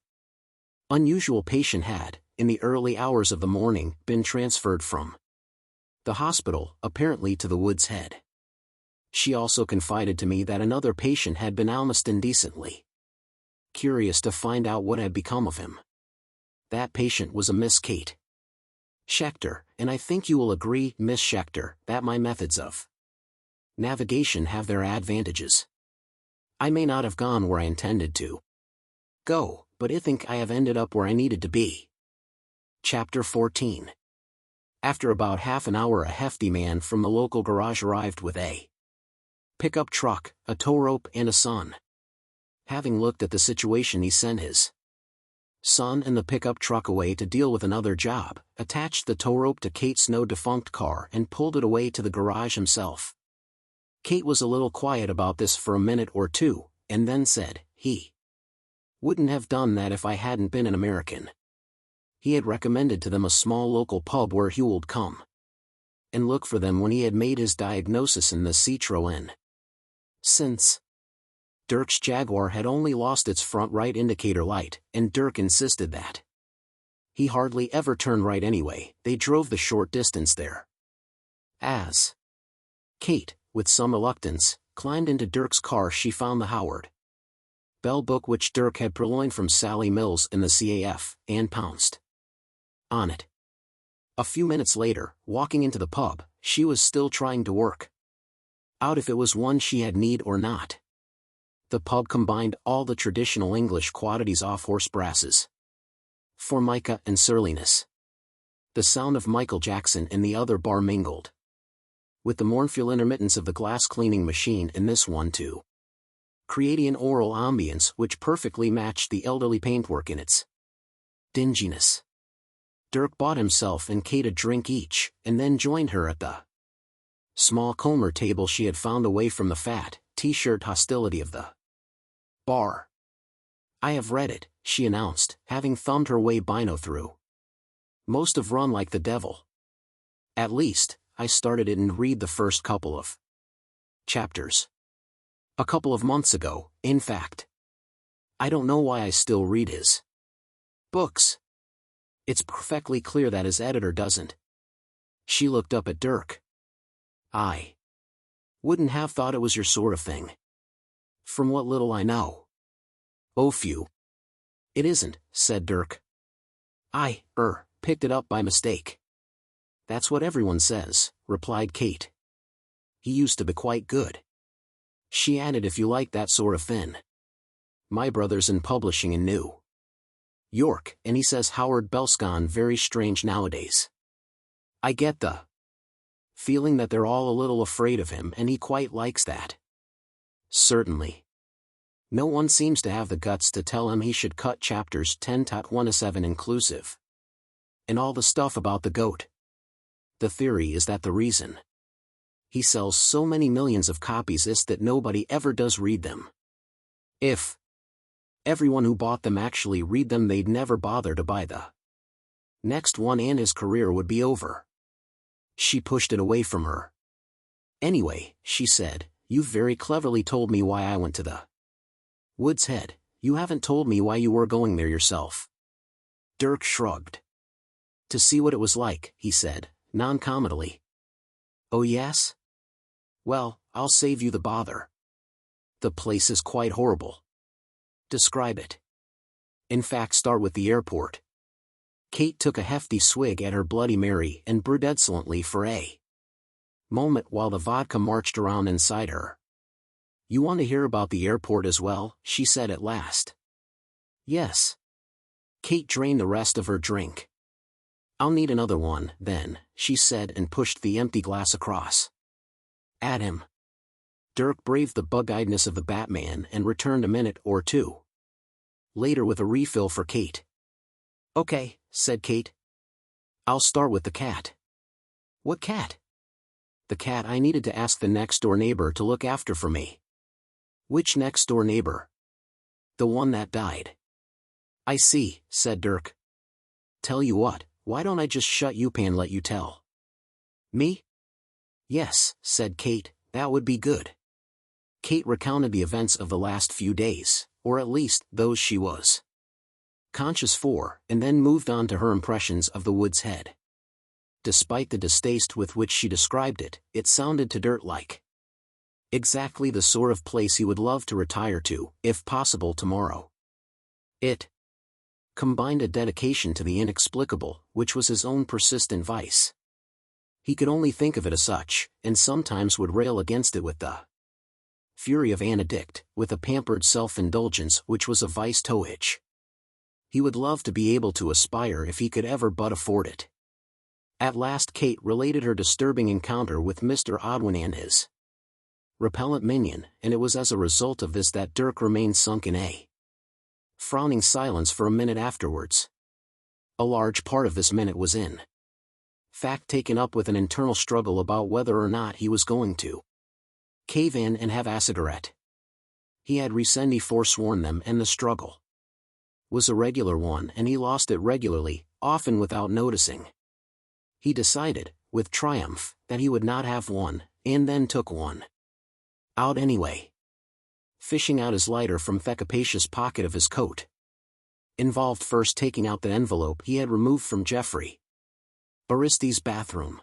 A: unusual patient had, in the early hours of the morning, been transferred from the hospital, apparently to the Wood's Head. She also confided to me that another patient had been almost indecently curious to find out what had become of him. That patient was a Miss Kate Schechter, and I think you will agree, Miss Schechter, that my methods of navigation have their advantages. I may not have gone where I intended to go, but I think I have ended up where I needed to be. Chapter 14. After about half an hour, a hefty man from the local garage arrived with a pickup truck, a tow rope, and a son. Having looked at the situation, he sent his son and the pickup truck away to deal with another job, attached the tow rope to Kate's now-defunct car, and pulled it away to the garage himself. Kate was a little quiet about this for a minute or two, and then said, "He wouldn't have done that if I hadn't been an American." He had recommended to them a small local pub where he would come and look for them when he had made his diagnosis in the Heathrow Inn. Since Dirk's Jaguar had only lost its front right indicator light, and Dirk insisted that he hardly ever turned right anyway, they drove the short distance there. As Kate, with some reluctance, climbed into Dirk's car, she found the Howard Bell book which Dirk had purloined from Sally Mills in the CAF, and pounced on it. A few minutes later, walking into the pub, she was still trying to work out if it was one she had need or not. The pub combined all the traditional English qualities of horse brasses, formica and surliness. The sound of Michael Jackson in the other bar mingled with the mournful intermittence of the glass cleaning machine in this one too, creating an oral ambience which perfectly matched the elderly paintwork in its dinginess. Dirk bought himself and Kate a drink each, and then joined her at the small Comer table she had found away from the fat, t-shirt hostility of the bar. "I have read it," she announced, having thumbed her way bino through most of Run Like the Devil. "At least, I started it and read the first couple of chapters a couple of months ago, in fact. I don't know why I still read his books. It's perfectly clear that his editor doesn't." She looked up at Dirk. "I wouldn't have thought it was your sort of thing. From what little I know." "Oh phew. It isn't," said Dirk. "I picked it up by mistake." "That's what everyone says," replied Kate. "He used to be quite good." She added, "If you like that sort of thing. My brother's in publishing in New York, and he says Howard Bell's gone very strange nowadays. I get the feeling that they're all a little afraid of him, and he quite likes that." "Certainly. No one seems to have the guts to tell him he should cut chapters 10-1 to 7 inclusive. And all the stuff about the goat. The theory is that the reason he sells so many millions of copies is that nobody ever does read them. If everyone who bought them actually read them, they'd never bother to buy the next one, and his career would be over." She pushed it away from her. "Anyway," she said, "you've very cleverly told me why I went to the Wood's Head. You haven't told me why you were going there yourself." Dirk shrugged. "To see what it was like," he said, non-comedally. "Oh yes? Well, I'll save you the bother. The place is quite horrible." "Describe it. In fact, start with the airport." Kate took a hefty swig at her Bloody Mary and brewed excellently for a moment while the vodka marched around inside her. "You want to hear about the airport as well?" she said at last. "Yes." Kate drained the rest of her drink. "I'll need another one, then," she said, and pushed the empty glass across at him. Dirk braved the bug-eyedness of the Batman and returned a minute or two later with a refill for Kate. "Okay," said Kate. "I'll start with the cat." "What cat?" "The cat I needed to ask the next-door neighbor to look after for me." "Which next-door neighbor?" "The one that died." "I see," said Dirk. "Tell you what, why don't I just shut you up and let you tell me?" "Yes," said Kate, "that would be good." Kate recounted the events of the last few days, or at least those she was conscious for, and then moved on to her impressions of the Wood's Head. Despite the distaste with which she described it, it sounded to Dirk like exactly the sort of place he would love to retire to, if possible tomorrow. It combined a dedication to the inexplicable, which was his own persistent vice. He could only think of it as such, and sometimes would rail against it with the fury of an addict, with a pampered self-indulgence which was a vice to which he would love to be able to aspire if he could ever but afford it. At last Kate related her disturbing encounter with Mr. Odwin and his repellent minion, and it was as a result of this that Dirk remained sunk in a frowning silence for a minute afterwards. A large part of this minute was in fact taken up with an internal struggle about whether or not he was going to cave in and have a cigarette. He had recently forsworn them, and the struggle was a regular one, and he lost it regularly, often without noticing. He decided, with triumph, that he would not have one, and then took one out anyway. Fishing out his lighter from the capacious pocket of his coat involved first taking out the envelope he had removed from Geoffrey Aristide's bathroom,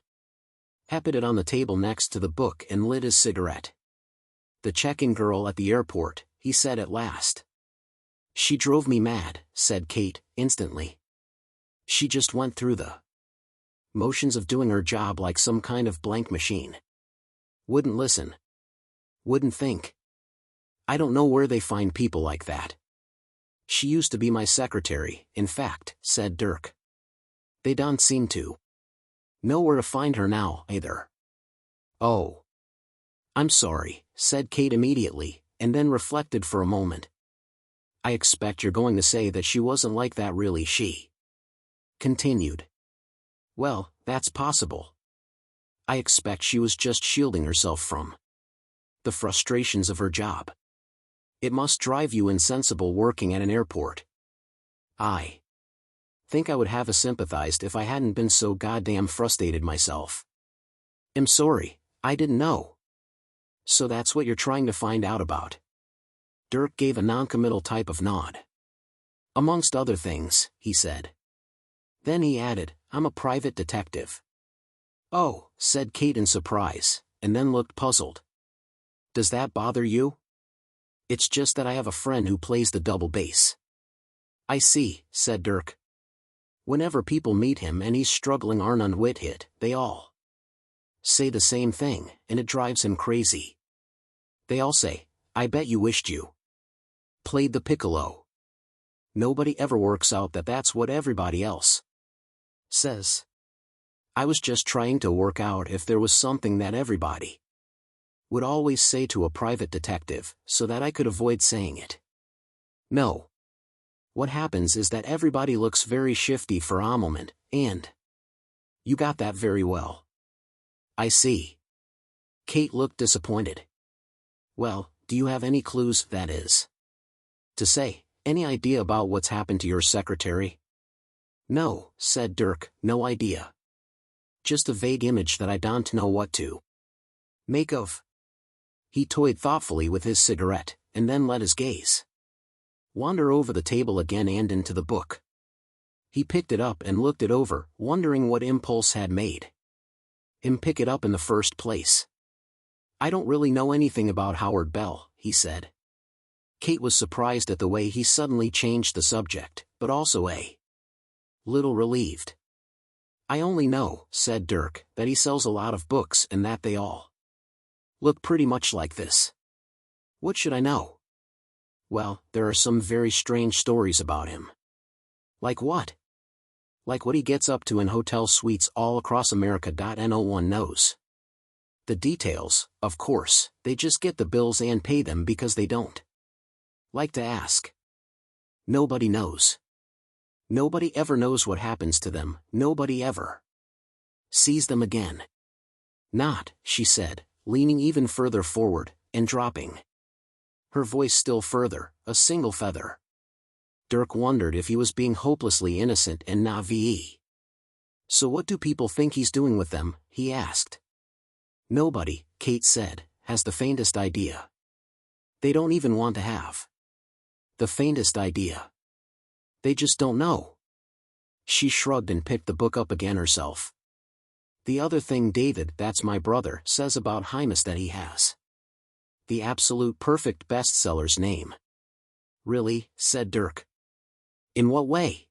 A: put it on the table next to the book, and lit his cigarette. "The check-in girl at the airport," he said at last. "She drove me mad," said Kate, instantly. "She just went through the motions of doing her job like some kind of blank machine. Wouldn't listen. Wouldn't think. I don't know where they find people like that. She used to be my secretary, in fact," said Dirk. "They don't seem to know where to find her now, either." "Oh. I'm sorry," said Kate immediately, and then reflected for a moment. "I expect you're going to say that she wasn't like that really," she continued. "Well, that's possible. I expect she was just shielding herself from the frustrations of her job. It must drive you insensible working at an airport. I think I would have sympathized if I hadn't been so goddamn frustrated myself. I'm sorry, I didn't know." "So that's what you're trying to find out about?" Dirk gave a noncommittal type of nod. "Amongst other things," he said. Then he added, "I'm a private detective." "Oh," said Kate in surprise, and then looked puzzled. "Does that bother you?" "It's just that I have a friend who plays the double bass." "I see," said Dirk. "Whenever people meet him and he's struggling Arnon wit hit, they all say the same thing, and it drives him crazy. They all say, 'I bet you wished you played the piccolo.' Nobody ever works out that that's what everybody else says. I was just trying to work out if there was something that everybody would always say to a private detective, so that I could avoid saying it. No. What happens is that everybody looks very shifty for a moment, and you got that very well." "I see." Kate looked disappointed. "Well, do you have any clues, that is to say, any idea about what's happened to your secretary?" "No," said Dirk, "no idea. Just a vague image that I don't know what to make of." He toyed thoughtfully with his cigarette, and then let his gaze wander over the table again and into the book. He picked it up and looked it over, wondering what impulse had made him pick it up in the first place. "I don't really know anything about Howard Bell," he said. Kate was surprised at the way he suddenly changed the subject, but also a little relieved. "I only know," said Dirk, "that he sells a lot of books and that they all look pretty much like this." "What should I know?" "Well, there are some very strange stories about him." "Like what?" "Like what he gets up to in hotel suites all across America. No one knows the details, of course, they just get the bills and pay them because they don't like to ask. Nobody knows. Nobody ever knows what happens to them, nobody ever sees them again." "Not," she said, leaning even further forward, and dropping her voice still further, a single feather. Dirk wondered if he was being hopelessly innocent and naive. "So what do people think he's doing with them?" he asked. "Nobody," Kate said, "has the faintest idea. They don't even want to have the faintest idea. They just don't know." She shrugged and picked the book up again herself. "The other thing David, that's my brother, says about Hymas that he has the absolute perfect bestseller's name." "Really?" said Dirk. "In what way?"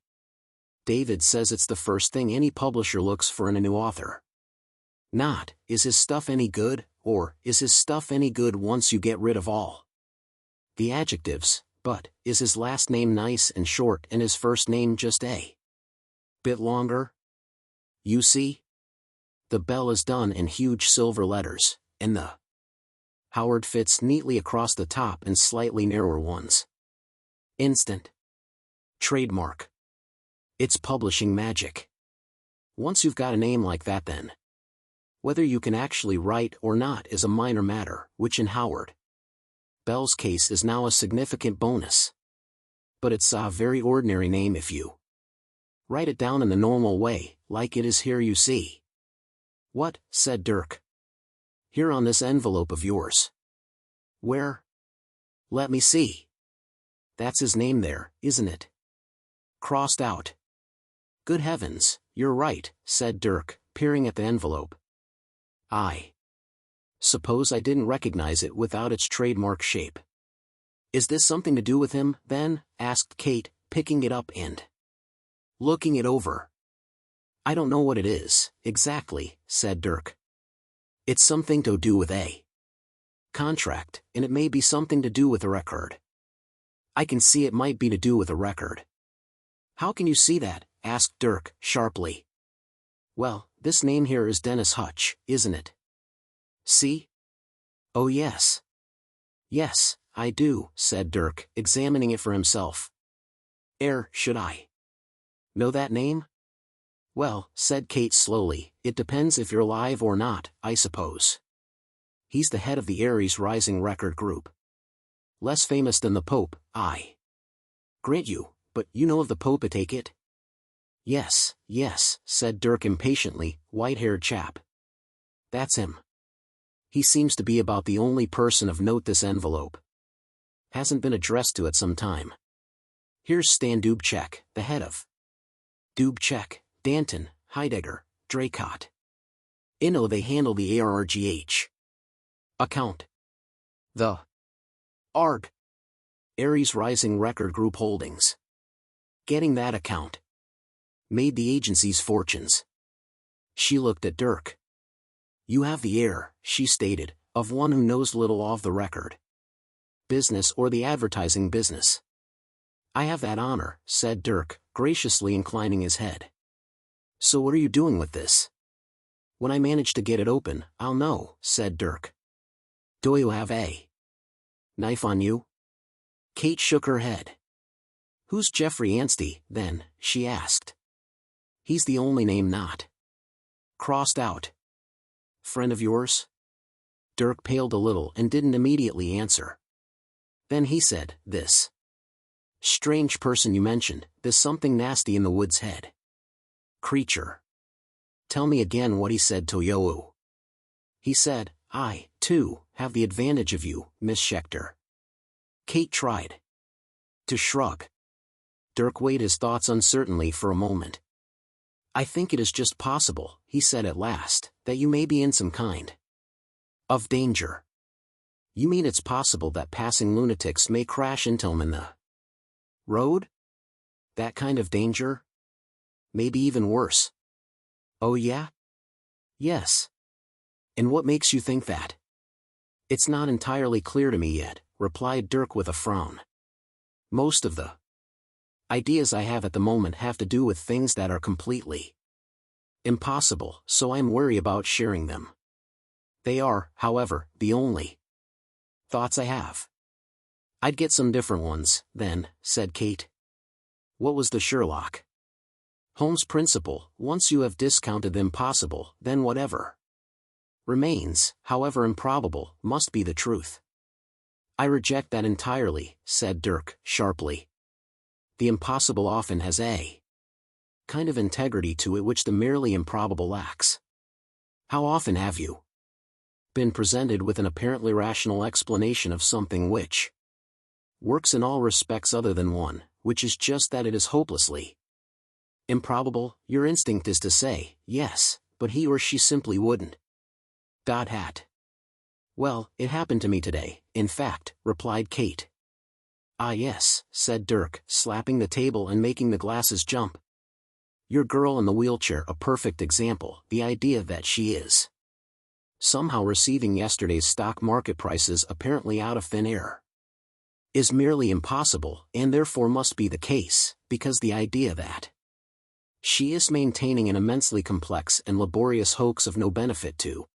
A: "David says it's the first thing any publisher looks for in a new author. Not, is his stuff any good, or, is his stuff any good once you get rid of all the adjectives, but, is his last name nice and short and his first name just a bit longer? You see? The bell is done in huge silver letters, and the Howard fits neatly across the top in slightly narrower ones. Instant. Trademark. It's publishing magic. Once you've got a name like that, then whether you can actually write or not is a minor matter, which in Howard Bell's case is now a significant bonus. But it's a very ordinary name if you write it down in the normal way, like it is here, you see. What? Said Dirk. Here on this envelope of yours. Where? Let me see. That's his name there, isn't it? Crossed out. Good heavens, you're right, said Dirk, peering at the envelope. I suppose I didn't recognize it without its trademark shape. Is this something to do with him, then? Asked Kate, picking it up and looking it over. I don't know what it is, exactly, said Dirk. It's something to do with a contract, and it may be something to do with a record. I can see it might be to do with a record. How can you see that? Asked Dirk, sharply. Well, this name here is Dennis Hutch, isn't it? See? Oh yes. Yes, I do, said Dirk, examining it for himself. Should I know that name? Well, said Kate slowly, it depends if you're alive or not, I suppose. He's the head of the Aries Rising record group. Less famous than the Pope, I grant you, but you know of the Pope, I take it? Yes, said Dirk impatiently, white-haired chap. That's him. He seems to be about the only person of note this envelope hasn't been addressed to at some time. Here's Stan Dubček, the head of Dubček, Danton, Heidegger, Draycott. They handle the ARRGH account. The ARG Aries Rising Record Group Holdings. Getting that account made the agency's fortunes. She looked at Dirk. You have the air, she stated, of one who knows little of the record business or the advertising business. I have that honor, said Dirk, graciously inclining his head. So what are you doing with this? When I manage to get it open, I'll know, said Dirk. Do you have a knife on you? Kate shook her head. Who's Jeffrey Anstey, then? She asked. He's the only name not crossed out. Friend of yours? Dirk paled a little and didn't immediately answer. Then he said, this strange person you mentioned, this something nasty in the woods head creature. Tell me again what he said to you. He said, I, too, have the advantage of you, Miss Schechter. Kate tried to shrug. Dirk weighed his thoughts uncertainly for a moment. I think it is just possible, he said at last, that you may be in some kind of danger. You mean it's possible that passing lunatics may crash into him in the road? That kind of danger? Maybe even worse. Oh yeah? Yes. And what makes you think that? It's not entirely clear to me yet, replied Dirk with a frown. Most of the ideas I have at the moment have to do with things that are completely impossible, so I'm wary about sharing them. They are, however, the only thoughts I have. I'd get some different ones, then, said Kate. What was the Sherlock Holmes principle? Once you have discounted the impossible, then whatever remains, however improbable, must be the truth. I reject that entirely, said Dirk, sharply. The impossible often has a kind of integrity to it which the merely improbable lacks. How often have you been presented with an apparently rational explanation of something which works in all respects other than one, which is just that it is hopelessly improbable? Your instinct is to say, yes, but he or she simply wouldn't. Well, it happened to me today, in fact, replied Kate. Ah yes, said Dirk, slapping the table and making the glasses jump. Your girl in the wheelchair a perfect example. The idea that she is somehow receiving yesterday's stock market prices apparently out of thin air is merely impossible, and therefore must be the case, because the idea that She is maintaining an immensely complex and laborious hoax of no benefit to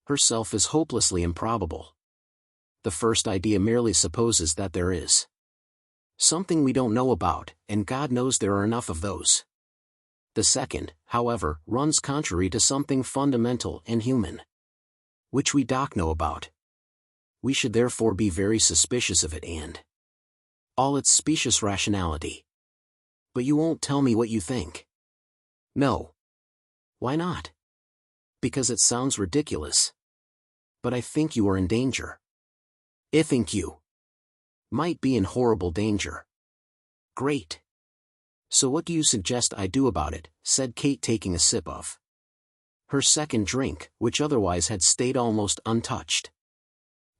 A: herself is hopelessly improbable. The first idea merely supposes that there is something we don't know about, and God knows there are enough of those. The second, however, runs contrary to something fundamental and human, which we doc know about. We should therefore be very suspicious of it and all its specious rationality. But you won't tell me what you think. No. Why not? Because it sounds ridiculous. But I think you are in danger. I think you might be in horrible danger. Great. So what do you suggest I do about it? Said Kate, taking a sip of her second drink, which otherwise had stayed almost untouched.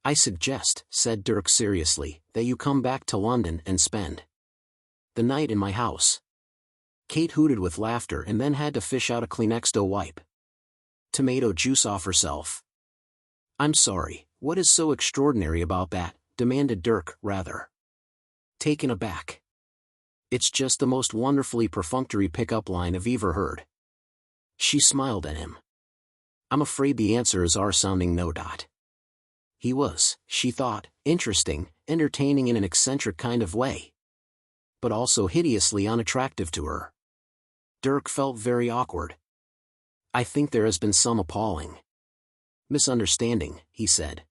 A: I suggest, said Dirk seriously, that you come back to London and spend the night in my house. Kate hooted with laughter and then had to fish out a Kleenex to wipe tomato juice off herself. I'm sorry, what is so extraordinary about that? Demanded Dirk, rather taken aback. It's just the most wonderfully perfunctory pickup line I've ever heard. She smiled at him. I'm afraid the answer is our sounding no. He was, she thought, interesting, entertaining in an eccentric kind of way, but also hideously unattractive to her. Dirk felt very awkward. I think there has been some appalling misunderstanding, he said.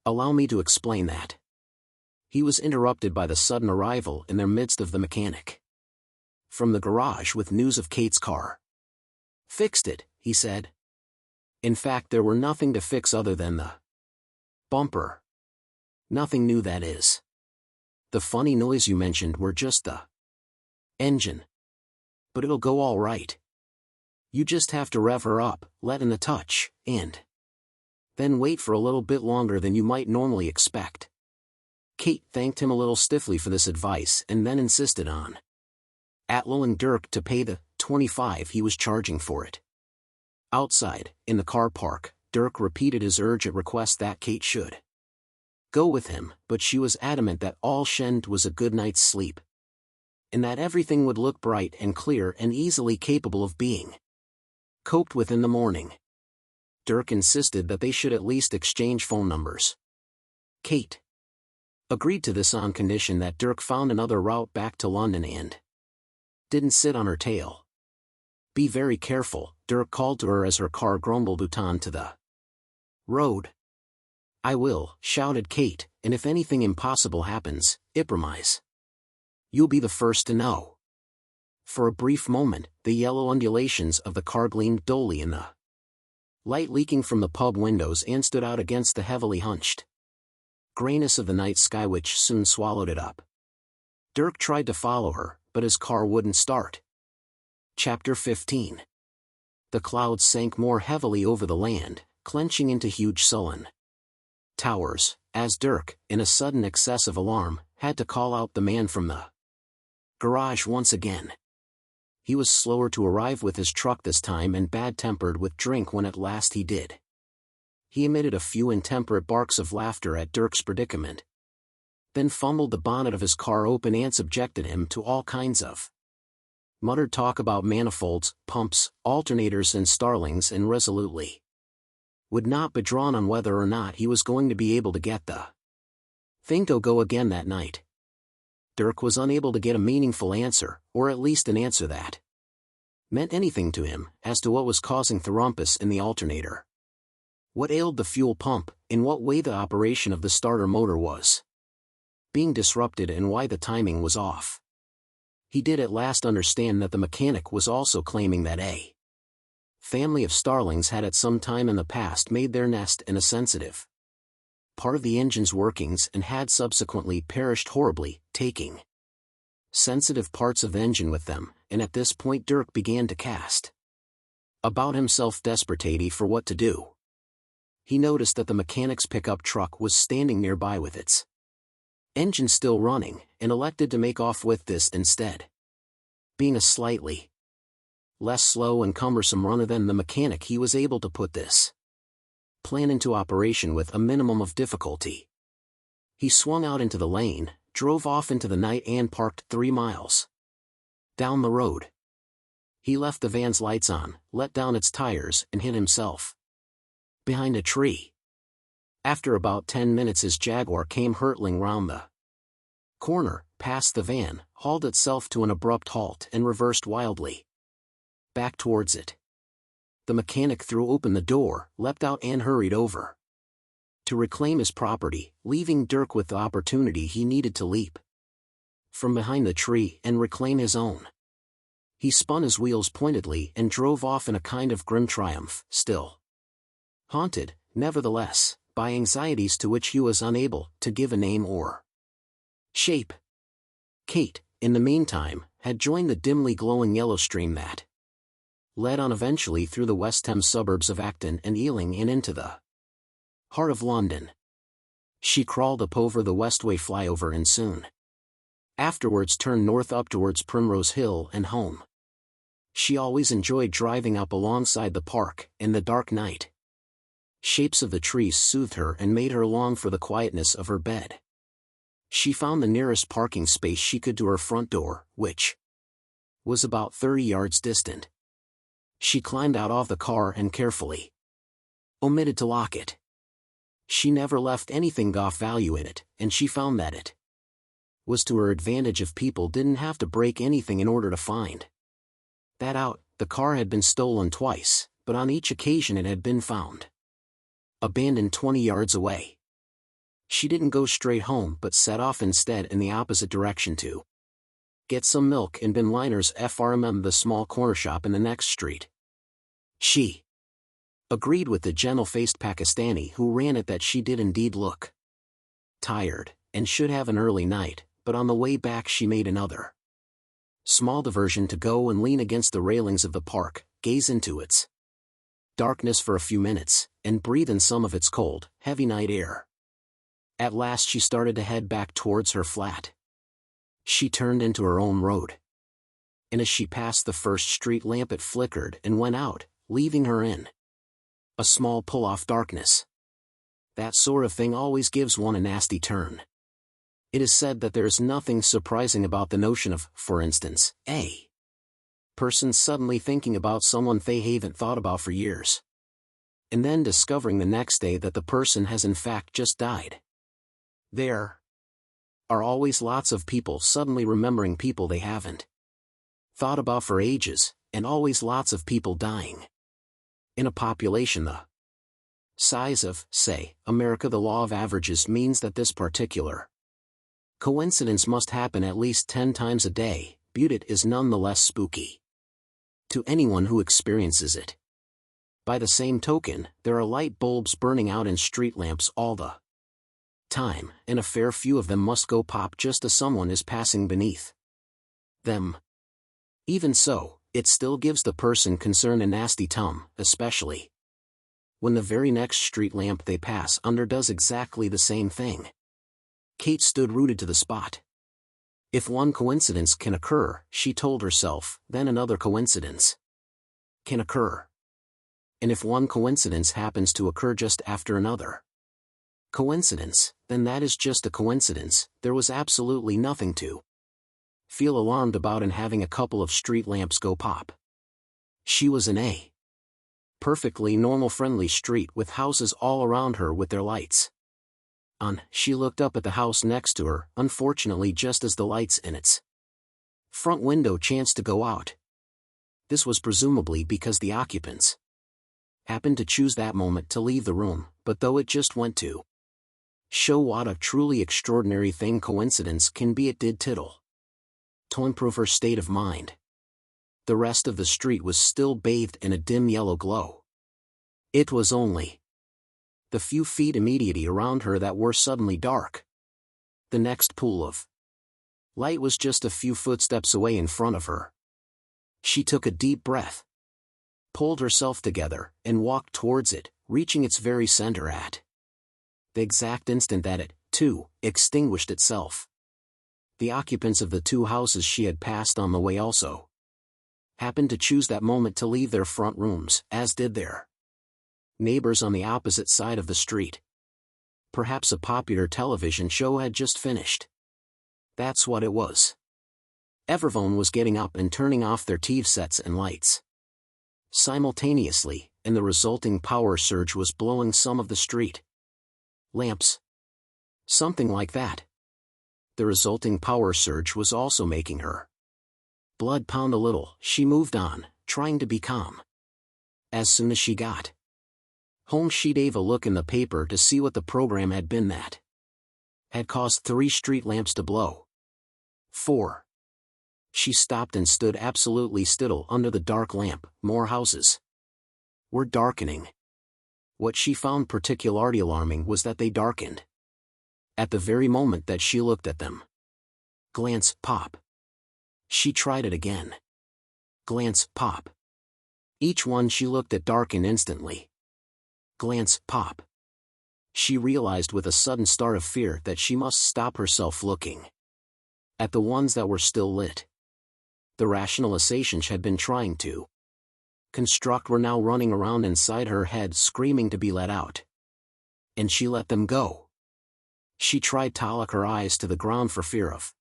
A: Allow me to explain that. He was interrupted by the sudden arrival in their midst of the mechanic from the garage with news of Kate's car. Fixed it, he said. In fact, there were nothing to fix other than the bumper. Nothing new, that is. The funny noise you mentioned were just the engine. But it'll go all right. You just have to rev her up, let in a touch, and then wait for a little bit longer than you might normally expect. Kate thanked him a little stiffly for this advice and then insisted on allowing Dirk to pay the $25 he was charging for it. Outside, in the car park, Dirk repeated his urgent request that Kate should go with him, but she was adamant that all she needed was a good night's sleep, and that everything would look bright and clear and easily capable of being coped with in the morning. Dirk insisted that they should at least exchange phone numbers. Kate agreed to this on condition that Dirk found another route back to London and didn't sit on her tail. Be very careful, Dirk called to her as her car grumbled out to the road. I will, shouted Kate, and if anything impossible happens, I promise you'll be the first to know. For a brief moment, the yellow undulations of the car gleamed dully in the light leaking from the pub windows and stood out against the heavily hunched grayness of the night sky, which soon swallowed it up. Dirk tried to follow her, but his car wouldn't start. Chapter 15. The clouds sank more heavily over the land, clenching into huge sullen towers, as Dirk, in a sudden excess of alarm, had to call out the man from the garage once again. He was slower to arrive with his truck this time and bad-tempered with drink when at last he did. He emitted a few intemperate barks of laughter at Dirk's predicament, then fumbled the bonnet of his car open and subjected him to all kinds of muttered talk about manifolds, pumps, alternators and starlings, and resolutely would not be drawn on whether or not he was going to be able to get the thing to go again that night. Dirk was unable to get a meaningful answer, or at least an answer that meant anything to him, as to what was causing the rumpus in the alternator. What ailed the fuel pump, in what way the operation of the starter motor was being disrupted, and why the timing was off. He did at last understand that the mechanic was also claiming that a family of starlings had at some time in the past made their nest in a sensitive part of the engine's workings and had subsequently perished horribly, taking sensitive parts of the engine with them, and at this point Dirk began to cast about himself desperately for what to do. He noticed that the mechanic's pickup truck was standing nearby with its engine still running, and elected to make off with this instead. Being a slightly less slow and cumbersome runner than the mechanic, he was able to put this plan into operation with a minimum of difficulty. He swung out into the lane, drove off into the night and parked 3 miles down the road. He left the van's lights on, let down its tires, and hid himself behind a tree. After about 10 minutes his Jaguar came hurtling round the corner, past the van, hauled itself to an abrupt halt and reversed wildly back towards it. The mechanic threw open the door, leapt out and hurried over to reclaim his property, leaving Dirk with the opportunity he needed to leap from behind the tree and reclaim his own. He spun his wheels pointedly and drove off in a kind of grim triumph, still haunted, nevertheless, by anxieties to which he was unable to give a name or shape. Kate, in the meantime, had joined the dimly glowing yellow stream that led on eventually through the West Thames suburbs of Acton and Ealing and into the heart of London. She crawled up over the Westway flyover and soon afterwards turned north up towards Primrose Hill and home. She always enjoyed driving up alongside the park in the dark night. Shapes of the trees soothed her and made her long for the quietness of her bed. She found the nearest parking space she could to her front door, which was about 30 yards distant. She climbed out of the car and carefully omitted to lock it. She never left anything of value in it, and she found that it was to her advantage if people didn't have to break anything in order to find that out. The car had been stolen twice, but on each occasion it had been found abandoned 20 yards away. She didn't go straight home but set off instead in the opposite direction to get some milk in Bin Liner's FRMM, the small corner shop in the next street. She agreed with the gentle-faced Pakistani who ran it that she did indeed look tired, and should have an early night, but on the way back she made another small diversion to go and lean against the railings of the park, gaze into its darkness for a few minutes, and breathe in some of its cold, heavy night air. At last she started to head back towards her flat. She turned into her own road, and as she passed the first street lamp it flickered and went out, leaving her in a small pull-off darkness. That sort of thing always gives one a nasty turn. It is said that there is nothing surprising about the notion of, for instance, a person suddenly thinking about someone they haven't thought about for years, and then discovering the next day that the person has in fact just died. There are always lots of people suddenly remembering people they haven't thought about for ages, and always lots of people dying. In a population the size of, say, America, the law of averages means that this particular coincidence must happen at least 10 times a day, but it is none the less spooky to anyone who experiences it. By the same token, there are light bulbs burning out in street lamps all the time, and a fair few of them must go pop just as someone is passing beneath them. Even so, it still gives the person concerned a nasty tum, especially when the very next street lamp they pass under does exactly the same thing. Kate stood rooted to the spot. If one coincidence can occur, she told herself, then another coincidence can occur. And if one coincidence happens to occur just after another coincidence, then that is just a coincidence. There was absolutely nothing to feel alarmed about in having a couple of street lamps go pop. She was in a perfectly normal friendly street with houses all around her with their lights on. She looked up at the house next to her, unfortunately just as the lights in its front window chanced to go out. This was presumably because the occupants happened to choose that moment to leave the room, but though it just went to show what a truly extraordinary thing coincidence can be, it did tittle to improve her state of mind. The rest of the street was still bathed in a dim yellow glow. It was only the few feet immediately around her that were suddenly dark. The next pool of light was just a few footsteps away in front of her. She took a deep breath, pulled herself together, and walked towards it, reaching its very center at the exact instant that it, too, extinguished itself. The occupants of the two houses she had passed on the way also happened to choose that moment to leave their front rooms, as did their neighbors on the opposite side of the street. Perhaps a popular television show had just finished. That's what it was. Everyone was getting up and turning off their TV sets and lights simultaneously, and the resulting power surge was blowing some of the street lamps. Something like that. The resulting power surge was also making her blood pound a little. She moved on, trying to be calm. As soon as she got home, she gave a look in the paper to see what the program had been that had caused 3 street lamps to blow. 4. She stopped and stood absolutely still under the dark lamp. More houses were darkening. What she found particularly alarming was that they darkened at the very moment that she looked at them. Glance, pop. She tried it again. Glance, pop. Each one she looked at darkened instantly. Glance, pop. She realized with a sudden start of fear that she must stop herself looking at the ones that were still lit. The rationalizations she had been trying to construct were now running around inside her head, screaming to be let out. And she let them go. She tried to lock her eyes to the ground for fear of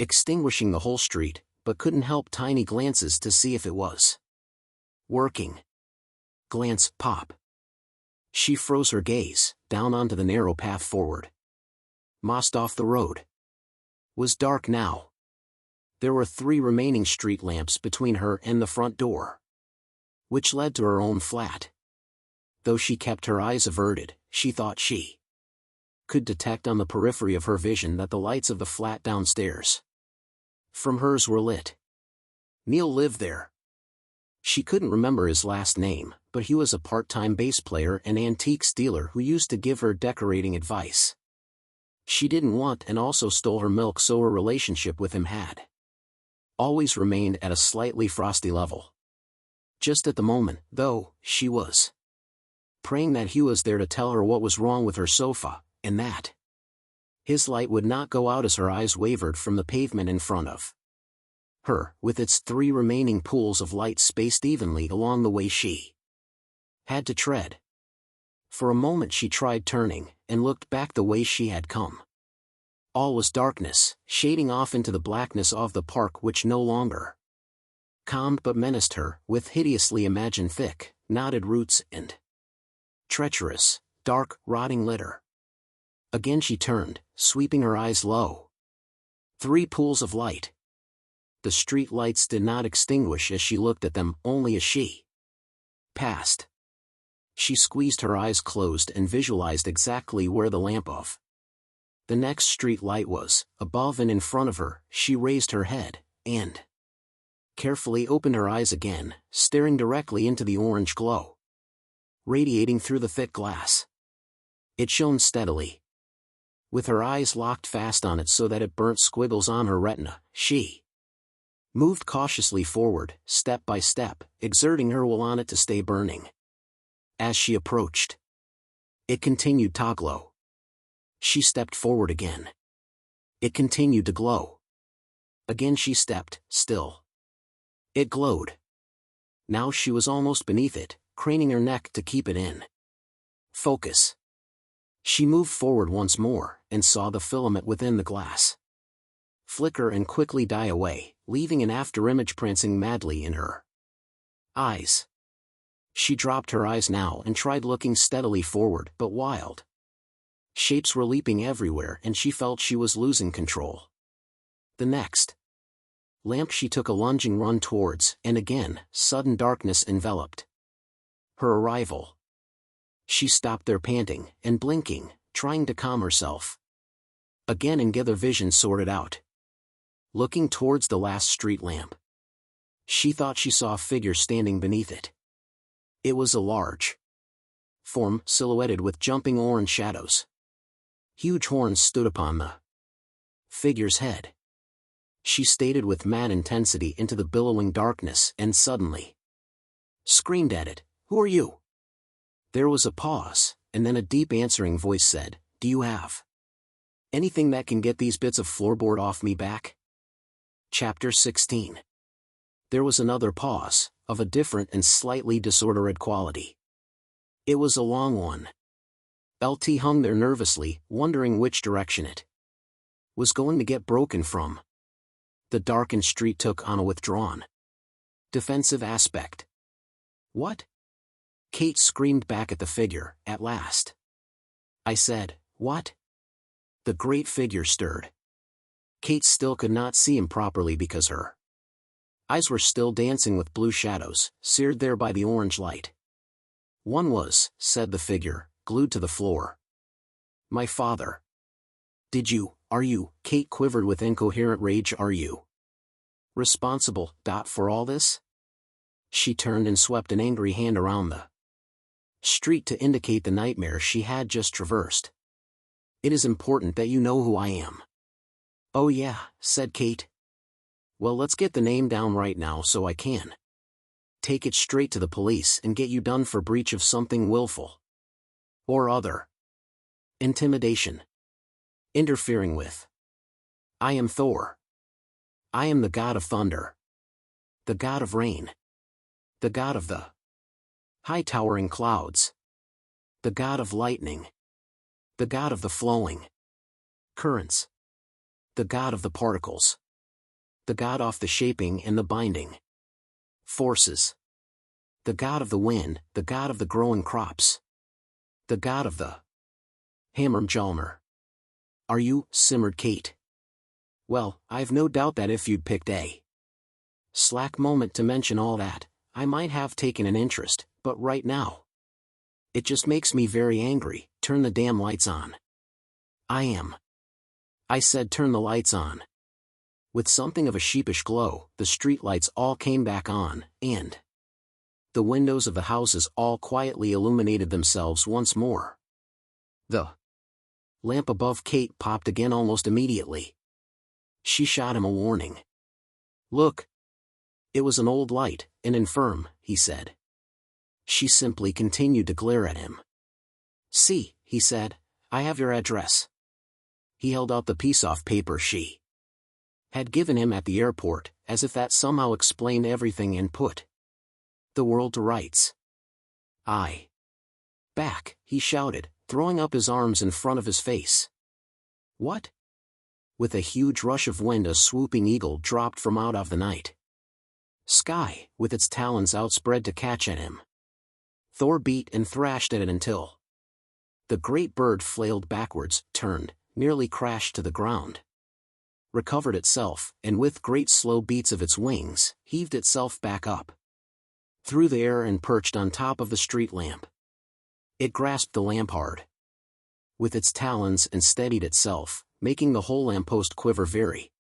A: extinguishing the whole street, but couldn't help tiny glances to see if it was working. Glance, pop. She froze her gaze, down onto the narrow path forward. Most off the road was dark now. There were 3 remaining street lamps between her and the front door, which led to her own flat. Though she kept her eyes averted, she thought she could detect on the periphery of her vision that the lights of the flat downstairs from hers were lit. Neil lived there. She couldn't remember his last name, but he was a part-time bass player and antiques dealer who used to give her decorating advice she didn't want, and also stole her milk, so her relationship with him had always remained at a slightly frosty level. Just at the moment, though, she was praying that he was there to tell her what was wrong with her sofa, and that his light would not go out as her eyes wavered from the pavement in front of her, with its 3 remaining pools of light spaced evenly along the way she had to tread. For a moment she tried turning, and looked back the way she had come. All was darkness, shading off into the blackness of the park, which no longer calmed but menaced her, with hideously imagined thick, knotted roots and treacherous, dark, rotting litter. Again she turned, sweeping her eyes low. 3 pools of light. The street lights did not extinguish as she looked at them, only as she passed. She squeezed her eyes closed and visualized exactly where the lamp of the next street light was, above and in front of her. She raised her head, and carefully opened her eyes again, staring directly into the orange glow radiating through the thick glass. It shone steadily. With her eyes locked fast on it so that it burnt squiggles on her retina, she moved cautiously forward, step by step, exerting her will on it to stay burning. As she approached, it continued to glow. She stepped forward again. It continued to glow. Again she stepped, still. It glowed. Now she was almost beneath it, craning her neck to keep it in focus. She moved forward once more, and saw the filament within the glass flicker and quickly die away, leaving an afterimage prancing madly in her eyes. She dropped her eyes now and tried looking steadily forward, but wild shapes were leaping everywhere and she felt she was losing control. The next lamp she took a lunging run towards, and again, sudden darkness enveloped her arrival. She stopped there panting and blinking, trying to calm herself. Again and get her vision sorted out. Looking towards the last street lamp, she thought she saw a figure standing beneath it. It was a large form, silhouetted with jumping orange shadows. Huge horns stood upon the figure's head. She stared with mad intensity into the billowing darkness and suddenly screamed at it, "Who are you?" There was a pause, and then a deep answering voice said, "Do you have anything that can get these bits of floorboard off me back?" Chapter 16. There was another pause, of a different and slightly disordered quality. It was a long one. LT hung there nervously, wondering which direction it was going to get broken from. The darkened street took on a withdrawn, defensive aspect. What? Kate screamed back at the figure, at last. I said, what? The great figure stirred. Kate still could not see him properly because her eyes were still dancing with blue shadows, seared there by the orange light. One was, said the figure, glued to the floor. My father. Are you, Kate quivered with incoherent rage, are you responsible, for all this? She turned and swept an angry hand around the street to indicate the nightmare she had just traversed. It is important that you know who I am. Oh yeah, said Kate. Well, let's get the name down right now so I can take it straight to the police and get you done for breach of something willful or other. Intimidation. Interfering with. I am Thor. I am the god of thunder. The god of rain. The god of the high towering clouds. The god of lightning. The god of the flowing currents. The god of the particles. The god of the shaping and the binding forces. The god of the wind, the god of the growing crops. The god of the hammer. Are you, simmered Kate. Well, I've no doubt that if you'd picked a slack moment to mention all that, I might have taken an interest, but right now it just makes me very angry. Turn the damn lights on. I said turn the lights on. With something of a sheepish glow, the street lights all came back on, and the windows of the houses all quietly illuminated themselves once more. The lamp above Kate popped again almost immediately. She shot him a warning. Look. It was an old light, and infirm, he said. She simply continued to glare at him. See, he said, I have your address. He held out the piece of paper she had given him at the airport, as if that somehow explained everything and put the world to rights. Back, he shouted, throwing up his arms in front of his face. What? With a huge rush of wind, a swooping eagle dropped from out of the night sky, with its talons outspread to catch at him. Thor beat and thrashed at it until the great bird flailed backwards, turned, nearly crashed to the ground, recovered itself, and with great slow beats of its wings, heaved itself back up through the air and perched on top of the street lamp. It grasped the lamp hard with its talons and steadied itself, making the whole lamppost quiver very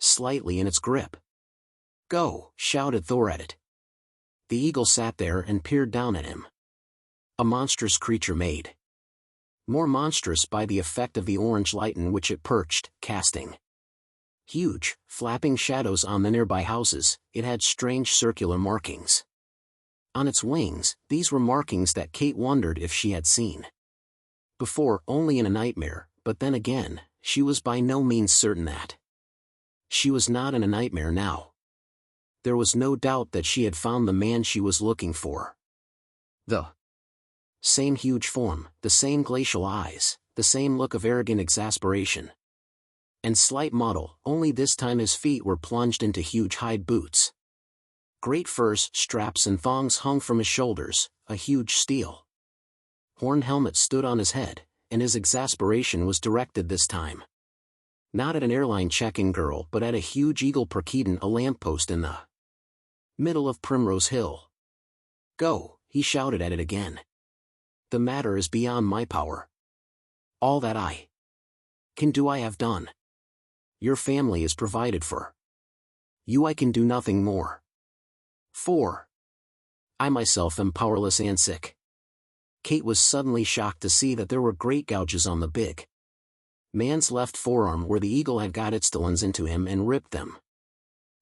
A: slightly in its grip. Go, shouted Thor at it. The eagle sat there and peered down at him. A monstrous creature made more monstrous by the effect of the orange light in which it perched, casting huge, flapping shadows on the nearby houses. It had strange circular markings on its wings. These were markings that Kate wondered if she had seen before only in a nightmare, but then again, she was by no means certain that she was not in a nightmare now. There was no doubt that she had found the man she was looking for. The same huge form, the same glacial eyes, the same look of arrogant exasperation and slight muddle, only this time his feet were plunged into huge hide boots. Great furs, straps and thongs hung from his shoulders, a huge steel horn helmet stood on his head, and his exasperation was directed this time not at an airline check-in girl but at a huge eagle perceding a lamppost in the middle of Primrose Hill. Go, he shouted at it again. The matter is beyond my power. All that I can do I have done. Your family is provided for. You I can do nothing more. 4. I myself am powerless and sick. Kate was suddenly shocked to see that there were great gouges on the big man's left forearm where the eagle had got its talons into him and ripped them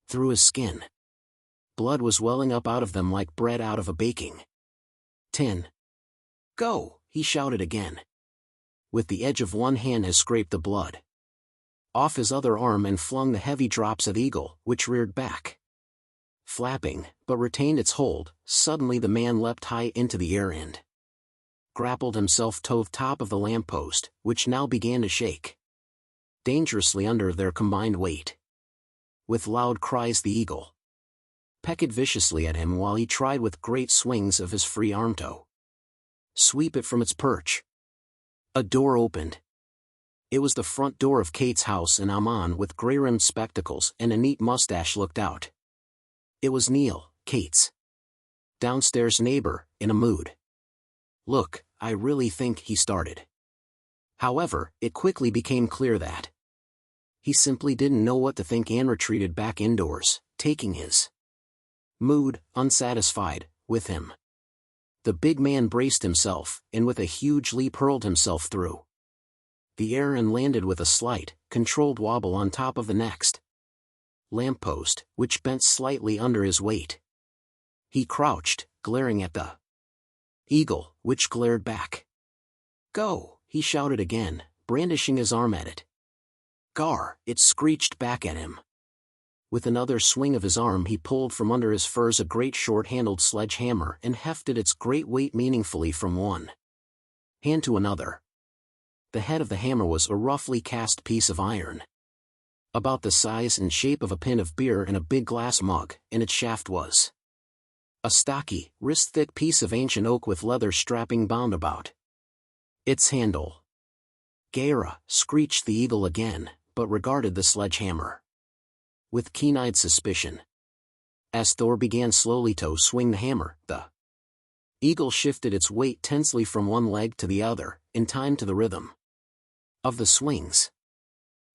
A: through his skin. Blood was welling up out of them like bread out of a baking tin. Go, he shouted again. With the edge of one hand has scraped the blood off his other arm and flung the heavy drops at the eagle, which reared back, flapping, but retained its hold. Suddenly the man leapt high into the air and grappled himself to the top of the lamppost, which now began to shake dangerously under their combined weight. with loud cries the eagle pecked viciously at him while he tried with great swings of his free arm to sweep it from its perch. A door opened. It was the front door of Kate's house, and Amon with gray-rimmed spectacles and a neat mustache looked out. It was Neil, Kate's downstairs neighbor, in a mood. "Look, I really think," he started. However, it quickly became clear that he simply didn't know what to think and retreated back indoors, taking his mood, unsatisfied, with him. The big man braced himself, and with a huge leap hurled himself through the air and landed with a slight, controlled wobble on top of the next lamppost, which bent slightly under his weight. He crouched, glaring at the eagle, which glared back. "Go!" he shouted again, brandishing his arm at it. "Gar!" it screeched back at him. With another swing of his arm he pulled from under his furs a great short-handled sledgehammer and hefted its great weight meaningfully from one hand to another. The head of the hammer was a roughly cast piece of iron, about the size and shape of a pin of beer in a big glass mug, and its shaft was a stocky, wrist-thick piece of ancient oak with leather strapping bound about its handle. "Gara!" screeched the eagle again, but regarded the sledgehammer with keen-eyed suspicion. As Thor began slowly to swing the hammer, the eagle shifted its weight tensely from one leg to the other, in time to the rhythm of the swings.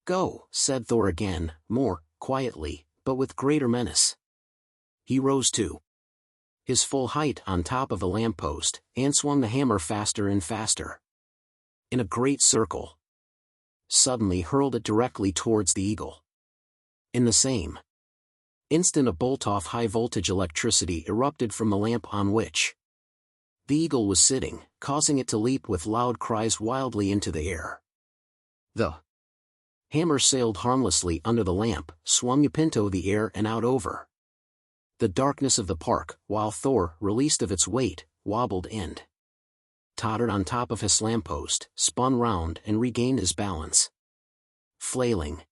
A: "Go!" said Thor again, more quietly, but with greater menace. He rose to his full height on top of the lamppost, and swung the hammer faster and faster, in a great circle. Suddenly hurled it directly towards the eagle. In the same instant a bolt of high-voltage electricity erupted from the lamp on which the eagle was sitting, causing it to leap with loud cries wildly into the air. The hammer sailed harmlessly under the lamp, swung up into the air and out over the darkness of the park, while Thor, released of its weight, wobbled and tottered on top of his lamppost, spun round and regained his balance. Flailing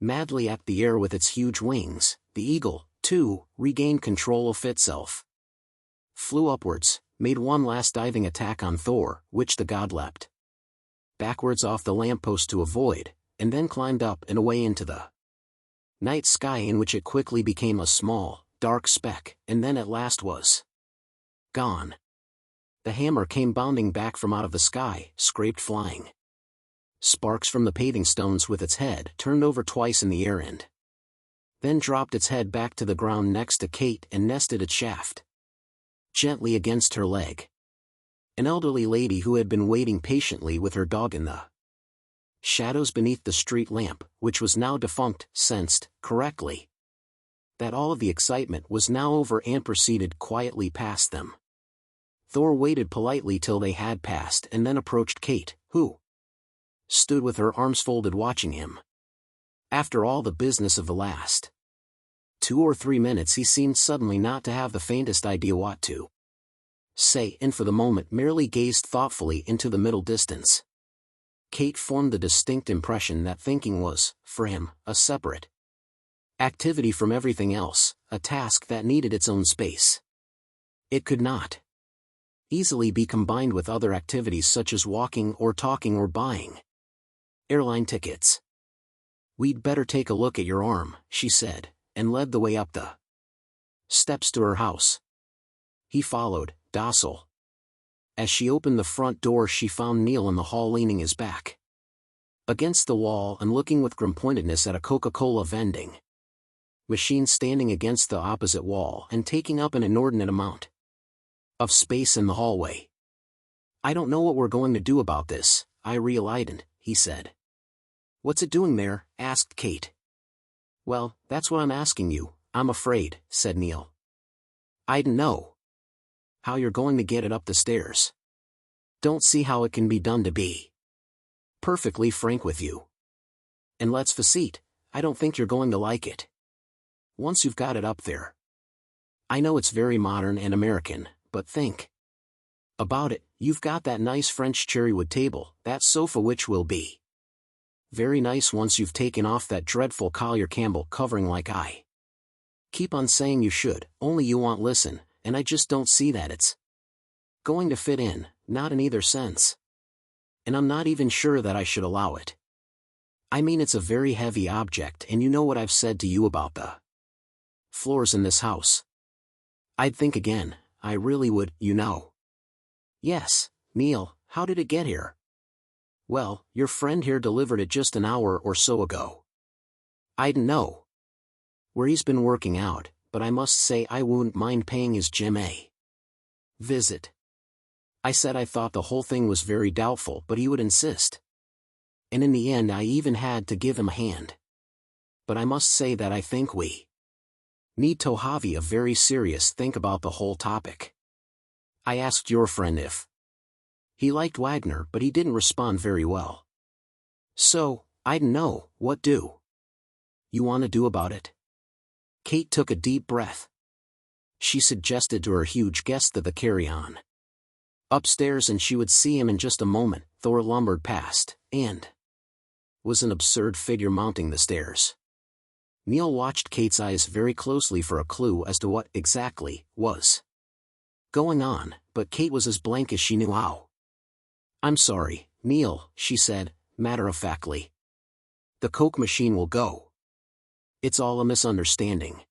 A: madly at the air with its huge wings, the eagle, too, regained control of itself, flew upwards, made one last diving attack on Thor, which the god leapt backwards off the lamppost to avoid, and then climbed up and away into the night sky, in which it quickly became a small, dark speck, and then at last was gone. The hammer came bounding back from out of the sky, scraped flying sparks from the paving stones with its head turned over twice in the air, and then dropped its head back to the ground next to Kate and nested its shaft gently against her leg. An elderly lady who had been waiting patiently with her dog in the shadows beneath the street lamp, which was now defunct, sensed, correctly, that all of the excitement was now over and proceeded quietly past them. Thor waited politely till they had passed and then approached Kate, who stood with her arms folded watching him. After all the business of the last 2 or 3 minutes he seemed suddenly not to have the faintest idea what to say, and for the moment merely gazed thoughtfully into the middle distance. Kate formed the distinct impression that thinking was, for him, a separate activity from everything else, a task that needed its own space. It could not easily be combined with other activities such as walking or talking or buying airline tickets. "We'd better take a look at your arm," she said, and led the way up the steps to her house. He followed, docile. As she opened the front door she found Neil in the hall, leaning his back against the wall and looking with grim pointedness at a Coca-Cola vending machine standing against the opposite wall and taking up an inordinate amount of space in the hallway. "I don't know what we're going to do about this, I realized," he said. "What's it doing there?" asked Kate. "Well, that's what I'm asking you, I'm afraid," said Neil. "I don't know how you're going to get it up the stairs. Don't see how it can be done, to be perfectly frank with you. And let's face it, I don't think you're going to like it once you've got it up there. I know it's very modern and American, but think about it, you've got that nice French cherrywood table, that sofa which will be Very nice once you've taken off that dreadful Collier Campbell covering like I keep on saying you should, only you won't listen, and I just don't see that it's going to fit in, not in either sense. And I'm not even sure that I should allow it. I mean, it's a very heavy object, and you know what I've said to you about the floors in this house. I'd think again, I really would, you know. Yes, Neil, how did it get here? Well, your friend here delivered it just an hour or so ago. I'd know where he's been working out, but I must say I wouldn't mind paying his gym a visit. I said I thought the whole thing was very doubtful, but he would insist. And in the end I even had to give him a hand. But I must say that I think we need to have a very serious think about the whole topic. I asked your friend if he liked Wagner, but he didn't respond very well. So, I'd know, what do you want to do about it? Kate took a deep breath. She suggested to her huge guest that the carry-on upstairs and she would see him in just a moment. Thor lumbered past, and was an absurd figure mounting the stairs. Neil watched Kate's eyes very closely for a clue as to what exactly was going on, but Kate was as blank as she knew how. I'm sorry, Neil, she said, matter-of-factly. The Coke machine will go. It's all a misunderstanding.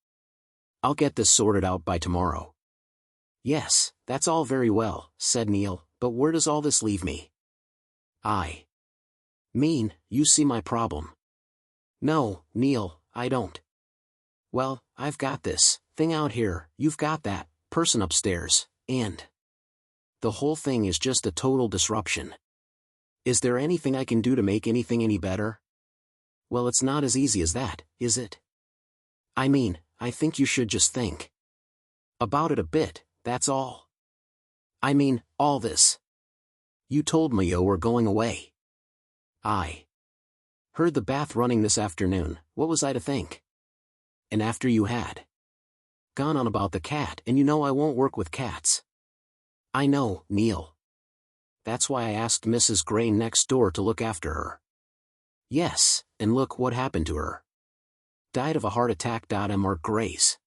A: I'll get this sorted out by tomorrow. Yes, that's all very well, said Neil, but where does all this leave me? I mean, you see my problem. No, Neil, I don't. Well, I've got this thing out here, you've got that person upstairs, and the whole thing is just a total disruption. Is there anything I can do to make anything any better? Well, it's not as easy as that, is it? I mean, I think you should just think about it a bit, that's all. I mean, all this. You told me you were going away. I heard the bath running this afternoon, what was I to think? And after you had gone on about the cat, and you know I won't work with cats. I know, Neil. That's why I asked Mrs. Gray next door to look after her. Yes, and look what happened to her. Died of a heart attack. Mark Gray's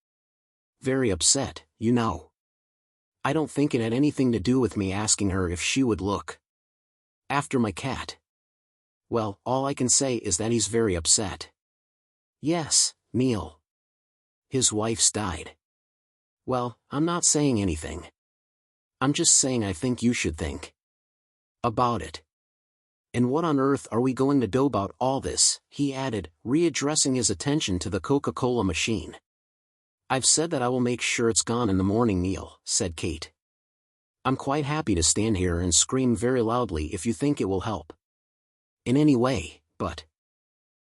A: very upset, you know. I don't think it had anything to do with me asking her if she would look after my cat. Well, all I can say is that he's very upset. Yes, Neil. His wife's died. Well, I'm not saying anything. I'm just saying I think you should think about it. And what on earth are we going to do about all this, he added, readdressing his attention to the Coca-Cola machine. I've said that I will make sure it's gone in the morning, Neil, said Kate. I'm quite happy to stand here and scream very loudly if you think it will help in any way, but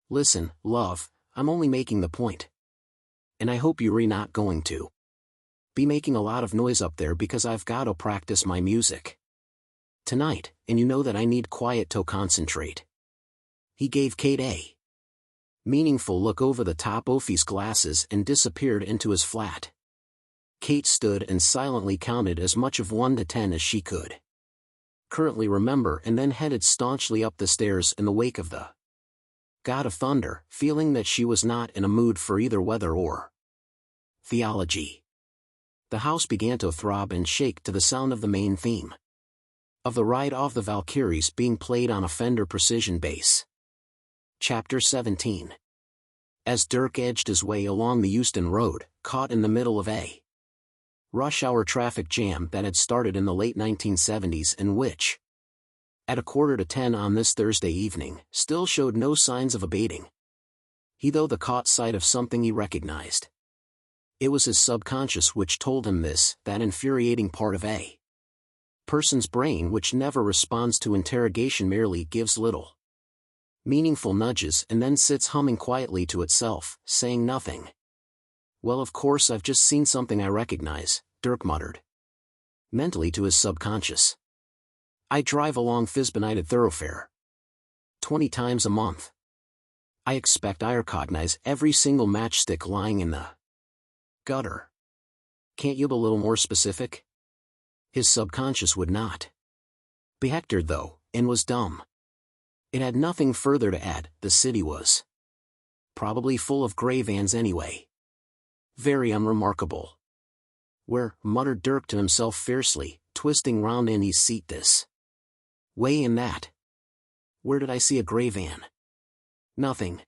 A: listen, love, I'm only making the point. And I hope you're not going to be making a lot of noise up there because I've got to practice my music tonight, and you know that I need quiet to concentrate. He gave Kate a meaningful look over the top of his glasses and disappeared into his flat. Kate stood and silently counted as much of 1 to 10 as she could currently remember and then headed staunchly up the stairs in the wake of the God of Thunder, feeling that she was not in a mood for either weather or theology. The house began to throb and shake to the sound of the main theme of the Ride of the Valkyries being played on a Fender Precision bass. Chapter 17. As Dirk edged his way along the Euston Road, caught in the middle of a rush hour traffic jam that had started in the late 1970s and which, at 9:45 on this Thursday evening, still showed no signs of abating, he though the caught sight of something he recognized. It was his subconscious which told him this, that infuriating part of a person's brain which never responds to interrogation, merely gives little meaningful nudges and then sits humming quietly to itself, saying nothing. Well, of course I've just seen something I recognize, Dirk muttered mentally to his subconscious. I drive along Fisbenighted thoroughfare 20 times a month. I expect I recognize every single matchstick lying in the gutter. Can't you be a little more specific? His subconscious would not be hectored though, and was dumb. It had nothing further to add. The city was probably full of gray vans anyway. Very unremarkable. Where, muttered Dirk to himself fiercely, twisting round in his seat, this way and that. Where did I see a gray van? Nothing.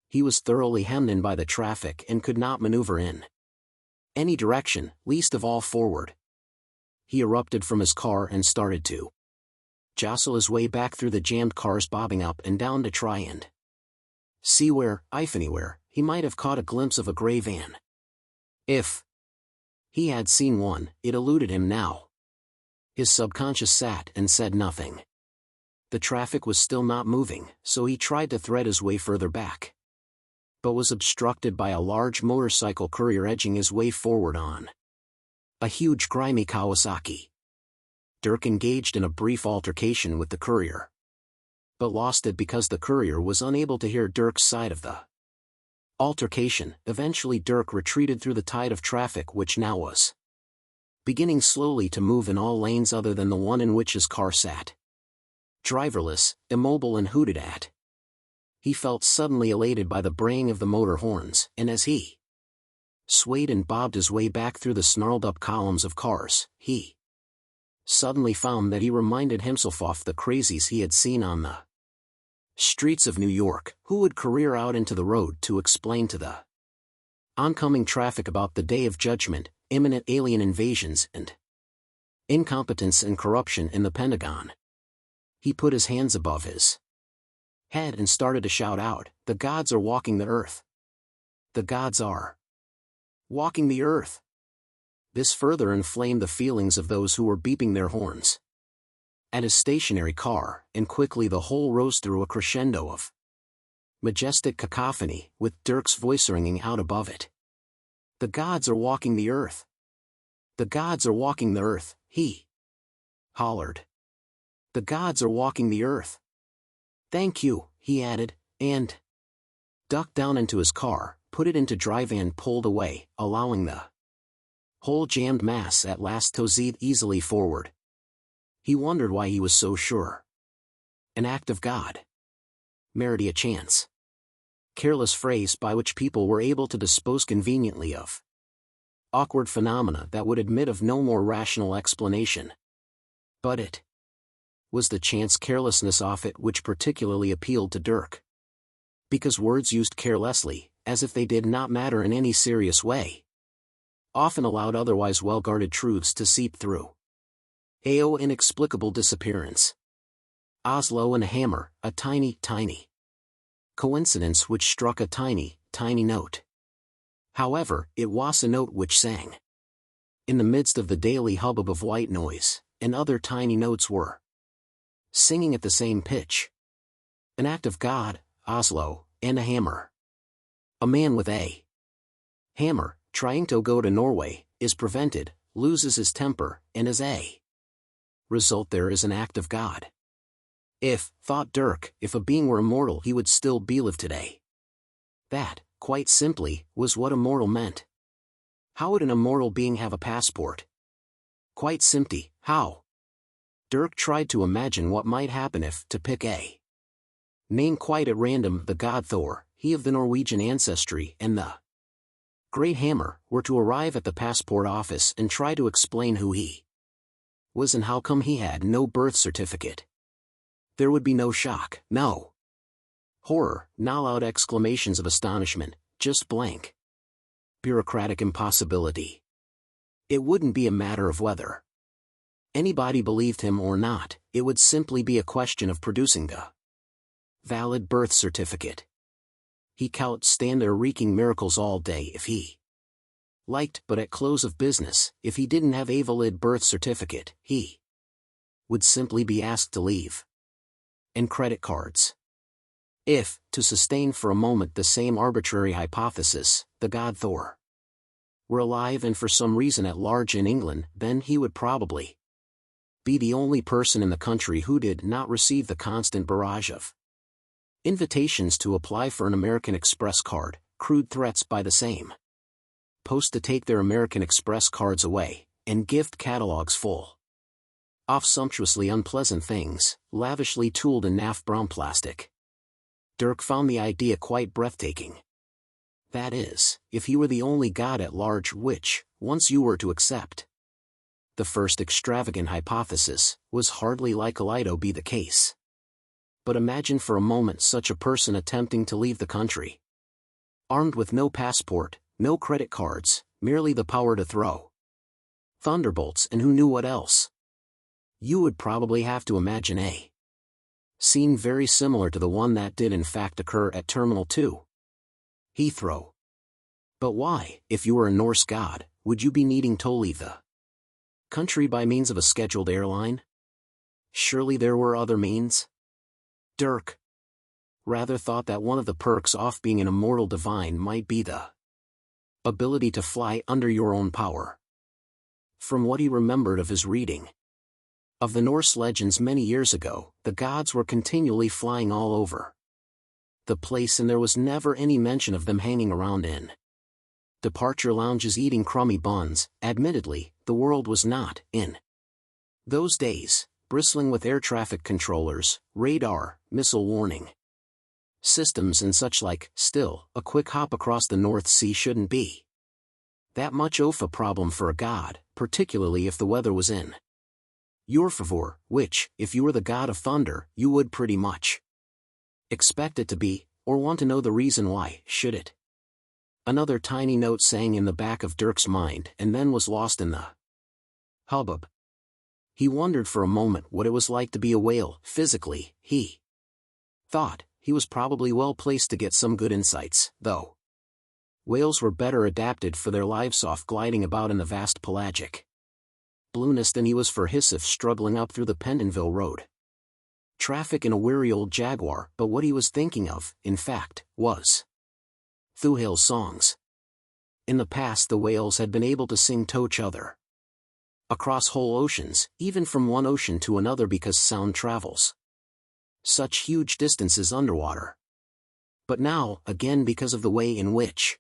A: He was thoroughly hemmed in by the traffic and could not maneuver in any direction, least of all forward. He erupted from his car and started to jostle his way back through the jammed cars, bobbing up and down to try and see where, if anywhere, he might have caught a glimpse of a gray van. If he had seen one, it eluded him now. His subconscious sat and said nothing. The traffic was still not moving, so he tried to thread his way further back, but was obstructed by a large motorcycle courier edging his way forward on a huge grimy Kawasaki. Dirk engaged in a brief altercation with the courier, but lost it because the courier was unable to hear Dirk's side of the altercation. Eventually Dirk retreated through the tide of traffic, which now was beginning slowly to move in all lanes other than the one in which his car sat, driverless, immobile and hooted at. He felt suddenly elated by the braying of the motor horns, and as he swayed and bobbed his way back through the snarled-up columns of cars, he suddenly found that he reminded himself of the crazies he had seen on the streets of New York, who would career out into the road to explain to the oncoming traffic about the Day of Judgment, imminent alien invasions, and incompetence and corruption in the Pentagon. He put his hands above his head and started to shout out, "The gods are walking the earth! The gods are walking the earth!" This further inflamed the feelings of those who were beeping their horns at his stationary car, and quickly the whole rose through a crescendo of majestic cacophony, with Dirk's voice ringing out above it. "The gods are walking the earth! The gods are walking the earth!" he hollered. "The gods are walking the earth! Thank you," he added, and ducked down into his car, put it into drive and pulled away, allowing the whole jammed mass at last to seethe easily forward. He wondered why he was so sure. An act of God. Merely a chance. Careless phrase by which people were able to dispose conveniently of awkward phenomena that would admit of no more rational explanation. But it was the chance carelessness of it which particularly appealed to Dirk. Because words used carelessly, as if they did not matter in any serious way, often allowed otherwise well-guarded truths to seep through. A inexplicable disappearance. Oslo and a hammer, a tiny coincidence which struck a tiny note. However, it was a note which sang in the midst of the daily hubbub of white noise, and other tiny notes were singing at the same pitch. An act of God, Oslo, and a hammer. A man with a hammer, trying to go to Norway, is prevented, loses his temper, and as a result there is an act of God. If, thought Dirk, if a being were immortal he would still be live today. That, quite simply, was what immortal meant. How would an immortal being have a passport? Quite simply, how? Dirk tried to imagine what might happen if, to pick a name quite at random, the god Thor, he of the Norwegian ancestry, and the Great Hammer, were to arrive at the passport office and try to explain who he was and how come he had no birth certificate. There would be no shock, no horror, no loud exclamations of astonishment, just blank bureaucratic impossibility. It wouldn't be a matter of whether anybody believed him or not, it would simply be a question of producing the valid birth certificate. He could stand there wreaking miracles all day if he liked, but at close of business, if he didn't have a valid birth certificate, he would simply be asked to leave. And credit cards. If, to sustain for a moment the same arbitrary hypothesis, the god Thor were alive and for some reason at large in England, then he would probably be the only person in the country who did not receive the constant barrage of invitations to apply for an American Express card, crude threats by the same post to take their American Express cards away, and gift catalogs full off sumptuously unpleasant things, lavishly tooled in naff brown plastic. Dirk found the idea quite breathtaking. That is, if he were the only god at large which, once you were to accept the first extravagant hypothesis, was hardly likely to be the case. But imagine for a moment such a person attempting to leave the country. Armed with no passport, no credit cards, merely the power to throw thunderbolts and who knew what else. You would probably have to imagine a scene very similar to the one that did in fact occur at Terminal 2. Heathrow. But why, if you were a Norse god, would you be needing to leave the country by means of a scheduled airline? Surely there were other means? Dirk rather thought that one of the perks of being an immortal divine might be the ability to fly under your own power. From what he remembered of his reading of the Norse legends many years ago, the gods were continually flying all over the place, and there was never any mention of them hanging around in departure lounges eating crummy buns. Admittedly, the world was not, in those days, bristling with air traffic controllers, radar, missile warning systems and such like. Still, a quick hop across the North Sea shouldn't be that much of a problem for a god, particularly if the weather was in your favor, which, if you were the god of thunder, you would pretty much expect it to be, or want to know the reason why, should it? Another tiny note sang in the back of Dirk's mind and then was lost in the hubbub. He wondered for a moment what it was like to be a whale. Physically, he thought he was probably well placed to get some good insights, though whales were better adapted for their lives off gliding about in the vast pelagic blueness than he was for Hyssop struggling up through the Pentonville Road traffic in a weary old Jaguar. But what he was thinking of, in fact, was Thuhale's songs. In the past the whales had been able to sing to each other across whole oceans, even from one ocean to another, because sound travels such huge distances underwater. But now, again because of the way in which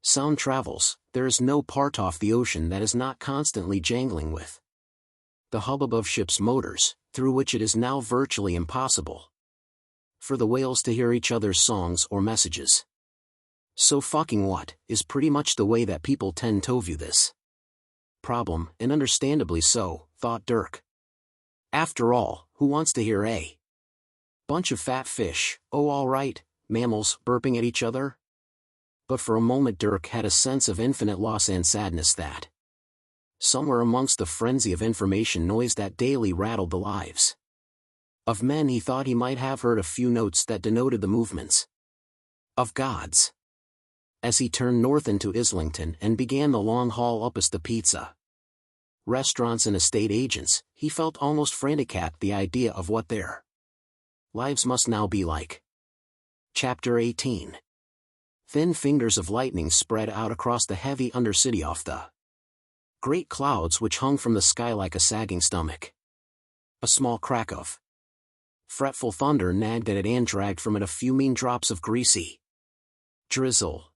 A: sound travels, there is no part of the ocean that is not constantly jangling with the hubbub of ships' motors, through which it is now virtually impossible for the whales to hear each other's songs or messages. So fucking what, is pretty much the way that people tend to view this problem, and understandably so, thought Dirk. After all, who wants to hear a bunch of fat fish, oh alright, mammals, burping at each other? But for a moment Dirk had a sense of infinite loss and sadness that somewhere amongst the frenzy of information noise that daily rattled the lives of men, he thought he might have heard a few notes that denoted the movements of gods. As he turned north into Islington and began the long haul up past the pizza restaurants and estate agents, he felt almost frantic at the idea of what their lives must now be like. Chapter 18. Thin fingers of lightning spread out across the heavy undercity off the great clouds which hung from the sky like a sagging stomach. A small crack of fretful thunder nagged at it and dragged from it a few mean drops of greasy drizzle.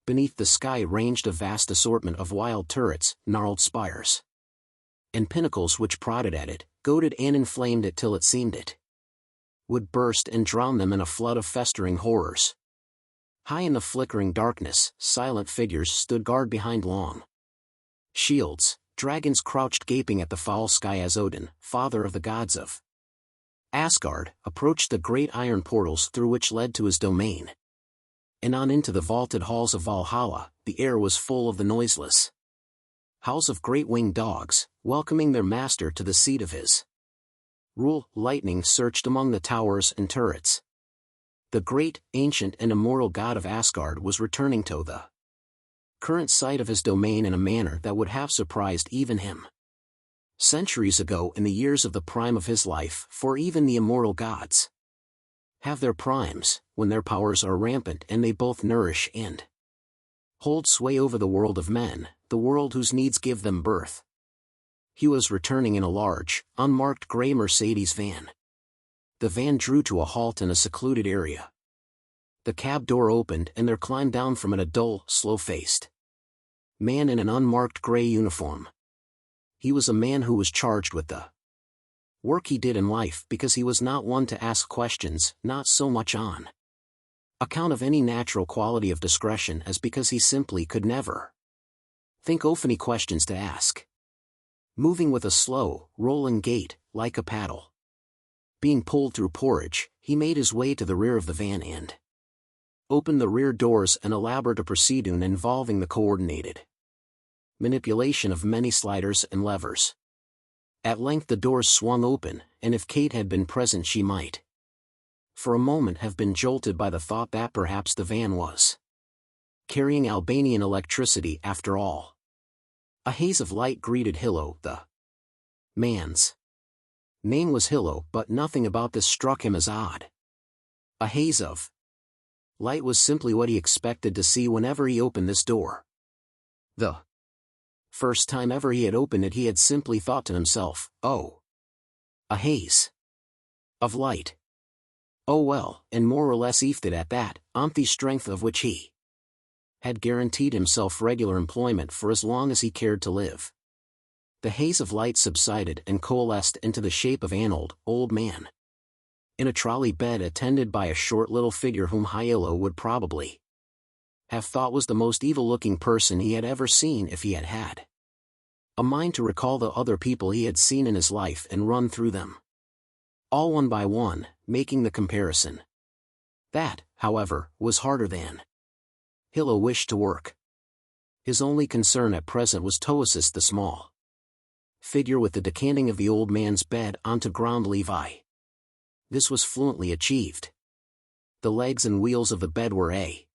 A: Beneath the sky ranged a vast assortment of wild turrets, gnarled spires, and pinnacles which prodded at it, goaded and inflamed it till it seemed it would burst and drown them in a flood of festering horrors. High in the flickering darkness, silent figures stood guard behind long shields. Dragons crouched gaping at the foul sky as Odin, father of the gods of Asgard, approached the great iron portals through which led to his domain. And on into the vaulted halls of Valhalla, the air was full of the noiseless howls of great winged dogs, welcoming their master to the seat of his rule. Lightning searched among the towers and turrets. The great, ancient and immortal god of Asgard was returning to the current site of his domain in a manner that would have surprised even him centuries ago, in the years of the prime of his life, for even the immortal gods have their primes, when their powers are rampant and they both nourish and hold sway over the world of men, the world whose needs give them birth. He was returning in a large, unmarked gray Mercedes van. The van drew to a halt in a secluded area. The cab door opened and there climbed down from it a dull, slow-faced man in an unmarked gray uniform. He was a man who was charged with the work he did in life because he was not one to ask questions, not so much on account of any natural quality of discretion as because he simply could never think of any questions to ask. Moving with a slow, rolling gait, like a paddle being pulled through porridge, he made his way to the rear of the van and opened the rear doors, an elaborate procedure involving the coordinated manipulation of many sliders and levers. At length the doors swung open, and if Kate had been present she might for a moment have been jolted by the thought that perhaps the van was carrying Albanian electricity after all. A haze of light greeted Hilo. The man's name was Hilo, but nothing about this struck him as odd. A haze of light was simply what he expected to see whenever he opened this door. The first time ever he had opened it he had simply thought to himself, oh, a haze of light. Oh well, and more or less eafed it at that, on the strength of which he had guaranteed himself regular employment for as long as he cared to live. The haze of light subsided and coalesced into the shape of an old man in a trolley bed attended by a short little figure whom Hilo would probably have thought was the most evil-looking person he had ever seen if he had had a mind to recall the other people he had seen in his life and run through them all one by one, making the comparison. That, however, was harder than Hilo wished to work. His only concern at present was to assist the small figure with the decanting of the old man's bed onto ground Levi. This was fluently achieved. The legs and wheels of the bed were a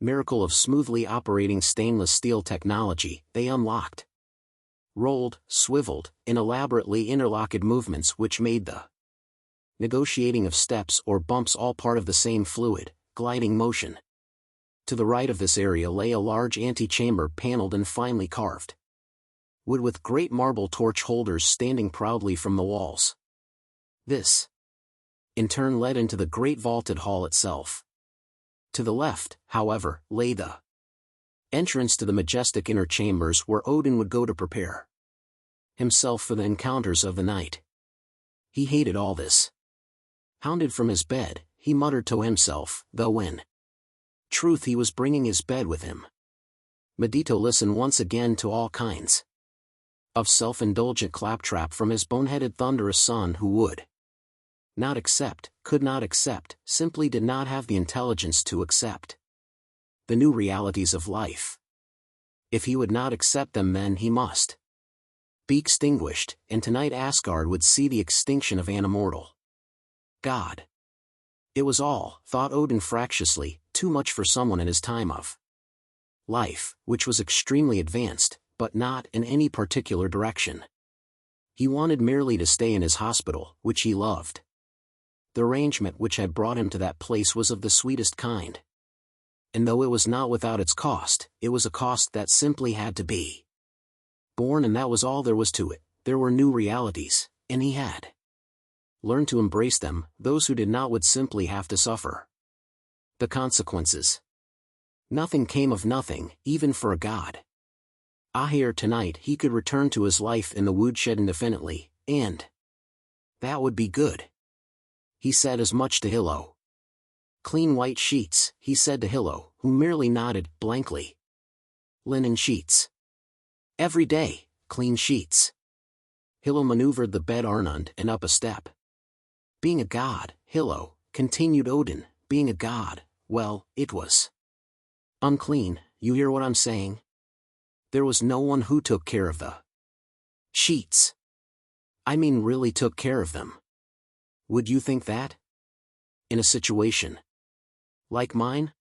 A: miracle of smoothly operating stainless steel technology. They unlocked, rolled, swiveled, in elaborately interlocked movements which made the negotiating of steps or bumps all part of the same fluid, gliding motion. To the right of this area lay a large antechamber paneled and finely carved wood with great marble torch holders standing proudly from the walls. This, in turn, led into the great vaulted hall itself. To the left, however, lay the entrance to the majestic inner chambers where Odin would go to prepare himself for the encounters of the night. He hated all this. Hounded from his bed, he muttered to himself, though in truth he was bringing his bed with him. Medito listened once again to all kinds of self-indulgent claptrap from his boneheaded thunderous son who would not accept, could not accept, simply did not have the intelligence to accept the new realities of life. If he would not accept them, then he must be extinguished, and tonight Asgard would see the extinction of an immortal god. It was all, thought Odin fractiously, too much for someone in his time of life, which was extremely advanced, but not in any particular direction. He wanted merely to stay in his hospital, which he loved. The arrangement which had brought him to that place was of the sweetest kind. And though it was not without its cost, it was a cost that simply had to be borne, and that was all there was to it. There were new realities, and he had learned to embrace them. Those who did not would simply have to suffer the consequences. Nothing came of nothing, even for a god. Here tonight he could return to his life in the woodshed indefinitely, and that would be good. He said as much to Hilo. Clean white sheets, he said to Hilo, who merely nodded, blankly. Linen sheets. Every day, clean sheets. Hilo maneuvered the bed Arnund and up a step. Being a god, Hilo, continued Odin, being a god, well, it was unclean, you hear what I'm saying? There was no one who took care of the sheets. I mean really took care of them. Would you think that? In a situation like mine?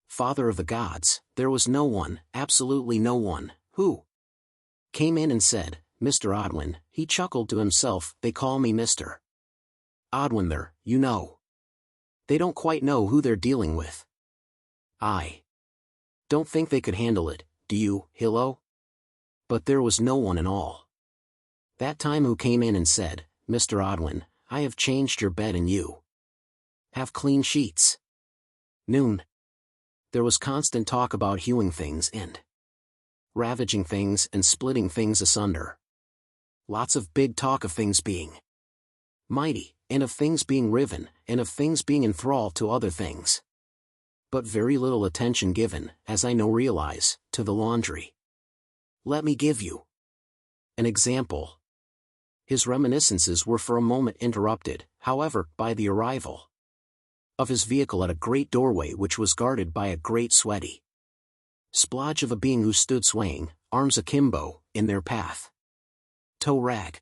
A: Father of the gods, there was no one, absolutely no one, who came in and said, Mr. Odwin, he chuckled to himself, they call me Mr. Odwin there, you know. They don't quite know who they're dealing with. I don't think they could handle it, do you, Hilo? But there was no one in all that time who came in and said, Mr. Odwin, I have changed your bed and you have clean sheets. Noon. There was constant talk about hewing things and ravaging things and splitting things asunder. Lots of big talk of things being mighty, and of things being riven, and of things being enthralled to other things. But very little attention given, as I now realize, to the laundry. Let me give you an example. His reminiscences were for a moment interrupted, however, by the arrival of his vehicle at a great doorway which was guarded by a great sweaty splodge of a being who stood swaying, arms akimbo, in their path. Toe Rag,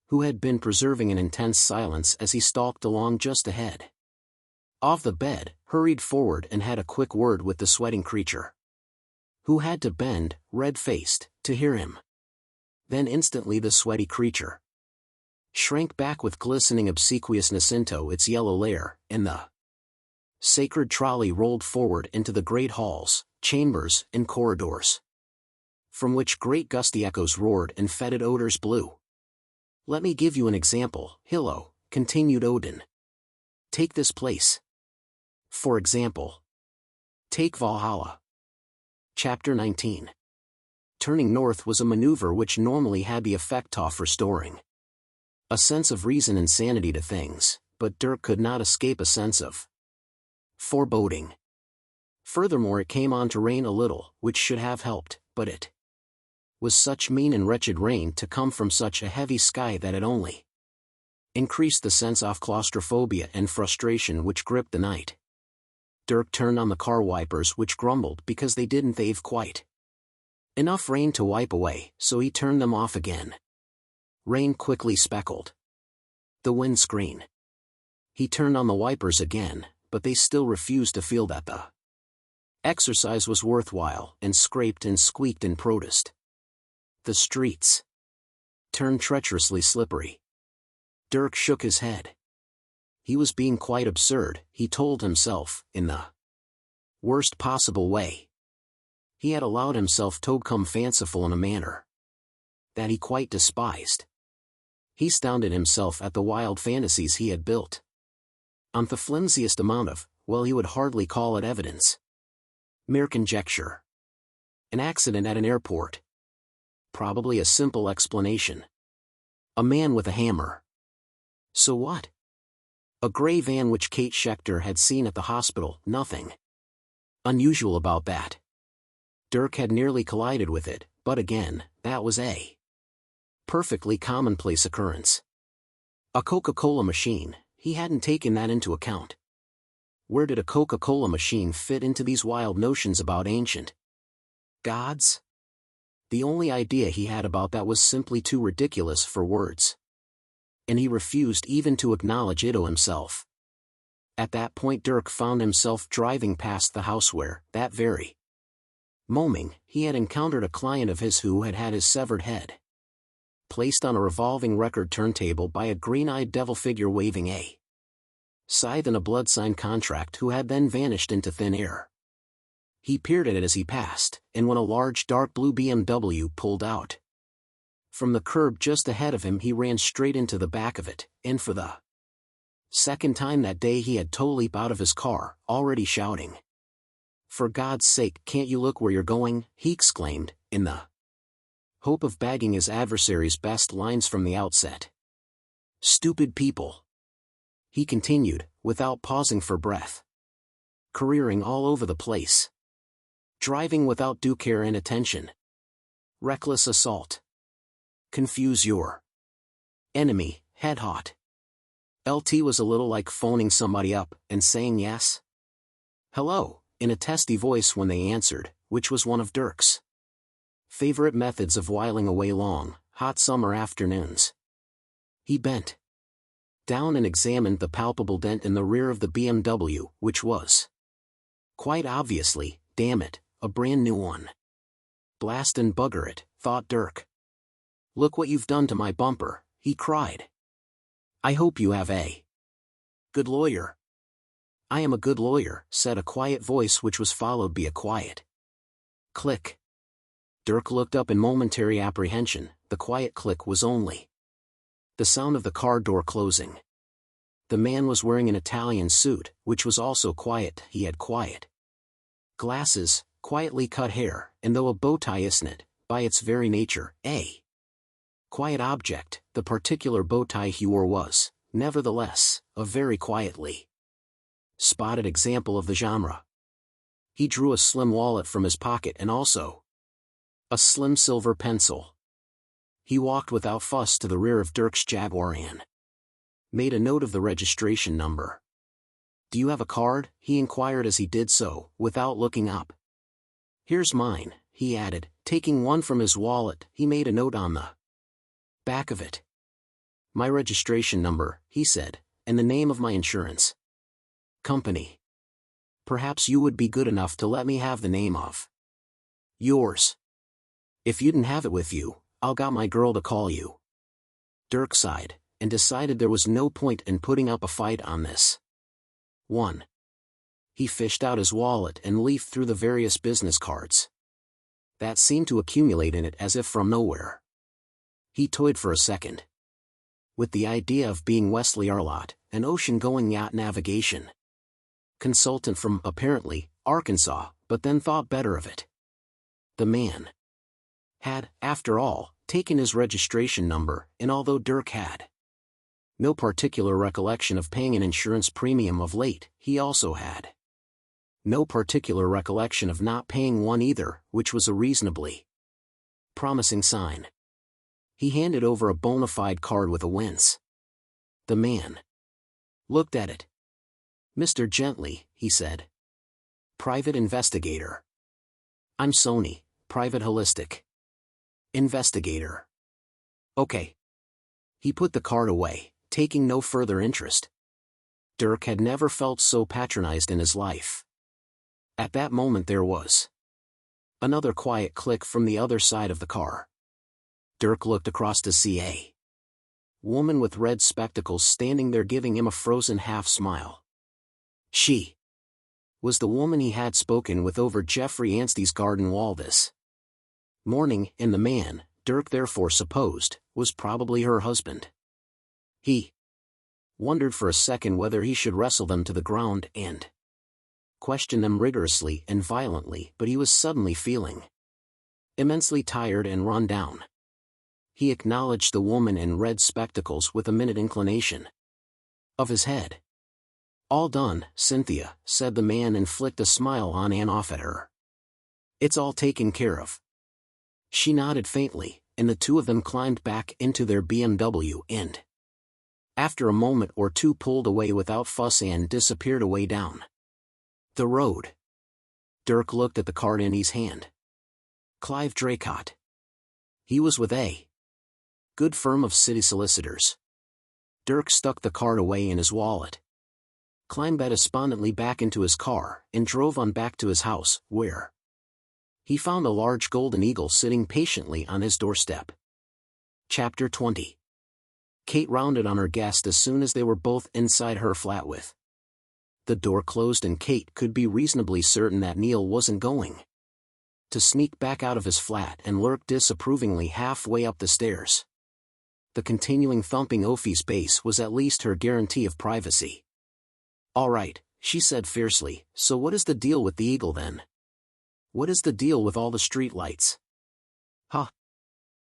A: who had been preserving an intense silence as he stalked along just ahead of the bed, hurried forward and had a quick word with the sweating creature, who had to bend, red-faced, to hear him. Then instantly the sweaty creature shrank back with glistening obsequiousness into its yellow lair, and the sacred trolley rolled forward into the great halls, chambers, and corridors, from which great gusty echoes roared and fetid odors blew. Let me give you an example, Hillo, continued Odin. Take this place. For example, take Valhalla. Chapter 19. Turning north was a maneuver which normally had the effect of restoring a sense of reason and sanity to things, but Dirk could not escape a sense of foreboding. Furthermore, it came on to rain a little, which should have helped, but it was such mean and wretched rain to come from such a heavy sky that it only increased the sense of claustrophobia and frustration which gripped the night. Dirk turned on the car wipers, which grumbled because they didn't have quite enough rain to wipe away, so he turned them off again. Rain quickly speckled the windscreen. He turned on the wipers again, but they still refused to feel that the exercise was worthwhile, and scraped and squeaked in protest. The streets turned treacherously slippery. Dirk shook his head. He was being quite absurd, he told himself, in the worst possible way. He had allowed himself to become fanciful in a manner that he quite despised. He astounded himself at the wild fantasies he had built on the flimsiest amount of, well, he would hardly call it evidence. Mere conjecture. An accident at an airport. Probably a simple explanation. A man with a hammer. So what? A gray van which Kate Schechter had seen at the hospital, nothing unusual about that. Dirk had nearly collided with it, but again, that was a perfectly commonplace occurrence. A Coca-Cola machine, he hadn't taken that into account. Where did a Coca-Cola machine fit into these wild notions about ancient gods? The only idea he had about that was simply too ridiculous for words, and he refused even to acknowledge it to himself. At that point Dirk found himself driving past the house where, that very moment, he had encountered a client of his who had had his severed head placed on a revolving record turntable by a green-eyed devil figure waving a scythe and a blood-signed contract, who had then vanished into thin air. He peered at it as he passed, and when a large dark blue BMW pulled out from the curb just ahead of him, he ran straight into the back of it, and for the second time that day he had to leap out of his car, already shouting, "For God's sake, can't you look where you're going?" he exclaimed, in the hope of bagging his adversary's best lines from the outset. "Stupid people," he continued, without pausing for breath. "Careering all over the place. Driving without due care and attention. Reckless assault. Confuse your enemy, head hot." LT was a little like phoning somebody up and saying yes, hello, in a testy voice when they answered, which was one of Dirk's favorite methods of whiling away long, hot summer afternoons. He bent down and examined the palpable dent in the rear of the BMW, which was quite obviously, damn it, a brand new one. Blast and bugger it, thought Dirk. "Look what you've done to my bumper," he cried. "I hope you have a good lawyer." "I am a good lawyer," said a quiet voice, which was followed by a quiet click. Dirk looked up in momentary apprehension. The quiet click was only the sound of the car door closing. The man was wearing an Italian suit, which was also quiet. He had quiet glasses, quietly cut hair, and though a bow tie isn't it, by its very nature, a Quiet object, the particular bow tie he wore was, nevertheless, a very quietly spotted example of the genre. He drew a slim wallet from his pocket and also a slim silver pencil. He walked without fuss to the rear of Dirk's Jaguar and made a note of the registration number. "Do you have a card?" he inquired as he did so, without looking up. "Here's mine," he added, taking one from his wallet. He made a note on the back of it. "My registration number," he said, "and the name of my insurance company. Perhaps you would be good enough to let me have the name of yours. If you didn't have it with you, I'll got my girl to call you." Dirk sighed, and decided there was no point in putting up a fight on this one. He fished out his wallet and leafed through the various business cards that seemed to accumulate in it as if from nowhere. He toyed for a second with the idea of being Wesley Arlott, an ocean-going yacht navigation consultant from, apparently, Arkansas, but then thought better of it. The man had, after all, taken his registration number, and although Dirk had no particular recollection of paying an insurance premium of late, he also had no particular recollection of not paying one either, which was a reasonably promising sign. He handed over a bona fide card with a wince. The man looked at it. "Mr. Gently," he said. "Private investigator." "I'm Sony, private holistic investigator." "Okay." He put the card away, taking no further interest. Dirk had never felt so patronized in his life. At that moment there was another quiet click from the other side of the car. Dirk looked across to see a woman with red spectacles standing there giving him a frozen half-smile. She was the woman he had spoken with over Jeffrey Anstey's garden wall this morning, and the man, Dirk therefore supposed, was probably her husband. He wondered for a second whether he should wrestle them to the ground and question them rigorously and violently, but he was suddenly feeling immensely tired and run down. He acknowledged the woman in red spectacles with a minute inclination of his head. "All done, Cynthia," said the man and flicked a smile on and off at her. "It's all taken care of." She nodded faintly, and the two of them climbed back into their BMW and, after a moment or two, pulled away without fuss and disappeared away down the road. Dirk looked at the card in his hand. Clive Draycott. He was with a good firm of city solicitors. Dirk stuck the card away in his wallet, climbed despondently back into his car, and drove on back to his house, where he found a large golden eagle sitting patiently on his doorstep. Chapter 20. Kate rounded on her guest as soon as they were both inside her flat with the door closed, and Kate could be reasonably certain that Neil wasn't going to sneak back out of his flat and lurk disapprovingly halfway up the stairs. The continuing thumping Ophi's bass was at least her guarantee of privacy. "All right," she said fiercely, "so what is the deal with the eagle then? What is the deal with all the street lights?" "Huh."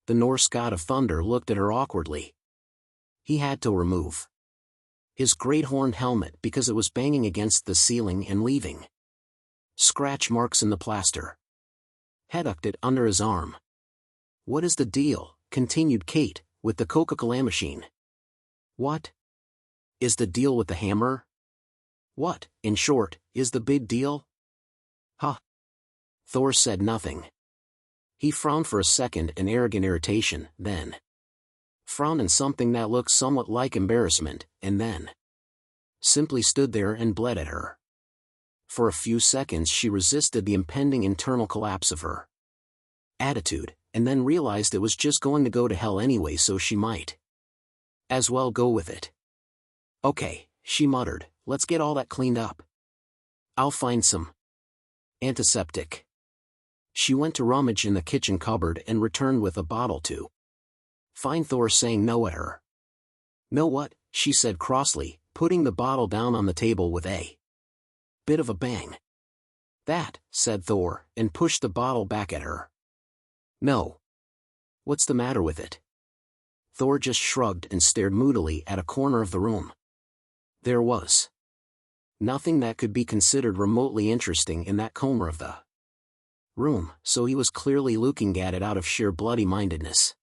A: The Norse god of thunder looked at her awkwardly. He had to remove his great horned helmet because it was banging against the ceiling and leaving scratch marks in the plaster. He tucked it under his arm. "What is the deal," continued Kate, "with the Coca-Cola machine? What is the deal with the hammer? What, in short, is the big deal?" "Huh." Thor said nothing. He frowned for a second in arrogant irritation, then frowned in something that looked somewhat like embarrassment, and then simply stood there and bled at her. For a few seconds she resisted the impending internal collapse of her attitude, and then realized it was just going to go to hell anyway, so she might as well go with it. "Okay," she muttered, "let's get all that cleaned up. I'll find some antiseptic." She went to rummage in the kitchen cupboard and returned with a bottle to find Thor saying no at her. "No what?" she said crossly, putting the bottle down on the table with a bit of a bang. "That," said Thor, and pushed the bottle back at her. "No. What's the matter with it?" Thor just shrugged and stared moodily at a corner of the room. There was nothing that could be considered remotely interesting in that corner of the room, so he was clearly looking at it out of sheer bloody-mindedness.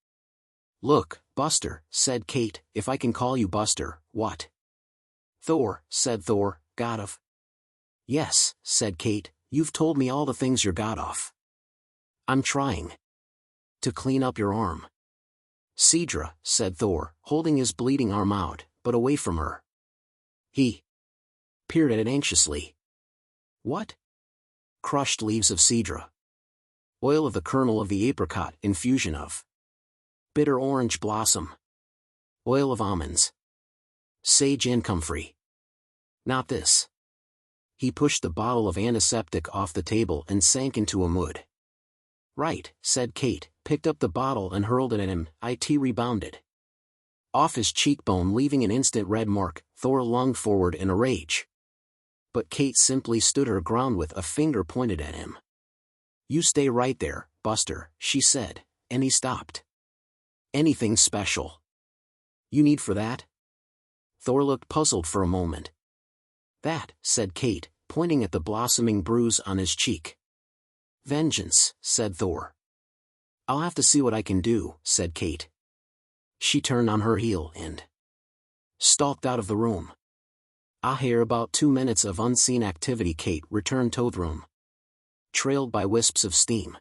A: "Look, Buster," said Kate, "if I can call you Buster, what?" "Thor," said Thor, "god of..." "Yes," said Kate, "you've told me all the things you're god of." "I'm trying to clean up your arm." "Sidra," said Thor, holding his bleeding arm out, but away from her. He peered at it anxiously. "What?" "Crushed leaves of Sidra. Oil of the kernel of the apricot, infusion of bitter orange blossom. Oil of almonds. Sage and comfrey. Not this." He pushed the bottle of antiseptic off the table and sank into a mood. "Right," said Kate, picked up the bottle and hurled it at him. It rebounded off his cheekbone, leaving an instant red mark. Thor lunged forward in a rage. But Kate simply stood her ground with a finger pointed at him. "You stay right there, Buster," she said, and he stopped. "Anything special you need for that?" Thor looked puzzled for a moment. "That," said Kate, pointing at the blossoming bruise on his cheek. "Vengeance," said Thor. "I'll have to see what I can do," said Kate. She turned on her heel and stalked out of the room. After about 2 minutes of unseen activity, Kate returned to the room, trailed by wisps of steam.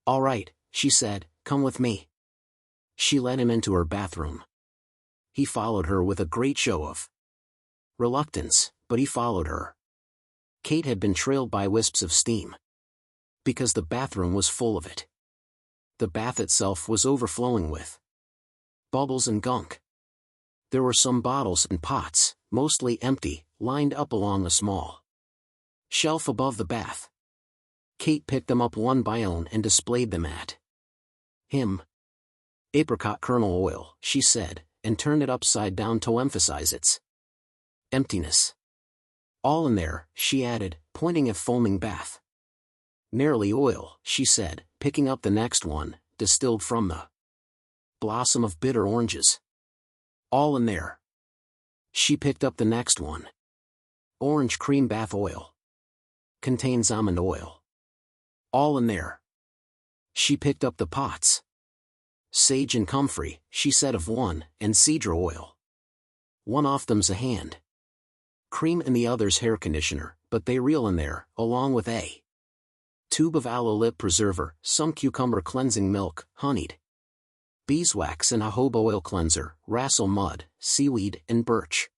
A: "All right," she said, "come with me." She led him into her bathroom. He followed her with a great show of reluctance, but he followed her. Kate had been trailed by wisps of steam because the bathroom was full of it. The bath itself was overflowing with bubbles and gunk. There were some bottles and pots, mostly empty, lined up along a small shelf above the bath. Kate picked them up one by one and displayed them at him. "Apricot kernel oil," she said, and turned it upside down to emphasize its emptiness. "All in there," she added, pointing at foaming bath. "Nearly oil," she said, picking up the next one, "distilled from the blossom of bitter oranges." "All in there." She picked up the next one. "Orange cream bath oil. Contains almond oil." "All in there." She picked up the pots. "Sage and comfrey," she said of one, "and cedar oil. One off them's a hand cream and the other's hair conditioner, but they real in there, along with a tube of aloe lip preserver, some cucumber cleansing milk, honeyed beeswax and jojoba oil cleanser, rassel mud, seaweed and birch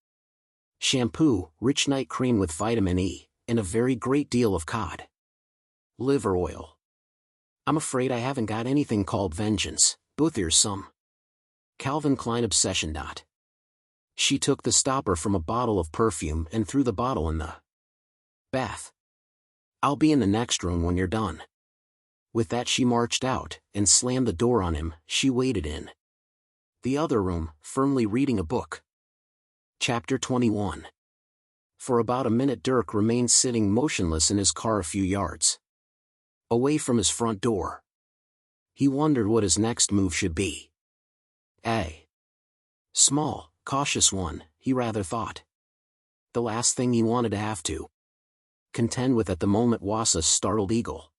A: shampoo, rich night cream with vitamin E, and a very great deal of cod liver oil. I'm afraid I haven't got anything called vengeance, but there's some Calvin Klein obsession. She took the stopper from a bottle of perfume and threw the bottle in the bath. "I'll be in the next room when you're done." With that she marched out, and slammed the door on him. She waited in the other room, firmly reading a book. Chapter 21. For about a minute Dirk remained sitting motionless in his car a few yards away from his front door. He wondered what his next move should be. A small, cautious one, he rather thought. The last thing he wanted to have to contend with at the moment was a startled eagle.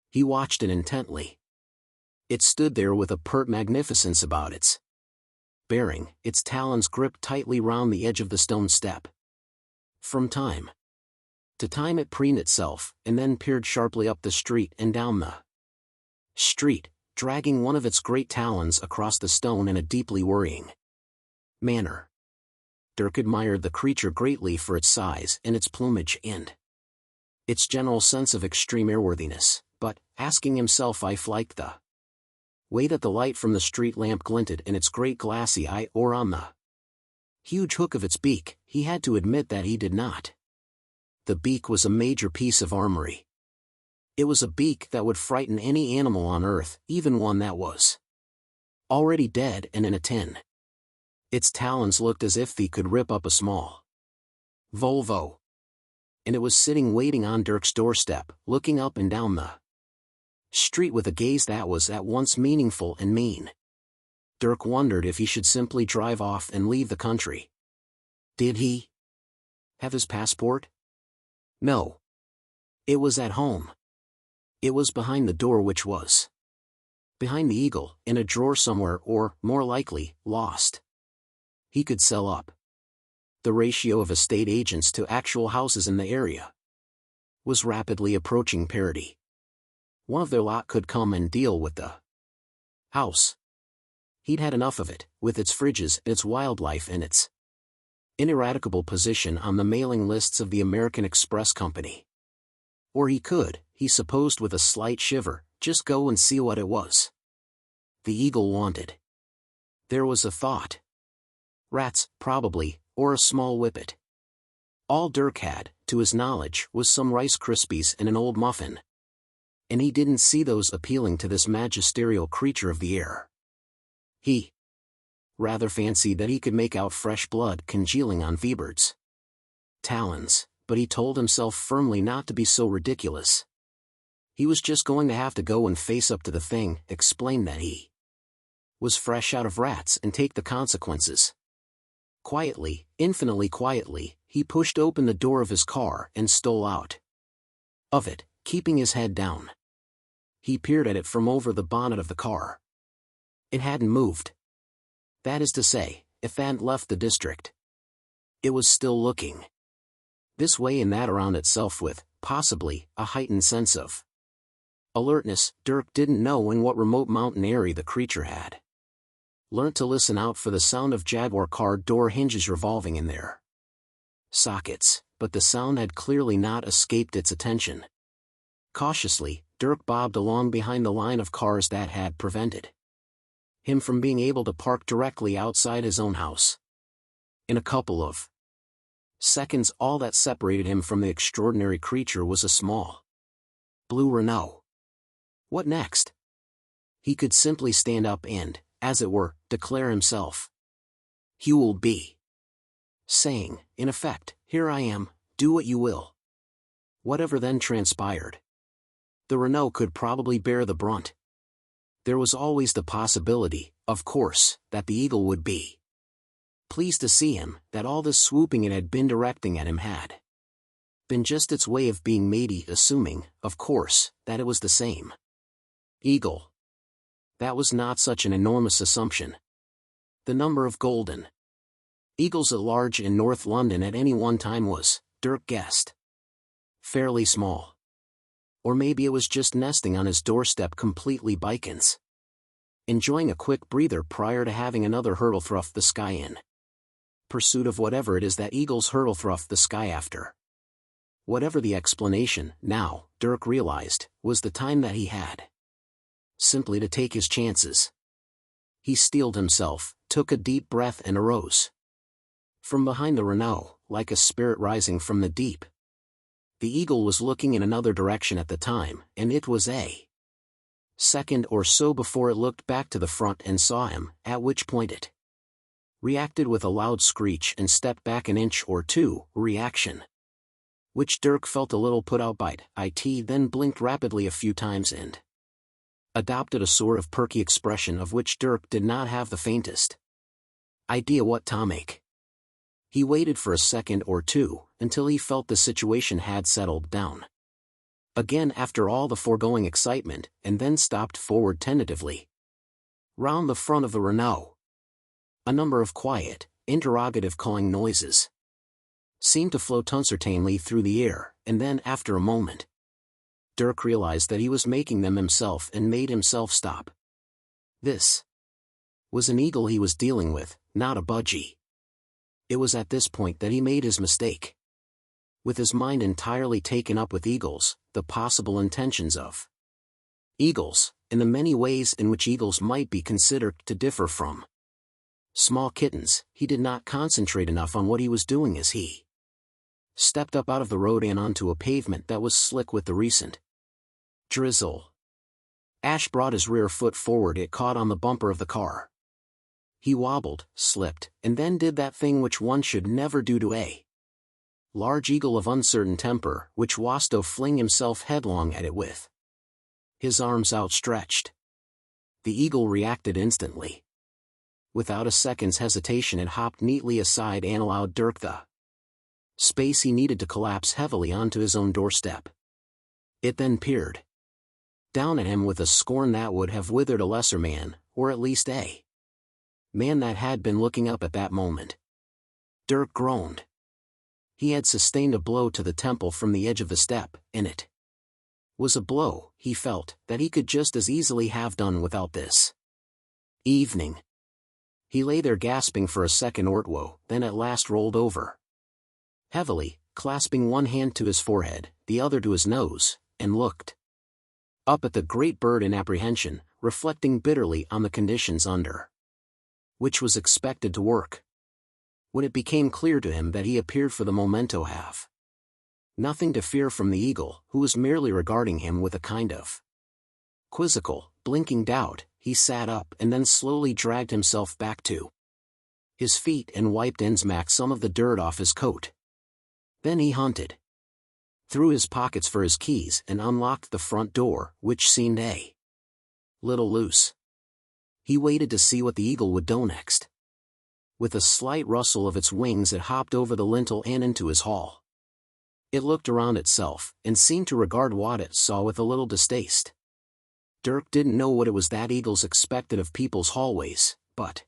A: He watched it intently. It stood there with a pert magnificence about its bearing, its talons gripped tightly round the edge of the stone step. From time to time it preened itself, and then peered sharply up the street and down the street, dragging one of its great talons across the stone in a deeply worrying manner. Dirk admired the creature greatly for its size and its plumage and its general sense of extreme airworthiness, but, asking himself if liked the way that the light from the street lamp glinted in its great glassy eye or on the huge hook of its beak, he had to admit that he did not. The beak was a major piece of armory. It was a beak that would frighten any animal on earth, even one that was already dead and in a tin. Its talons looked as if they could rip up a small Volvo. And it was sitting waiting on Dirk's doorstep, looking up and down the street with a gaze that was at once meaningful and mean. Dirk wondered if he should simply drive off and leave the country. Did he have his passport? No. It was at home. It was behind the door, which was behind the eagle, in a drawer somewhere, or, more likely, lost. He could sell up. The ratio of estate agents to actual houses in the area was rapidly approaching parity. One of their lot could come and deal with the house. He'd had enough of it, with its fridges, its wildlife, and its ineradicable position on the mailing lists of the American Express Company. Or he could, he supposed with a slight shiver, just go and see what it was the eagle wanted. There was a thought. Rats, probably, or a small whippet. All Dirk had, to his knowledge, was some Rice Krispies and an old muffin. And he didn't see those appealing to this magisterial creature of the air. He rather fancied that he could make out fresh blood congealing on V-Bird's talons, but he told himself firmly not to be so ridiculous. He was just going to have to go and face up to the thing, explain that he was fresh out of rats, and take the consequences. Quietly, infinitely quietly, he pushed open the door of his car and stole out of it, keeping his head down. He peered at it from over the bonnet of the car. It hadn't moved. That is to say, it hadn't left the district. It was still looking this way and that around itself with, possibly, a heightened sense of alertness. Dirk didn't know in what remote mountain area the creature had learnt to listen out for the sound of Jaguar car door hinges revolving in their sockets, but the sound had clearly not escaped its attention. Cautiously, Dirk bobbed along behind the line of cars that had prevented him from being able to park directly outside his own house. In a couple of seconds, all that separated him from the extraordinary creature was a small blue Renault. What next? He could simply stand up and, as it were, declare himself. He will be saying, in effect, here I am, do what you will. Whatever then transpired, the Renault could probably bear the brunt. There was always the possibility, of course, that the eagle would be pleased to see him, that all this swooping it had been directing at him had been just its way of being matey, assuming, of course, that it was the same eagle. That was not such an enormous assumption. The number of golden eagles at large in North London at any one time was, Dirk guessed, fairly small. Or maybe it was just nesting on his doorstep completely bicans, enjoying a quick breather prior to having another hurtle through the sky in pursuit of whatever it is that eagles hurtle through the sky after. Whatever the explanation, now, Dirk realized, was the time that he had simply to take his chances. He steeled himself, took a deep breath, and arose from behind the Renault, like a spirit rising from the deep. The eagle was looking in another direction at the time, and it was a second or so before it looked back to the front and saw him, at which point it reacted with a loud screech and stepped back an inch or two, reaction which Dirk felt a little put out by it, then blinked rapidly a few times and adopted a sort of perky expression of which Dirk did not have the faintest idea what to make. He waited for a second or two, until he felt the situation had settled down again after all the foregoing excitement, and then stopped forward tentatively round the front of the Renault. A number of quiet, interrogative cawing noises seemed to float uncertainly through the air, and then, after a moment, Dirk realized that he was making them himself and made himself stop. This was an eagle he was dealing with, not a budgie. It was at this point that he made his mistake. With his mind entirely taken up with eagles, the possible intentions of eagles, and the many ways in which eagles might be considered to differ from small kittens, he did not concentrate enough on what he was doing as he stepped up out of the road and onto a pavement that was slick with the recent drizzle. Ash brought his rear foot forward. It caught on the bumper of the car. He wobbled, slipped, and then did that thing which one should never do to a large eagle of uncertain temper, which was to fling himself headlong at it with his arms outstretched. The eagle reacted instantly. Without a second's hesitation it hopped neatly aside and allowed Dirk the space he needed to collapse heavily onto his own doorstep. It then peered down at him with a scorn that would have withered a lesser man, or at least a man that had been looking up at that moment. Dirk groaned. He had sustained a blow to the temple from the edge of the step, and it was a blow, he felt, that he could just as easily have done without this evening. He lay there gasping for a second or two, then at last rolled over heavily, clasping one hand to his forehead, the other to his nose, and looked up at the great bird in apprehension, reflecting bitterly on the conditions under which was expected to work. When it became clear to him that he appeared for the moment to have nothing to fear from the eagle, who was merely regarding him with a kind of quizzical, blinking doubt, he sat up and then slowly dragged himself back to his feet and wiped and smacked some of the dirt off his coat. Then he hunted through his pockets for his keys and unlocked the front door, which seemed a little loose. He waited to see what the eagle would do next. With a slight rustle of its wings it hopped over the lintel and into his hall. It looked around itself, and seemed to regard what it saw with a little distaste. Dirk didn't know what it was that eagles expected of people's hallways, but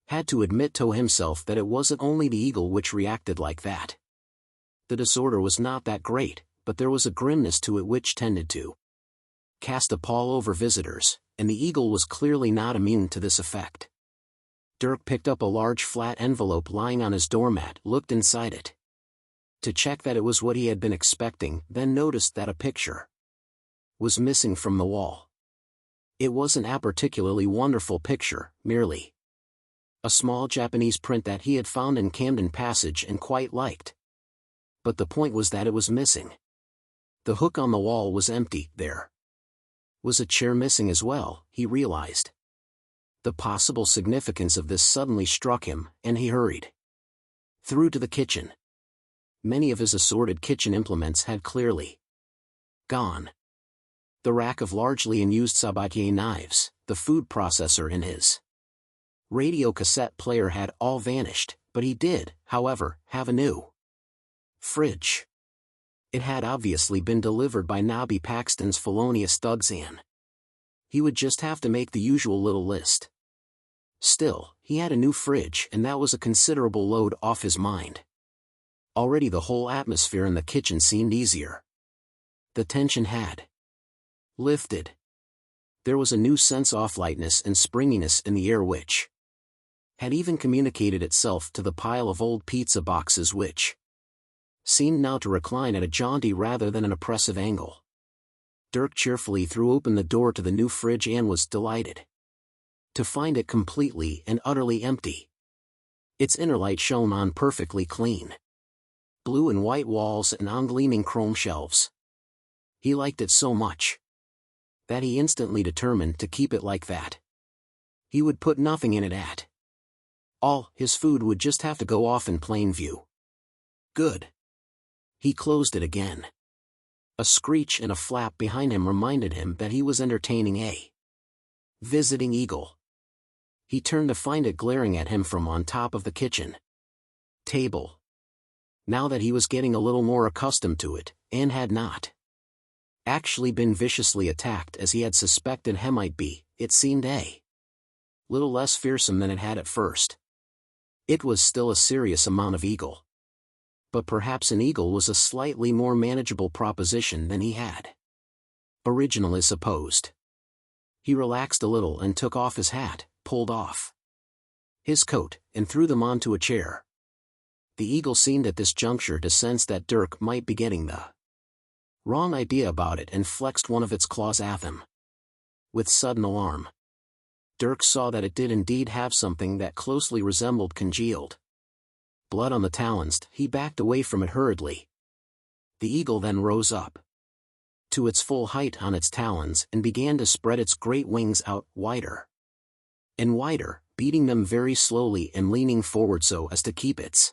A: had to admit to himself that it wasn't only the eagle which reacted like that. The disorder was not that great, but there was a grimness to it which tended to cast a pall over visitors, and the eagle was clearly not immune to this effect. Dirk picked up a large flat envelope lying on his doormat, looked inside it to check that it was what he had been expecting, then noticed that a picture was missing from the wall. It wasn't a particularly wonderful picture, merely a small Japanese print that he had found in Camden Passage and quite liked. But the point was that it was missing. The hook on the wall was empty. There was a chair missing as well, he realized. The possible significance of this suddenly struck him, and he hurried through to the kitchen. Many of his assorted kitchen implements had clearly gone. The rack of largely unused sabatier knives, the food processor and his radio cassette player had all vanished, but he did, however, have a new fridge. It had obviously been delivered by Nobby Paxton's felonious thugs and he would just have to make the usual little list. Still, he had a new fridge and that was a considerable load off his mind. Already the whole atmosphere in the kitchen seemed easier. The tension had lifted. There was a new sense of lightness and springiness in the air which had even communicated itself to the pile of old pizza boxes which seemed now to recline at a jaunty rather than an oppressive angle. Dirk cheerfully threw open the door to the new fridge and was delighted to find it completely and utterly empty. Its inner light shone on perfectly clean blue and white walls and on gleaming chrome shelves. He liked it so much that he instantly determined to keep it like that. He would put nothing in it at all. His food would just have to go off in plain view. Good. He closed it again. A screech and a flap behind him reminded him that he was entertaining a visiting eagle. He turned to find it glaring at him from on top of the kitchen table. Now that he was getting a little more accustomed to it, and had not actually been viciously attacked as he had suspected he might be, it seemed a little less fearsome than it had at first. It was still a serious amount of eagle. But perhaps an eagle was a slightly more manageable proposition than he had originally supposed. He relaxed a little and took off his hat, pulled off his coat, and threw them onto a chair. The eagle seemed at this juncture to sense that Dirk might be getting the wrong idea about it and flexed one of its claws at him. With sudden alarm, Dirk saw that it did indeed have something that closely resembled congealed blood on the talons. He backed away from it hurriedly. The eagle then rose up to its full height on its talons and began to spread its great wings out wider and wider, beating them very slowly and leaning forward so as to keep its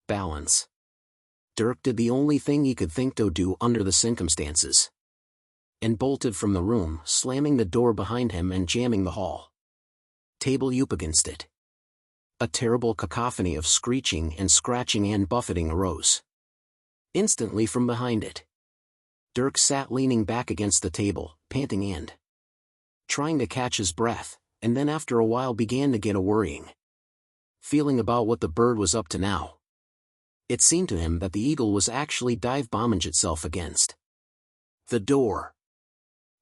A: balance. Dirk did the only thing he could think to do under the circumstances, and bolted from the room, slamming the door behind him and jamming the hall table up against it. A terrible cacophony of screeching and scratching and buffeting arose. Instantly from behind it. Dirk sat leaning back against the table, panting and trying to catch his breath, and then after a while began to get a worrying feeling about what the bird was up to now. It seemed to him that the eagle was actually dive-bombing itself against the door.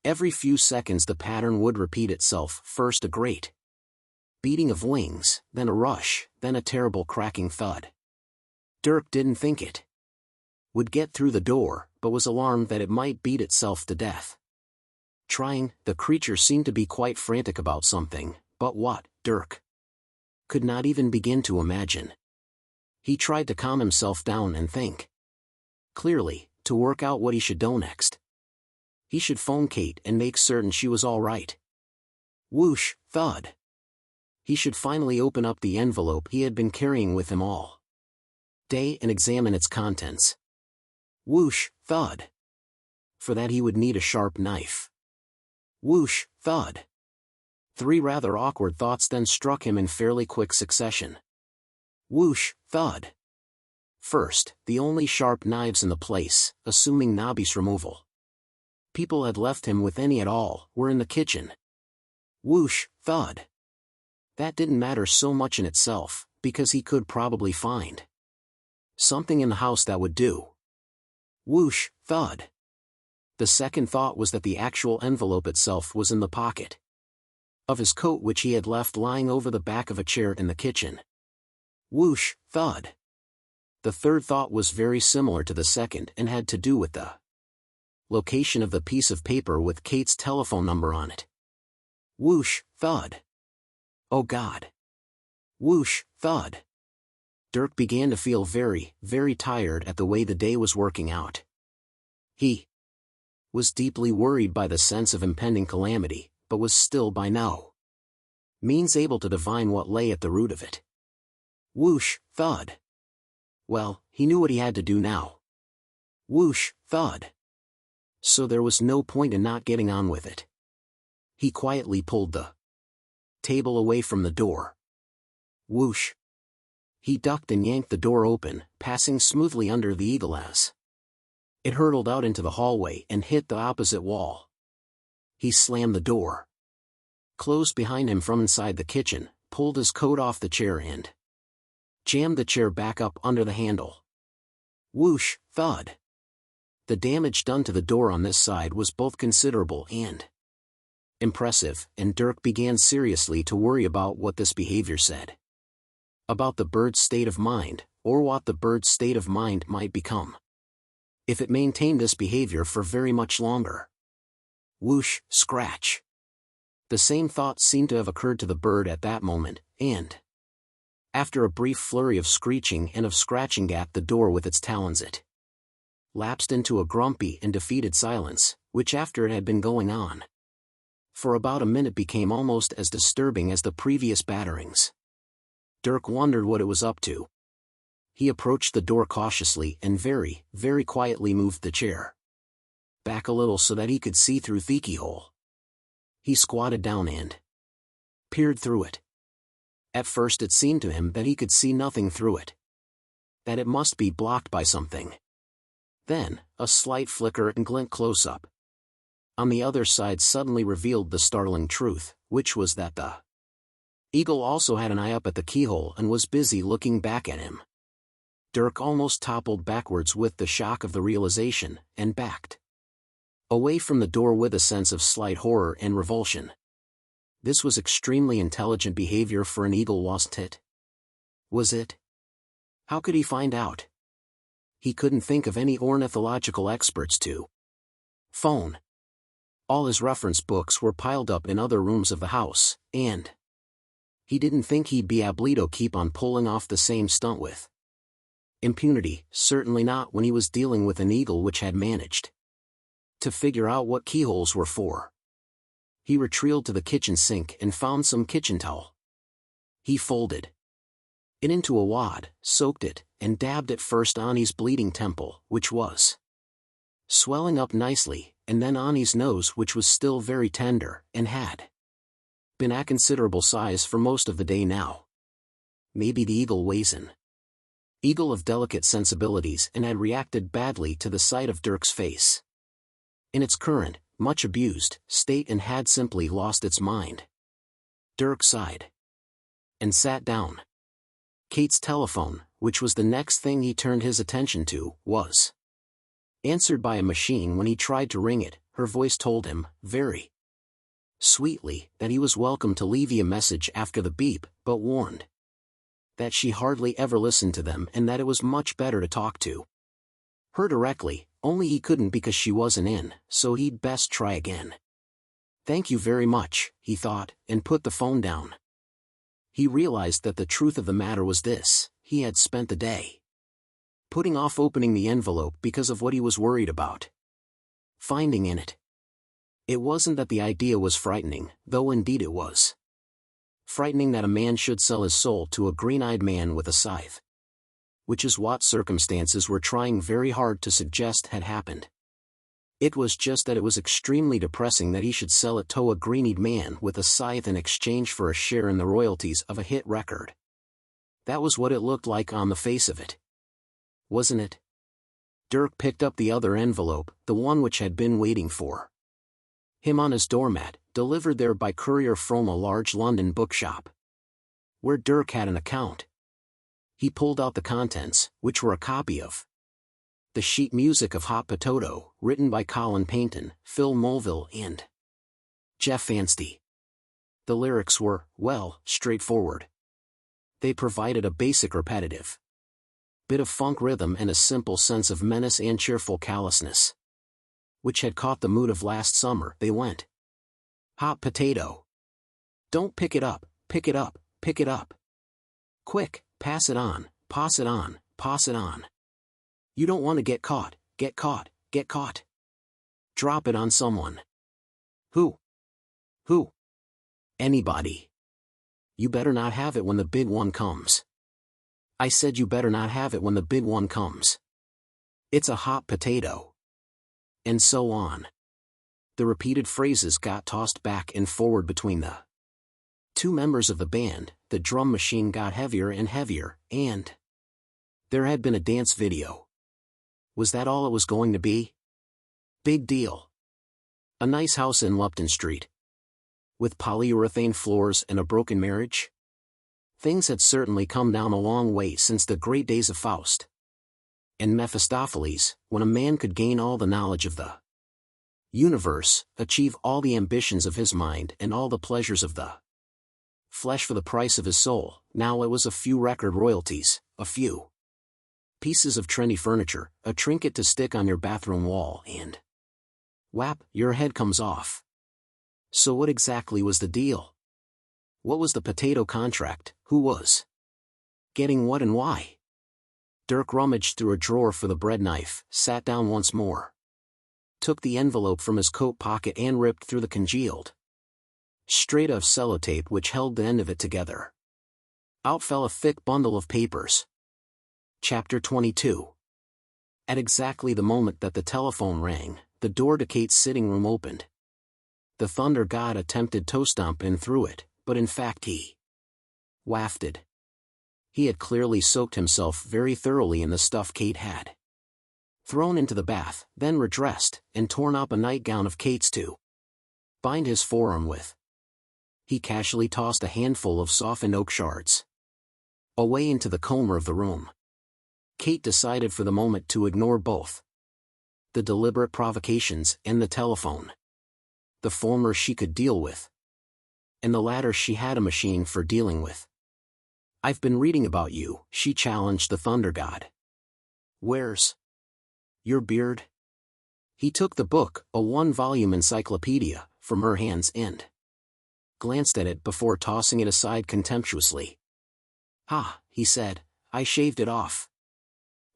A: Every few seconds the pattern would repeat itself, first a great beating of wings, then a rush, then a terrible cracking thud. Dirk didn't think it would get through the door, but was alarmed that it might beat itself to death. Trying, the creature seemed to be quite frantic about something, but what, Dirk could not even begin to imagine. He tried to calm himself down and think clearly, to work out what he should do next. He should phone Kate and make certain she was all right. Whoosh, thud. He should finally open up the envelope he had been carrying with him all day and examine its contents. Whoosh, thud. For that he would need a sharp knife. Whoosh, thud. 3 rather awkward thoughts then struck him in fairly quick succession. Whoosh, thud. First, the only sharp knives in the place, assuming Nobby's removal people had left him with any at all, were in the kitchen. Whoosh, thud. That didn't matter so much in itself, because he could probably find something in the house that would do. Whoosh, thud. The second thought was that the actual envelope itself was in the pocket of his coat which he had left lying over the back of a chair in the kitchen. Whoosh, thud. The third thought was very similar to the second and had to do with the location of the piece of paper with Kate's telephone number on it. Whoosh, thud. Oh God. Whoosh, thud. Dirk began to feel very, very tired at the way the day was working out. He was deeply worried by the sense of impending calamity, but was still by no means able to divine what lay at the root of it. Whoosh, thud. Well, he knew what he had to do now. Whoosh, thud. So there was no point in not getting on with it. He quietly pulled the table away from the door. Whoosh. He ducked and yanked the door open, passing smoothly under the eagle as it hurtled out into the hallway and hit the opposite wall. He slammed the door closed behind him from inside the kitchen, pulled his coat off the chair and jammed the chair back up under the handle. Whoosh, thud. The damage done to the door on this side was both considerable and impressive, and Dirk began seriously to worry about what this behavior said about the bird's state of mind, or what the bird's state of mind might become if it maintained this behavior for very much longer. Whoosh, scratch. The same thought seemed to have occurred to the bird at that moment, and after a brief flurry of screeching and of scratching at the door with its talons, it lapsed into a grumpy and defeated silence, which after it had been going on for about a minute became almost as disturbing as the previous batterings. Dirk wondered what it was up to. He approached the door cautiously and very, very quietly moved the chair back a little so that he could see through the keyhole. He squatted down and peered through it. At first it seemed to him that he could see nothing through it, that it must be blocked by something. Then, a slight flicker and glint close up on the other side suddenly revealed the startling truth, which was that the eagle also had an eye up at the keyhole and was busy looking back at him. Dirk almost toppled backwards with the shock of the realization, and backed away from the door with a sense of slight horror and revulsion. This was extremely intelligent behavior for an eagle, wasn't it? Was it? How could he find out? He couldn't think of any ornithological experts to phone. All his reference books were piled up in other rooms of the house, and he didn't think he'd be able to keep on pulling off the same stunt with impunity, certainly not when he was dealing with an eagle which had managed to figure out what keyholes were for. He retreated to the kitchen sink and found some kitchen towel. He folded it into a wad, soaked it, and dabbed it first on his bleeding temple, which was swelling up nicely, and then on his nose, which was still very tender, and had been a considerable size for most of the day now. Maybe the eagle weighs an eagle of delicate sensibilities and had reacted badly to the sight of Dirk's face. In its current, much abused, state and had simply lost its mind. Dirk sighed and sat down. Kate's telephone, which was the next thing he turned his attention to, was answered by a machine. When he tried to ring it, her voice told him, very sweetly, that he was welcome to leave a message after the beep, but warned that she hardly ever listened to them and that it was much better to talk to her directly, only he couldn't because she wasn't in, so he'd best try again. Thank you very much, he thought, and put the phone down. He realized that the truth of the matter was this: he had spent the day putting off opening the envelope because of what he was worried about finding in it. It wasn't that the idea was frightening, though indeed it was frightening that a man should sell his soul to a green-eyed man with a scythe, which is what circumstances were trying very hard to suggest had happened. It was just that it was extremely depressing that he should sell it to a green-eyed man with a scythe in exchange for a share in the royalties of a hit record. That was what it looked like on the face of it. Wasn't it? Dirk picked up the other envelope, the one which had been waiting for him on his doormat, delivered there by courier from a large London bookshop, where Dirk had an account. He pulled out the contents, which were a copy of the sheet music of Hot Potato, written by Colin Payton, Phil Mulville and Jeff Anstey. The lyrics were, well, straightforward. They provided a basic repetitive bit of funk rhythm and a simple sense of menace and cheerful callousness, which had caught the mood of last summer. They went, Hot Potato. Don't pick it up, pick it up, pick it up. Quick, pass it on, pass it on, pass it on. You don't want to get caught, get caught, get caught. Drop it on someone. Who? Who? Anybody. You better not have it when the big one comes. I said you better not have it when the big one comes. It's a hot potato. And so on. The repeated phrases got tossed back and forward between the two members of the band. The drum machine got heavier and heavier, and there had been a dance video. Was that all it was going to be? Big deal. A nice house in Lupton Street, with polyurethane floors and a broken marriage? Things had certainly come down a long way since the great days of Faust and Mephistopheles, when a man could gain all the knowledge of the universe, achieve all the ambitions of his mind and all the pleasures of the flesh for the price of his soul. Now it was a few record royalties, a few pieces of trendy furniture, a trinket to stick on your bathroom wall, and whap, your head comes off. So what exactly was the deal? What was the potato contract? Who was getting what and why? Dirk rummaged through a drawer for the bread knife, sat down once more, took the envelope from his coat pocket and ripped through the congealed straight of sellotape which held the end of it together. Out fell a thick bundle of papers. Chapter 22. At exactly the moment that the telephone rang, the door to Kate's sitting room opened. The thunder god attempted to stomp in through it, but in fact he wafted. He had clearly soaked himself very thoroughly in the stuff Kate had thrown into the bath, then redressed, and torn up a nightgown of Kate's to bind his forearm with. He casually tossed a handful of softened oak shards away into the corner of the room. Kate decided for the moment to ignore both the deliberate provocations and the telephone. The former she could deal with, and the latter she had a machine for dealing with. I've been reading about you, she challenged the thunder god. Where's your beard? He took the book, a one-volume encyclopedia, from her hands and glanced at it before tossing it aside contemptuously. Ha, he said, I shaved it off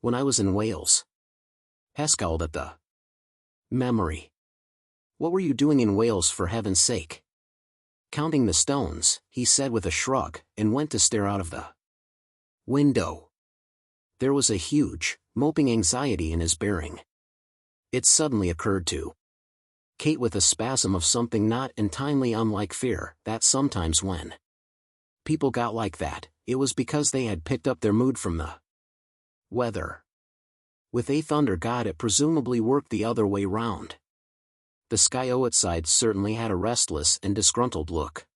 A: when I was in Wales. Hescowled at the memory. What were you doing in Wales, for heaven's sake? Counting the stones, he said with a shrug, and went to stare out of the window. There was a huge, moping anxiety in his bearing. It suddenly occurred to Kate with a spasm of something not entirely unlike fear, that sometimes when people got like that, it was because they had picked up their mood from the weather. With a thunder god it presumably worked the other way round. The sky outside certainly had a restless and disgruntled look.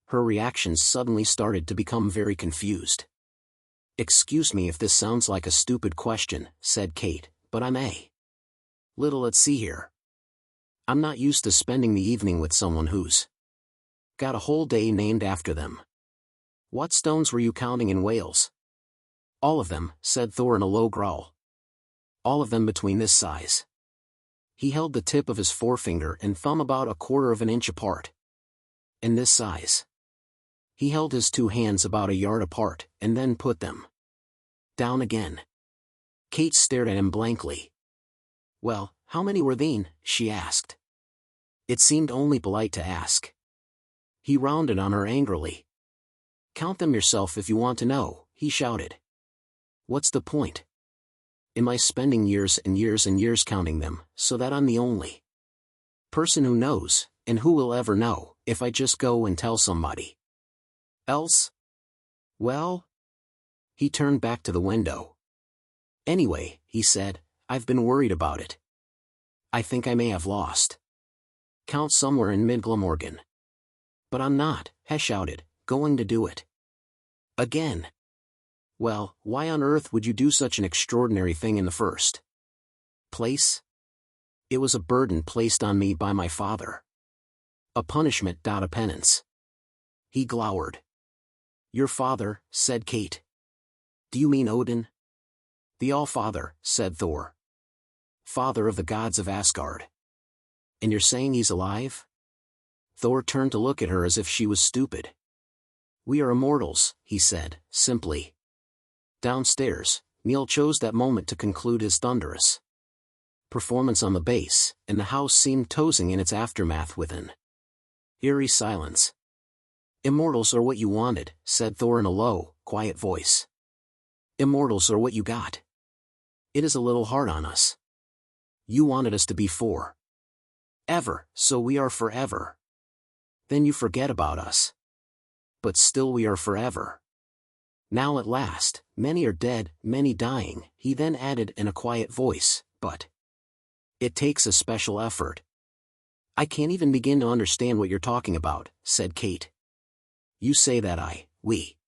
A: Her reactions suddenly started to become very confused. "Excuse me if this sounds like a stupid question," said Kate, "but I'm a little at sea here. I'm not used to spending the evening with someone who's got a whole day named after them. What stones were you counting in Wales?" "All of them," said Thor in a low growl. "All of them between this size." He held the tip of his forefinger and thumb about a quarter of an inch apart. "And this size." He held his two hands about a yard apart, and then put them down again. Kate stared at him blankly. "Well, how many were thine?" she asked. It seemed only polite to ask. He rounded on her angrily. "Count them yourself if you want to know," he shouted. "What's the point? Am I spending years and years and years counting them, so that I'm the only person who knows, and who will ever know, if I just go and tell somebody else? Well?" He turned back to the window. "Anyway," he said, "I've been worried about it. I think I may have lost count somewhere in mid-Glamorgan. But I'm not," he shouted, "going to do it again." "Well, why on earth would you do such an extraordinary thing in the first place?" "It was a burden placed on me by my father. A punishment, a penance." He glowered. "Your father," said Kate. "Do you mean Odin?" "The All-Father," said Thor. "Father of the gods of Asgard." "And you're saying he's alive?" Thor turned to look at her as if she was stupid. "We are immortals," he said, simply. Downstairs, Neil chose that moment to conclude his thunderous performance on the bass, and the house seemed tossing in its aftermath with an eerie silence. "Immortals are what you wanted," said Thor in a low, quiet voice. "Immortals are what you got. It is a little hard on us. You wanted us to be forever, so we are forever. Then you forget about us. But still we are forever. Now at last, many are dead, many dying," he then added in a quiet voice, "but it takes a special effort." "I can't even begin to understand what you're talking about," said Kate. "You say that we.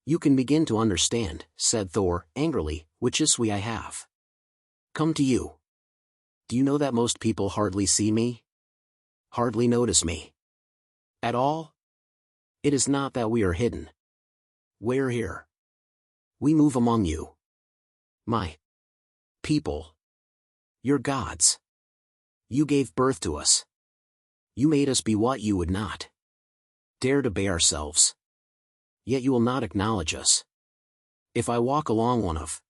A: You can begin to understand," said Thor, angrily, "which is we I have come to you. Do you know that most people hardly see me? Hardly notice me at all? It is not that we are hidden. We're here. We move among you. My people. Your gods. You gave birth to us. You made us be what you would not dare to be ourselves. Yet you will not acknowledge us. If I walk along one of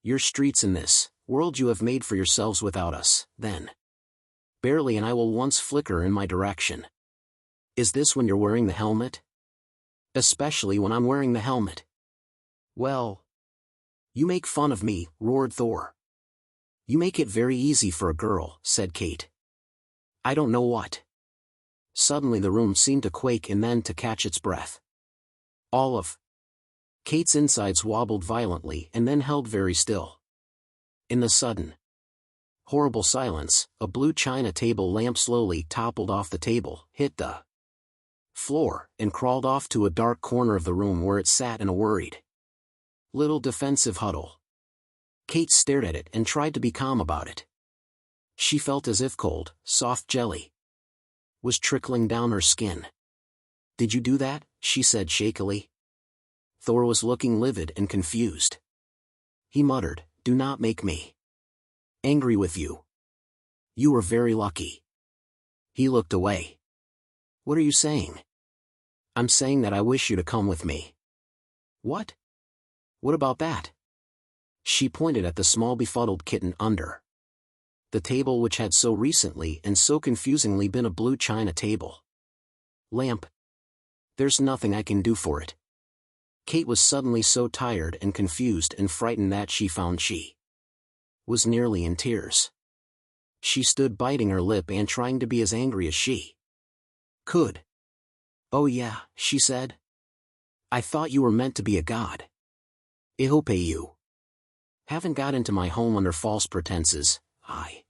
A: your streets in this world you have made for yourselves without us, then barely and I will once flicker in my direction. Is this when you're wearing the helmet? Especially when I'm wearing the helmet. Well, you make fun of me," roared Thor. "You make it very easy for a girl," said Kate. "I don't know what." Suddenly the room seemed to quake and then to catch its breath. All of Kate's insides wobbled violently and then held very still. In the sudden, horrible silence, a blue china table lamp slowly toppled off the table, hit the floor, and crawled off to a dark corner of the room where it sat in a worried little defensive huddle. Kate stared at it and tried to be calm about it. She felt as if cold, soft jelly was trickling down her skin. "Did you do that?" she said shakily. Thor was looking livid and confused. He muttered, "Do not make me angry with you. You were very lucky." He looked away. "What are you saying?" "I'm saying that I wish you to come with me." "What? What about that?" She pointed at the small befuddled kitten under the table which had so recently and so confusingly been a blue china table. "Lamp. There's nothing I can do for it." Kate was suddenly so tired and confused and frightened that she found she was nearly in tears. She stood biting her lip and trying to be as angry as she could. "Oh yeah," she said. "I thought you were meant to be a god. I hope you haven't got into my home under false pretenses."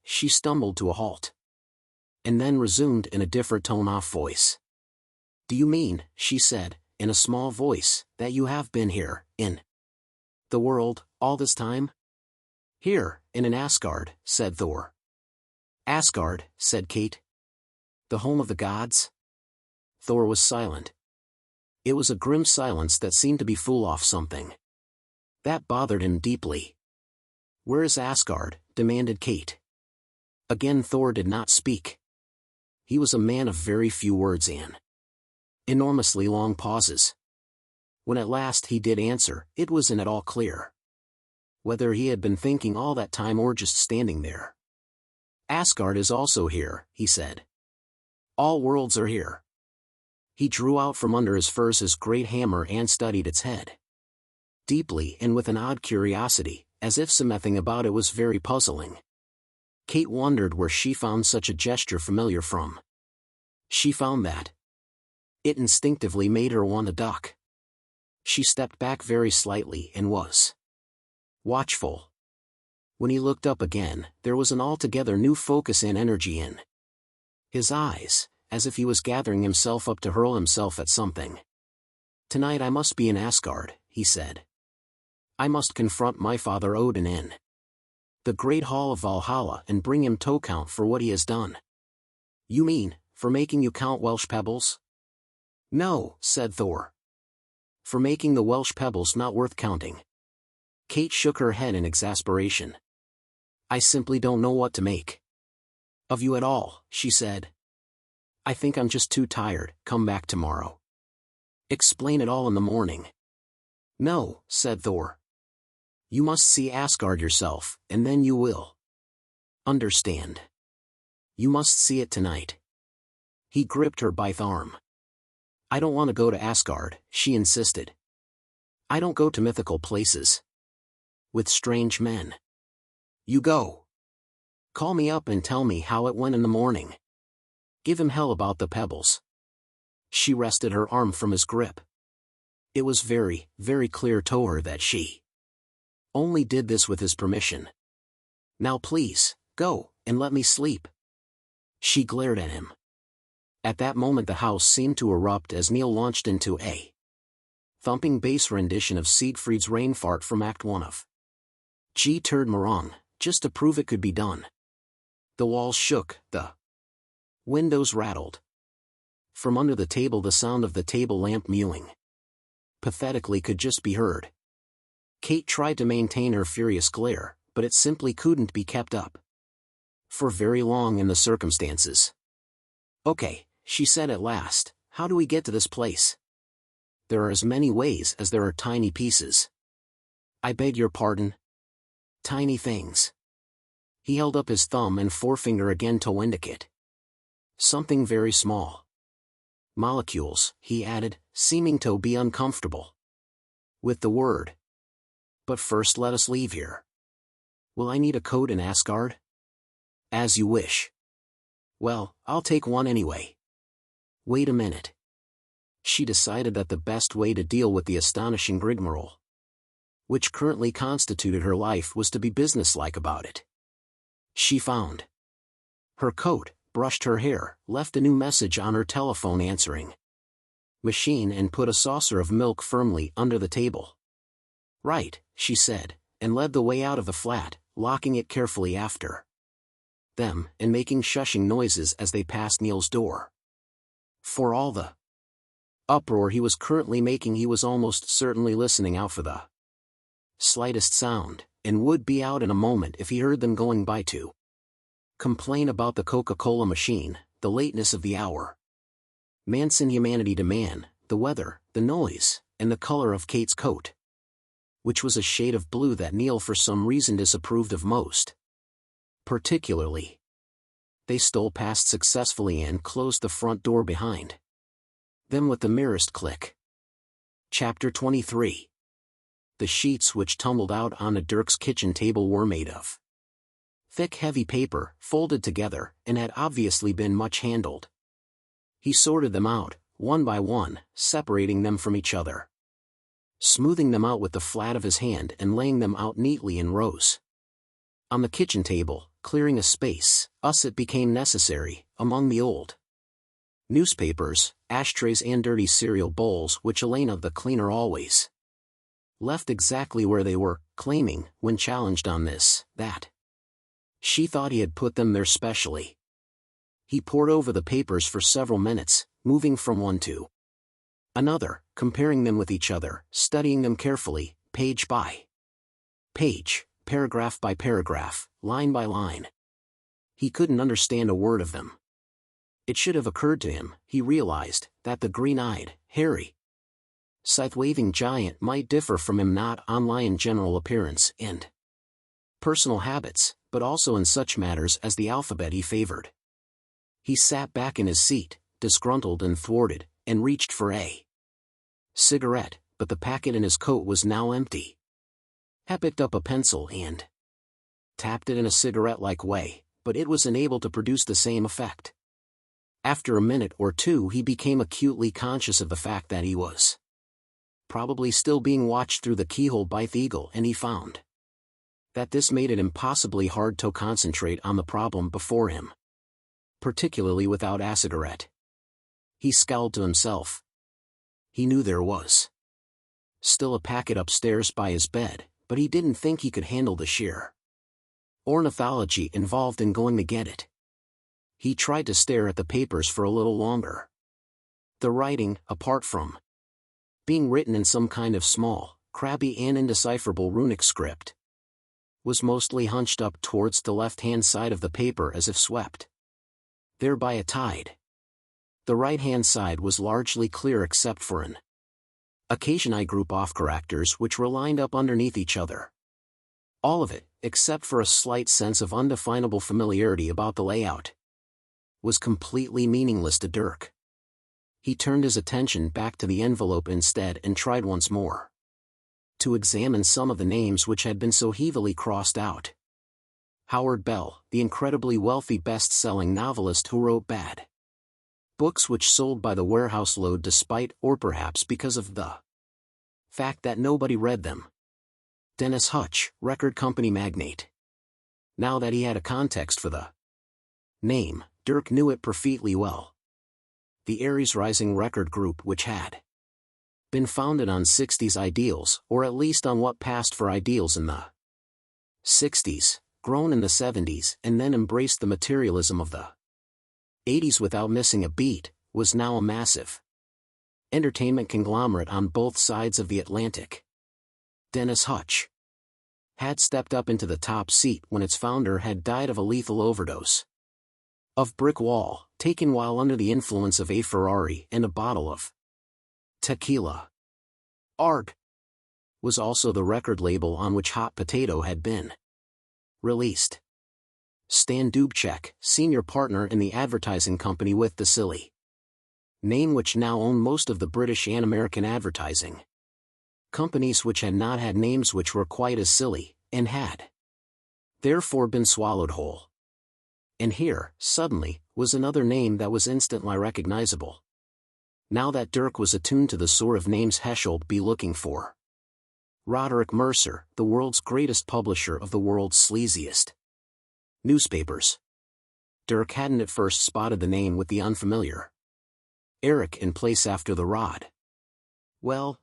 A: She stumbled to a halt. And then resumed in a different tone-off voice. "Do you mean," she said, in a small voice, "that you have been here, in the world, all this time?" "Here, in Asgard," said Thor. "Asgard," said Kate. "The home of the gods?" Thor was silent. It was a grim silence that seemed to be full of something that bothered him deeply. "Where is Asgard?" demanded Kate. Again Thor did not speak. He was a man of very few words and enormously long pauses. When at last he did answer, it wasn't at all clear whether he had been thinking all that time or just standing there. "Asgard is also here," he said. "All worlds are here." He drew out from under his furs his great hammer and studied its head deeply and with an odd curiosity, as if something about it was very puzzling. Kate wondered where she found such a gesture familiar from. She found that it instinctively made her want to duck. She stepped back very slightly and was watchful. When he looked up again, there was an altogether new focus and energy in his eyes, as if he was gathering himself up to hurl himself at something. "Tonight I must be in Asgard," he said. "I must confront my father Odin in the great hall of Valhalla and bring him to account for what he has done." "You mean, for making you count Welsh pebbles?" "No," said Thor. "For making the Welsh pebbles not worth counting." Kate shook her head in exasperation. "I simply don't know what to make of you at all," she said. "I think I'm just too tired. Come back tomorrow. Explain it all in the morning." "No," said Thor. "You must see Asgard yourself, and then you will understand. You must see it tonight." He gripped her by the arm. "I don't want to go to Asgard," she insisted. "I don't go to mythical places with strange men. You go. Call me up and tell me how it went in the morning. Give him hell about the pebbles." She wrested her arm from his grip. It was very, very clear to her that she only did this with his permission. "Now please, go, and let me sleep." She glared at him. At that moment the house seemed to erupt as Neil launched into a thumping bass rendition of Siegfried's Rain Fart from Act 1 of G. Turd Morong, just to prove it could be done. The walls shook, the windows rattled. From under the table the sound of the table lamp mewing pathetically could just be heard. Kate tried to maintain her furious glare, but it simply couldn't be kept up for very long in the circumstances. "Okay," she said at last, "how do we get to this place?" "There are as many ways as there are tiny pieces." "I beg your pardon?" "Tiny things." He held up his thumb and forefinger again to indicate something very small. "Molecules," he added, seeming to be uncomfortable with the word. "But first let us leave here." "Will I need a coat in Asgard?" "As you wish." "Well, I'll take one anyway." "Wait a minute." She decided that the best way to deal with the astonishing rigmarole which currently constituted her life was to be businesslike about it. She found her coat, brushed her hair, left a new message on her telephone answering machine and put a saucer of milk firmly under the table. "Right," she said, and led the way out of the flat, locking it carefully after them and making shushing noises as they passed Neil's door. For all the uproar he was currently making, he was almost certainly listening out for the slightest sound, and would be out in a moment if he heard them going by to complain about the Coca-Cola machine, the lateness of the hour, man's inhumanity to man, the weather, the noise, and the color of Kate's coat, which was a shade of blue that Neil for some reason disapproved of most particularly. They stole past successfully and closed the front door behind them with the merest click. Chapter 23. The sheets which tumbled out onto Dirk's kitchen table were made of Thick heavy paper, folded together, and had obviously been much handled. He sorted them out, one by one, separating them from each other. Smoothing them out with the flat of his hand and laying them out neatly in rows. On the kitchen table, clearing a space, it became necessary, among the old newspapers, ashtrays and dirty cereal bowls which Elena the cleaner always left exactly where they were, claiming, when challenged on this, that she thought he had put them there specially. He pored over the papers for several minutes, moving from one to another, comparing them with each other, studying them carefully, page by page, paragraph by paragraph, line by line. He couldn't understand a word of them. It should have occurred to him, he realized, that the green-eyed, hairy, scythe-waving giant might differ from him not only in general appearance and personal habits, but also in such matters as the alphabet he favored. He sat back in his seat, disgruntled and thwarted, and reached for a cigarette, but the packet in his coat was now empty. He picked up a pencil and tapped it in a cigarette-like way, but it was unable to produce the same effect. After a minute or two he became acutely conscious of the fact that he was probably still being watched through the keyhole by the eagle, and he found that this made it impossibly hard to concentrate on the problem before him. Particularly without a cigarette. He scowled to himself. He knew there was still a packet upstairs by his bed, but he didn't think he could handle the sheer ornithology involved in going to get it. He tried to stare at the papers for a little longer. The writing, apart from being written in some kind of small, crabby and indecipherable runic script, was mostly hunched up towards the left-hand side of the paper as if swept there by a tide. The right-hand side was largely clear except for an occasional group of characters which were lined up underneath each other. All of it, except for a slight sense of undefinable familiarity about the layout, was completely meaningless to Dirk. He turned his attention back to the envelope instead and tried once more to examine some of the names which had been so heavily crossed out. Howard Bell, the incredibly wealthy best-selling novelist who wrote bad books which sold by the warehouse load despite or perhaps because of the fact that nobody read them. Dennis Hutch, record company magnate. Now that he had a context for the name, Dirk knew it perfectly well. The Aries Rising record group which had been founded on 60s ideals, or at least on what passed for ideals in the 60s, grown in the 70s and then embraced the materialism of the 80s without missing a beat, was now a massive entertainment conglomerate on both sides of the Atlantic. Dennis Hutch had stepped up into the top seat when its founder had died of a lethal overdose of brick wall, taken while under the influence of a Ferrari and a bottle of tequila. ARG was also the record label on which Hot Potato had been released. Stan Dubček, senior partner in the advertising company with the silly name which now owned most of the British and American advertising companies which had not had names which were quite as silly, and had therefore been swallowed whole. And here, suddenly, was another name that was instantly recognizable. Now that Dirk was attuned to the sort of names Heschel'd be looking for. Roderick Mercer, the world's greatest publisher of the world's sleaziest newspapers. Dirk hadn't at first spotted the name with the unfamiliar Eric in place after the Rod. Well.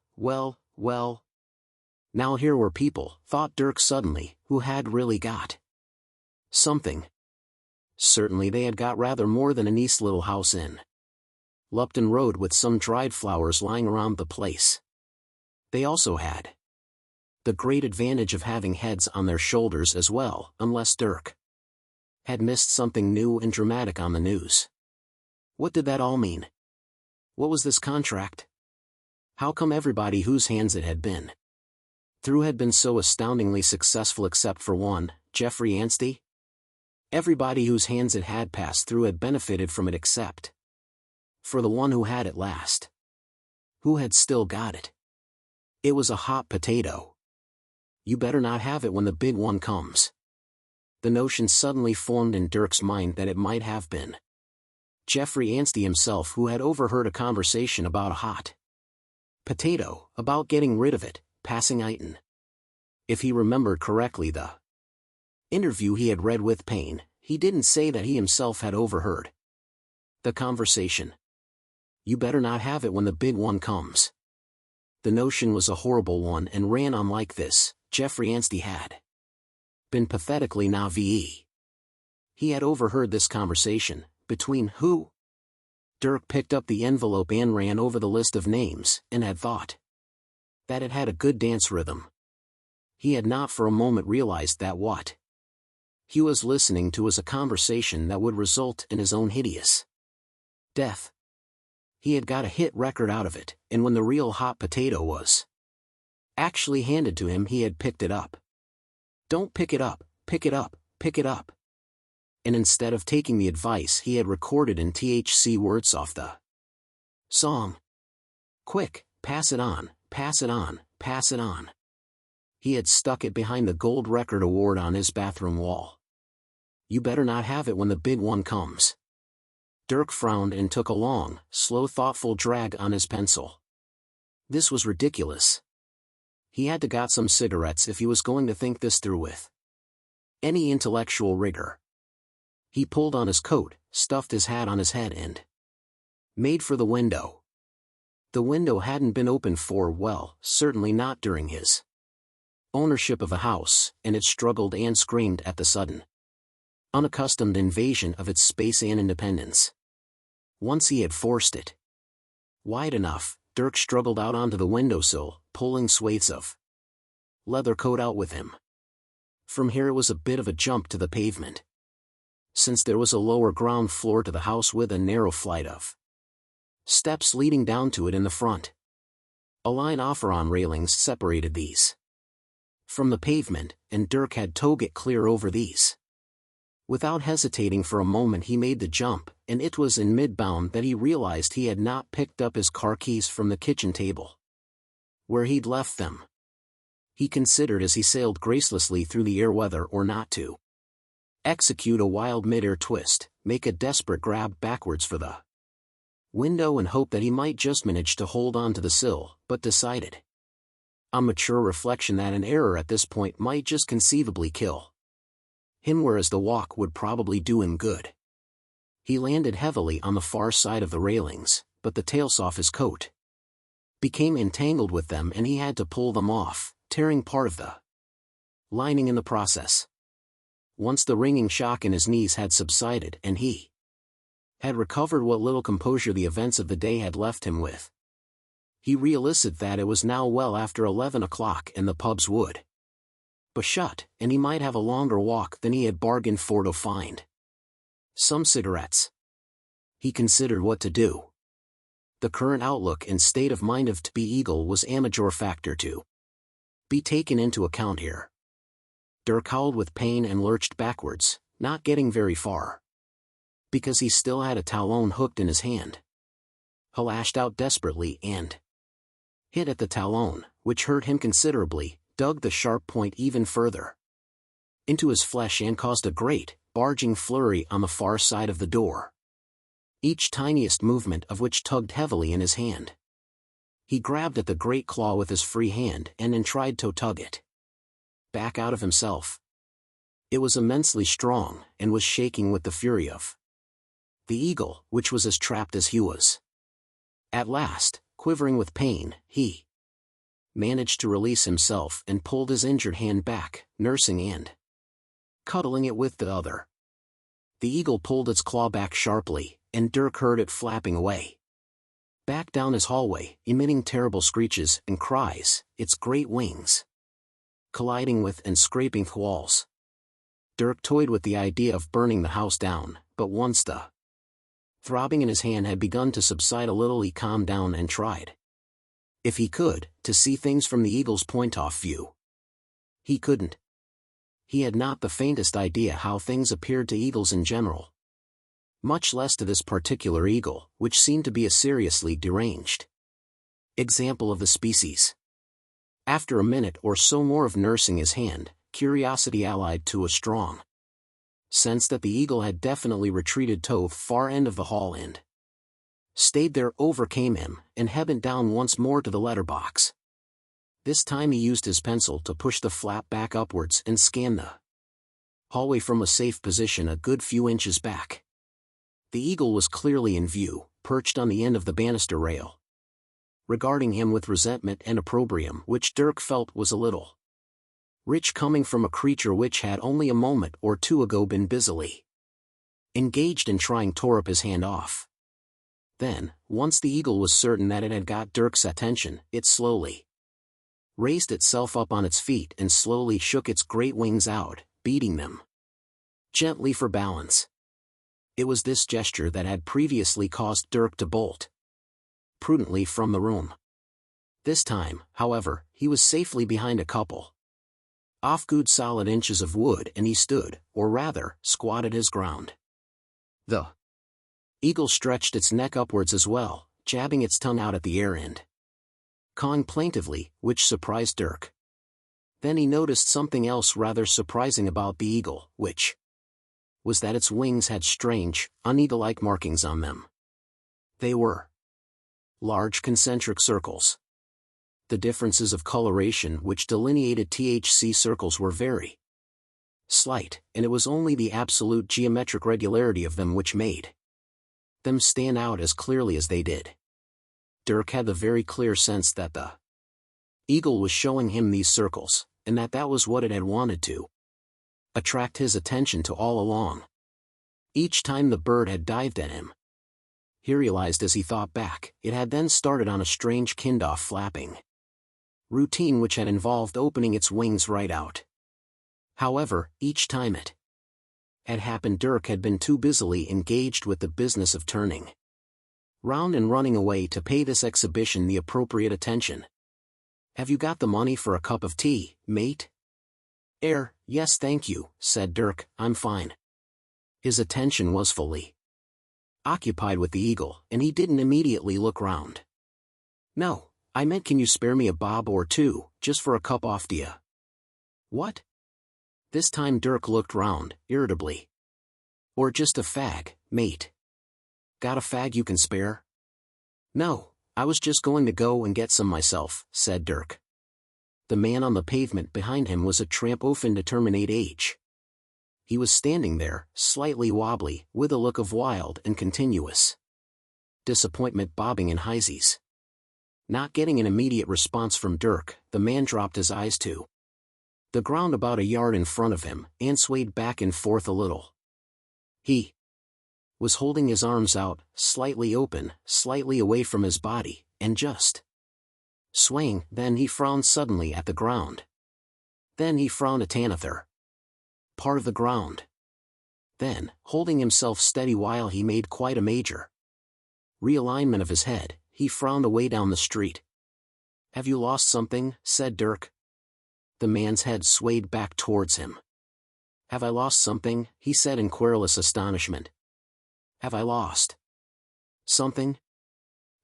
A: Now here were people, thought Dirk suddenly, who had really got something. Certainly they had got rather more than a nice little house in Lupton Road with some dried flowers lying around the place. They also had the great advantage of having heads on their shoulders as well, unless Dirk had missed something new and dramatic on the news. What did that all mean? What was this contract? How come everybody whose hands it had been through had been so astoundingly successful except for one, Jeffrey Anstey? Everybody whose hands it had passed through had benefited from it except for the one who had it last. Who had still got it? It was a hot potato. You better not have it when the big one comes. The notion suddenly formed in Dirk's mind that it might have been Jeffrey Anstey himself who had overheard a conversation about a hot potato, about getting rid of it, passing item. If he remembered correctly the interview he had read with Payne, he didn't say that he himself had overheard the conversation. You better not have it when the big one comes. The notion was a horrible one and ran on like this: Jeffrey Anstey had been pathetically naive. He had overheard this conversation, between who? Dirk picked up the envelope and ran over the list of names, and had thought that it had a good dance rhythm. He had not for a moment realized that what he was listening to was a conversation that would result in his own hideous death. He had got a hit record out of it, and when the real hot potato was actually handed to him, he had picked it up. Don't pick it up, pick it up, pick it up. And instead of taking the advice he had recorded in THC words off the song, quick, pass it on, pass it on, pass it on, he had stuck it behind the gold record award on his bathroom wall. You better not have it when the big one comes. Dirk frowned and took a long, slow, thoughtful drag on his pencil. This was ridiculous. He had to got some cigarettes if he was going to think this through with any intellectual rigor. He pulled on his coat, stuffed his hat on his head and made for the window. The window hadn't been opened for, well, certainly not during his ownership of a house, and it struggled and screamed at the sudden, unaccustomed invasion of its space and independence. Once he had forced it wide enough, Dirk struggled out onto the windowsill, pulling swathes of leather coat out with him. From here it was a bit of a jump to the pavement, since there was a lower ground floor to the house with a narrow flight of steps leading down to it in the front. A line of iron railings separated these from the pavement, and Dirk had to get clear over these. Without hesitating for a moment he made the jump, and it was in mid-bound that he realized he had not picked up his car keys from the kitchen table, where he'd left them. He considered as he sailed gracelessly through the air whether or not to execute a wild mid-air twist, make a desperate grab backwards for the window and hope that he might just manage to hold on to the sill, but decided on mature reflection that an error at this point might just conceivably kill him, whereas the walk would probably do him good. He landed heavily on the far side of the railings, but the tails off his coat became entangled with them and he had to pull them off, tearing part of the lining in the process. Once the ringing shock in his knees had subsided and he had recovered what little composure the events of the day had left him with, he realized that it was now well after 11 o'clock and the pubs would be shut, and he might have a longer walk than he had bargained for to find some cigarettes. He considered what to do. The current outlook and state of mind of T.B. Eagle was a major factor to be taken into account here. Dirk howled with pain and lurched backwards, not getting very far, because he still had a talon hooked in his hand. He lashed out desperately and hit at the talon, which hurt him considerably, dug the sharp point even further into his flesh and caused a great, barging flurry on the far side of the door, each tiniest movement of which tugged heavily in his hand. He grabbed at the great claw with his free hand and then tried to tug it back out of himself. It was immensely strong, and was shaking with the fury of the eagle, which was as trapped as he was. At last, quivering with pain, he managed to release himself and pulled his injured hand back, nursing and cuddling it with the other. The eagle pulled its claw back sharply, and Dirk heard it flapping away back down his hallway, emitting terrible screeches and cries, its great wings colliding with and scraping the walls. Dirk toyed with the idea of burning the house down, but once the throbbing in his hand had begun to subside a little, he calmed down and tried, if he could, to see things from the eagle's point-off view. He couldn't. He had not the faintest idea how things appeared to eagles in general, much less to this particular eagle, which seemed to be a seriously deranged example of the species. After a minute or so more of nursing his hand, curiosity allied to a strong Sensed that the eagle had definitely retreated to far end of the hall and stayed there, overcame him, and bent down once more to the letterbox. This time he used his pencil to push the flap back upwards and scan the hallway from a safe position a good few inches back. The eagle was clearly in view, perched on the end of the banister rail, regarding him with resentment and opprobrium, which Dirk felt was a little rich coming from a creature which had only a moment or two ago been busily engaged in trying to rip his hand off. Then, once the eagle was certain that it had got Dirk's attention, it slowly raised itself up on its feet and slowly shook its great wings out, beating them gently for balance. It was this gesture that had previously caused Dirk to bolt prudently from the room. This time, however, he was safely behind a couple of good solid inches of wood, and he stood, or rather, squatted his ground. The eagle stretched its neck upwards as well, jabbing its tongue out at the air end, cawing plaintively, which surprised Dirk. Then he noticed something else rather surprising about the eagle, which was that its wings had strange, uneagle-like markings on them. They were large concentric circles. The differences of coloration which delineated THC circles were very slight, and it was only the absolute geometric regularity of them which made them stand out as clearly as they did. Dirk had the very clear sense that the eagle was showing him these circles, and that was what it had wanted to attract his attention to all along. Each time the bird had dived at him, he realized as he thought back, it had then started on a strange kind-off flapping routine which had involved opening its wings right out. However, each time it had happened, Dirk had been too busily engaged with the business of turning round and running away to pay this exhibition the appropriate attention. "Have you got the money for a cup of tea, mate?" Yes thank you," said Dirk, "I'm fine." His attention was fully occupied with the eagle, and he didn't immediately look round. "No, I meant can you spare me a bob or two, just for a cup off d'ya?" "What?" This time Dirk looked round, irritably. "Or just a fag, mate. Got a fag you can spare?" "No, I was just going to go and get some myself," said Dirk. The man on the pavement behind him was a tramp of indeterminate age. He was standing there, slightly wobbly, with a look of wild and continuous disappointment bobbing in his. Not getting an immediate response from Dirk, the man dropped his eyes to the ground about a yard in front of him, and swayed back and forth a little. He was holding his arms out, slightly open, slightly away from his body, and just swaying. Then he frowned suddenly at the ground. Then he frowned at another part of the ground. Then, holding himself steady while he made quite a major realignment of his head, he frowned away down the street. "Have you lost something?" said Dirk. The man's head swayed back towards him. "Have I lost something?" he said in querulous astonishment. "Have I lost something?"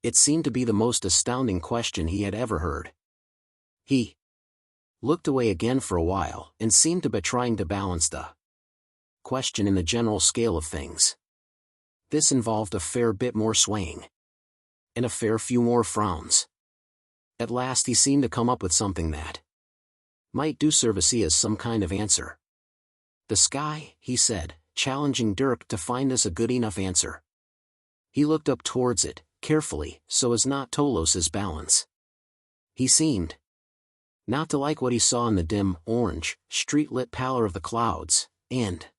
A: It seemed to be the most astounding question he had ever heard. He looked away again for a while, and seemed to be trying to balance the question in the general scale of things. This involved a fair bit more swaying, and a fair few more frowns. At last he seemed to come up with something that might do service as some kind of answer. "The sky," he said, challenging Dirk to find this a good enough answer. He looked up towards it, carefully, so as not to lose his balance. He seemed not to like what he saw in the dim, orange, street-lit pallor of the clouds, and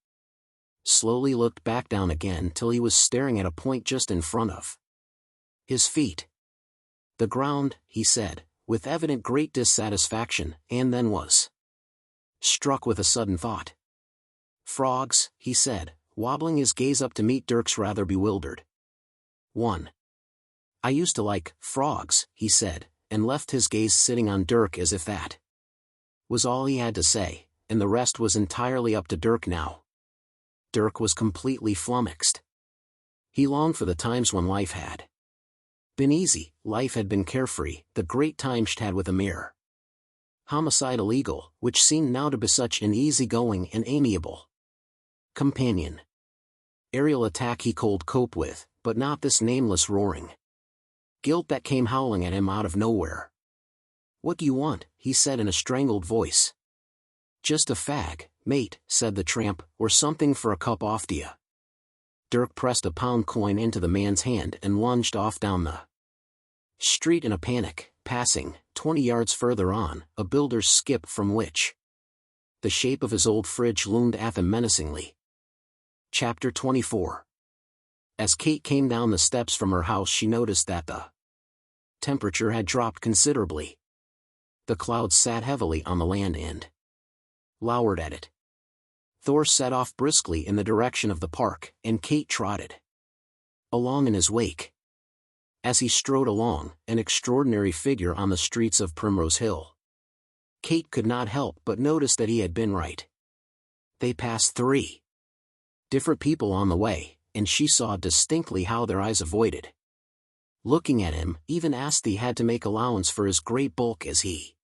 A: slowly looked back down again till he was staring at a point just in front of his feet. "The ground," he said, with evident great dissatisfaction, and then was struck with a sudden thought. "Frogs," he said, wobbling his gaze up to meet Dirk's rather bewildered one. "I used to like frogs," he said, and left his gaze sitting on Dirk as if that was all he had to say, and the rest was entirely up to Dirk now. Dirk was completely flummoxed. He longed for the times when life had been easy, life had been carefree, the great times she'd had with a mere homicidal eagle, which seemed now to be such an easygoing and amiable Companion. Aerial attack he could cope with, but not this nameless roaring. Guilt that came howling at him out of nowhere. "What do you want?" he said in a strangled voice. "Just a fag, mate," said the tramp, "or something for a cup off ya." Dirk pressed a pound coin into the man's hand and lunged off down the street in a panic, passing, 20 yards further on, a builder's skip from which the shape of his old fridge loomed at them menacingly. Chapter 24. As Kate came down the steps from her house, she noticed that the temperature had dropped considerably. The clouds sat heavily on the land and lowered at it. Thor set off briskly in the direction of the park, and Kate trotted along in his wake. As he strode along, an extraordinary figure on the streets of Primrose Hill, Kate could not help but notice that he had been right. They passed 3 different people on the way, and she saw distinctly how their eyes avoided looking at him. Even Asti had to make allowance for his great bulk as he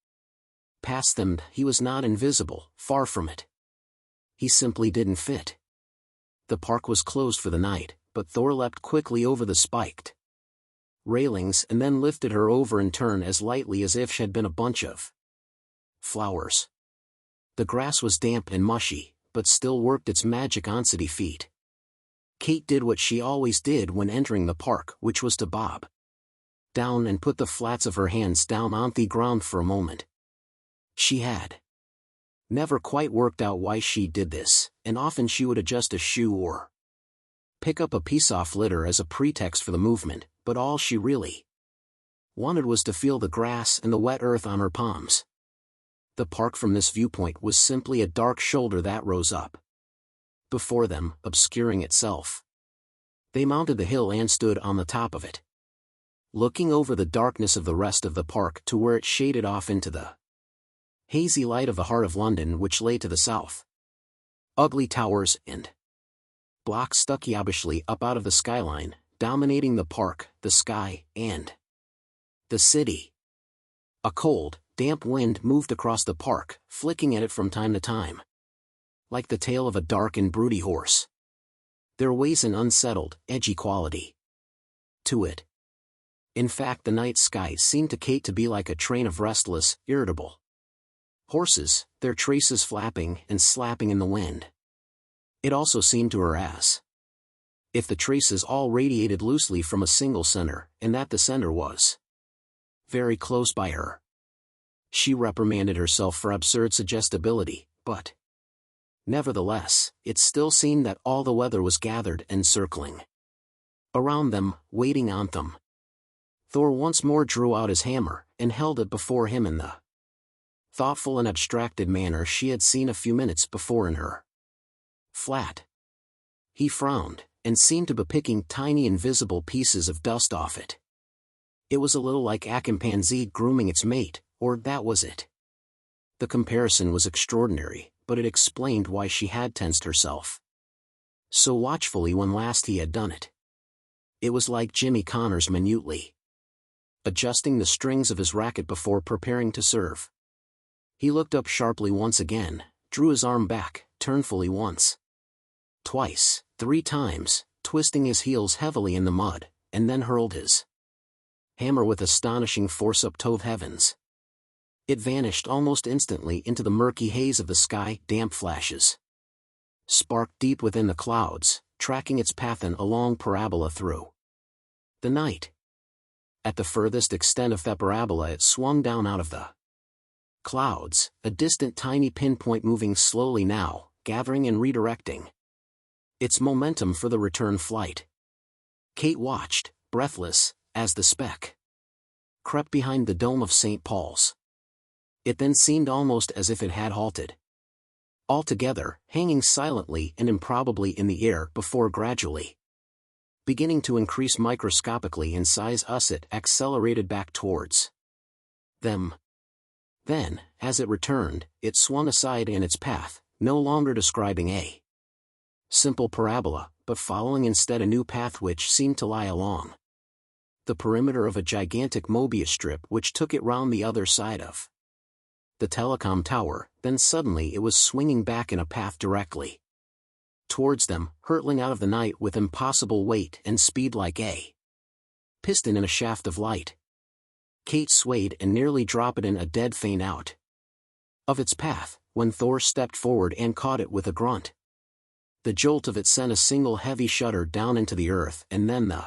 A: passed them. He was not invisible, far from it. He simply didn't fit. The park was closed for the night, but Thor leapt quickly over the spiked railings and then lifted her over in turn as lightly as if she had been a bunch of flowers. The grass was damp and mushy, but still worked its magic on city feet. Kate did what she always did when entering the park, which was to bob down and put the flats of her hands down on the ground for a moment. She had never quite worked out why she did this, and often she would adjust a shoe or pick up a piece off litter as a pretext for the movement, but all she really wanted was to feel the grass and the wet earth on her palms. The park from this viewpoint was simply a dark shoulder that rose up before them, obscuring itself. They mounted the hill and stood on the top of it, looking over the darkness of the rest of the park to where it shaded off into the hazy light of the heart of London, which lay to the south. Ugly towers and blocks stuck yabbishly up out of the skyline, dominating the park, the sky, and the city. A cold, damp wind moved across the park, flicking at it from time to time, like the tail of a dark and broody horse. There was an unsettled, edgy quality to it. In fact, the night sky seemed to Kate to be like a train of restless, irritable horses, their traces flapping and slapping in the wind. It also seemed to her as if the traces all radiated loosely from a single center, and that the center was very close by her. She reprimanded herself for absurd suggestibility, but nevertheless, it still seemed that all the weather was gathered and circling around them, waiting on them. Thor once more drew out his hammer, and held it before him in the thoughtful and abstracted manner she had seen a few minutes before in her flat. He frowned, and seemed to be picking tiny invisible pieces of dust off it. It was a little like a chimpanzee grooming its mate, or that was it. The comparison was extraordinary, but it explained why she had tensed herself so watchfully when last he had done it. It was like Jimmy Connors minutely adjusting the strings of his racket before preparing to serve. He looked up sharply once again, drew his arm back, turned fully once, twice, 3 times, twisting his heels heavily in the mud, and then hurled his hammer with astonishing force up to the heavens. It vanished almost instantly into the murky haze of the sky. Damp flashes sparked deep within the clouds, tracking its path in a long parabola through the night. At the furthest extent of that parabola it swung down out of the clouds, a distant tiny pinpoint moving slowly now, gathering and redirecting its momentum for the return flight. Kate watched, breathless, as the speck crept behind the dome of St. Paul's. It then seemed almost as if it had halted altogether, hanging silently and improbably in the air before gradually beginning to increase microscopically in size as it accelerated back towards them. Then, as it returned, it swung aside in its path, no longer describing a simple parabola, but following instead a new path which seemed to lie along the perimeter of a gigantic Mobius strip which took it round the other side of the telecom tower. Then suddenly it was swinging back in a path directly towards them, hurtling out of the night with impossible weight and speed like a piston in a shaft of light. Kate swayed and nearly dropped it in a dead faint out of its path, when Thor stepped forward and caught it with a grunt. The jolt of it sent a single heavy shudder down into the earth, and then the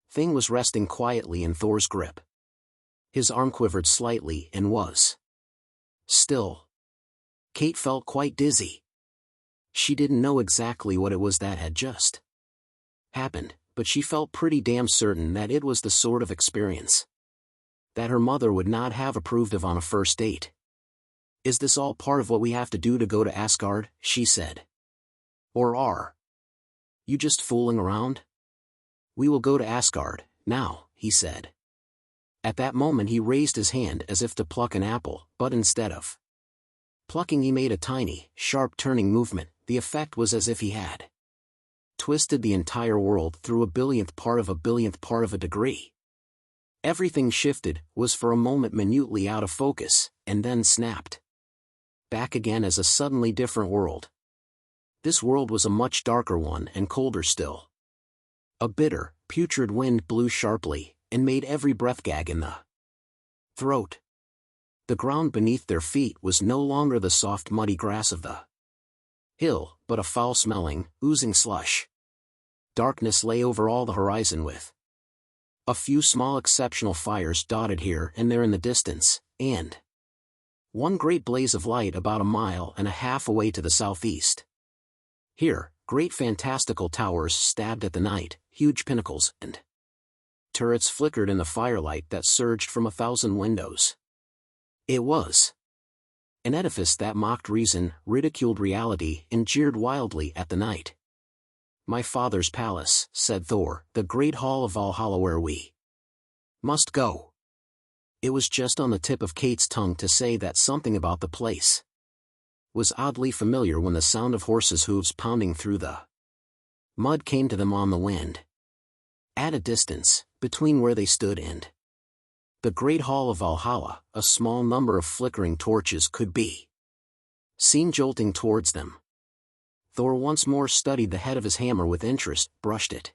A: thing was resting quietly in Thor's grip. His arm quivered slightly and was still. Kate felt quite dizzy. She didn't know exactly what it was that had just happened, but she felt pretty damn certain that it was the sort of experience that her mother would not have approved of on a first date. "Is this all part of what we have to do to go to Asgard?" she said. "Or are you just fooling around?" "We will go to Asgard, now," he said. At that moment he raised his hand as if to pluck an apple, but instead of plucking he made a tiny, sharp turning movement. The effect was as if he had twisted the entire world through a billionth part of a degree. Everything shifted, was for a moment minutely out of focus, and then snapped back again as a suddenly different world. This world was a much darker one and colder still. A bitter, putrid wind blew sharply, and made every breath gag in the throat. The ground beneath their feet was no longer the soft muddy grass of the hill, but a foul-smelling, oozing slush. Darkness lay over all the horizon with a few small exceptional fires dotted here and there in the distance, and one great blaze of light about 1.5 miles away to the southeast. Here, great fantastical towers stabbed at the night, huge pinnacles and turrets flickered in the firelight that surged from 1,000 windows. It was an edifice that mocked reason, ridiculed reality, and jeered wildly at the night. "My father's palace," said Thor, "the great hall of Valhalla where we must go." It was just on the tip of Kate's tongue to say that something about the place was oddly familiar when the sound of horses' hooves pounding through the mud came to them on the wind. At a distance, between where they stood and the great hall of Valhalla, a small number of flickering torches could be seen jolting towards them. Thor once more studied the head of his hammer with interest, brushed it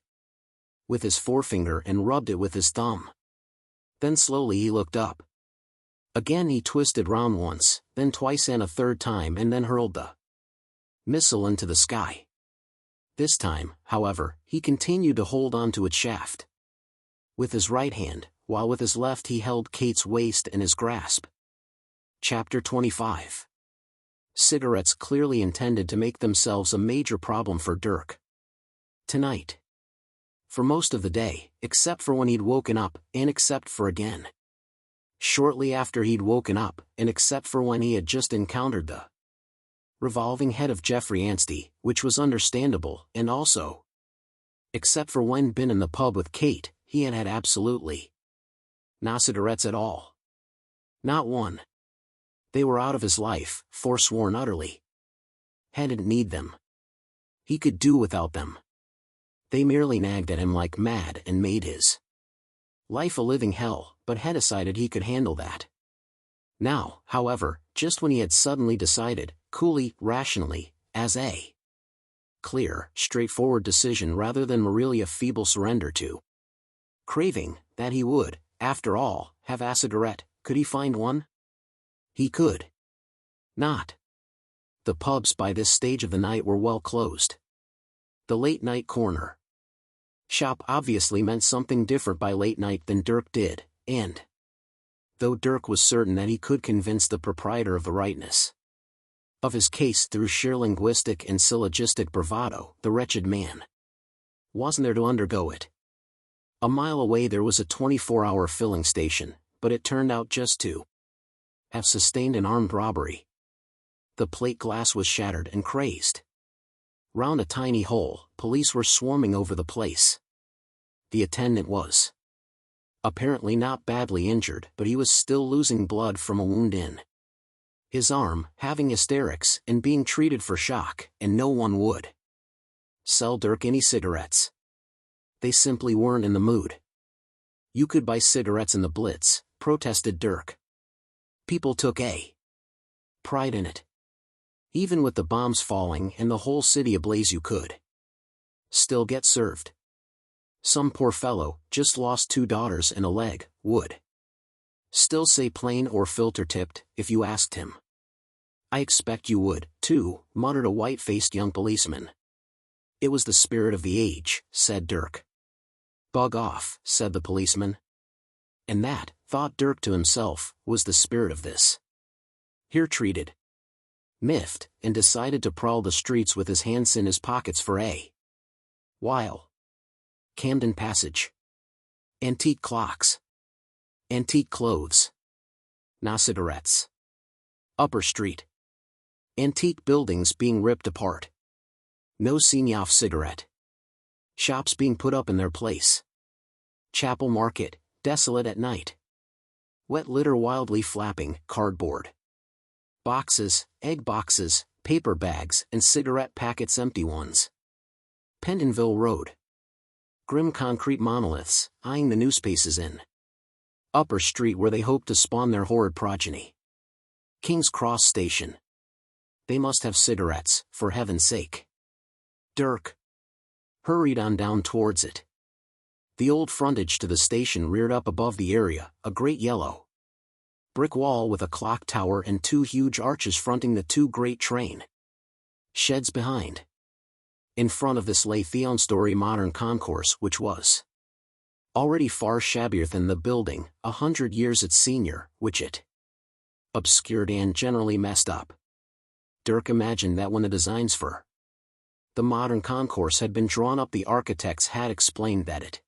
A: with his forefinger and rubbed it with his thumb. Then slowly he looked up. Again he twisted round once, then twice and a third time, and then hurled the missile into the sky. This time, however, he continued to hold on to its shaft with his right hand, while with his left he held Kate's waist in his grasp. Chapter 25. Cigarettes clearly intended to make themselves a major problem for Dirk tonight. For most of the day, except for when he'd woken up, and except for again shortly after he'd woken up, and except for when he had just encountered the revolving head of Jeffrey Anstey, which was understandable, and also except for when been in the pub with Kate, he had had absolutely no cigarettes at all. Not one. They were out of his life, forsworn utterly. He didn't need them. He could do without them. They merely nagged at him like mad and made his life a living hell, but had decided he could handle that. Now, however, just when he had suddenly decided, coolly, rationally, as a clear, straightforward decision rather than merely a feeble surrender to craving, that he would, after all, have a cigarette, could he find one? He could not. The pubs by this stage of the night were well closed. The late-night corner shop obviously meant something different by late night than Dirk did, and though Dirk was certain that he could convince the proprietor of the rightness of his case through sheer linguistic and syllogistic bravado, the wretched man wasn't there to undergo it. 1 mile away there was a 24-hour filling station, but it turned out just to have sustained an armed robbery. The plate glass was shattered and crazed. Round a tiny hole, police were swarming over the place. The attendant was apparently not badly injured, but he was still losing blood from a wound in his arm, having hysterics, and being treated for shock, and no one would sell Dirk any cigarettes. They simply weren't in the mood. You could buy cigarettes in the Blitz, protested Dirk. People took a pride in it. Even with the bombs falling and the whole city ablaze, you could still get served. Some poor fellow, just lost 2 daughters and a leg, would still say plain or filter-tipped, if you asked him. I expect you would, too, muttered a white-faced young policeman. It was the spirit of the age, said Dirk. Bug off, said the policeman. And that, thought Dirk to himself, was the spirit of this here treated. Miffed, and decided to prowl the streets with his hands in his pockets for a while. Camden Passage. Antique clocks. Antique clothes. No cigarettes. Upper Street. Antique buildings being ripped apart. No Signoff cigarette. Shops being put up in their place. Chapel Market, desolate at night. Wet litter wildly flapping, cardboard boxes, egg boxes, paper bags, and cigarette packets, empty ones. Pentonville Road. Grim concrete monoliths, eyeing the new spaces in Upper Street where they hope to spawn their horrid progeny. King's Cross Station. They must have cigarettes, for heaven's sake. Dirk hurried on down towards it. The old frontage to the station reared up above the area, a great yellow brick wall with a clock tower and 2 huge arches fronting the 2 great train sheds behind. In front of this lay the story modern concourse, which was already far shabbier than the building, 100 years its senior, which it obscured and generally messed up. Dirk imagined that when the designs for the modern concourse had been drawn up, the architects had explained that it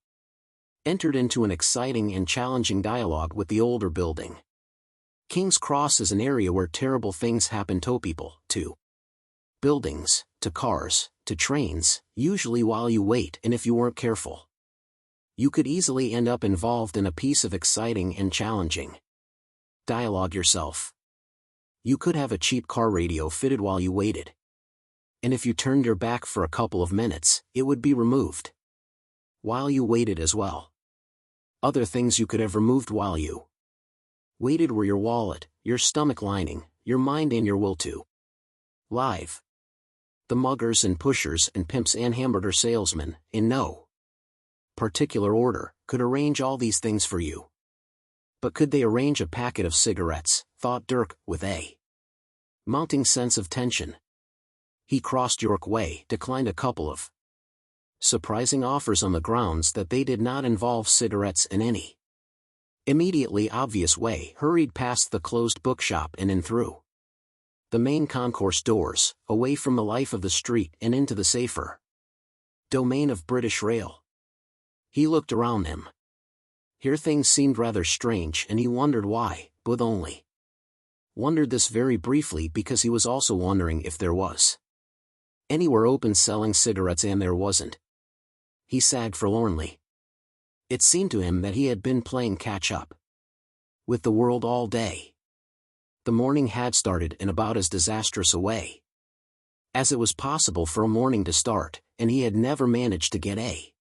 A: entered into an exciting and challenging dialogue with the older building. King's Cross is an area where terrible things happen to people, to buildings, to cars, to trains, usually while you wait, and if you weren't careful, you could easily end up involved in a piece of exciting and challenging dialogue yourself. You could have a cheap car radio fitted while you waited. And if you turned your back for a couple of minutes, it would be removed while you waited as well. Other things you could have removed while you waited were your wallet, your stomach lining, your mind, and your will to live. The muggers and pushers and pimps and hamburger salesmen, in no particular order, could arrange all these things for you. But could they arrange a packet of cigarettes, thought Dirk, with a mounting sense of tension. He crossed York Way, declined a couple of surprising offers on the grounds that they did not involve cigarettes in any immediately obvious way, hurried past the closed bookshop and in through the main concourse doors, away from the life of the street and into the safer domain of British Rail. He looked around him. Here things seemed rather strange, and he wondered why, but only wondered this very briefly because he was also wondering if there was anywhere open selling cigarettes, and there wasn't. He sagged forlornly. It seemed to him that he had been playing catch-up with the world all day. The morning had started in about as disastrous a way as it was possible for a morning to start, and he had never managed to get a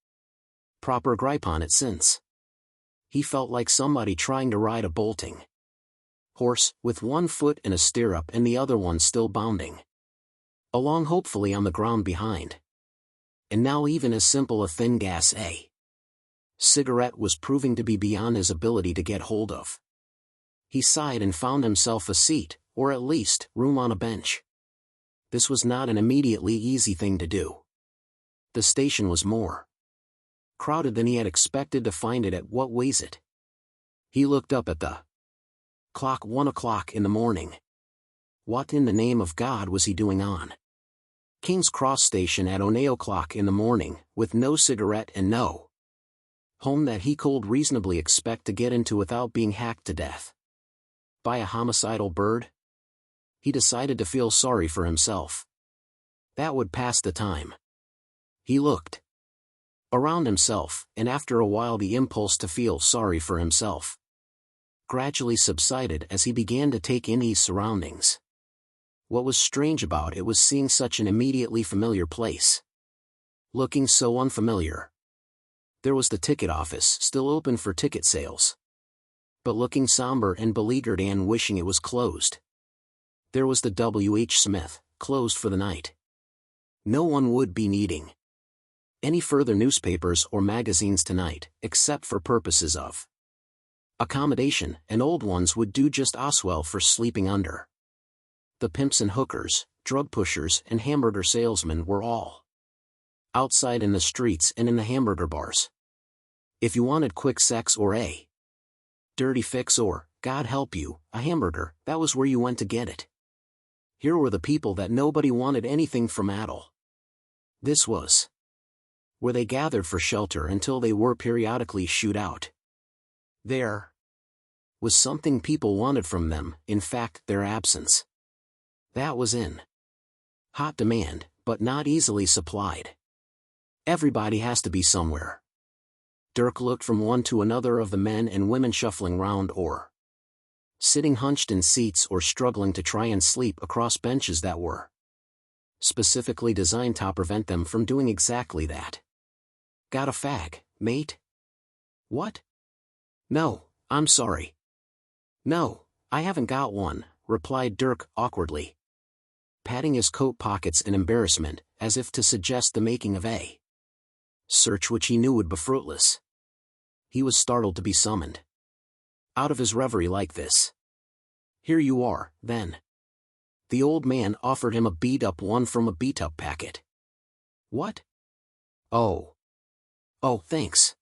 A: proper gripe on it since. He felt like somebody trying to ride a bolting horse, with one foot in a stirrup and the other one still bounding along hopefully on the ground behind. And now even as simple a thin gas a cigarette was proving to be beyond his ability to get hold of. He sighed and found himself a seat, or at least, room on a bench. This was not an immediately easy thing to do. The station was more crowded than he had expected to find it at. What weighs it? He looked up at the clock. 1 o'clock in the morning. What in the name of God was he doing on King's Cross Station at 1 o'clock in the morning, with no cigarette and no home that he could reasonably expect to get into without being hacked to death by a homicidal bird? He decided to feel sorry for himself. That would pass the time. He looked around himself, and after a while the impulse to feel sorry for himself gradually subsided as he began to take in his surroundings. What was strange about it was seeing such an immediately familiar place looking so unfamiliar. There was the ticket office, still open for ticket sales, but looking somber and beleaguered and wishing it was closed. There was the W. H. Smith, closed for the night. No one would be needing any further newspapers or magazines tonight, except for purposes of accommodation, and old ones would do just as well for sleeping under. The pimps and hookers, drug pushers and hamburger salesmen were all outside in the streets and in the hamburger bars. If you wanted quick sex or a dirty fix or, God help you, a hamburger, that was where you went to get it. Here were the people that nobody wanted anything from at all. This was where they gathered for shelter until they were periodically shooed out. There was something people wanted from them, in fact their absence. That was in hot demand, but not easily supplied. Everybody has to be somewhere. Dirk looked from one to another of the men and women shuffling round or sitting hunched in seats or struggling to try and sleep across benches that were specifically designed to prevent them from doing exactly that. Got a fag, mate? What? No, I'm sorry. No, I haven't got one, replied Dirk awkwardly, patting his coat pockets in embarrassment, as if to suggest the making of a search which he knew would be fruitless. He was startled to be summoned out of his reverie like this. Here you are, then. The old man offered him a beat-up one from a beat-up packet. What? Oh. Oh, thanks.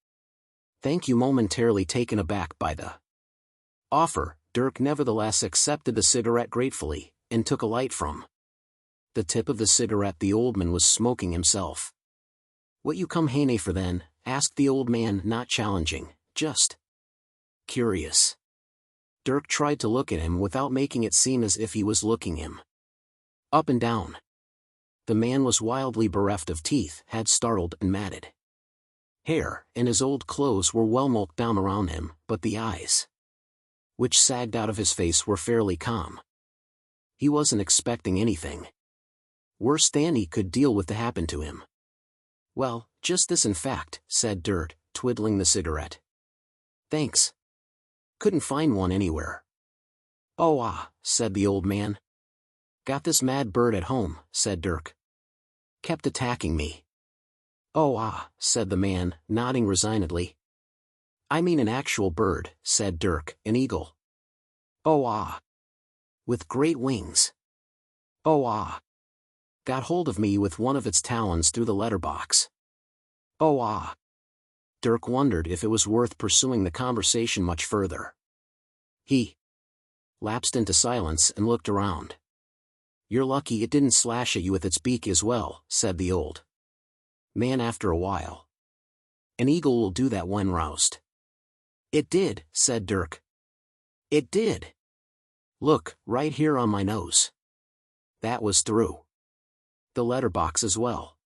A: Thank you. Momentarily taken aback by the offer, Dirk nevertheless accepted the cigarette gratefully, and took a light from the tip of the cigarette the old man was smoking himself. What you come hene for then? Asked the old man, not challenging, just curious. Dirk tried to look at him without making it seem as if he was looking him up and down. The man was wildly bereft of teeth, had startled and matted hair, and his old clothes were well milked down around him, but the eyes which sagged out of his face were fairly calm. He wasn't expecting anything worse than he could deal with to happen to him. Well, just this in fact, said Dirk, twiddling the cigarette. Thanks. Couldn't find one anywhere. Oh said the old man. Got this mad bird at home, said Dirk. Kept attacking me. Oh said the man, nodding resignedly. I mean an actual bird, said Dirk, an eagle. Oh with great wings. Oh got hold of me with one of its talons through the letterbox. Oh Dirk wondered if it was worth pursuing the conversation much further. He lapsed into silence and looked around. You're lucky it didn't slash at you with its beak as well, said the old man after a while. An eagle will do that when roused. It did, said Dirk. It did. Look, right here on my nose. That was through the letterbox as well.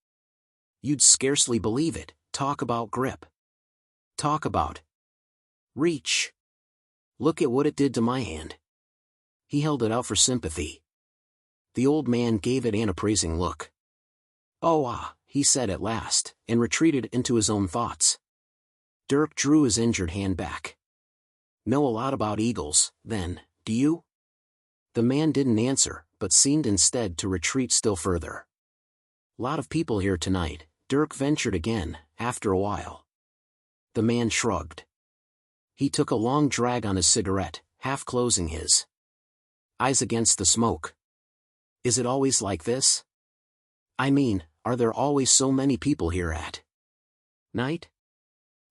A: You'd scarcely believe it. Talk about grip. Talk about reach. Look at what it did to my hand. He held it out for sympathy. The old man gave it an appraising look. Oh he said at last, and retreated into his own thoughts. Dirk drew his injured hand back. Know a lot about eagles, then, do you? The man didn't answer, but seemed instead to retreat still further. Lot of people here tonight, Dirk ventured again, after a while. The man shrugged. He took a long drag on his cigarette, half closing his eyes against the smoke. Is it always like this? I mean, are there always so many people here at night?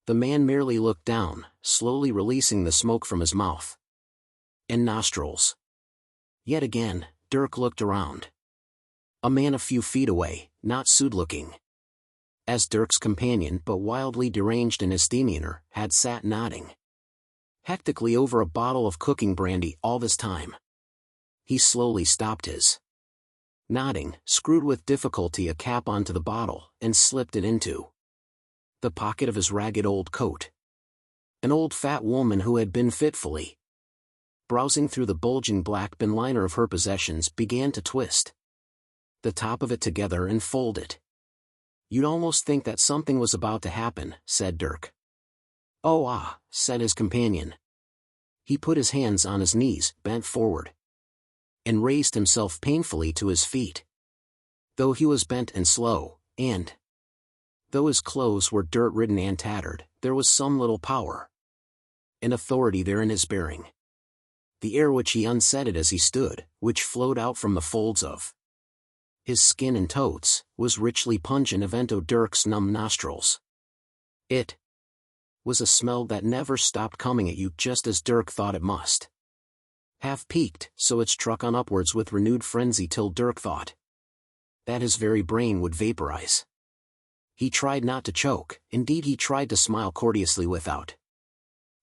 A: The man merely looked down, slowly releasing the smoke from his mouth and nostrils. Yet again, Dirk looked around. A man a few feet away, not suited-looking as Dirk's companion but wildly deranged in his demeanor, had sat nodding hectically over a bottle of cooking brandy all this time. He slowly stopped his nodding, screwed with difficulty a cap onto the bottle, and slipped it into the pocket of his ragged old coat. An old fat woman who had been fitfully browsing through the bulging black bin liner of her possessions began to twist the top of it together and fold it. You'd almost think that something was about to happen, said Dirk. Oh said his companion. He put his hands on his knees, bent forward, and raised himself painfully to his feet. Though he was bent and slow, and though his clothes were dirt-ridden and tattered, there was some little power and authority there in his bearing. The air which he unsetted as he stood, which flowed out from the folds of his skin and toes, was richly pungent of Ento Dirk's numb nostrils. It was a smell that never stopped coming at you, just as Dirk thought it must have peaked, so it struck on upwards with renewed frenzy till Dirk thought that his very brain would vaporize. He tried not to choke, indeed he tried to smile courteously without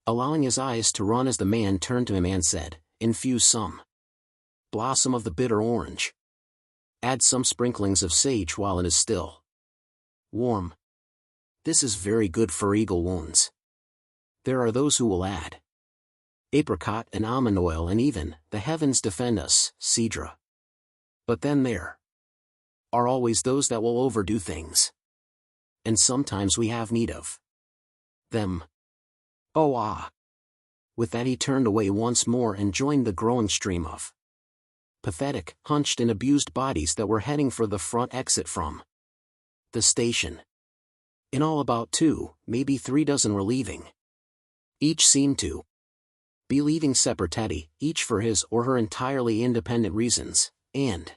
A: allowing his eyes to run as the man turned to him and said, "Infuse some blossom of the bitter orange. Add some sprinklings of sage while it is still warm. This is very good for eagle wounds." There are those who will add apricot and almond oil, and even, the heavens defend us, cedra. But then there are always those that will overdo things. And sometimes we have need of them. Oh ah! With that he turned away once more and joined the growing stream of pathetic, hunched and abused bodies that were heading for the front exit from the station. In all about 2, maybe 3 dozen were leaving. Each seemed to be leaving separately, each for his or her entirely independent reasons, and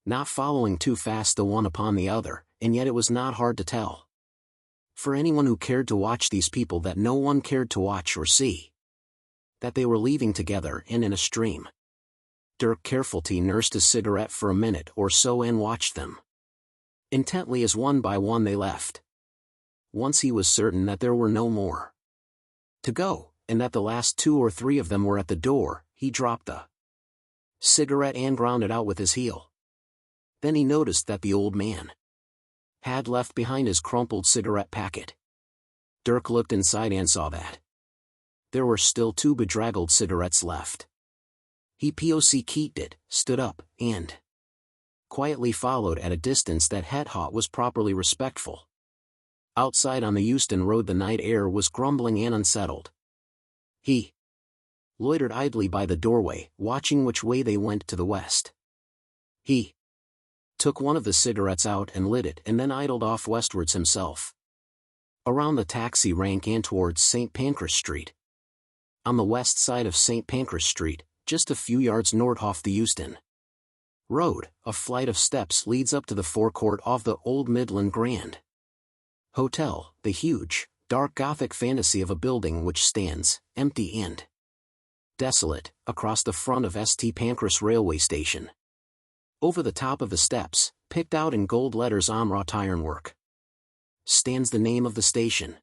A: not following too fast the one upon the other, and yet it was not hard to tell for anyone who cared to watch these people that no one cared to watch or see that they were leaving together and in a stream. Dirk carefully nursed his cigarette for a minute or so and watched them intently as one by one they left. Once he was certain that there were no more to go, and that the last 2 or 3 of them were at the door, he dropped the cigarette and ground it out with his heel. Then he noticed that the old man had left behind his crumpled cigarette packet. Dirk looked inside and saw that there were still 2 bedraggled cigarettes left. He pocked it, stood up, and quietly followed at a distance that Heathrow was properly respectful. Outside on the Euston Road the night air was grumbling and unsettled. He loitered idly by the doorway, watching which way they went to the west. He took one of the cigarettes out and lit it and then idled off westwards himself. Around the taxi rank and towards St. Pancras Street. On the west side of St. Pancras Street, just a few yards north off the Euston Road, a flight of steps leads up to the forecourt of the Old Midland Grand Hotel, the huge, dark Gothic fantasy of a building which stands, empty and desolate, across the front of St. Pancras railway station. Over the top of the steps, picked out in gold letters on wrought ironwork, stands the name of the station.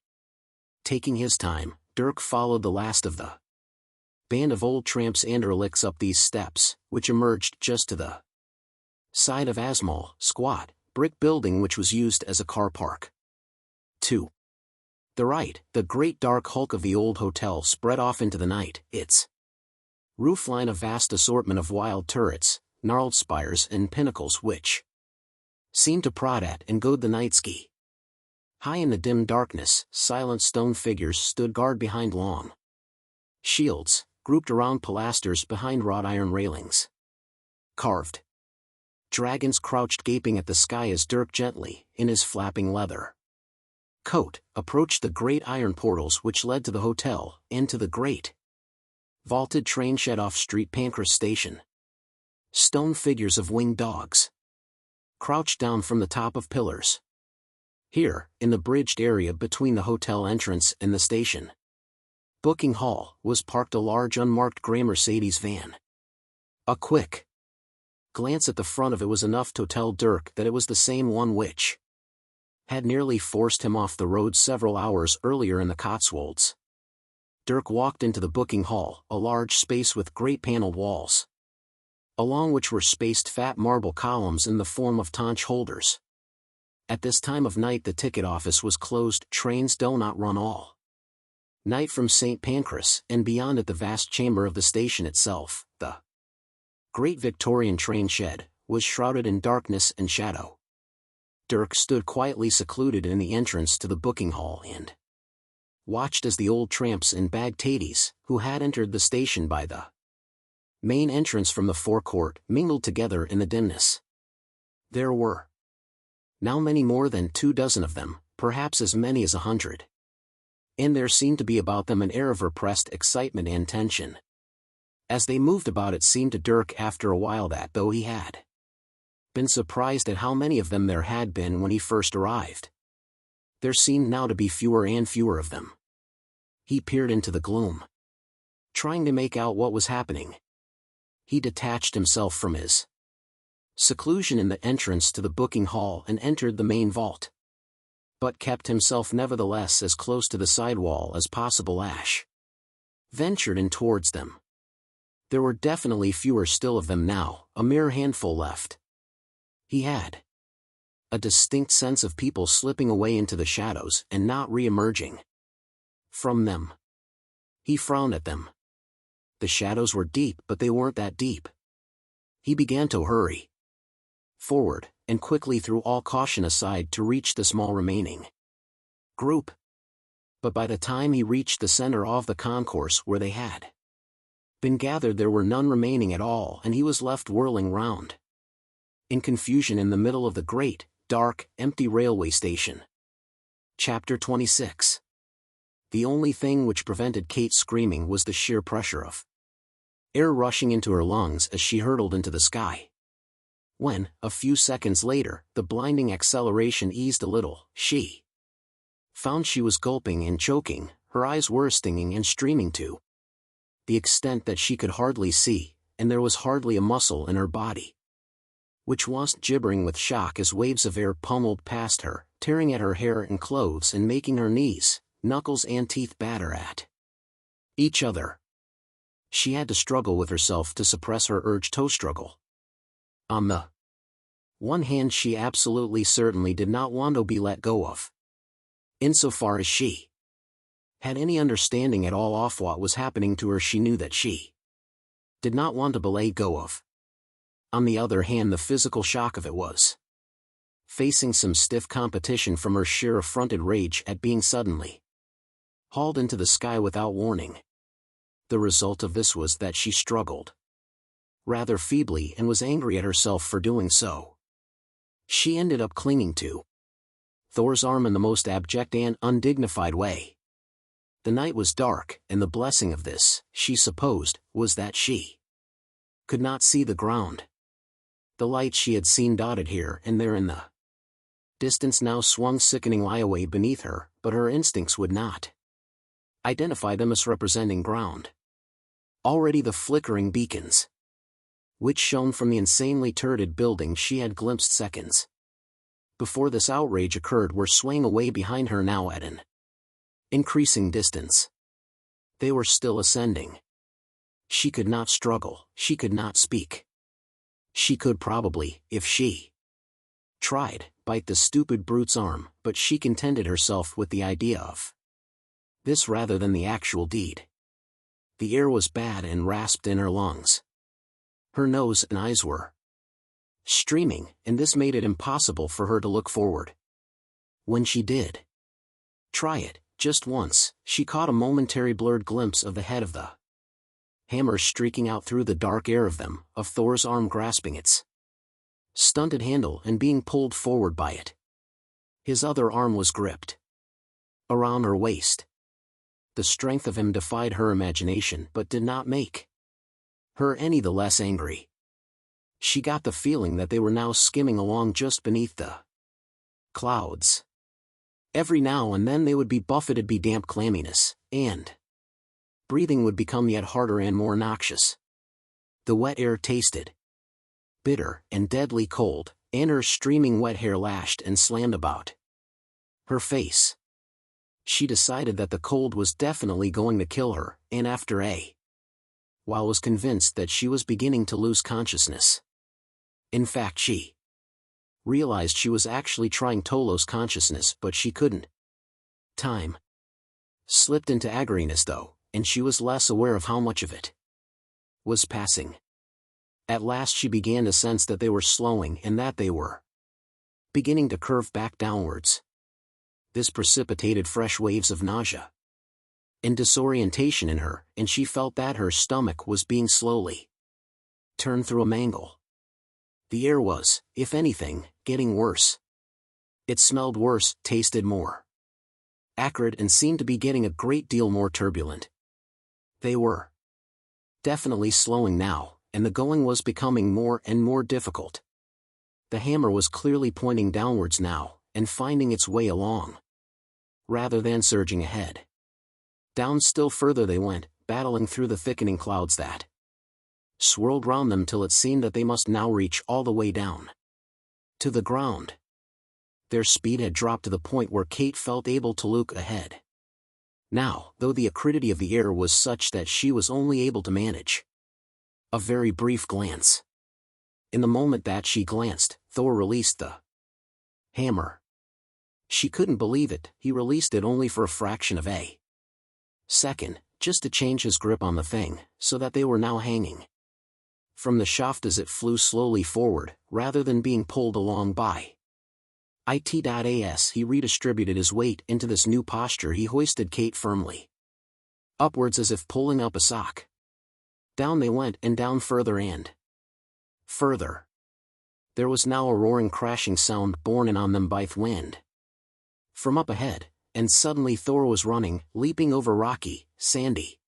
A: Taking his time, Dirk followed the last of the band of old tramps and derlicts up these steps, which emerged just to the side of a small, squat, brick building which was used as a car park. To the right, the great dark hulk of the old hotel spread off into the night, its roofline a vast assortment of wild turrets, gnarled spires and pinnacles which seemed to prod at and goad the night sky. High in the dim darkness, silent stone figures stood guard behind long shields, grouped around pilasters behind wrought iron railings. Carved dragons crouched gaping at the sky as Dirk Gently, in his flapping leather coat, approached the great iron portals which led to the hotel, and to the great vaulted train shed off St. Pancras Station. Stone figures of winged dogs crouched down from the top of pillars. Here, in the bridged area between the hotel entrance and the station booking hall, was parked a large unmarked grey Mercedes van. A quick glance at the front of it was enough to tell Dirk that it was the same one which had nearly forced him off the road several hours earlier in the Cotswolds. Dirk walked into the booking hall, a large space with great paneled walls, along which were spaced fat marble columns in the form of conch holders. At this time of night the ticket office was closed. Trains do not run all night from St. Pancras, and beyond at the vast chamber of the station itself, the great Victorian train shed, was shrouded in darkness and shadow. Dirk stood quietly secluded in the entrance to the booking hall and watched as the old tramps in bag taddies, who had entered the station by the main entrance from the forecourt, mingled together in the dimness. There were now many more than 24 of them, perhaps as many as 100. And there seemed to be about them an air of repressed excitement and tension. As they moved about, it seemed to Dirk after a while that, though he had been surprised at how many of them there had been when he first arrived, there seemed now to be fewer and fewer of them. He peered into the gloom, trying to make out what was happening. He detached himself from his seclusion in the entrance to the booking hall and entered the main vault, but kept himself nevertheless as close to the side wall as possible. Ash ventured in towards them. There were definitely fewer still of them now, a mere handful left. He had a distinct sense of people slipping away into the shadows and not re-emerging from them. He frowned at them. The shadows were deep, but they weren't that deep. He began to hurry forward, and quickly threw all caution aside to reach the small remaining group. But by the time he reached the center of the concourse where they had been gathered, there were none remaining at all, and he was left whirling round in confusion in the middle of the great, dark, empty railway station. Chapter 26. The only thing which prevented Kate screaming was the sheer pressure of air rushing into her lungs as she hurtled into the sky. When, a few seconds later, the blinding acceleration eased a little, she found she was gulping and choking, her eyes were stinging and streaming to the extent that she could hardly see, and there was hardly a muscle in her body which wasn't gibbering with shock as waves of air pummeled past her, tearing at her hair and clothes and making her knees, knuckles and teeth batter at each other. She had to struggle with herself to suppress her urge to struggle. On the one hand, she absolutely certainly did not want to be let go of. Insofar as she had any understanding at all of what was happening to her, she knew that she did not want to be let go of. On the other hand, the physical shock of it was facing some stiff competition from her sheer affronted rage at being suddenly hauled into the sky without warning. The result of this was that she struggled rather feebly and was angry at herself for doing so. She ended up clinging to Thor's arm in the most abject and undignified way. The night was dark, and the blessing of this, she supposed, was that she could not see the ground. The lights she had seen dotted here and there in the distance now swung sickeningly away beneath her, but her instincts would not identify them as representing ground. Already the flickering beacons, which shone from the insanely turreted building she had glimpsed seconds before this outrage occurred, were swaying away behind her now at an increasing distance. They were still ascending. She could not struggle, she could not speak. She could probably, if she tried, bite the stupid brute's arm, but she contented herself with the idea of this rather than the actual deed. The air was bad and rasped in her lungs. Her nose and eyes were streaming, and this made it impossible for her to look forward. When she did try it, just once, she caught a momentary blurred glimpse of the head of the hammer streaking out through the dark air of them, of Thor's arm grasping its stunted handle and being pulled forward by it. His other arm was gripped around her waist. The strength of him defied her imagination but did not make her any the less angry. She got the feeling that they were now skimming along just beneath the clouds. Every now and then they would be buffeted by damp clamminess, and breathing would become yet harder and more noxious. The wet air tasted bitter and deadly cold, and her streaming wet hair lashed and slammed about her face. She decided that the cold was definitely going to kill her, and after a while was convinced that she was beginning to lose consciousness. In fact, she realized she was actually trying to lose consciousness, but she couldn't. Time slipped into agriness though, and she was less aware of how much of it was passing. At last she began to sense that they were slowing and that they were beginning to curve back downwards. This precipitated fresh waves of nausea and disorientation in her, and she felt that her stomach was being slowly turned through a mangle. the air was, if anything, getting worse. It smelled worse, tasted more acrid, and seemed to be getting a great deal more turbulent. They were definitely slowing now, and the going was becoming more and more difficult. The hammer was clearly pointing downwards now, and finding its way along, rather than surging ahead. Down still further they went, battling through the thickening clouds that swirled round them till it seemed that they must now reach all the way down to the ground. Their speed had dropped to the point where Kate felt able to look ahead. Now, though the acridity of the air was such that she was only able to manage a very brief glance. In the moment that she glanced, Thor released the hammer. She couldn't believe it. He released it only for a fraction of a second, just to change his grip on the thing, so that they were now hanging from the shaft as it flew slowly forward, rather than being pulled along by it. As he redistributed his weight into this new posture, he hoisted Kate firmly upwards as if pulling up a sock. Down they went, and down further and further. There was now a roaring, crashing sound borne in on them by the wind from up ahead, and suddenly Thor was running, leaping over rocky, sandy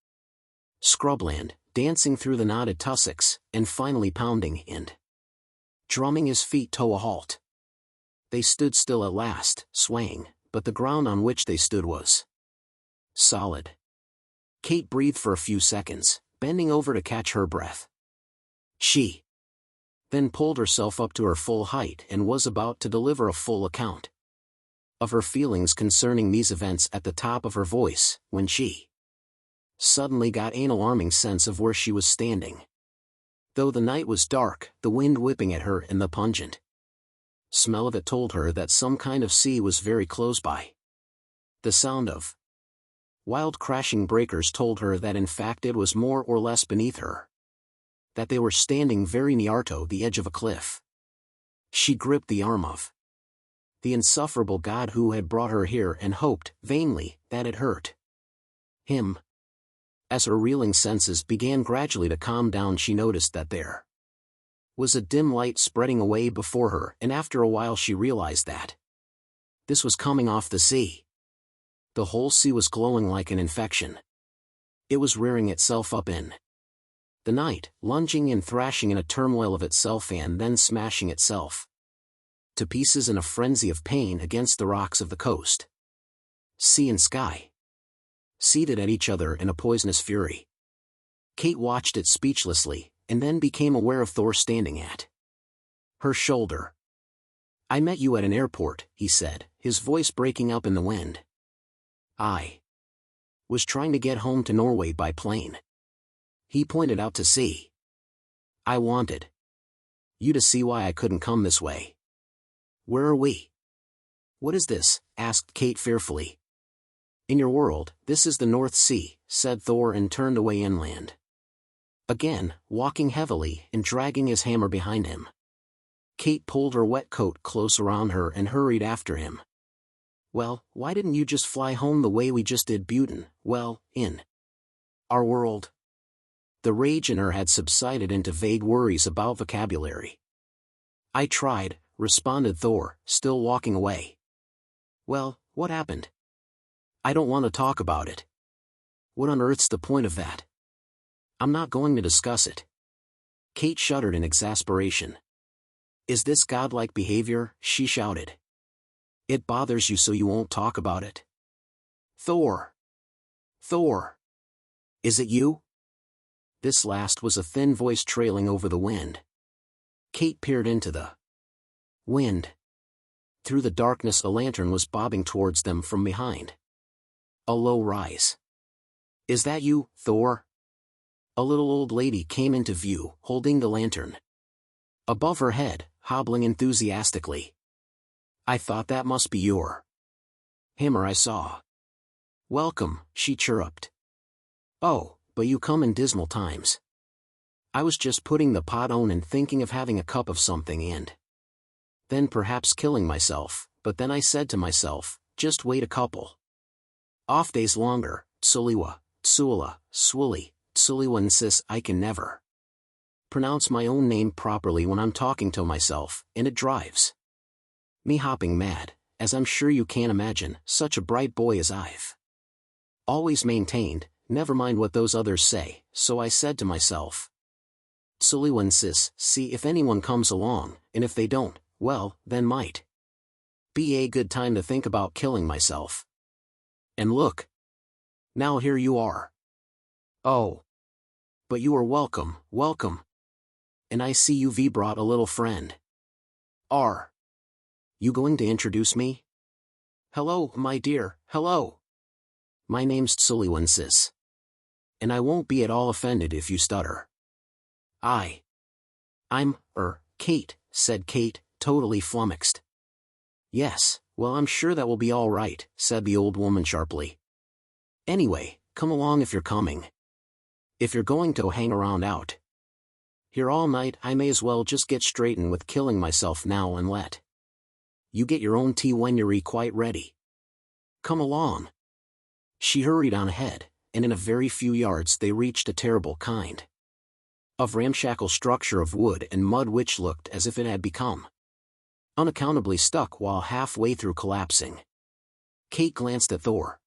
A: scrubland, dancing through the knotted tussocks, and finally pounding and drumming his feet to a halt. They stood still at last, swaying, but the ground on which they stood was solid. Kate breathed for a few seconds, bending over to catch her breath. She then pulled herself up to her full height and was about to deliver a full account of her feelings concerning these events at the top of her voice, when she suddenly got an alarming sense of where she was standing. Though the night was dark, the wind whipping at her and the pungent smell of it told her that some kind of sea was very close by. The sound of wild crashing breakers told her that in fact it was more or less beneath her, that they were standing very near to the edge of a cliff. She gripped the arm of the insufferable God who had brought her here and hoped, vainly, that it hurt him. As her reeling senses began gradually to calm down, she noticed that there was a dim light spreading away before her, and after a while she realized that this was coming off the sea. The whole sea was glowing like an infection. It was rearing itself up in the night, lunging and thrashing in a turmoil of itself, and then smashing itself to pieces in a frenzy of pain against the rocks of the coast. Sea and sky seated at each other in a poisonous fury. Kate watched it speechlessly, and then became aware of Thor standing at her shoulder. "I met you at an airport," he said, his voice breaking up in the wind. "I was trying to get home to Norway by plane." He pointed out to sea. "I wanted you to see why I couldn't come this way." "Where are we?" "What is this?" asked Kate fearfully. "In your world, this is the North Sea," said Thor, and turned away inland again, walking heavily and dragging his hammer behind him. Kate pulled her wet coat close around her and hurried after him. "Well, why didn't you just fly home the way we just did, Buten? Well, in our world." The rage in her had subsided into vague worries about vocabulary. "I tried," responded Thor, still walking away. "Well, what happened?" "I don't want to talk about it." "What on earth's the point of that?" "I'm not going to discuss it." Kate shuddered in exasperation. "Is this godlike behavior?" she shouted. "It bothers you so you won't talk about it?" "Thor! Thor! Is it you?" This last was a thin voice trailing over the wind. Kate peered into the wind. Through the darkness a lantern was bobbing towards them from behind a low rise. "Is that you, Thor?" A little old lady came into view, holding the lantern above her head, hobbling enthusiastically. "I thought that must be your hammer I saw." "Welcome," she chirruped. "Oh, but you come in dismal times. I was just putting the pot on and thinking of having a cup of something and then perhaps killing myself, but then I said to myself, just wait a couple off days longer, Tsuliwa, Tsula, Swuli, Tsuliwa insists I can never pronounce my own name properly when I'm talking to myself, and it drives me hopping mad, as I'm sure you can't imagine, such a bright boy as I've always maintained, never mind what those others say, so I said to myself, Sullywensis, see if anyone comes along, and if they don't, well, then might be a good time to think about killing myself. And look. Now here you are. Oh. But you are welcome, welcome. And I see you've brought a little friend. Are you going to introduce me? Hello, my dear, hello. My name's Sullywensis. And I won't be at all offended if you stutter. I'm, Kate, said Kate, totally flummoxed. Yes, well I'm sure that will be all right, said the old woman sharply. Anyway, come along if you're coming. If you're going to hang around out here all night, I may as well just get straightened with killing myself now and let you get your own tea when you're quite ready. Come along. She hurried on ahead, and in a very few yards they reached a terrible kind of ramshackle structure of wood and mud which looked as if it had become unaccountably stuck while halfway through collapsing. Kate glanced at Thor,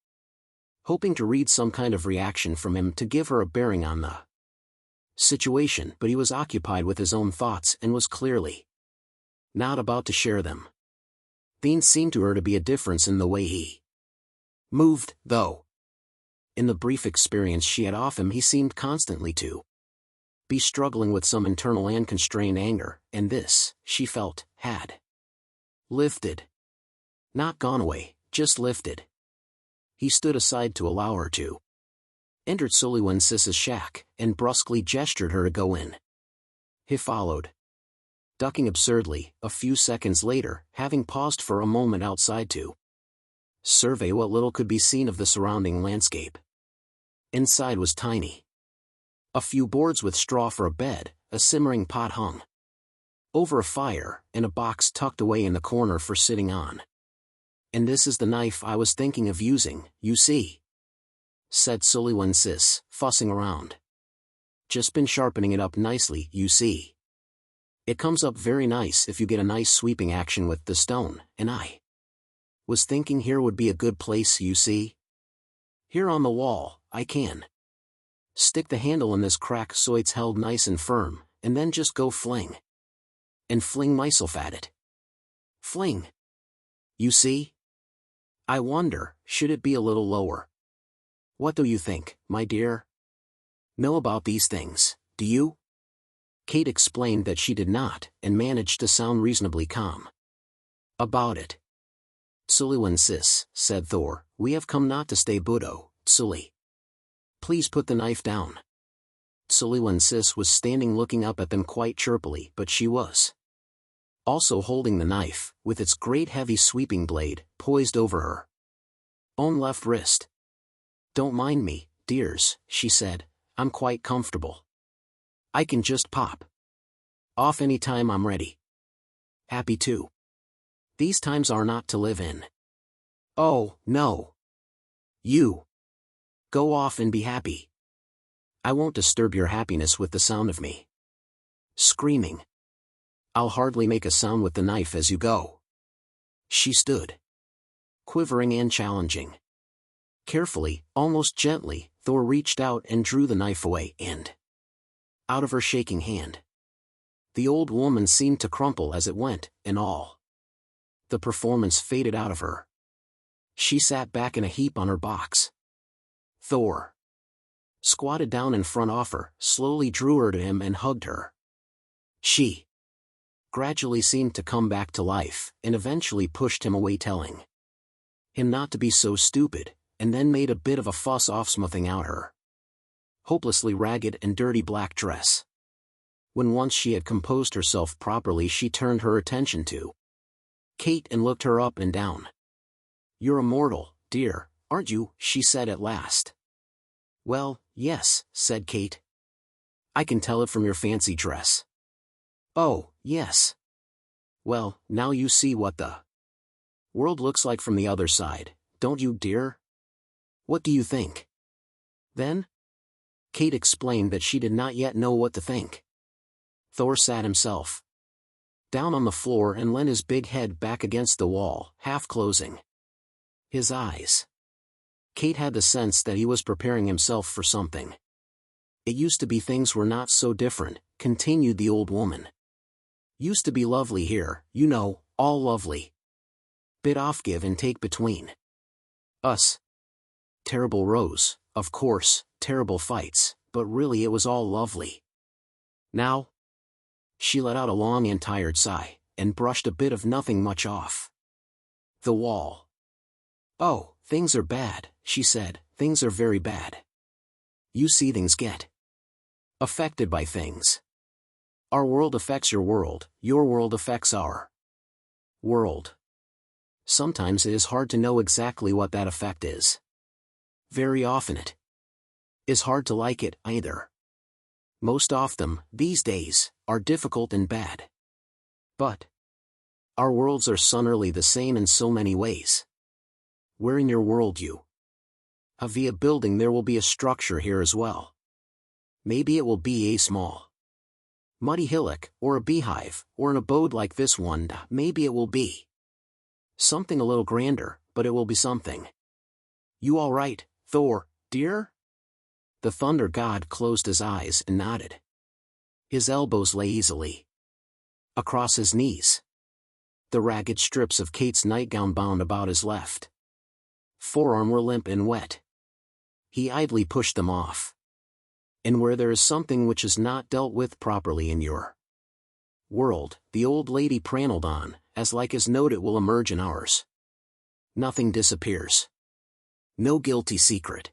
A: hoping to read some kind of reaction from him to give her a bearing on the situation, but he was occupied with his own thoughts and was clearly not about to share them. There seemed to her to be a difference in the way he moved, though. In the brief experience she had of him he seemed constantly to be struggling with some internal and constrained anger, and this, she felt, had lifted. Not gone away, just lifted. He stood aside to allow her to enter Sullywensis's shack, and brusquely gestured her to go in. He followed, ducking absurdly, a few seconds later, having paused for a moment outside to survey what little could be seen of the surrounding landscape. Inside was tiny. A few boards with straw for a bed, a simmering pot hung over a fire, and a box tucked away in the corner for sitting on. And this is the knife I was thinking of using, you see, said Sullywensis, fussing around. Just been sharpening it up nicely, you see. It comes up very nice if you get a nice sweeping action with the stone, and I was thinking here would be a good place, you see. Here on the wall, I can stick the handle in this crack so it's held nice and firm, and then just go fling. And fling myself at it. Fling. You see? I wonder, should it be a little lower? What do you think, my dear? Know about these things, do you? Kate explained that she did not, and managed to sound reasonably calm about it. Sullywensis, said Thor, we have come not to stay Budo, Sully. Please put the knife down. Sullywensis was standing looking up at them quite chirpily, but she was also holding the knife, with its great heavy sweeping blade, poised over her own left wrist. Don't mind me, dears, she said, I'm quite comfortable. I can just pop off any time I'm ready. Happy to. These times are not to live in. Oh, no. You. Go off and be happy. I won't disturb your happiness with the sound of me screaming. I'll hardly make a sound with the knife as you go. She stood, quivering and challenging. Carefully, almost gently, Thor reached out and drew the knife away and out of her shaking hand. The old woman seemed to crumple as it went, and all the performance faded out of her. She sat back in a heap on her box. Thor squatted down in front of her, slowly drew her to him and hugged her. She gradually seemed to come back to life, and eventually pushed him away, telling him not to be so stupid, and then made a bit of a fuss off smoothing out her hopelessly ragged and dirty black dress. When once she had composed herself properly, she turned her attention to Kate and looked her up and down. You're immortal, dear, aren't you? She said at last. Well, yes, said Kate. I can tell it from your fancy dress. Oh, yes. Well, now you see what the world looks like from the other side, don't you, dear? What do you think? Then? Kate explained that she did not yet know what to think. Thor sat himself down on the floor and leant his big head back against the wall, half closing his eyes. Kate had the sense that he was preparing himself for something. It used to be things were not so different, continued the old woman. Used to be lovely here, you know, all lovely. Bit off give and take between us. Terrible rows, of course, terrible fights, but really it was all lovely. Now? She let out a long and tired sigh, and brushed a bit of nothing much off the wall. Oh, things are bad, she said, things are very bad. You see things get affected by things. Our world affects your world affects our world. Sometimes it is hard to know exactly what that effect is. Very often it is hard to like it, either. Most often, these days, are difficult and bad. But our worlds are suddenly the same in so many ways. Where in your world you have a building, there will be a structure here as well. Maybe it will be a small muddy hillock, or a beehive, or an abode like this one. Maybe it will be something a little grander, but it will be something. You all right, Thor, dear? The thunder god closed his eyes and nodded. His elbows lay easily across his knees. The ragged strips of Kate's nightgown bound about his left forearm were limp and wet. He idly pushed them off. And where there is something which is not dealt with properly in your world, the old lady prattled on, as like as note it will emerge in ours. Nothing disappears. No guilty secret.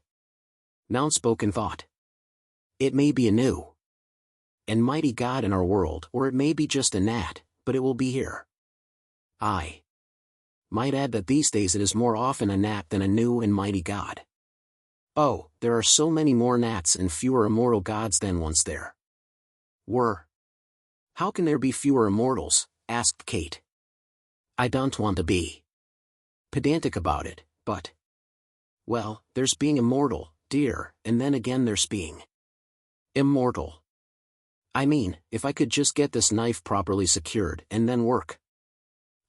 A: Now spoken thought. It may be a new and mighty God in our world, or it may be just a gnat, but it will be here. I might add that these days it is more often a gnat than a new and mighty God. Oh, there are so many more gnats and fewer immortal gods than once there were. How can there be fewer immortals? Asked Kate. I don't want to be pedantic about it, but well, there's being immortal, dear, and then again there's being immortal. I mean, if I could just get this knife properly secured and then work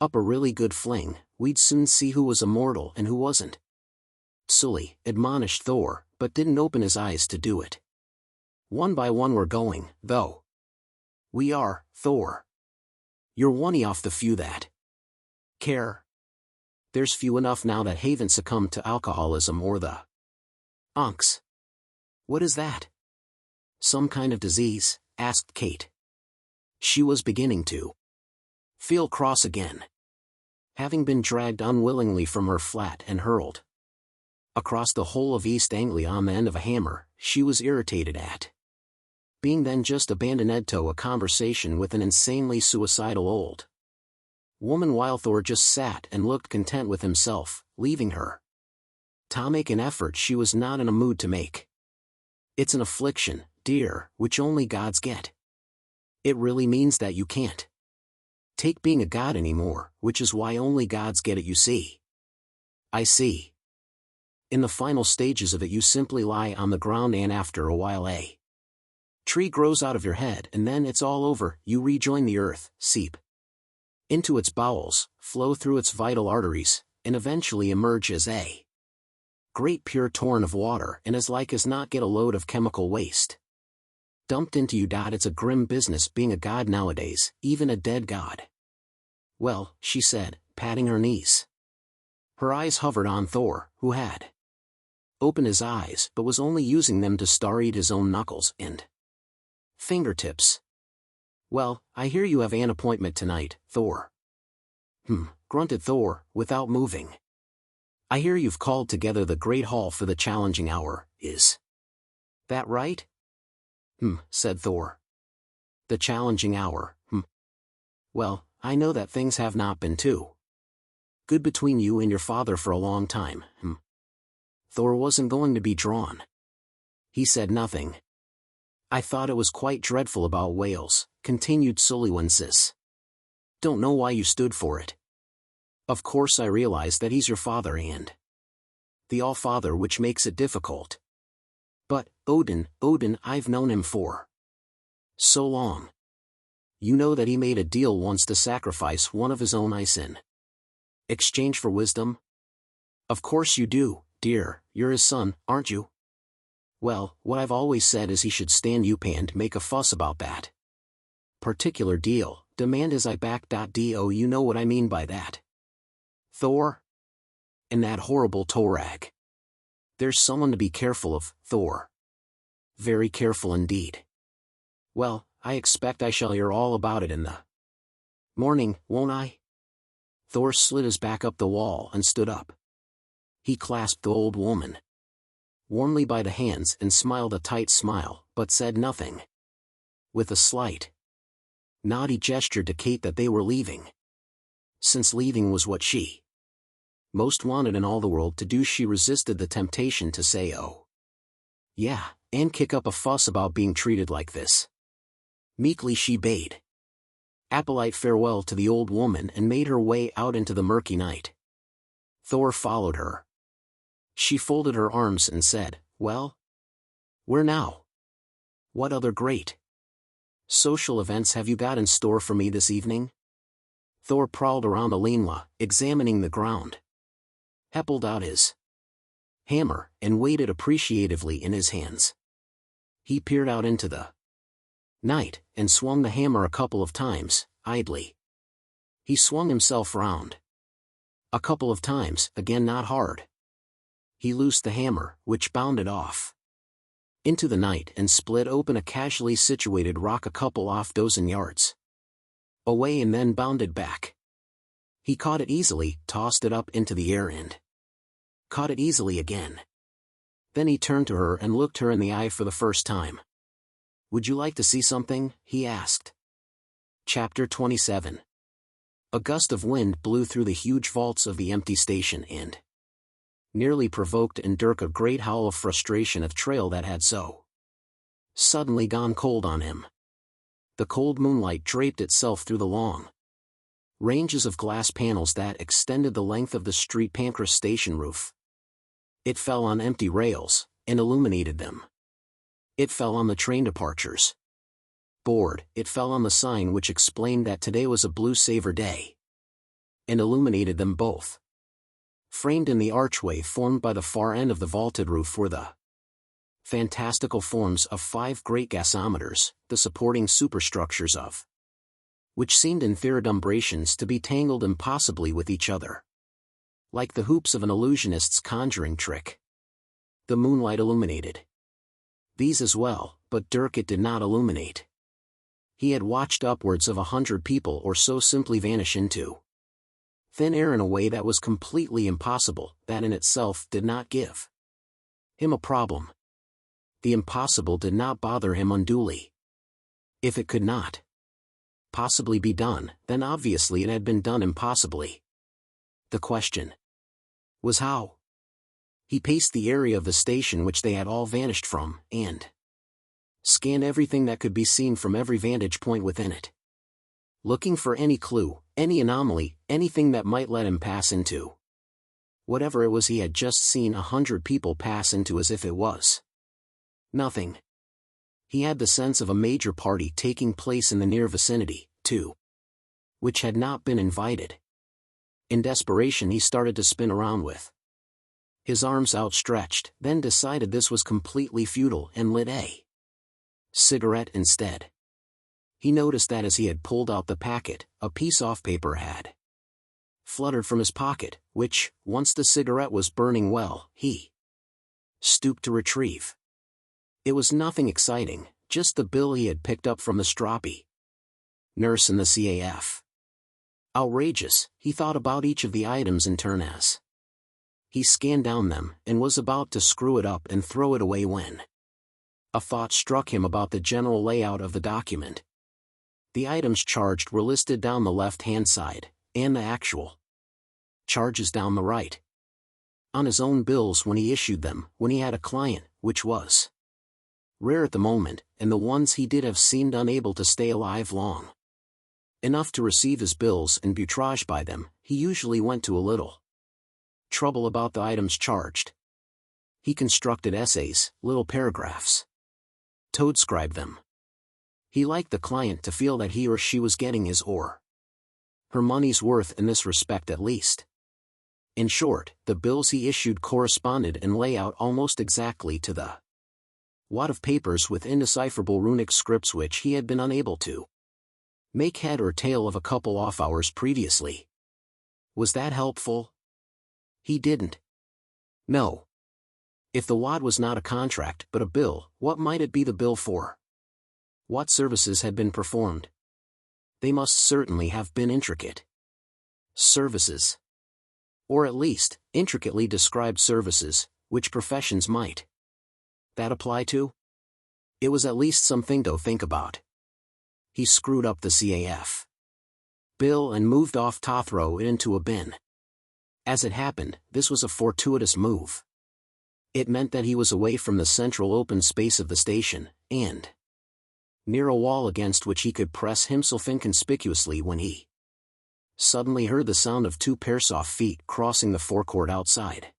A: up a really good fling, we'd soon see who was immortal and who wasn't. Sully admonished Thor, but didn't open his eyes to do it. One by one we're going, though. We are, Thor. You're one off the few that care. There's few enough now that haven't succumbed to alcoholism or the unks. What is that? Some kind of disease? Asked Kate. She was beginning to feel cross again. Having been dragged unwillingly from her flat and hurled across the whole of East Anglia on the end of a hammer, she was irritated at being then just abandoned to a conversation with an insanely suicidal old woman while Thor just sat and looked content with himself, leaving her to make an effort she was not in a mood to make. It's an affliction, dear, which only gods get. It really means that you can't take being a god anymore, which is why only gods get it, you see. I see. In the final stages of it you simply lie on the ground and after a while a tree grows out of your head and then it's all over, you rejoin the earth, seep into its bowels, flow through its vital arteries, and eventually emerge as a great pure torrent of water and as like as not get a load of chemical waste dumped into you. It's a grim business being a god nowadays, even a dead god. Well, she said, patting her knees. Her eyes hovered on Thor, who had opened his eyes but was only using them to star-eat his own knuckles and fingertips. Well, I hear you have an appointment tonight, Thor. Grunted Thor, without moving. I hear you've called together the great hall for the challenging hour, is that right? Said Thor. The challenging hour, Well, I know that things have not been too good between you and your father for a long time, Thor wasn't going to be drawn. He said nothing. I thought it was quite dreadful about Wales, continued Sullywensis. Don't know why you stood for it. Of course I realize that he's your father and the All-Father, which makes it difficult. But, Odin, I've known him for so long. You know that he made a deal once to sacrifice one of his own eyes in exchange for wisdom? Of course you do, dear, you're his son, aren't you? Well, what I've always said is he should stand you and make a fuss about that particular deal, demand his eye back. Do you know what I mean by that? Thor? And that horrible Torag. There's someone to be careful of, Thor. Very careful indeed. Well, I expect I shall hear all about it in the morning, won't I? Thor slid his back up the wall and stood up. He clasped the old woman warmly by the hands and smiled a tight smile, but said nothing. With a slight nod he gestured to Kate that they were leaving. Since leaving was what she most wanted in all the world to do, she resisted the temptation to say oh, yeah, and kick up a fuss about being treated like this. Meekly she bade a polite farewell to the old woman and made her way out into the murky night. Thor followed her. She folded her arms and said, well? Where now? What other great social events have you got in store for me this evening? Thor prowled around the Linla, examining the ground. He pulled out his hammer and weighed it appreciatively in his hands. He peered out into the night and swung the hammer a couple of times, idly. He swung himself round a couple of times, again not hard. He loosed the hammer, which bounded off into the night and split open a casually situated rock a couple off dozen yards away and then bounded back. He caught it easily, tossed it up into the air and caught it easily again. Then he turned to her and looked her in the eye for the first time. Would you like to see something? He asked. Chapter 27. A gust of wind blew through the huge vaults of the empty station and nearly provoked in Dirk a great howl of frustration of trail that had so suddenly gone cold on him. The cold moonlight draped itself through the long ranges of glass panels that extended the length of the street Pancras station roof. It fell on empty rails, and illuminated them. It fell on the train departures board, it fell on the sign which explained that today was a Blue Saver Day, and illuminated them both. Framed in the archway formed by the far end of the vaulted roof were the fantastical forms of 5 great gasometers, the supporting superstructures of which seemed in theodumbrations to be tangled impossibly with each other, like the hoops of an illusionist's conjuring trick. The moonlight illuminated these as well, but Dirk it did not illuminate. He had watched upwards of 100 people or so simply vanish into thin air in a way that was completely impossible, that in itself did not give him a problem. The impossible did not bother him unduly. If it could not possibly be done, then obviously it had been done impossibly. The question was how. He paced the area of the station which they had all vanished from, and scanned everything that could be seen from every vantage point within it, looking for any clue, any anomaly, anything that might let him pass into whatever it was he had just seen 100 people pass into as if it was nothing. He had the sense of a major party taking place in the near vicinity, too, which had not been invited. In desperation he started to spin around with his arms outstretched, then decided this was completely futile and lit a cigarette instead. He noticed that as he had pulled out the packet, a piece of paper had fluttered from his pocket, which, once the cigarette was burning well, he stooped to retrieve. It was nothing exciting, just the bill he had picked up from the stroppy nurse in the CAF. Outrageous, he thought about each of the items in turn as he scanned down them, and was about to screw it up and throw it away when a thought struck him about the general layout of the document. The items charged were listed down the left-hand side, and the actual charges down the right. On his own bills when he issued them, when he had a client, which was rare at the moment, and the ones he did have seemed unable to stay alive long enough to receive his bills and boutrage by them, he usually went to a little trouble about the items charged. He constructed essays, little paragraphs, toadscribed them, He liked the client to feel that he or she was getting his or her money's worth in this respect at least. In short, the bills he issued corresponded in layout almost exactly to the wad of papers with indecipherable runic scripts which he had been unable to make head or tail of a couple off hours previously. Was that helpful? He didn't. No. If the wad was not a contract but a bill, what might it be the bill for? What services had been performed? They must certainly have been intricate services. Or at least, intricately described services, which professions might that apply to? It was at least something to think about. He screwed up the CAF bill and moved off to throw it into a bin. As it happened, this was a fortuitous move. It meant that he was away from the central open space of the station, and near a wall against which he could press himself inconspicuously when he suddenly heard the sound of 2 pair soft feet crossing the forecourt outside.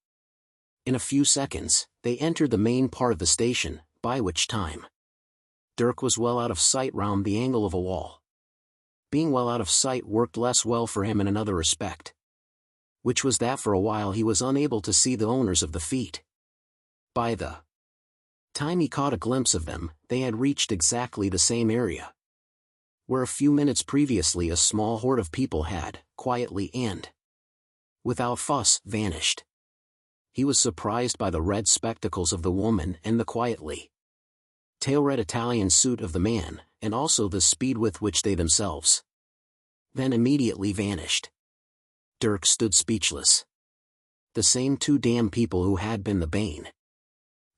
A: In a few seconds, they entered the main part of the station, by which time Dirk was well out of sight round the angle of a wall. Being well out of sight worked less well for him in another respect, which was that for a while he was unable to see the owners of the feet. By the time he caught a glimpse of them, they had reached exactly the same area where a few minutes previously a small horde of people had, quietly and without fuss, vanished. He was surprised by the red spectacles of the woman and the quietly tail-red Italian suit of the man, and also the speed with which they themselves then immediately vanished. Dirk stood speechless. The same 2 damn people who had been the bane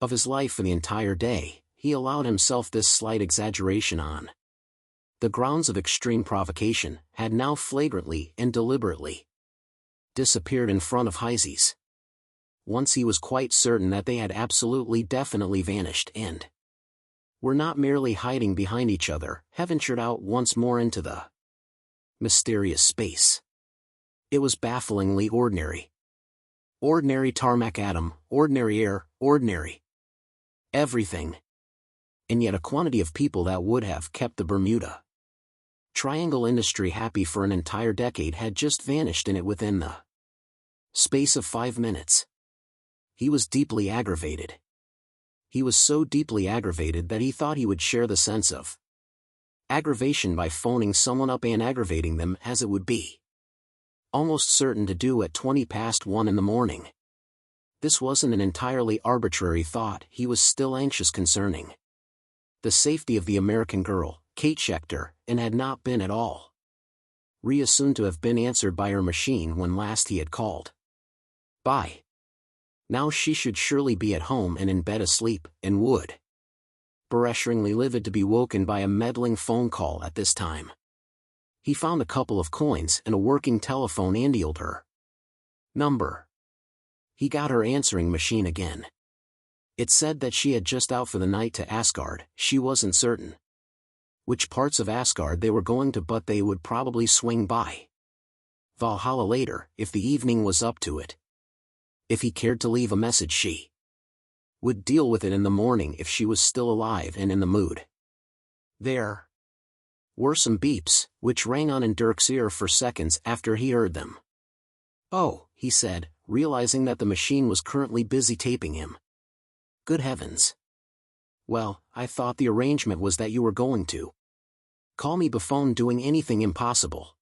A: of his life for the entire day, he allowed himself this slight exaggeration on the grounds of extreme provocation, had now flagrantly and deliberately disappeared in front of Heisey's. Once he was quite certain that they had absolutely definitely vanished and were not merely hiding behind each other, had ventured out once more into the mysterious space. It was bafflingly ordinary. Ordinary tarmac atom, ordinary air, ordinary everything. And yet a quantity of people that would have kept the Bermuda Triangle industry happy for an entire decade had just vanished in it within the space of 5 minutes. He was deeply aggravated. He was so deeply aggravated that he thought he would share the sense of aggravation by phoning someone up and aggravating them, as it would be almost certain to do at 1:20 in the morning. This wasn't an entirely arbitrary thought. He was still anxious concerning the safety of the American girl, Kate Schechter, and had not been at all reassumed to have been answered by her machine when last he had called. By now she should surely be at home and in bed asleep, and would beresheringly livid to be woken by a meddling phone call at this time. He found a couple of coins and a working telephone and dialed her number. He got her answering machine again. It said that she had just out for the night to Asgard. She wasn't certain which parts of Asgard they were going to, but they would probably swing by Valhalla later, if the evening was up to it. If he cared to leave a message, she would deal with it in the morning if she was still alive and in the mood. There were some beeps, which rang on in Dirk's ear for seconds after he heard them. "Oh," he said, realizing that the machine was currently busy taping him. "Good heavens. Well, I thought the arrangement was that you were going to call me before doing anything impossible."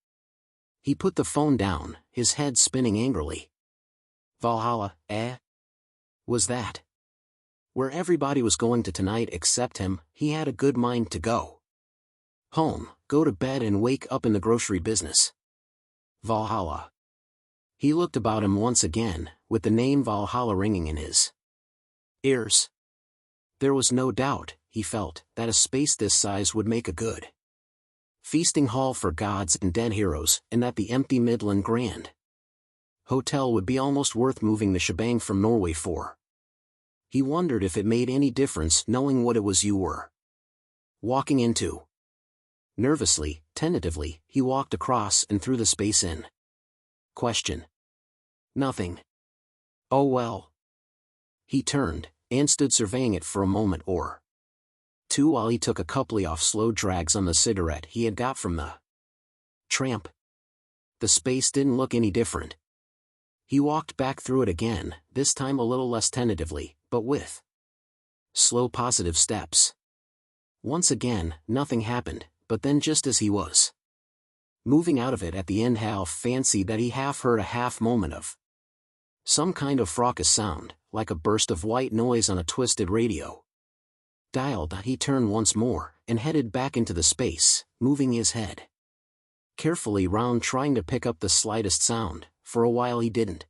A: He put the phone down, his head spinning angrily. Valhalla, eh? Was that where everybody was going to tonight except him? He had a good mind to go home, go to bed and wake up in the grocery business. Valhalla. He looked about him once again, with the name Valhalla ringing in his ears. There was no doubt, he felt, that a space this size would make a good feasting hall for gods and dead heroes, and that the empty Midland Grand Hotel would be almost worth moving the shebang from Norway for. He wondered if it made any difference knowing what it was you were walking into. Nervously, tentatively, he walked across and through the space in question. Nothing. Oh well. He turned, and stood surveying it for a moment or 2 while he took a couple of slow drags on the cigarette he had got from the tramp. The space didn't look any different. He walked back through it again, this time a little less tentatively, but with slow positive steps. Once again, nothing happened, but then just as he was moving out of it at the end, Hal fancied that he half heard a half moment of some kind of fracas sound, like a burst of white noise on a twisted radio. Dialed, he turned once more, and headed back into the space, moving his head carefully round trying to pick up the slightest sound. For a while he didn't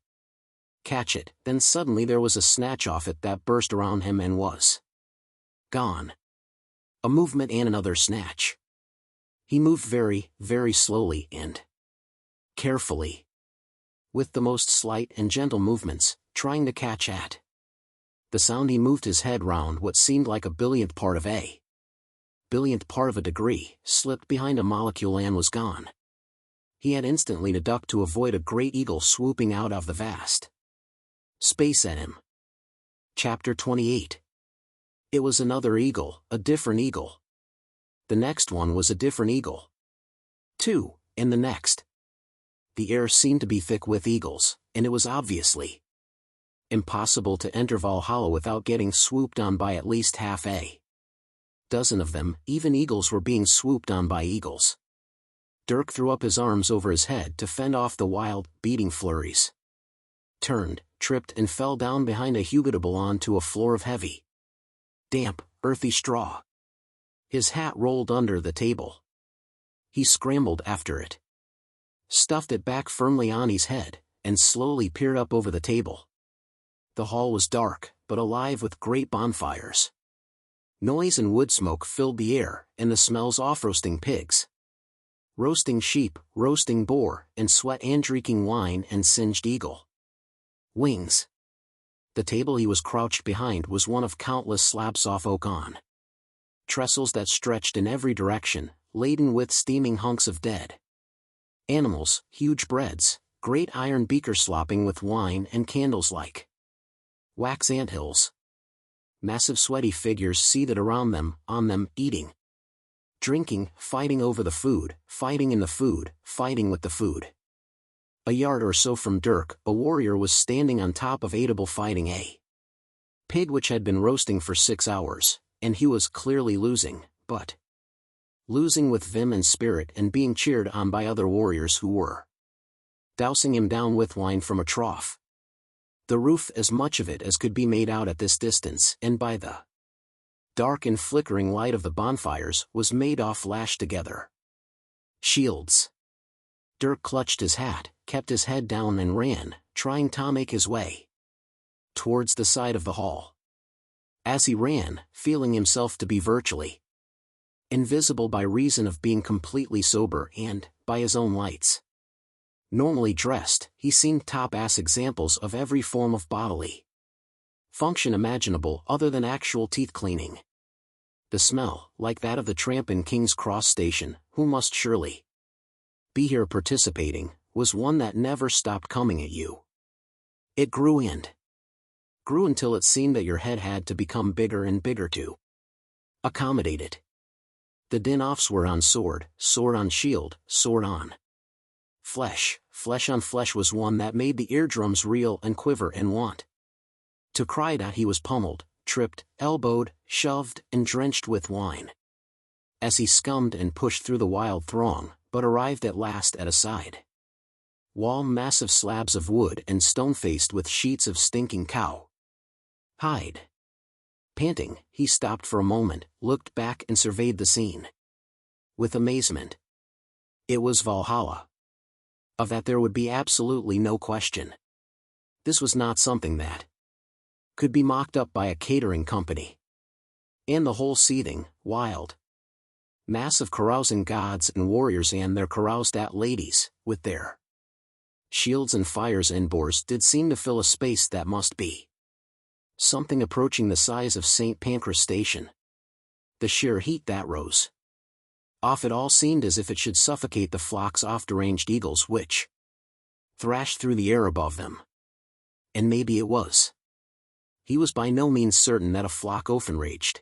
A: catch it, then suddenly there was a snatch off it that burst around him and was gone. A movement and another snatch. He moved very, very slowly and carefully, with the most slight and gentle movements, trying to catch at the sound. He moved his head round what seemed like a billionth part of a degree, slipped behind a molecule and was gone. He had instantly to duck to avoid a great eagle swooping out of the vast space at him. Chapter 28. It was another eagle, a different eagle. The next one was a different eagle. 2, and the next. The air seemed to be thick with eagles, and it was obviously impossible to enter Valhalla without getting swooped on by at least half a dozen of them. Even eagles were being swooped on by eagles. Dirk threw up his arms over his head to fend off the wild, beating flurries. Turned, tripped and fell down behind a Hugotable onto a floor of heavy, damp, earthy straw. His hat rolled under the table. He scrambled after it, stuffed it back firmly on his head, and slowly peered up over the table. The hall was dark, but alive with great bonfires. Noise and wood smoke filled the air, and the smells off roasting pigs, roasting sheep, roasting boar, and sweat and drinking wine and singed eagle wings. The table he was crouched behind was one of countless slabs of oak on trestles that stretched in every direction, laden with steaming hunks of dead animals, huge breads, great iron beakers slopping with wine and candles like wax anthills. Massive sweaty figures seated around them, on them, eating, drinking, fighting over the food, fighting in the food, fighting with the food. A yard or so from Dirk, a warrior was standing on top of Atop fighting a pig which had been roasting for 6 hours, and he was clearly losing, but losing with vim and spirit and being cheered on by other warriors who were dousing him down with wine from a trough. The roof, as much of it as could be made out at this distance, and by the dark and flickering light of the bonfires, was made of lashed together shields. Dirk clutched his hat, kept his head down and ran, trying to make his way towards the side of the hall. As he ran, feeling himself to be virtually invisible by reason of being completely sober and, by his own lights, normally dressed, he seemed top-ass examples of every form of bodily function imaginable other than actual teeth cleaning. The smell, like that of the tramp in King's Cross Station, who must surely be here participating, was one that never stopped coming at you. It grew until it seemed that your head had to become bigger and bigger to accommodate it. The din-offs were on sword, sword on shield, sword on flesh. Flesh on flesh was one that made the eardrums reel and quiver and want to cry that he was pummeled, tripped, elbowed, shoved, and drenched with wine. As he scummed and pushed through the wild throng, but arrived at last at a side wall, massive slabs of wood and stone faced with sheets of stinking cow hide. Panting, he stopped for a moment, looked back and surveyed the scene with amazement. It was Valhalla. Of that there would be absolutely no question. This was not something that could be mocked up by a catering company. And the whole seething, wild mass of carousing gods and warriors and their caroused-at ladies, with their shields and fires and boars, did seem to fill a space that must be something approaching the size of St. Pancras Station. The sheer heat that rose off it all seemed as if it should suffocate the flocks of deranged eagles which thrashed through the air above them. And maybe it was. He was by no means certain that a flock often raged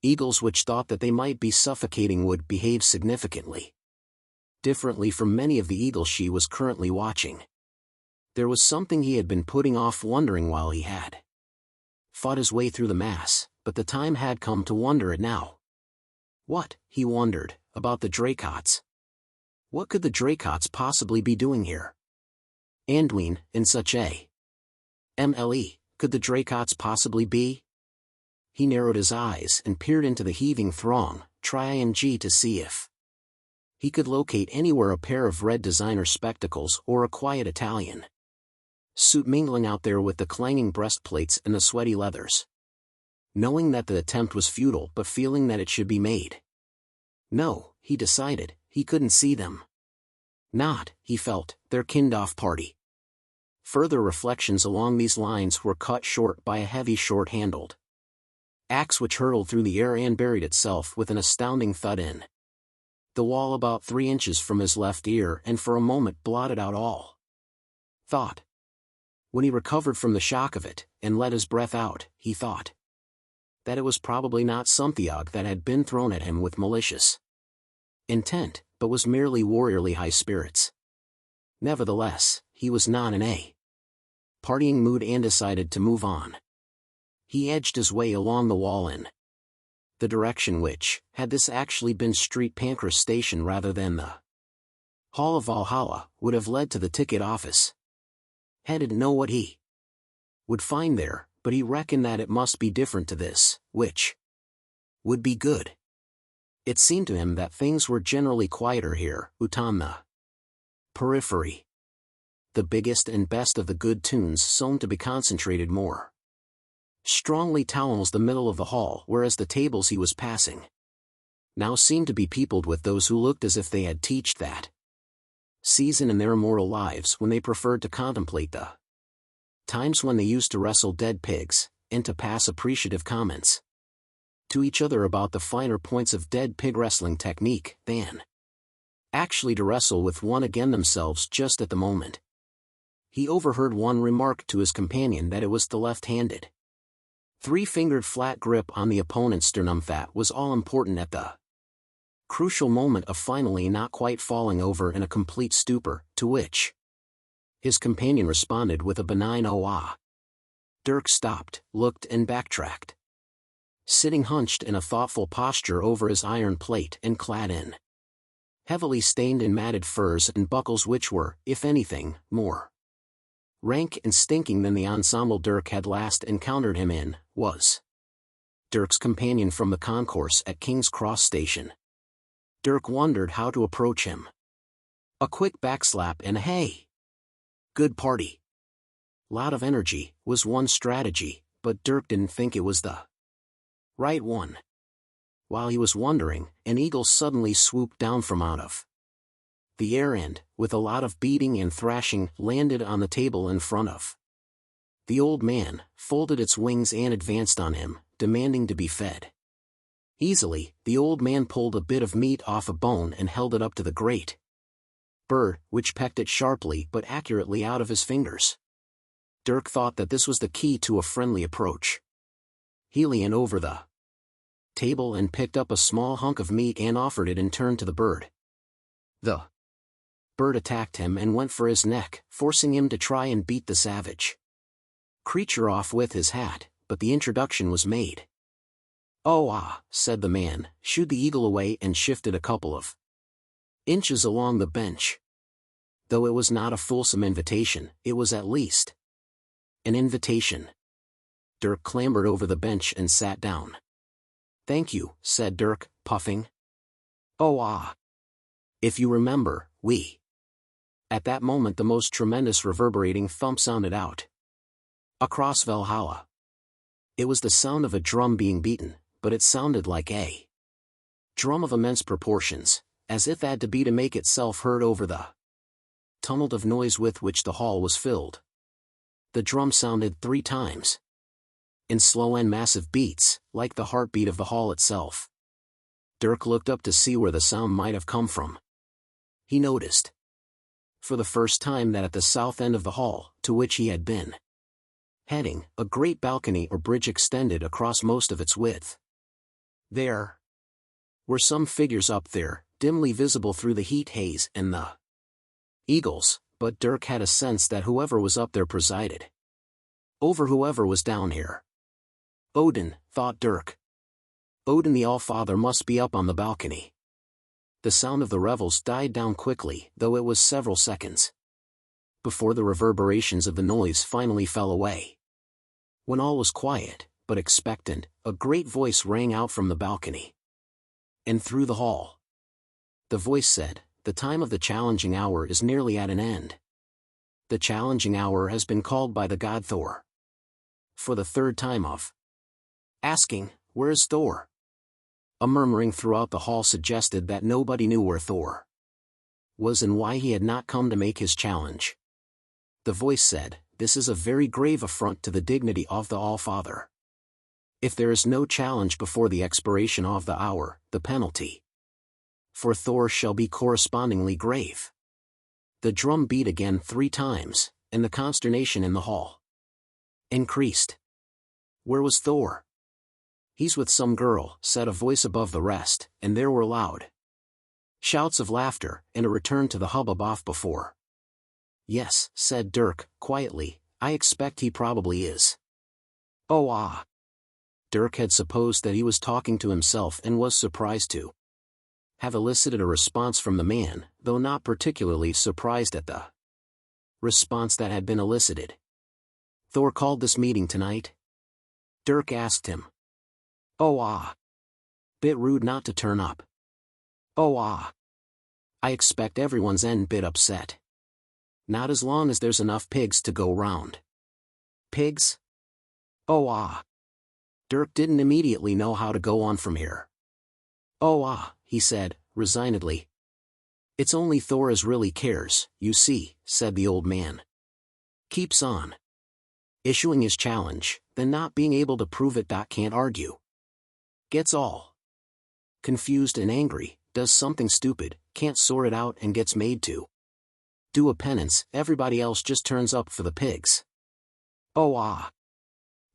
A: Eagles which thought that they might be suffocating would behave significantly differently from many of the eagles she was currently watching. There was something he had been putting off wondering while he had fought his way through the mass, but the time had come to wonder it now. What, he wondered, about the Dracots? What could the Dracots possibly be doing here? Anduin, in such a MLE, could the Dracots possibly be? He narrowed his eyes and peered into the heaving throng, trying to see if he could locate anywhere a pair of red designer spectacles or a quiet Italian suit mingling out there with the clanging breastplates and the sweaty leathers. Knowing that the attempt was futile but feeling that it should be made. No, he decided, he couldn't see them. Not, he felt, their kind-off party. Further reflections along these lines were cut short by a heavy short-handled axe which hurtled through the air and buried itself with an astounding thud in the wall about 3 inches from his left ear and for a moment blotted out all thought. When he recovered from the shock of it, and let his breath out, he thought that it was probably not something that had been thrown at him with malicious intent, but was merely warriorly high spirits. Nevertheless, he was not in a partying mood and decided to move on. He edged his way along the wall in the direction which, had this actually been Street Pancras Station rather than the Hall of Valhalla, would have led to the ticket office. Had didn't know what he would find there, but he reckoned that it must be different to this, which would be good. It seemed to him that things were generally quieter here, on the periphery. The biggest and best of the good tunes seemed to be concentrated more strongly towards the middle of the hall, whereas the tables he was passing now seemed to be peopled with those who looked as if they had teached that season in their immortal lives when they preferred to contemplate the times when they used to wrestle dead pigs, and to pass appreciative comments to each other about the finer points of dead pig wrestling technique than actually to wrestle with one again themselves just at the moment. He overheard one remark to his companion that it was the left-handed, 3-fingered flat grip on the opponent's sternum that was all important at the crucial moment of finally not quite falling over in a complete stupor, to which his companion responded with a benign "oh ah." Dirk stopped, looked and backtracked. Sitting hunched in a thoughtful posture over his iron plate and clad in heavily stained and matted furs and buckles which were, if anything, more rank and stinking than the ensemble Dirk had last encountered him in, was Dirk's companion from the concourse at King's Cross Station. Dirk wondered how to approach him. A quick backslap and a "hey, good party" lot of energy was one strategy, but Dirk didn't think it was the right one. While he was wondering, an eagle suddenly swooped down from out of the air and, with a lot of beating and thrashing, landed on the table in front of the old man, folded its wings and advanced on him, demanding to be fed. Easily, the old man pulled a bit of meat off a bone and held it up to the great bird, which pecked it sharply but accurately out of his fingers. Dirk thought that this was the key to a friendly approach. He leaned over the table and picked up a small hunk of meat and offered it in turn to the bird. The bird attacked him and went for his neck, forcing him to try and beat the savage creature off with his hat, but the introduction was made. "Oh ah," said the man, shooed the eagle away and shifted a couple of inches along the bench. Though it was not a fulsome invitation, it was at least an invitation. Dirk clambered over the bench and sat down. "Thank you," said Dirk, puffing. "Oh ah. If you remember, we..." At that moment the most tremendous reverberating thump sounded out across Valhalla. It was the sound of a drum being beaten, but it sounded like a drum of immense proportions, as if it had to be to make itself heard over the tumult of noise with which the hall was filled. The drum sounded 3 times, in slow and massive beats, like the heartbeat of the hall itself. Dirk looked up to see where the sound might have come from. He noticed, for the first time, that at the south end of the hall, to which he had been heading, a great balcony or bridge extended across most of its width. There were some figures up there, dimly visible through the heat haze and the eagles, but Dirk had a sense that whoever was up there presided over whoever was down here. Odin, thought Dirk. Odin the All-Father must be up on the balcony. The sound of the revels died down quickly, though it was several seconds before the reverberations of the noise finally fell away. When all was quiet, but expectant, a great voice rang out from the balcony and through the hall. The voice said, "The time of the challenging hour is nearly at an end. The challenging hour has been called by the god Thor for the third time of asking, where is Thor?" A murmuring throughout the hall suggested that nobody knew where Thor was and why he had not come to make his challenge. The voice said, "This is a very grave affront to the dignity of the All-Father. If there is no challenge before the expiration of the hour, the penalty for Thor shall be correspondingly grave." The drum beat again 3 times, and the consternation in the hall increased. Where was Thor? "He's with some girl," said a voice above the rest, and there were loud shouts of laughter, and a return to the hubbub off before. "Yes," said Dirk, quietly, "I expect he probably is." "Oh ah." Dirk had supposed that he was talking to himself and was surprised to have elicited a response from the man, though not particularly surprised at the response that had been elicited. "Thor called this meeting tonight?" Dirk asked him. "Oh ah. Bit rude not to turn up." "Oh ah. I expect everyone's bit upset. Not as long as there's enough pigs to go round." "Pigs?" "Oh ah." Dirk didn't immediately know how to go on from here. "Oh ah," he said, resignedly. "It's only Thor as really cares, you see," said the old man. "Keeps on issuing his challenge, then not being able to prove it. Can't argue. Gets all confused and angry, does something stupid, can't sort it out and gets made to do a penance. Everybody else just turns up for the pigs." "Oh ah."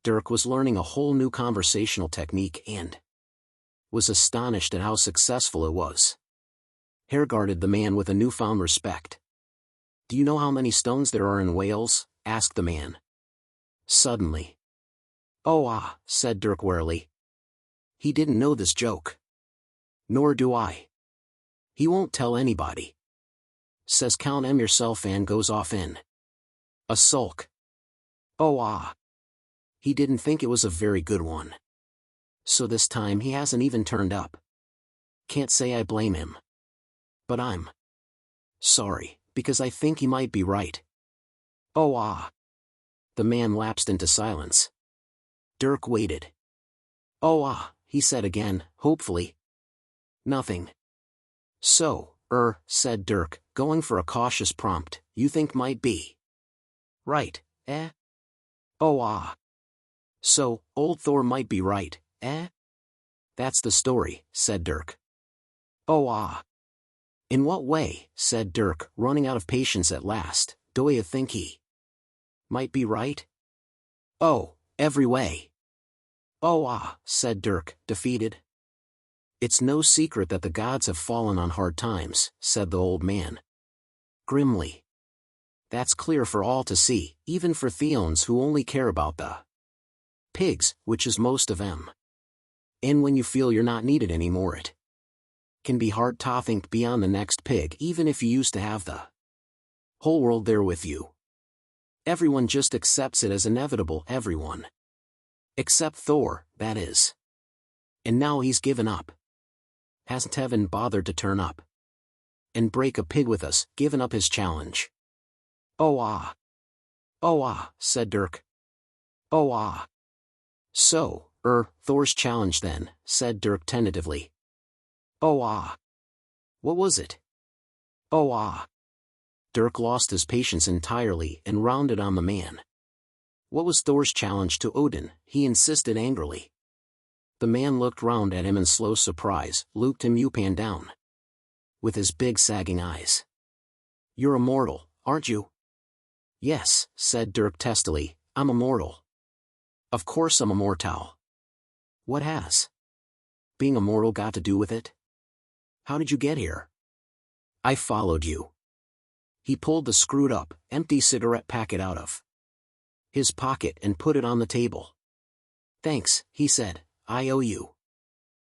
A: Dirk was learning a whole new conversational technique and was astonished at how successful it was. Hair guarded the man with a newfound respect. "Do you know how many stones there are in Wales?" asked the man suddenly. "Oh ah," said Dirk warily. He didn't know this joke. "Nor do I. He won't tell anybody. Says count 'em yourself and goes off in a sulk." "Oh ah." He didn't think it was a very good one. So this time he hasn't even turned up. Can't say I blame him. But I'm sorry, because I think he might be right." "Oh ah." The man lapsed into silence. Dirk waited. "Oh ah," he said again, hopefully. "Nothing." "So, said Dirk, going for a cautious prompt, "you think might be right, eh?" "Oh ah." "So, old Thor might be right, eh?" "That's the story," said Dirk. "Oh ah." "In what way?" said Dirk, running out of patience at last. "Do you think he might be right?" "Oh, every way." "Oh ah," said Dirk, defeated. "It's no secret that the gods have fallen on hard times," said the old man grimly. "That's clear for all to see, even for Theons who only care about the pigs, which is most of them. And when you feel you're not needed anymore, it can be hard to think beyond the next pig, even if you used to have the whole world there with you. Everyone just accepts it as inevitable, everyone. Except Thor, that is. And now he's given up. Hasn't even bothered to turn up and break a pig with us, given up his challenge." "Oh ah." "Oh ah," said Dirk. "Oh ah." "So, Thor's challenge then," said Dirk tentatively. "Oh ah. What was it?" "Oh ah." Dirk lost his patience entirely and rounded on the man. "What was Thor's challenge to Odin?" he insisted angrily. The man looked round at him in slow surprise, looked him up and down with his big sagging eyes. "You're immortal, aren't you?" "Yes," said Dirk testily, "I'm immortal. Of course I'm immortal. What has Being immortal got to do with it? How did you get here? I followed you. He pulled the screwed-up, empty cigarette packet out of his pocket and put it on the table. Thanks, he said, I owe you.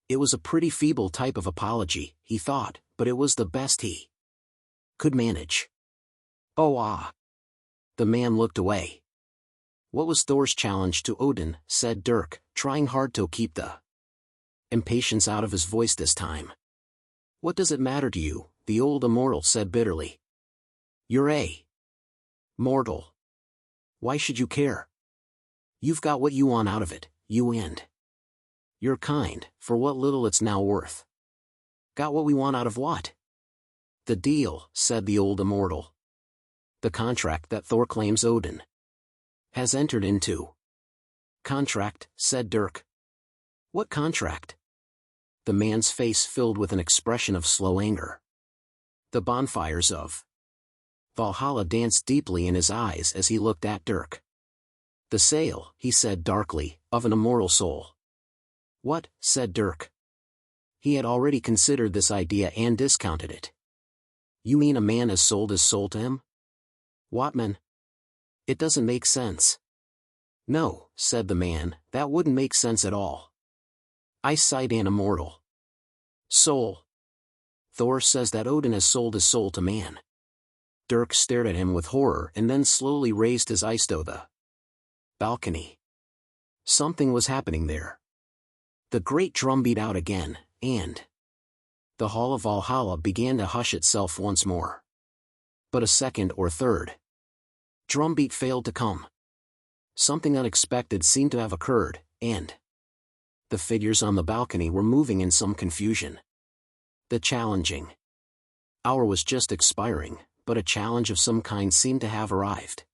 A: It was a pretty feeble type of apology, he thought, but it was the best he could manage. Oh ah. The man looked away. What was Thor's challenge to Odin, said Dirk, trying hard to keep the impatience out of his voice this time. What does it matter to you, the old immortal said bitterly. You're a mortal. Why should you care? You've got what you want out of it, you and your kind, for what little it's now worth. Got what we want out of what? The deal, said the old immortal. The contract that Thor claims Odin has entered into. Contract, said Dirk. What contract? The man's face filled with an expression of slow anger. The bonfires of Valhalla danced deeply in his eyes as he looked at Dirk. The sale, he said darkly, of an immortal soul. What, said Dirk. He had already considered this idea and discounted it. You mean a man has sold his soul to him? Watman? It doesn't make sense. No, said the man, that wouldn't make sense at all. I cite an immortal soul. Thor says that Odin has sold his soul to man. Dirk stared at him with horror and then slowly raised his eyes to the balcony. Something was happening there. The great drum beat out again, and the Hall of Valhalla began to hush itself once more. But a second or third drumbeat failed to come. Something unexpected seemed to have occurred, and the figures on the balcony were moving in some confusion. The challenging hour was just expiring, but a challenge of some kind seemed to have arrived.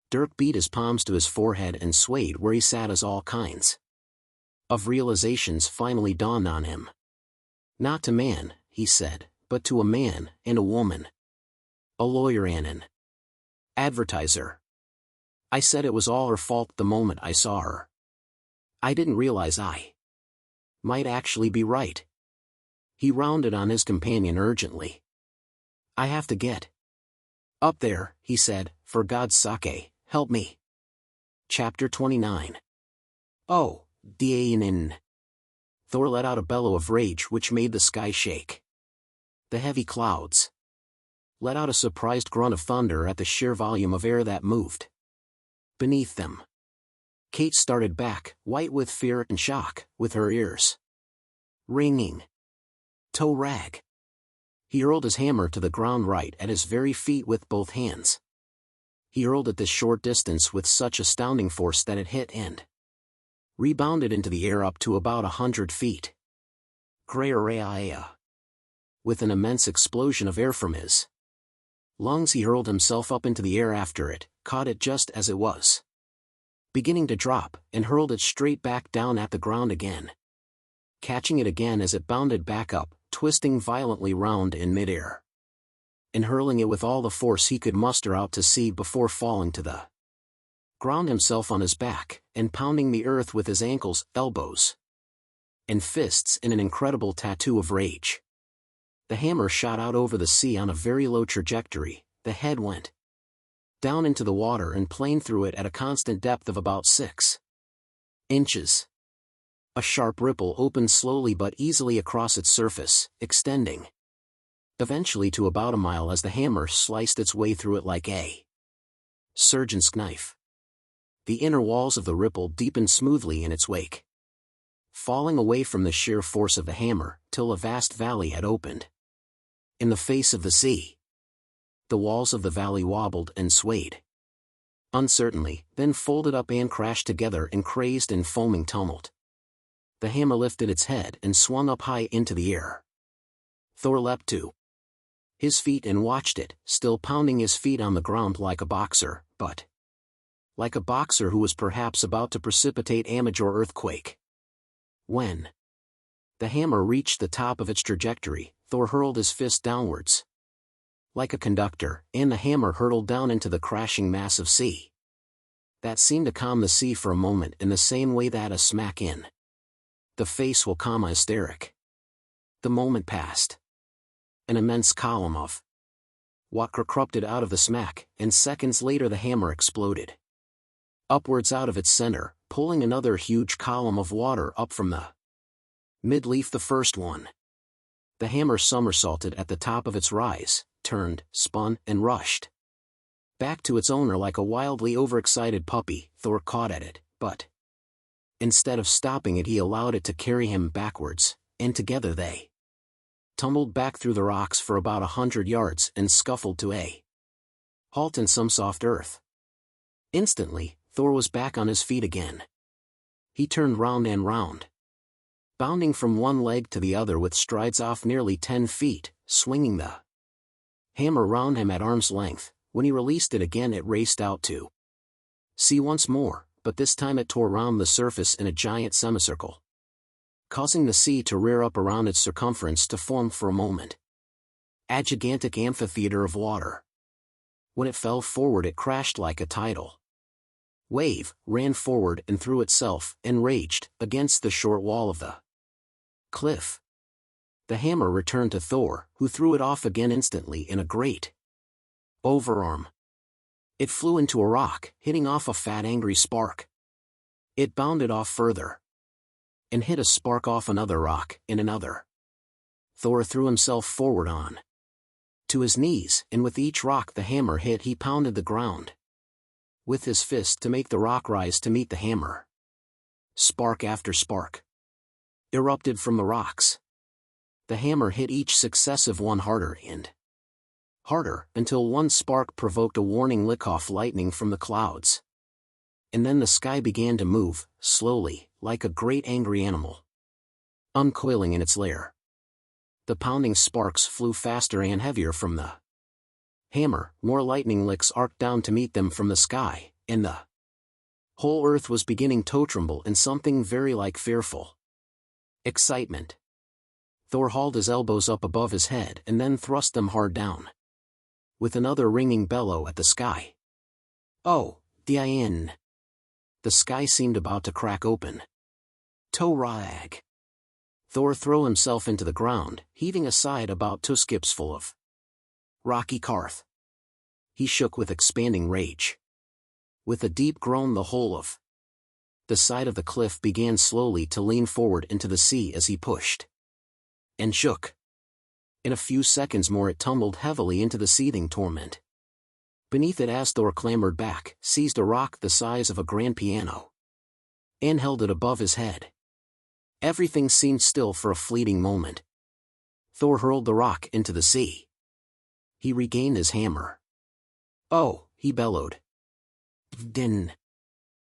A: Dirk beat his palms to his forehead and swayed where he sat as all kinds of realizations finally dawned on him. Not to man, he said, but to a man and a woman. A lawyer and an advertiser. I said it was all her fault the moment I saw her. I didn't realize I might actually be right. He rounded on his companion urgently. I have to get up there, he said, for God's sake, help me. Chapter 29. Oh, Dainin. Thor let out a bellow of rage which made the sky shake. The heavy clouds let out a surprised grunt of thunder at the sheer volume of air that moved beneath them. Kate started back, white with fear and shock, with her ears ringing. Toe rag. He hurled his hammer to the ground right at his very feet with both hands. He hurled it this short distance with such astounding force that it hit and rebounded into the air up to about 100 feet. Graya. With an immense explosion of air from his lungs, he hurled himself up into the air after it, caught it just as it was beginning to drop, and hurled it straight back down at the ground again. Catching it again as it bounded back up, twisting violently round in midair. And hurling it with all the force he could muster out to sea before falling to the ground himself on his back, and pounding the earth with his ankles, elbows, and fists in an incredible tattoo of rage. The hammer shot out over the sea on a very low trajectory, the head went down into the water and planed through it at a constant depth of about 6 inches. A sharp ripple opened slowly but easily across its surface, extending eventually to about a mile as the hammer sliced its way through it like a surgeon's knife. The inner walls of the ripple deepened smoothly in its wake, falling away from the sheer force of the hammer, till a vast valley had opened in the face of the sea. The walls of the valley wobbled and swayed uncertainly, then folded up and crashed together in crazed and foaming tumult. The hammer lifted its head and swung up high into the air. Thor leapt to his feet and watched it, still pounding his feet on the ground like a boxer, but like a boxer who was perhaps about to precipitate a major earthquake. When the hammer reached the top of its trajectory, Thor hurled his fist downwards like a conductor, and the hammer hurtled down into the crashing mass of sea. That seemed to calm the sea for a moment in the same way that a smack in The face will calm hysteric. The moment passed. An immense column of water erupted out of the smack, and seconds later the hammer exploded. Upwards out of its center, pulling another huge column of water up from the mid-leaf the first one. The hammer somersaulted at the top of its rise, turned, spun, and rushed back to its owner like a wildly overexcited puppy. Thor caught at it, but instead of stopping it he allowed it to carry him backwards, and together they tumbled back through the rocks for about 100 yards and scuffled to a halt in some soft earth. Instantly, Thor was back on his feet again. He turned round and round, bounding from one leg to the other with strides off nearly 10 feet, swinging the hammer round him at arm's length. When he released it again it raced out to sea once more, but this time it tore round the surface in a giant semicircle, causing the sea to rear up around its circumference to form for a moment a gigantic amphitheater of water. When it fell forward it crashed like a tidal wave, ran forward and threw itself, and raged, against the short wall of the cliff. The hammer returned to Thor, who threw it off again instantly in a great overarm. It flew into a rock, hitting off a fat angry spark. It bounded off further, and hit a spark off another rock, and another. Thor threw himself forward on to his knees, and with each rock the hammer hit he pounded the ground with his fist to make the rock rise to meet the hammer. Spark after spark erupted from the rocks. The hammer hit each successive one harder and harder, until one spark provoked a warning lick-off lightning from the clouds. And then the sky began to move, slowly, like a great angry animal uncoiling in its lair. The pounding sparks flew faster and heavier from the hammer, more lightning licks arced down to meet them from the sky, and the whole earth was beginning to tremble in something very like fearful excitement. Thor hauled his elbows up above his head and then thrust them hard down, with another ringing bellow at the sky. Oh, Diane! The sky seemed about to crack open. Toe-rag! Thor threw himself into the ground, heaving aside about 2 skips full of rocky karth. He shook with expanding rage. With a deep groan the whole of the side of the cliff began slowly to lean forward into the sea as he pushed and shook. In a few seconds more it tumbled heavily into the seething torment beneath it as Thor clambered back, seized a rock the size of a grand piano, and held it above his head. Everything seemed still for a fleeting moment. Thor hurled the rock into the sea. He regained his hammer. Oh, he bellowed. Din!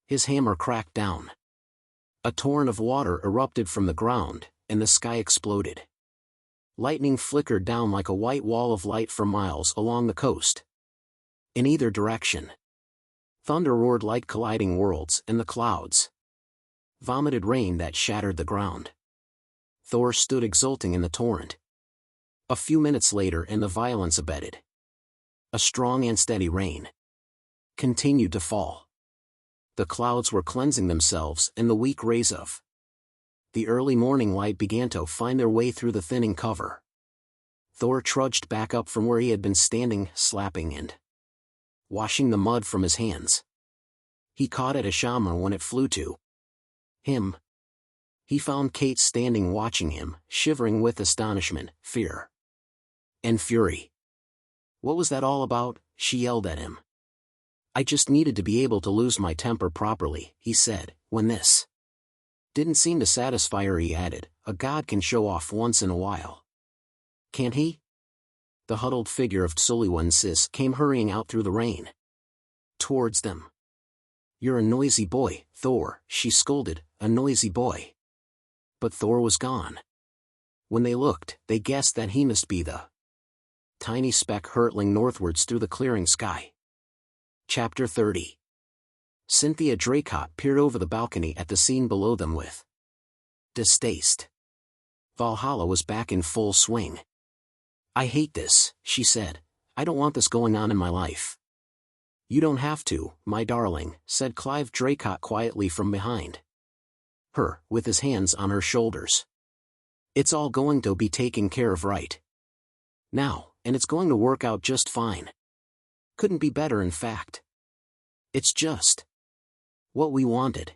A: His hammer cracked down. A torrent of water erupted from the ground, and the sky exploded. Lightning flickered down like a white wall of light for miles along the coast. In either direction, thunder roared like colliding worlds, and the clouds vomited rain that shattered the ground. Thor stood exulting in the torrent. A few minutes later and the violence abated. A strong and steady rain continued to fall. The clouds were cleansing themselves, and the weak rays of the early morning light began to find their way through the thinning cover. Thor trudged back up from where he had been standing, slapping and washing the mud from his hands. He caught at a hammer when it flew to him. He found Kate standing watching him, shivering with astonishment, fear, and fury. What was that all about? She yelled at him. I just needed to be able to lose my temper properly, he said. When this didn't seem to satisfy her he added, a god can show off once in a while. Can't he? The huddled figure of Tsuliwensis came hurrying out through the rain towards them. You're a noisy boy, Thor, she scolded, a noisy boy. But Thor was gone. When they looked, they guessed that he must be the tiny speck hurtling northwards through the clearing sky. Chapter 30. Cynthia Draycott peered over the balcony at the scene below them with distaste. Valhalla was back in full swing. I hate this, she said. I don't want this going on in my life. You don't have to, my darling, said Clive Draycott quietly from behind. Her, with his hands on her shoulders. It's all going to be taken care of right now, and it's going to work out just fine. Couldn't be better, in fact. It's just what we wanted.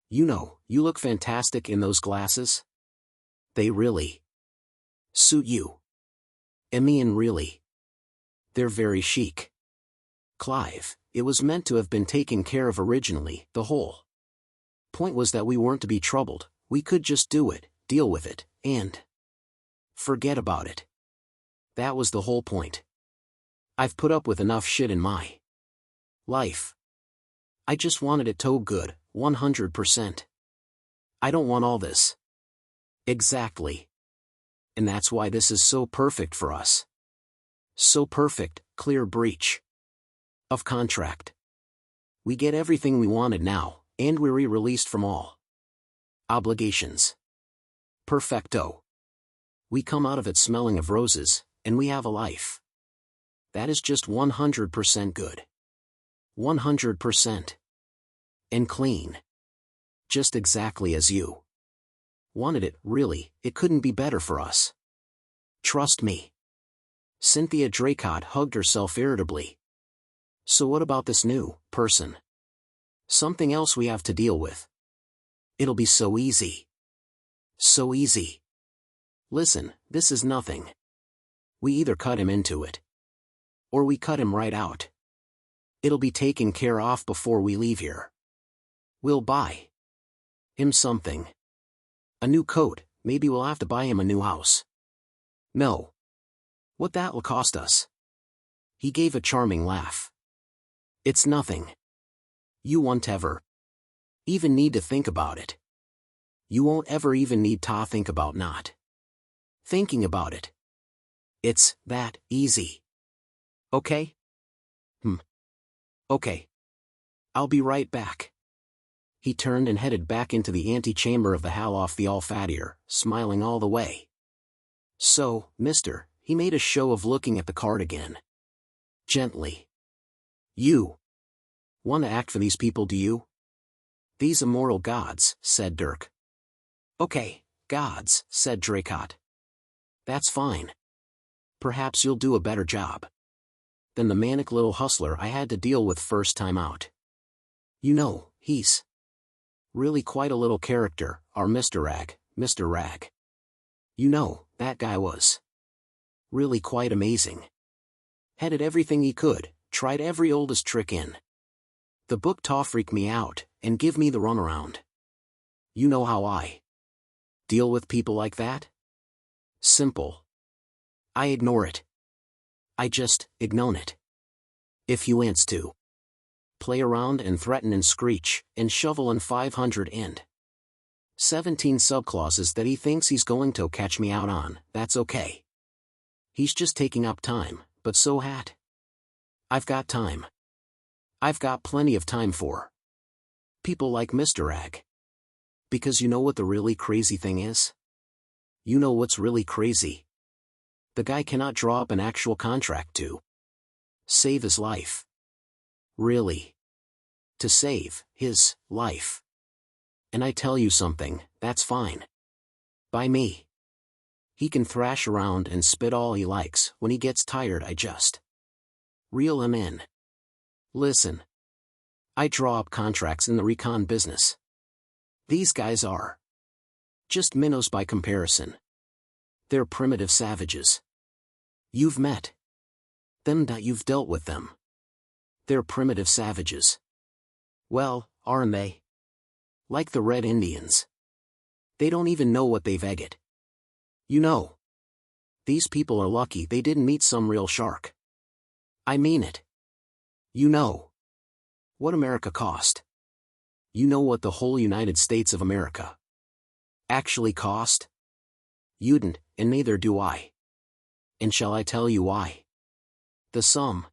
A: You know, you look fantastic in those glasses. They really suit you. And me, and really, they're very chic. Clive, it was meant to have been taken care of originally. The whole point was that we weren't to be troubled. We could just do it, deal with it, and forget about it. That was the whole point. I've put up with enough shit in my life. I just wanted it to good, 100%. I don't want all this. Exactly. And that's why this is so perfect for us. So perfect, clear breach of contract. We get everything we wanted now, and we're released from all obligations. Perfecto. We come out of it smelling of roses, and we have a life that is just 100% good. 100%. And clean. Just exactly as you wanted it. Really, it couldn't be better for us. Trust me. Cynthia Draycott hugged herself irritably. So what about this new person? Something else we have to deal with. It'll be so easy. So easy. Listen, this is nothing. We either cut him into it, or we cut him right out. It'll be taken care of before we leave here. We'll buy him something. A new coat. Maybe we'll have to buy him a new house. No. What that will cost us? He gave a charming laugh. It's nothing. You won't ever even need to think about it. You won't ever even need to think about not thinking about it. It's that easy. Okay? Okay. I'll be right back. He turned and headed back into the antechamber of the Hall off the Alfatier, smiling all the way. So, mister, he made a show of looking at the card again. Gently. You want to act for these people, do you? These immoral gods, said Dirk. Okay, gods, said Draycott. That's fine. Perhaps you'll do a better job than the manic little hustler I had to deal with first time out. You know, he's really quite a little character, our Mr. Rag, Mr. Rag. You know, that guy was really quite amazing. Headed everything he could, tried every oldest trick in the book to freak me out, and give me the runaround. You know how I deal with people like that? Simple. I ignore it. I just ignore it. If he wants to play around and threaten and screech, and shovel in 517 subclauses that he thinks he's going to catch me out on, that's okay. He's just taking up time, but so hat. I've got time. I've got plenty of time for people like Mr. Rag. Because you know what the really crazy thing is? You know what's really crazy? The guy cannot draw up an actual contract to save his life. Really. To save his life. And I tell you something, that's fine. By me. He can thrash around and spit all he likes. When he gets tired, I just reel him in. Listen. I draw up contracts in the recon business. These guys are just minnows by comparison. They're primitive savages. You've met them, that you've dealt with them. They're primitive savages. Well, aren't they? Like the Red Indians. They don't even know what they've egged. You know. These people are lucky they didn't meet some real shark. I mean it. You know what America cost. You know what the whole United States of America actually cost? You didn't, and neither do I. And shall I tell you why? The sum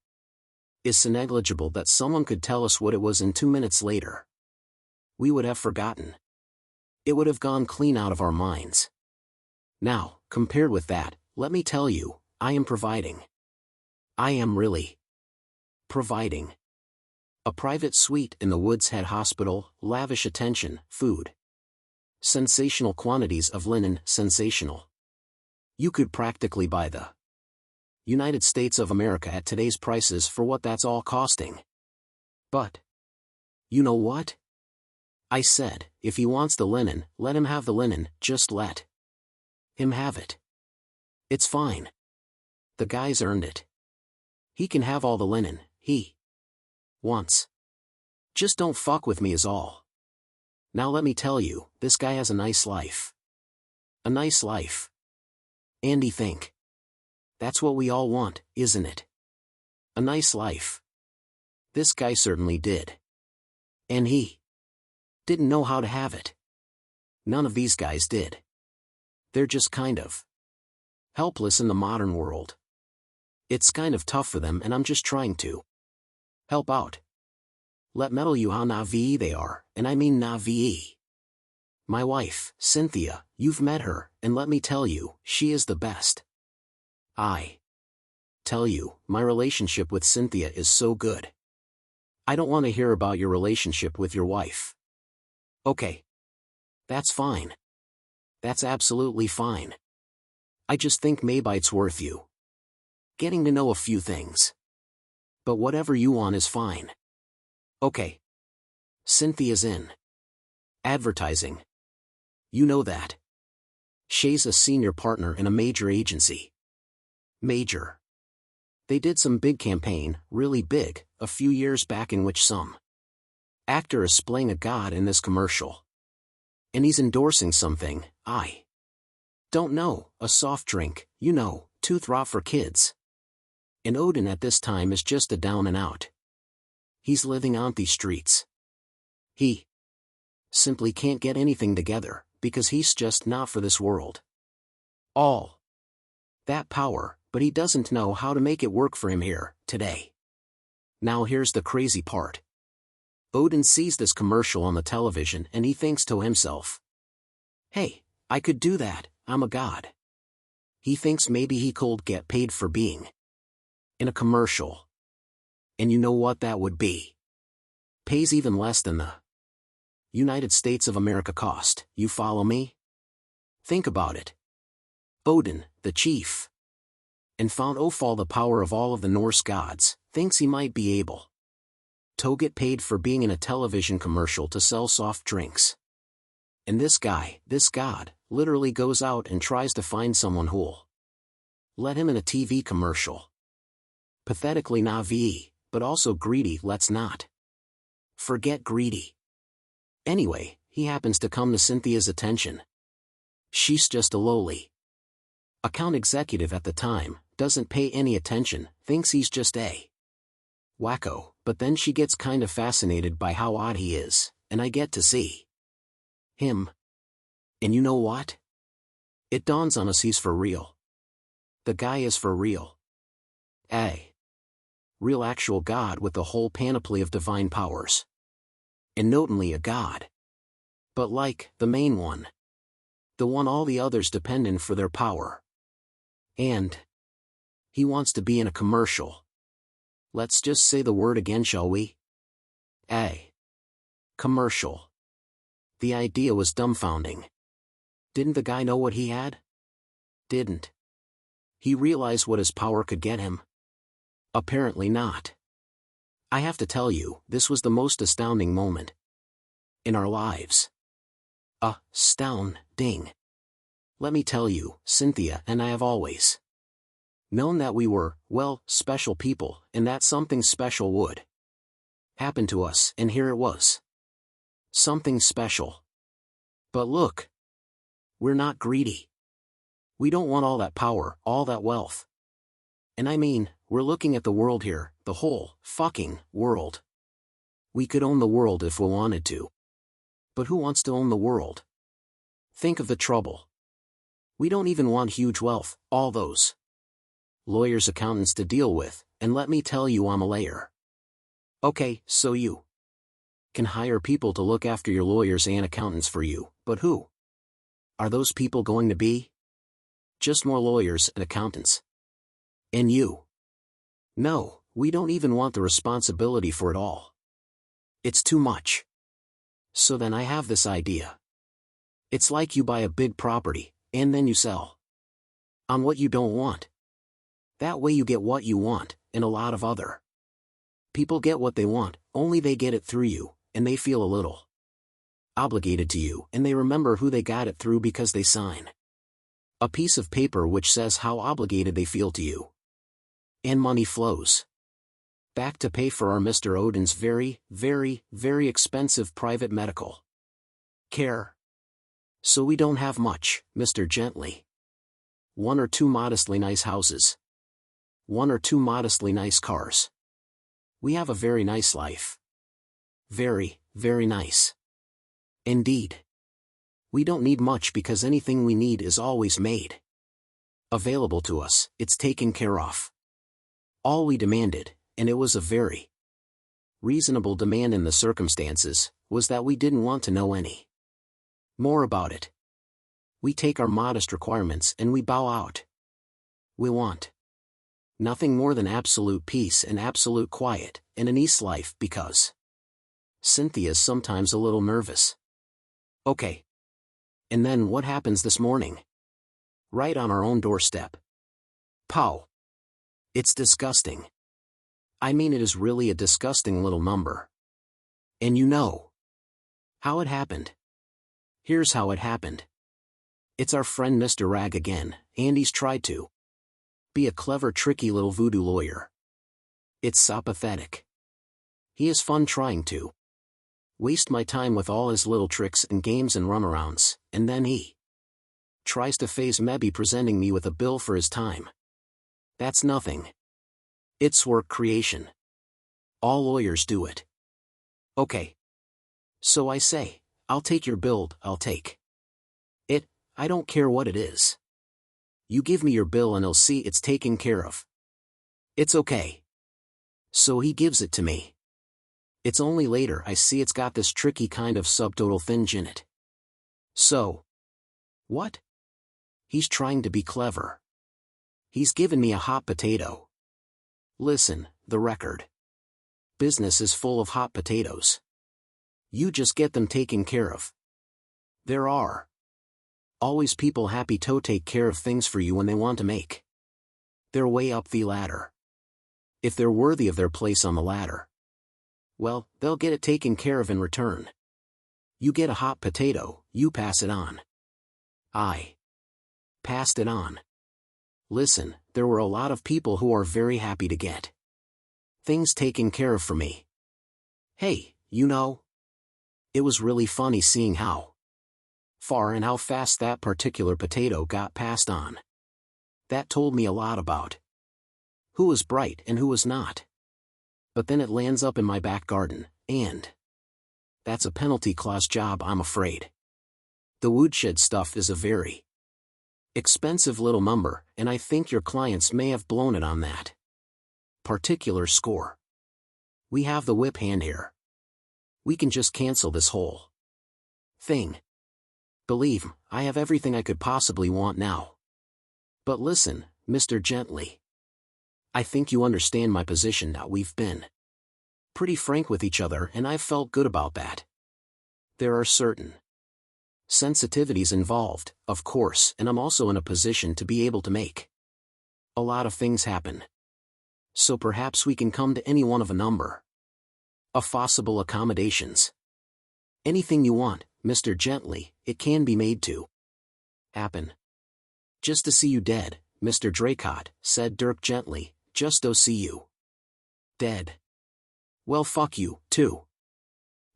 A: is so negligible that someone could tell us what it was and 2 minutes later we would have forgotten. It would have gone clean out of our minds. Now, compared with that, let me tell you, I am providing. I am really providing a private suite in the Woods Head Hospital, lavish attention, food, Sensational quantities of linen, sensational. You could practically buy the United States of America at today's prices for what that's all costing. But, you know what? I said, if he wants the linen, let him have the linen, just let him have it. It's fine. The guy's earned it. He can have all the linen he wants. Just don't fuck with me is all. Now let me tell you, this guy has a nice life. A nice life. Andy, think. That's what we all want, isn't it? A nice life. This guy certainly did. And he didn't know how to have it. None of these guys did. They're just kind of helpless in the modern world. It's kind of tough for them, and I'm just trying to help out. Let me tell you how naive they are, and I mean naive. My wife, Cynthia, you've met her, and let me tell you, she is the best. I tell you, my relationship with Cynthia is so good. I don't want to hear about your relationship with your wife. Okay. That's fine. That's absolutely fine. I just think maybe it's worth you getting to know a few things. But whatever you want is fine. Okay. Cynthia's in advertising. You know that. She's a senior partner in a major agency. Major. They did some big campaign, really big, a few years back in which some actor is playing a god in this commercial. And he's endorsing something, I don't know, a soft drink, you know, tooth rot for kids. And Odin at this time is just a down and out. He's living on the streets. He simply can't get anything together, because he's just not for this world. All that power, but he doesn't know how to make it work for him here, today. Now here's the crazy part. Odin sees this commercial on the television and he thinks to himself, hey, I could do that, I'm a god. He thinks maybe he could get paid for being in a commercial. And you know what that would be? Pays even less than the United States of America cost, you follow me? Think about it. Odin, the chief, and found Ofal the power of all of the Norse gods, thinks he might be able to get paid for being in a television commercial to sell soft drinks. And this guy, this god, literally goes out and tries to find someone who'll let him in a TV commercial. Pathetically naive, but also greedy. Let's not forget greedy. Anyway, he happens to come to Cynthia's attention. She's just a lowly account executive at the time, doesn't pay any attention, thinks he's just a wacko, but then she gets kind of fascinated by how odd he is, and I get to see him. And you know what? It dawns on us he's for real. The guy is for real. A real actual god with the whole panoply of divine powers. And not only a god, but like, the main one. The one all the others depend on for their power. And he wants to be in a commercial. Let's just say the word again, shall we? A commercial. The idea was dumbfounding. Didn't the guy know what he had? Didn't he realize what his power could get him? Apparently not. I have to tell you, this was the most astounding moment in our lives. Astounding. Let me tell you, Cynthia and I have always known that we were, well, special people, and that something special would happen to us, and here it was. Something special. But look. We're not greedy. We don't want all that power, all that wealth. And I mean, we're looking at the world here, the whole, fucking, world. We could own the world if we wanted to. But who wants to own the world? Think of the trouble. We don't even want huge wealth, all those lawyers, accountants to deal with, and let me tell you, I'm a lawyer. Okay, so you can hire people to look after your lawyers and accountants for you, but who are those people going to be? Just more lawyers and accountants. And you? No, we don't even want the responsibility for it all. It's too much. So then I have this idea. It's like you buy a big property, and then you sell on what you don't want. That way you get what you want, and a lot of other people get what they want, only they get it through you, and they feel a little obligated to you, and they remember who they got it through because they sign a piece of paper which says how obligated they feel to you. And money flows back to pay for our Mr. Odin's very, very, very expensive private medical care. So we don't have much, Mr. Gently. 1 or 2 modestly nice houses. 1 or 2 modestly nice cars. We have a very nice life. Very, very nice. Indeed. We don't need much because anything we need is always made available to us, it's taken care of. All we demanded, and it was a very reasonable demand in the circumstances, was that we didn't want to know any more about it. We take our modest requirements and we bow out. We want nothing more than absolute peace and absolute quiet, and an ease life because Cynthia's sometimes a little nervous. Okay. And then what happens this morning? Right on our own doorstep. Pow. It's disgusting. I mean, it is really a disgusting little number. And you know how it happened. Here's how it happened. It's our friend Mr. Rag again, and he's tried to be a clever, tricky little voodoo lawyer. It's so pathetic. He has fun trying to waste my time with all his little tricks and games and runarounds, and then he tries to phase me presenting me with a bill for his time. That's nothing. It's work creation. All lawyers do it. Okay. So I say, I'll take your bill, I'll take it, I don't care what it is. You give me your bill and I'll see it's taken care of. It's okay. So he gives it to me. It's only later I see it's got this tricky kind of subtotal thinge in it. So, what? He's trying to be clever. He's given me a hot potato. Listen, the record business is full of hot potatoes. You just get them taken care of. There are always people happy to take care of things for you when they want to make their way up the ladder. If they're worthy of their place on the ladder, well, they'll get it taken care of in return. You get a hot potato, you pass it on. I passed it on. Listen, there were a lot of people who are very happy to get things taken care of for me. Hey, you know, it was really funny seeing how far and how fast that particular potato got passed on. That told me a lot about who was bright and who was not. But then it lands up in my back garden, and that's a penalty clause job, I'm afraid. The woodshed stuff is a very expensive little number, and I think your clients may have blown it on that particular score. We have the whip hand here. We can just cancel this whole thing. Believe me, I have everything I could possibly want now. But listen, Mr. Gently. I think you understand my position now. We've been pretty frank with each other, and I've felt good about that. There are certain sensitivities involved, of course, and I'm also in a position to be able to make a lot of things happen. So perhaps we can come to any one of a number of possible accommodations. Anything you want, Mr. Gently, it can be made to happen. Just to see you dead, Mr. Draycott, said Dirk Gently, just to see you dead. Well, fuck you, too.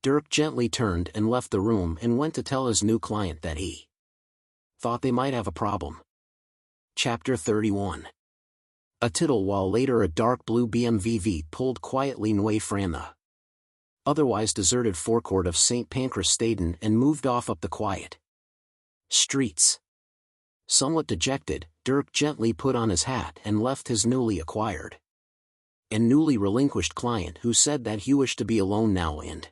A: Dirk Gently turned and left the room and went to tell his new client that he thought they might have a problem. Chapter 31. A tittle while later a dark blue BMW pulled quietly away from the otherwise deserted forecourt of St. Pancras Staden and moved off up the quiet streets. Somewhat dejected, Dirk Gently put on his hat and left his newly acquired and newly relinquished client, who said that he wished to be alone now and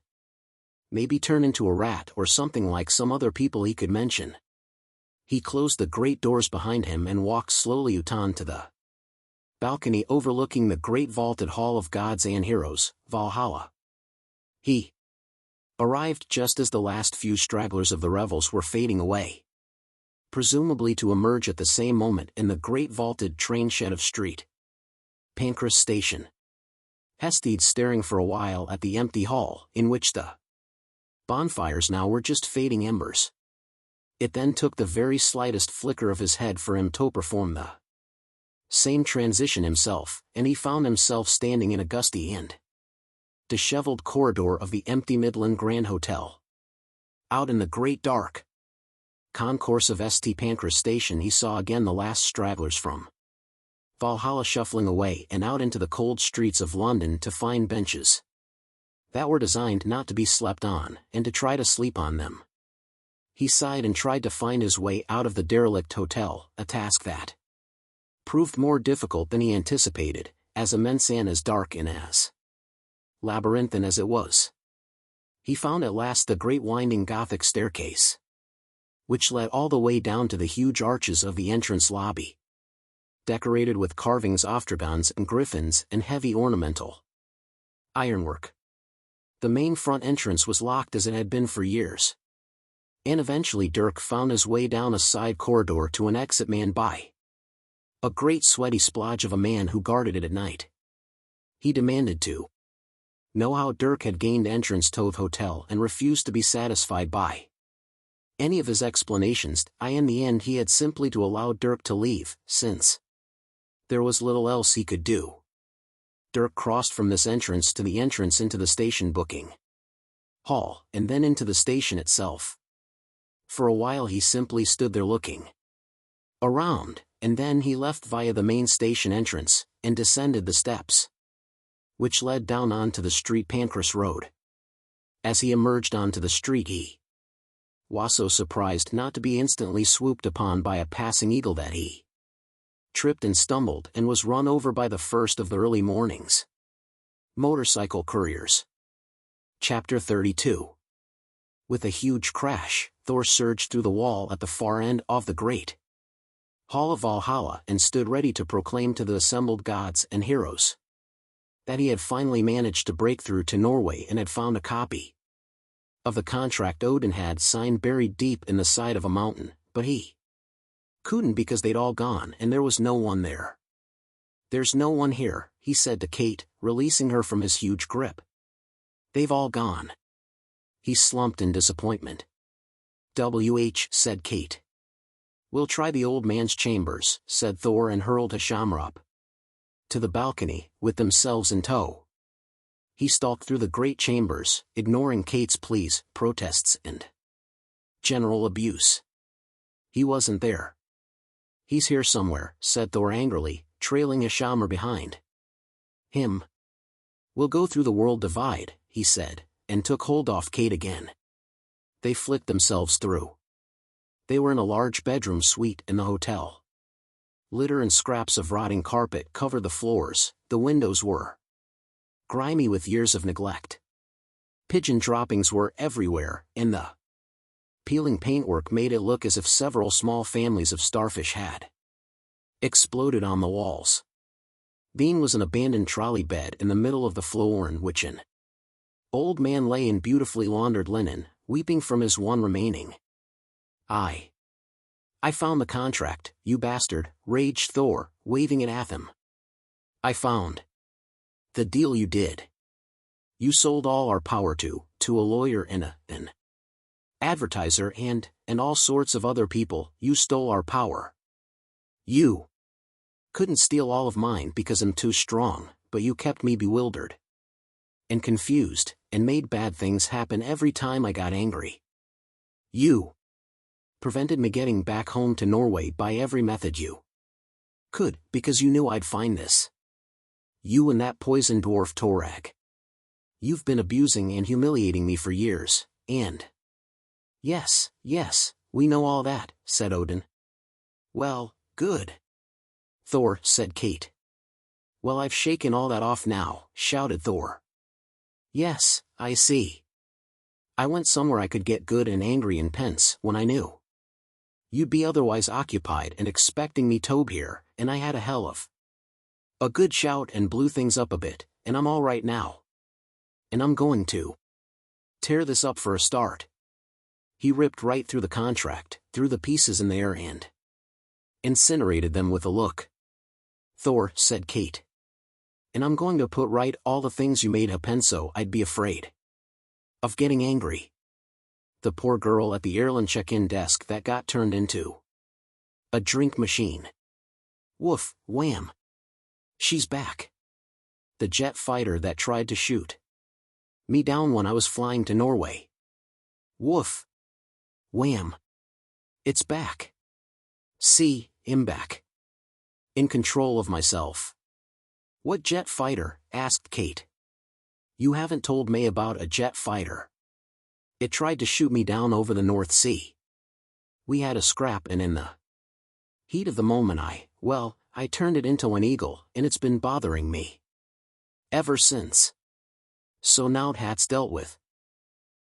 A: maybe turn into a rat or something like some other people he could mention. He closed the great doors behind him and walked slowly out to the balcony overlooking the great vaulted hall of gods and heroes, Valhalla. He arrived just as the last few stragglers of the revels were fading away. Presumably to emerge at the same moment in the great vaulted train shed of Street Pancras Station. Hestede staring for a while at the empty hall, in which the bonfires now were just fading embers. It then took the very slightest flicker of his head for him to perform the same transition himself, and he found himself standing in a gusty and disheveled corridor of the empty Midland Grand Hotel. Out in the great dark concourse of St. Pancras Station he saw again the last stragglers from Valhalla shuffling away and out into the cold streets of London to find benches that were designed not to be slept on, and to try to sleep on them. He sighed and tried to find his way out of the derelict hotel, a task that proved more difficult than he anticipated, as immense and as dark and as labyrinthine as it was. He found at last the great winding Gothic staircase, which led all the way down to the huge arches of the entrance lobby, decorated with carvings of dragons and griffins and heavy ornamental ironwork. The main front entrance was locked as it had been for years, and eventually Dirk found his way down a side corridor to an exit manned by a great sweaty splodge of a man who guarded it at night. He demanded to know how Dirk had gained entrance to the hotel and refused to be satisfied by any of his explanations. In the end he had simply to allow Dirk to leave, since there was little else he could do. Dirk crossed from this entrance to the entrance into the station booking hall, and then into the station itself. For a while he simply stood there looking around, and then he left via the main station entrance, and descended the steps which led down onto the Street Pancras Road. As he emerged onto the street he was so surprised not to be instantly swooped upon by a passing eagle that he tripped and stumbled and was run over by the first of the early morning's motorcycle couriers. Chapter 32. With a huge crash, Thor surged through the wall at the far end of the great hall of Valhalla and stood ready to proclaim to the assembled gods and heroes that he had finally managed to break through to Norway and had found a copy of the contract Odin had signed buried deep in the side of a mountain, but he couldn't because they'd all gone and there was no one there. "There's no one here," he said to Kate, releasing her from his huge grip. "They've all gone." He slumped in disappointment. Said Kate. "We'll try the old man's chambers," said Thor, and hurled Hisham up to the balcony, with themselves in tow. He stalked through the great chambers, ignoring Kate's pleas, protests, and general abuse. He wasn't there. "He's here somewhere," said Thor angrily, trailing Hisham behind him. "We'll go through the world divide," he said, and took hold of Kate again. They flicked themselves through. They were in a large bedroom suite in the hotel. Litter and scraps of rotting carpet covered the floors, the windows were grimy with years of neglect. Pigeon droppings were everywhere, and the peeling paintwork made it look as if several small families of starfish had exploded on the walls. Bean was an abandoned trolley bed in the middle of the floor in which an old man lay in beautifully laundered linen, weeping from his one remaining eye. "I found the contract, you bastard," raged Thor, waving it at him. "I found the deal you did. You sold all our power to a lawyer and an advertiser and all sorts of other people. You stole our power. You couldn't steal all of mine because I'm too strong, but you kept me bewildered and confused, and made bad things happen every time I got angry. You prevented me getting back home to Norway by every method you could, because you knew I'd find this. You and that poison dwarf Torag. You've been abusing and humiliating me for years, and..." Yes, we know all that," said Odin. "Well, good." "Thor," said Kate. "Well, I've shaken all that off now," shouted Thor. "Yes, I see. I went somewhere I could get good and angry and pence when I knew you'd be otherwise occupied and expecting me to be here, and I had a hell of a good shout and blew things up a bit, and I'm all right now. And I'm going to Tear this up for a start. He ripped right through the contract, threw the pieces in the air and incinerated them with a look. Thor, said Kate. And I'm going to put right all the things you made happen so I'd be afraid of getting angry. The poor girl at the airline check-in desk that got turned into a drink machine. Woof, wham. She's back. The jet fighter that tried to shoot me down when I was flying to Norway. Woof. Wham. It's back. See, I'm back. In control of myself. What jet fighter? Asked Kate. You haven't told me about a jet fighter. It tried to shoot me down over the North Sea. We had a scrap and in the heat of the moment I turned it into an eagle and it's been bothering me ever since. So now that's dealt with.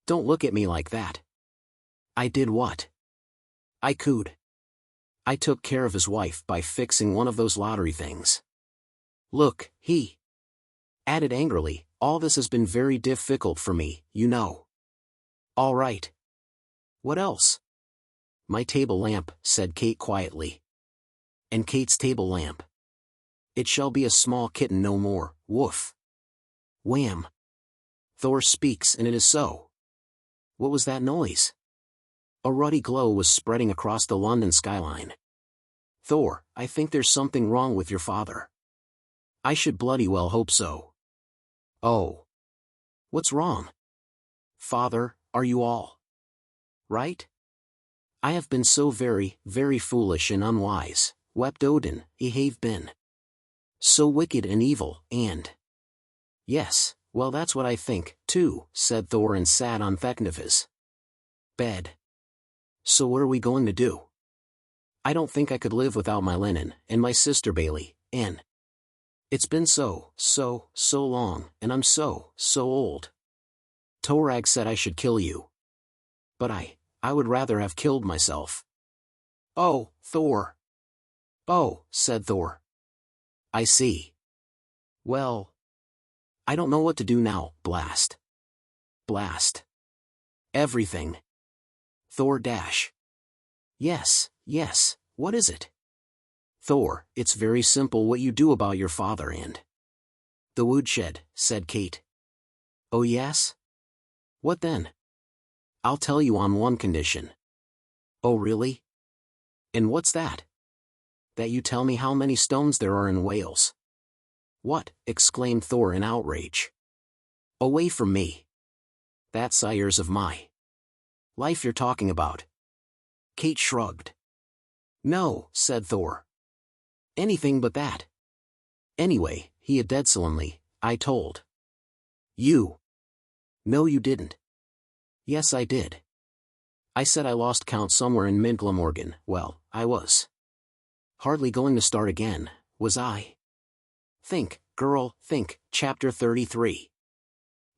A: Don't look at me like that. I did what I could. I took care of his wife by fixing one of those lottery things. Look, he added angrily, all this has been very difficult for me, you know. All right. What else? My table lamp, said Kate quietly. And Kate's table lamp. It shall be a small kitten no more, woof. Wham. Thor speaks and it is so. What was that noise? A ruddy glow was spreading across the London skyline. Thor, I think there's something wrong with your father. I should bloody well hope so. Oh. What's wrong? Father, are you all right? I have been so very, very foolish and unwise, wept Odin, I have been so wicked and evil, and yes, well that's what I think, too, said Thor and sat on Thekneva's bed. So what are we going to do? I don't think I could live without my linen, and my sister Bailey, and it's been so long, and I'm so old. Torag said I should kill you. But I would rather have killed myself. Oh, Thor. Oh, said Thor. I see. Well, I don't know what to do now, blast. Blast. Everything. Thor dash. Yes, what is it? Thor, it's very simple what you do about your father and the woodshed, said Kate. Oh yes? What then? I'll tell you on one condition. Oh really? And what's that? That you tell me how many stones there are in Wales. What? Exclaimed Thor in outrage. Away from me. That's years of my life you're talking about. Kate shrugged. No, said Thor. Anything but that. Anyway, he dead solemnly, I told you. No you didn't. Yes I did. I said I lost count somewhere in Midglamorgan. Well, I was hardly going to start again, was I? Think, girl, think, chapter 33.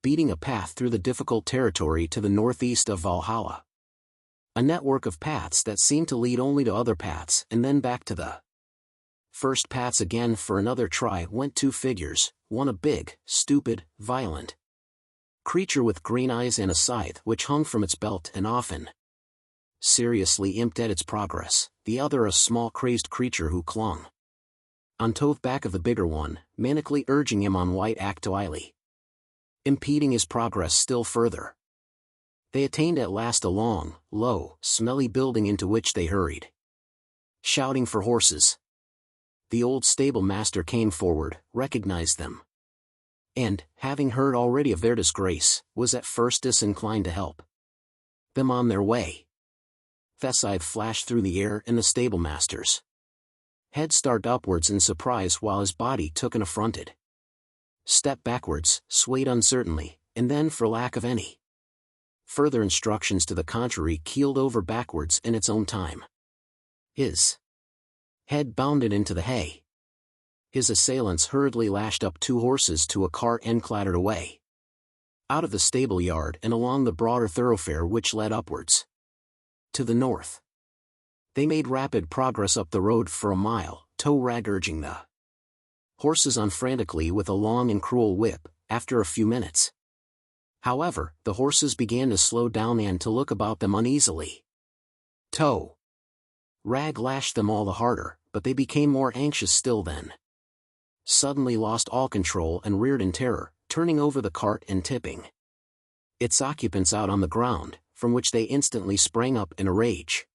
A: Beating a path through the difficult territory to the northeast of Valhalla. A network of paths that seemed to lead only to other paths and then back to the first paths again. For another try went two figures, one a big, stupid, violent creature with green eyes and a scythe which hung from its belt and often seriously imped at its progress, the other a small crazed creature who clung onto the back of the bigger one, manically urging him on white actoily, impeding his progress still further. They attained at last a long, low, smelly building into which they hurried, shouting for horses. The old stable master came forward, recognized them, and, having heard already of their disgrace, was at first disinclined to help them on their way. The scythe flashed through the air and the stablemaster's head started upwards in surprise while his body took an affronted step backwards, swayed uncertainly, and then for lack of any further instructions to the contrary keeled over backwards in its own time. His head bounded into the hay. His assailants hurriedly lashed up two horses to a cart and clattered away out of the stable yard and along the broader thoroughfare which led upwards to the north. They made rapid progress up the road for a mile, Torag urging the horses on frantically with a long and cruel whip. After a few minutes, However, the horses began to slow down and to look about them uneasily. Tow. Rag lashed them all the harder, but they became more anxious still then. Suddenly lost all control and reared in terror, turning over the cart and tipping its occupants out on the ground, from which they instantly sprang up in a rage.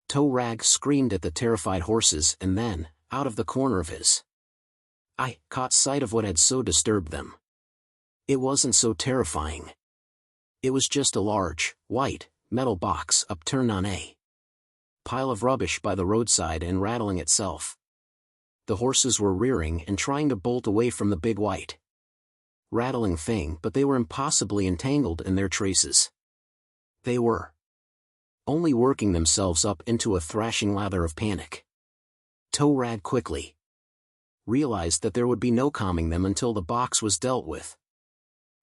A: Tow Rag screamed at the terrified horses and then, out of the corner of his eye, caught sight of what had so disturbed them. It wasn't so terrifying. It was just a large, white, metal box upturned on a pile of rubbish by the roadside and rattling itself. The horses were rearing and trying to bolt away from the big white rattling thing, but they were impossibly entangled in their traces. They were only working themselves up into a thrashing lather of panic. Tow Rag quickly realized that there would be no calming them until the box was dealt with.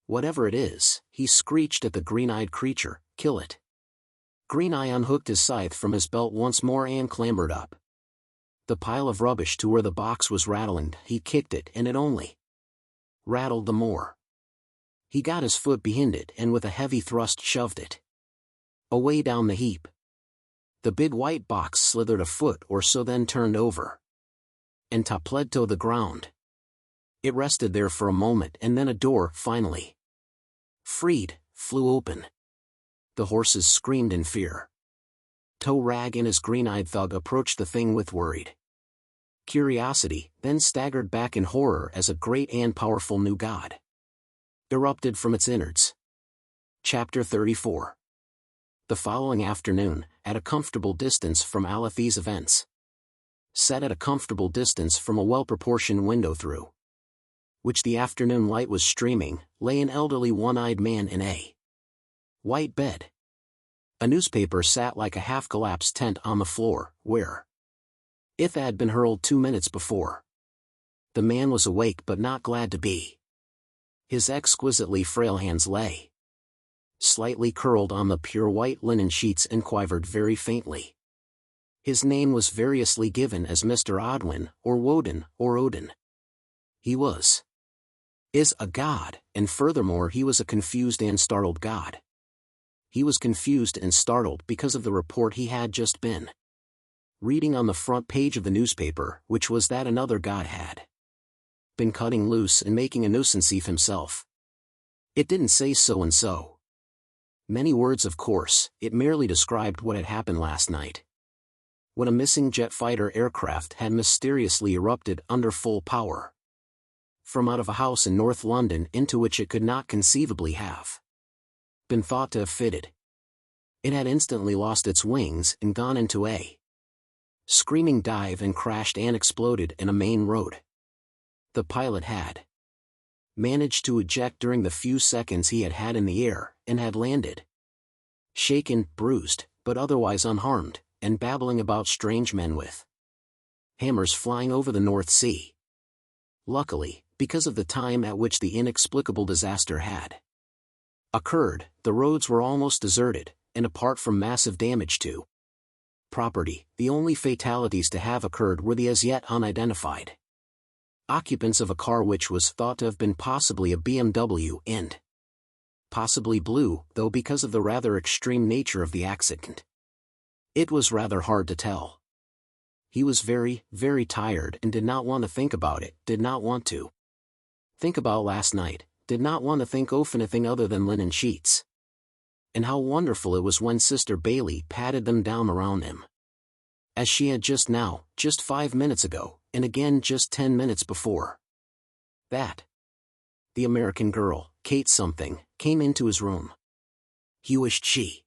A: Whatever it is, he screeched at the green-eyed creature, kill it. Green-Eye unhooked his scythe from his belt once more and clambered up the pile of rubbish to where the box was rattling. He kicked it and it only rattled the more. He got his foot behind it and with a heavy thrust shoved it away down the heap. The big white box slithered a foot or so, then turned over and toppled to the ground. It rested there for a moment and then a door, finally freed, flew open. The horses screamed in fear. Tow Rag and his green-eyed thug approached the thing with worried curiosity, then staggered back in horror as a great and powerful new god erupted from its innards. Chapter 34. The following afternoon, at a comfortable distance from Alethi's events, set at a comfortable distance from a well-proportioned window through which the afternoon light was streaming, lay an elderly one-eyed man in a white bed. A newspaper sat like a half-collapsed tent on the floor, where it had been hurled 2 minutes before. The man was awake but not glad to be. His exquisitely frail hands lay slightly curled on the pure white linen sheets and quivered very faintly. His name was variously given as Mr. Odwin, or Woden, or Odin. He is a god, and furthermore he was a confused and startled god. He was confused and startled because of the report he had just been reading on the front page of the newspaper, which was that another god had been cutting loose and making a nuisance of himself. It didn't say so and so many words, of course, it merely described what had happened last night, when a missing jet fighter aircraft had mysteriously erupted under full power from out of a house in North London into which it could not conceivably have been thought to have fitted. It had instantly lost its wings and gone into a screaming dive and crashed and exploded in a main road. The pilot had managed to eject during the few seconds he had had in the air, and had landed shaken, bruised, but otherwise unharmed, and babbling about strange men with hammers flying over the North Sea. Luckily, because of the time at which the inexplicable disaster had occurred, the roads were almost deserted, and apart from massive damage to property, the only fatalities to have occurred were the as yet unidentified occupants of a car which was thought to have been possibly a BMW and possibly blue, though because of the rather extreme nature of the accident, it was rather hard to tell. He was very, very tired and did not want to think about it, did not want to think about last night, did not want to think of anything other than linen sheets. And how wonderful it was when Sister Bailey patted them down around him, as she had just now, just 5 minutes ago, and again just 10 minutes before that. The American girl, Kate something, came into his room. He wished she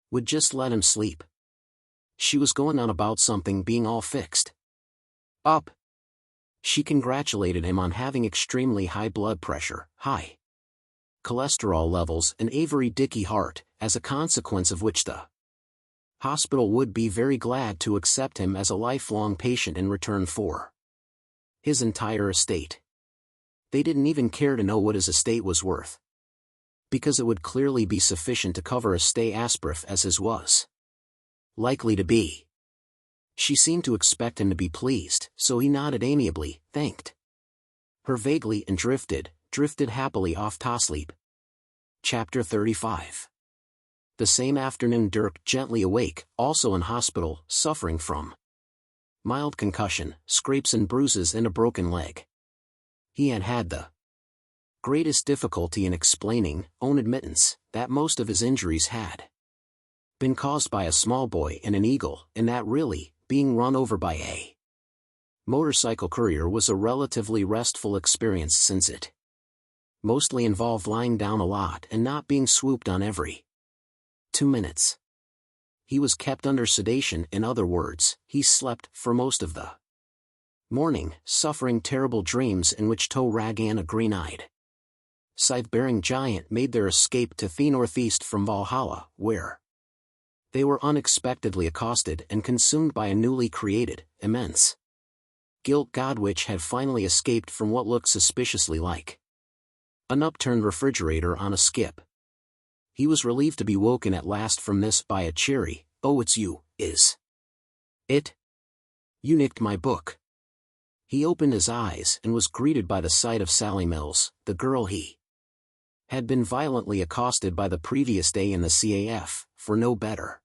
A: would just let him sleep. She was going on about something being all fixed up. She congratulated him on having extremely high blood pressure, high cholesterol levels, and a very dicky heart, as a consequence of which the hospital would be very glad to accept him as a lifelong patient in return for his entire estate. They didn't even care to know what his estate was worth, because it would clearly be sufficient to cover a stay asprif as his was likely to be. She seemed to expect him to be pleased, so he nodded amiably, thanked her vaguely, and drifted happily off to sleep. Chapter 35. The same afternoon Dirk Gently awake, also in hospital, suffering from mild concussion, scrapes and bruises and a broken leg. He had had the greatest difficulty in explaining, own admittance, that most of his injuries had been caused by a small boy and an eagle, and that really, being run over by a motorcycle courier was a relatively restful experience since it mostly involved lying down a lot and not being swooped on every 2 minutes. He was kept under sedation, in other words, he slept for most of the morning, suffering terrible dreams in which Toe Ragan, a green-eyed, scythe-bearing giant, made their escape to the northeast from Valhalla, where they were unexpectedly accosted and consumed by a newly created, immense gilt god which had finally escaped from what looked suspiciously like an upturned refrigerator on a skip. He was relieved to be woken at last from this by a cheery, "Oh, it's you, is it? You nicked my book." He opened his eyes and was greeted by the sight of Sally Mills, the girl he had been violently accosted by the previous day in the CAF, for no better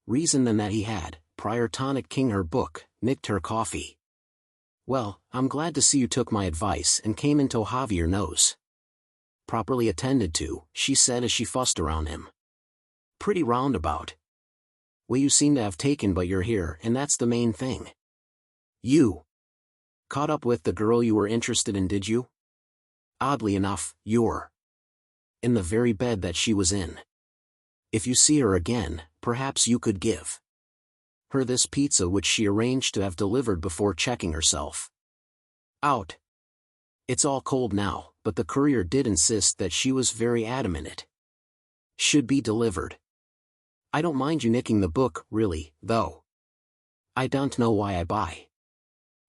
A: reason than that he had, prior tonic king her book, nicked her coffee. "Well, I'm glad to see you took my advice and came into Javier nose properly attended to," she said as she fussed around him. "Pretty roundabout way you seem to have taken, but you're here, and that's the main thing. You caught up with the girl you were interested in, did you? Oddly enough, you're in the very bed that she was in. If you see her again, perhaps you could give her this pizza which she arranged to have delivered before checking herself out. It's all cold now, but the courier did insist that she was very adamant it should be delivered. I don't mind you nicking the book, really, though. I don't know why I buy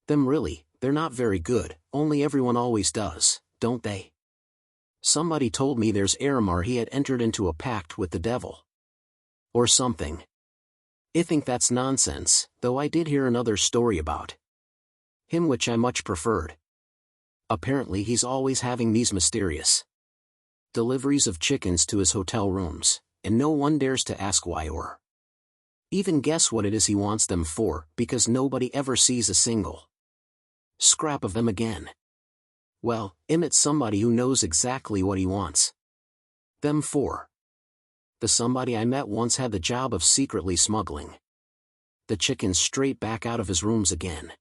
A: them, really, they're not very good, only everyone always does, don't they? Somebody told me there's Aramar he had entered into a pact with the devil or something. I think that's nonsense, though I did hear another story about him which I much preferred. Apparently he's always having these mysterious deliveries of chickens to his hotel rooms, and no one dares to ask why or even guess what it is he wants them for, because nobody ever sees a single scrap of them again. Well, it's somebody who knows exactly what he wants them for. The somebody I met once had the job of secretly smuggling the chickens straight back out of his rooms again.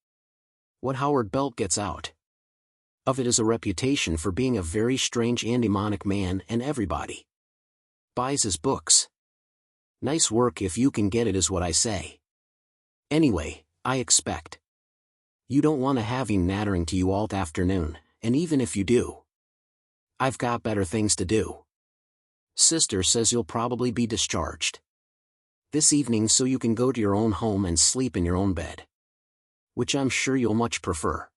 A: What Howard Belt gets out of it is a reputation for being a very strange and demonic man, and everybody buys his books. Nice work if you can get it, is what I say. Anyway, I expect you don't want to have him nattering to you all afternoon, and even if you do, I've got better things to do. Sister says you'll probably be discharged this evening so you can go to your own home and sleep in your own bed, which I'm sure you'll much prefer.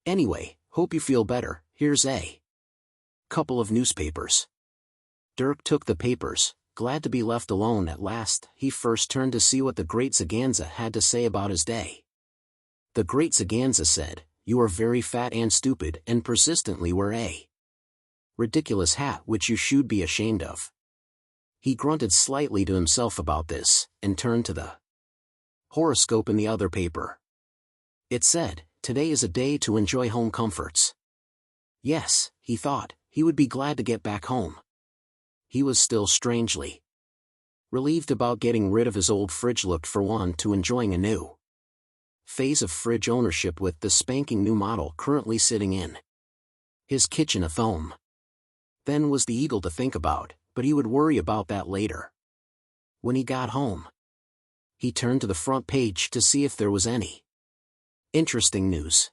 A: Anyway, hope you feel better. Here's a couple of newspapers." Dirk took the papers, glad to be left alone at last. He first turned to see what the Great Zaganza had to say about his day. The Great Zaganza said, "You are very fat and stupid and persistently wear a ridiculous hat which you should be ashamed of." He grunted slightly to himself about this, and turned to the horoscope in the other paper. It said, "Today is a day to enjoy home comforts." Yes, he thought, he would be glad to get back home. He was still strangely relieved about getting rid of his old fridge, looked for one to enjoying a new phase of fridge ownership with the spanking new model currently sitting in his kitchen at home. Then was the eagle to think about, but he would worry about that later. When he got home, he turned to the front page to see if there was any interesting news.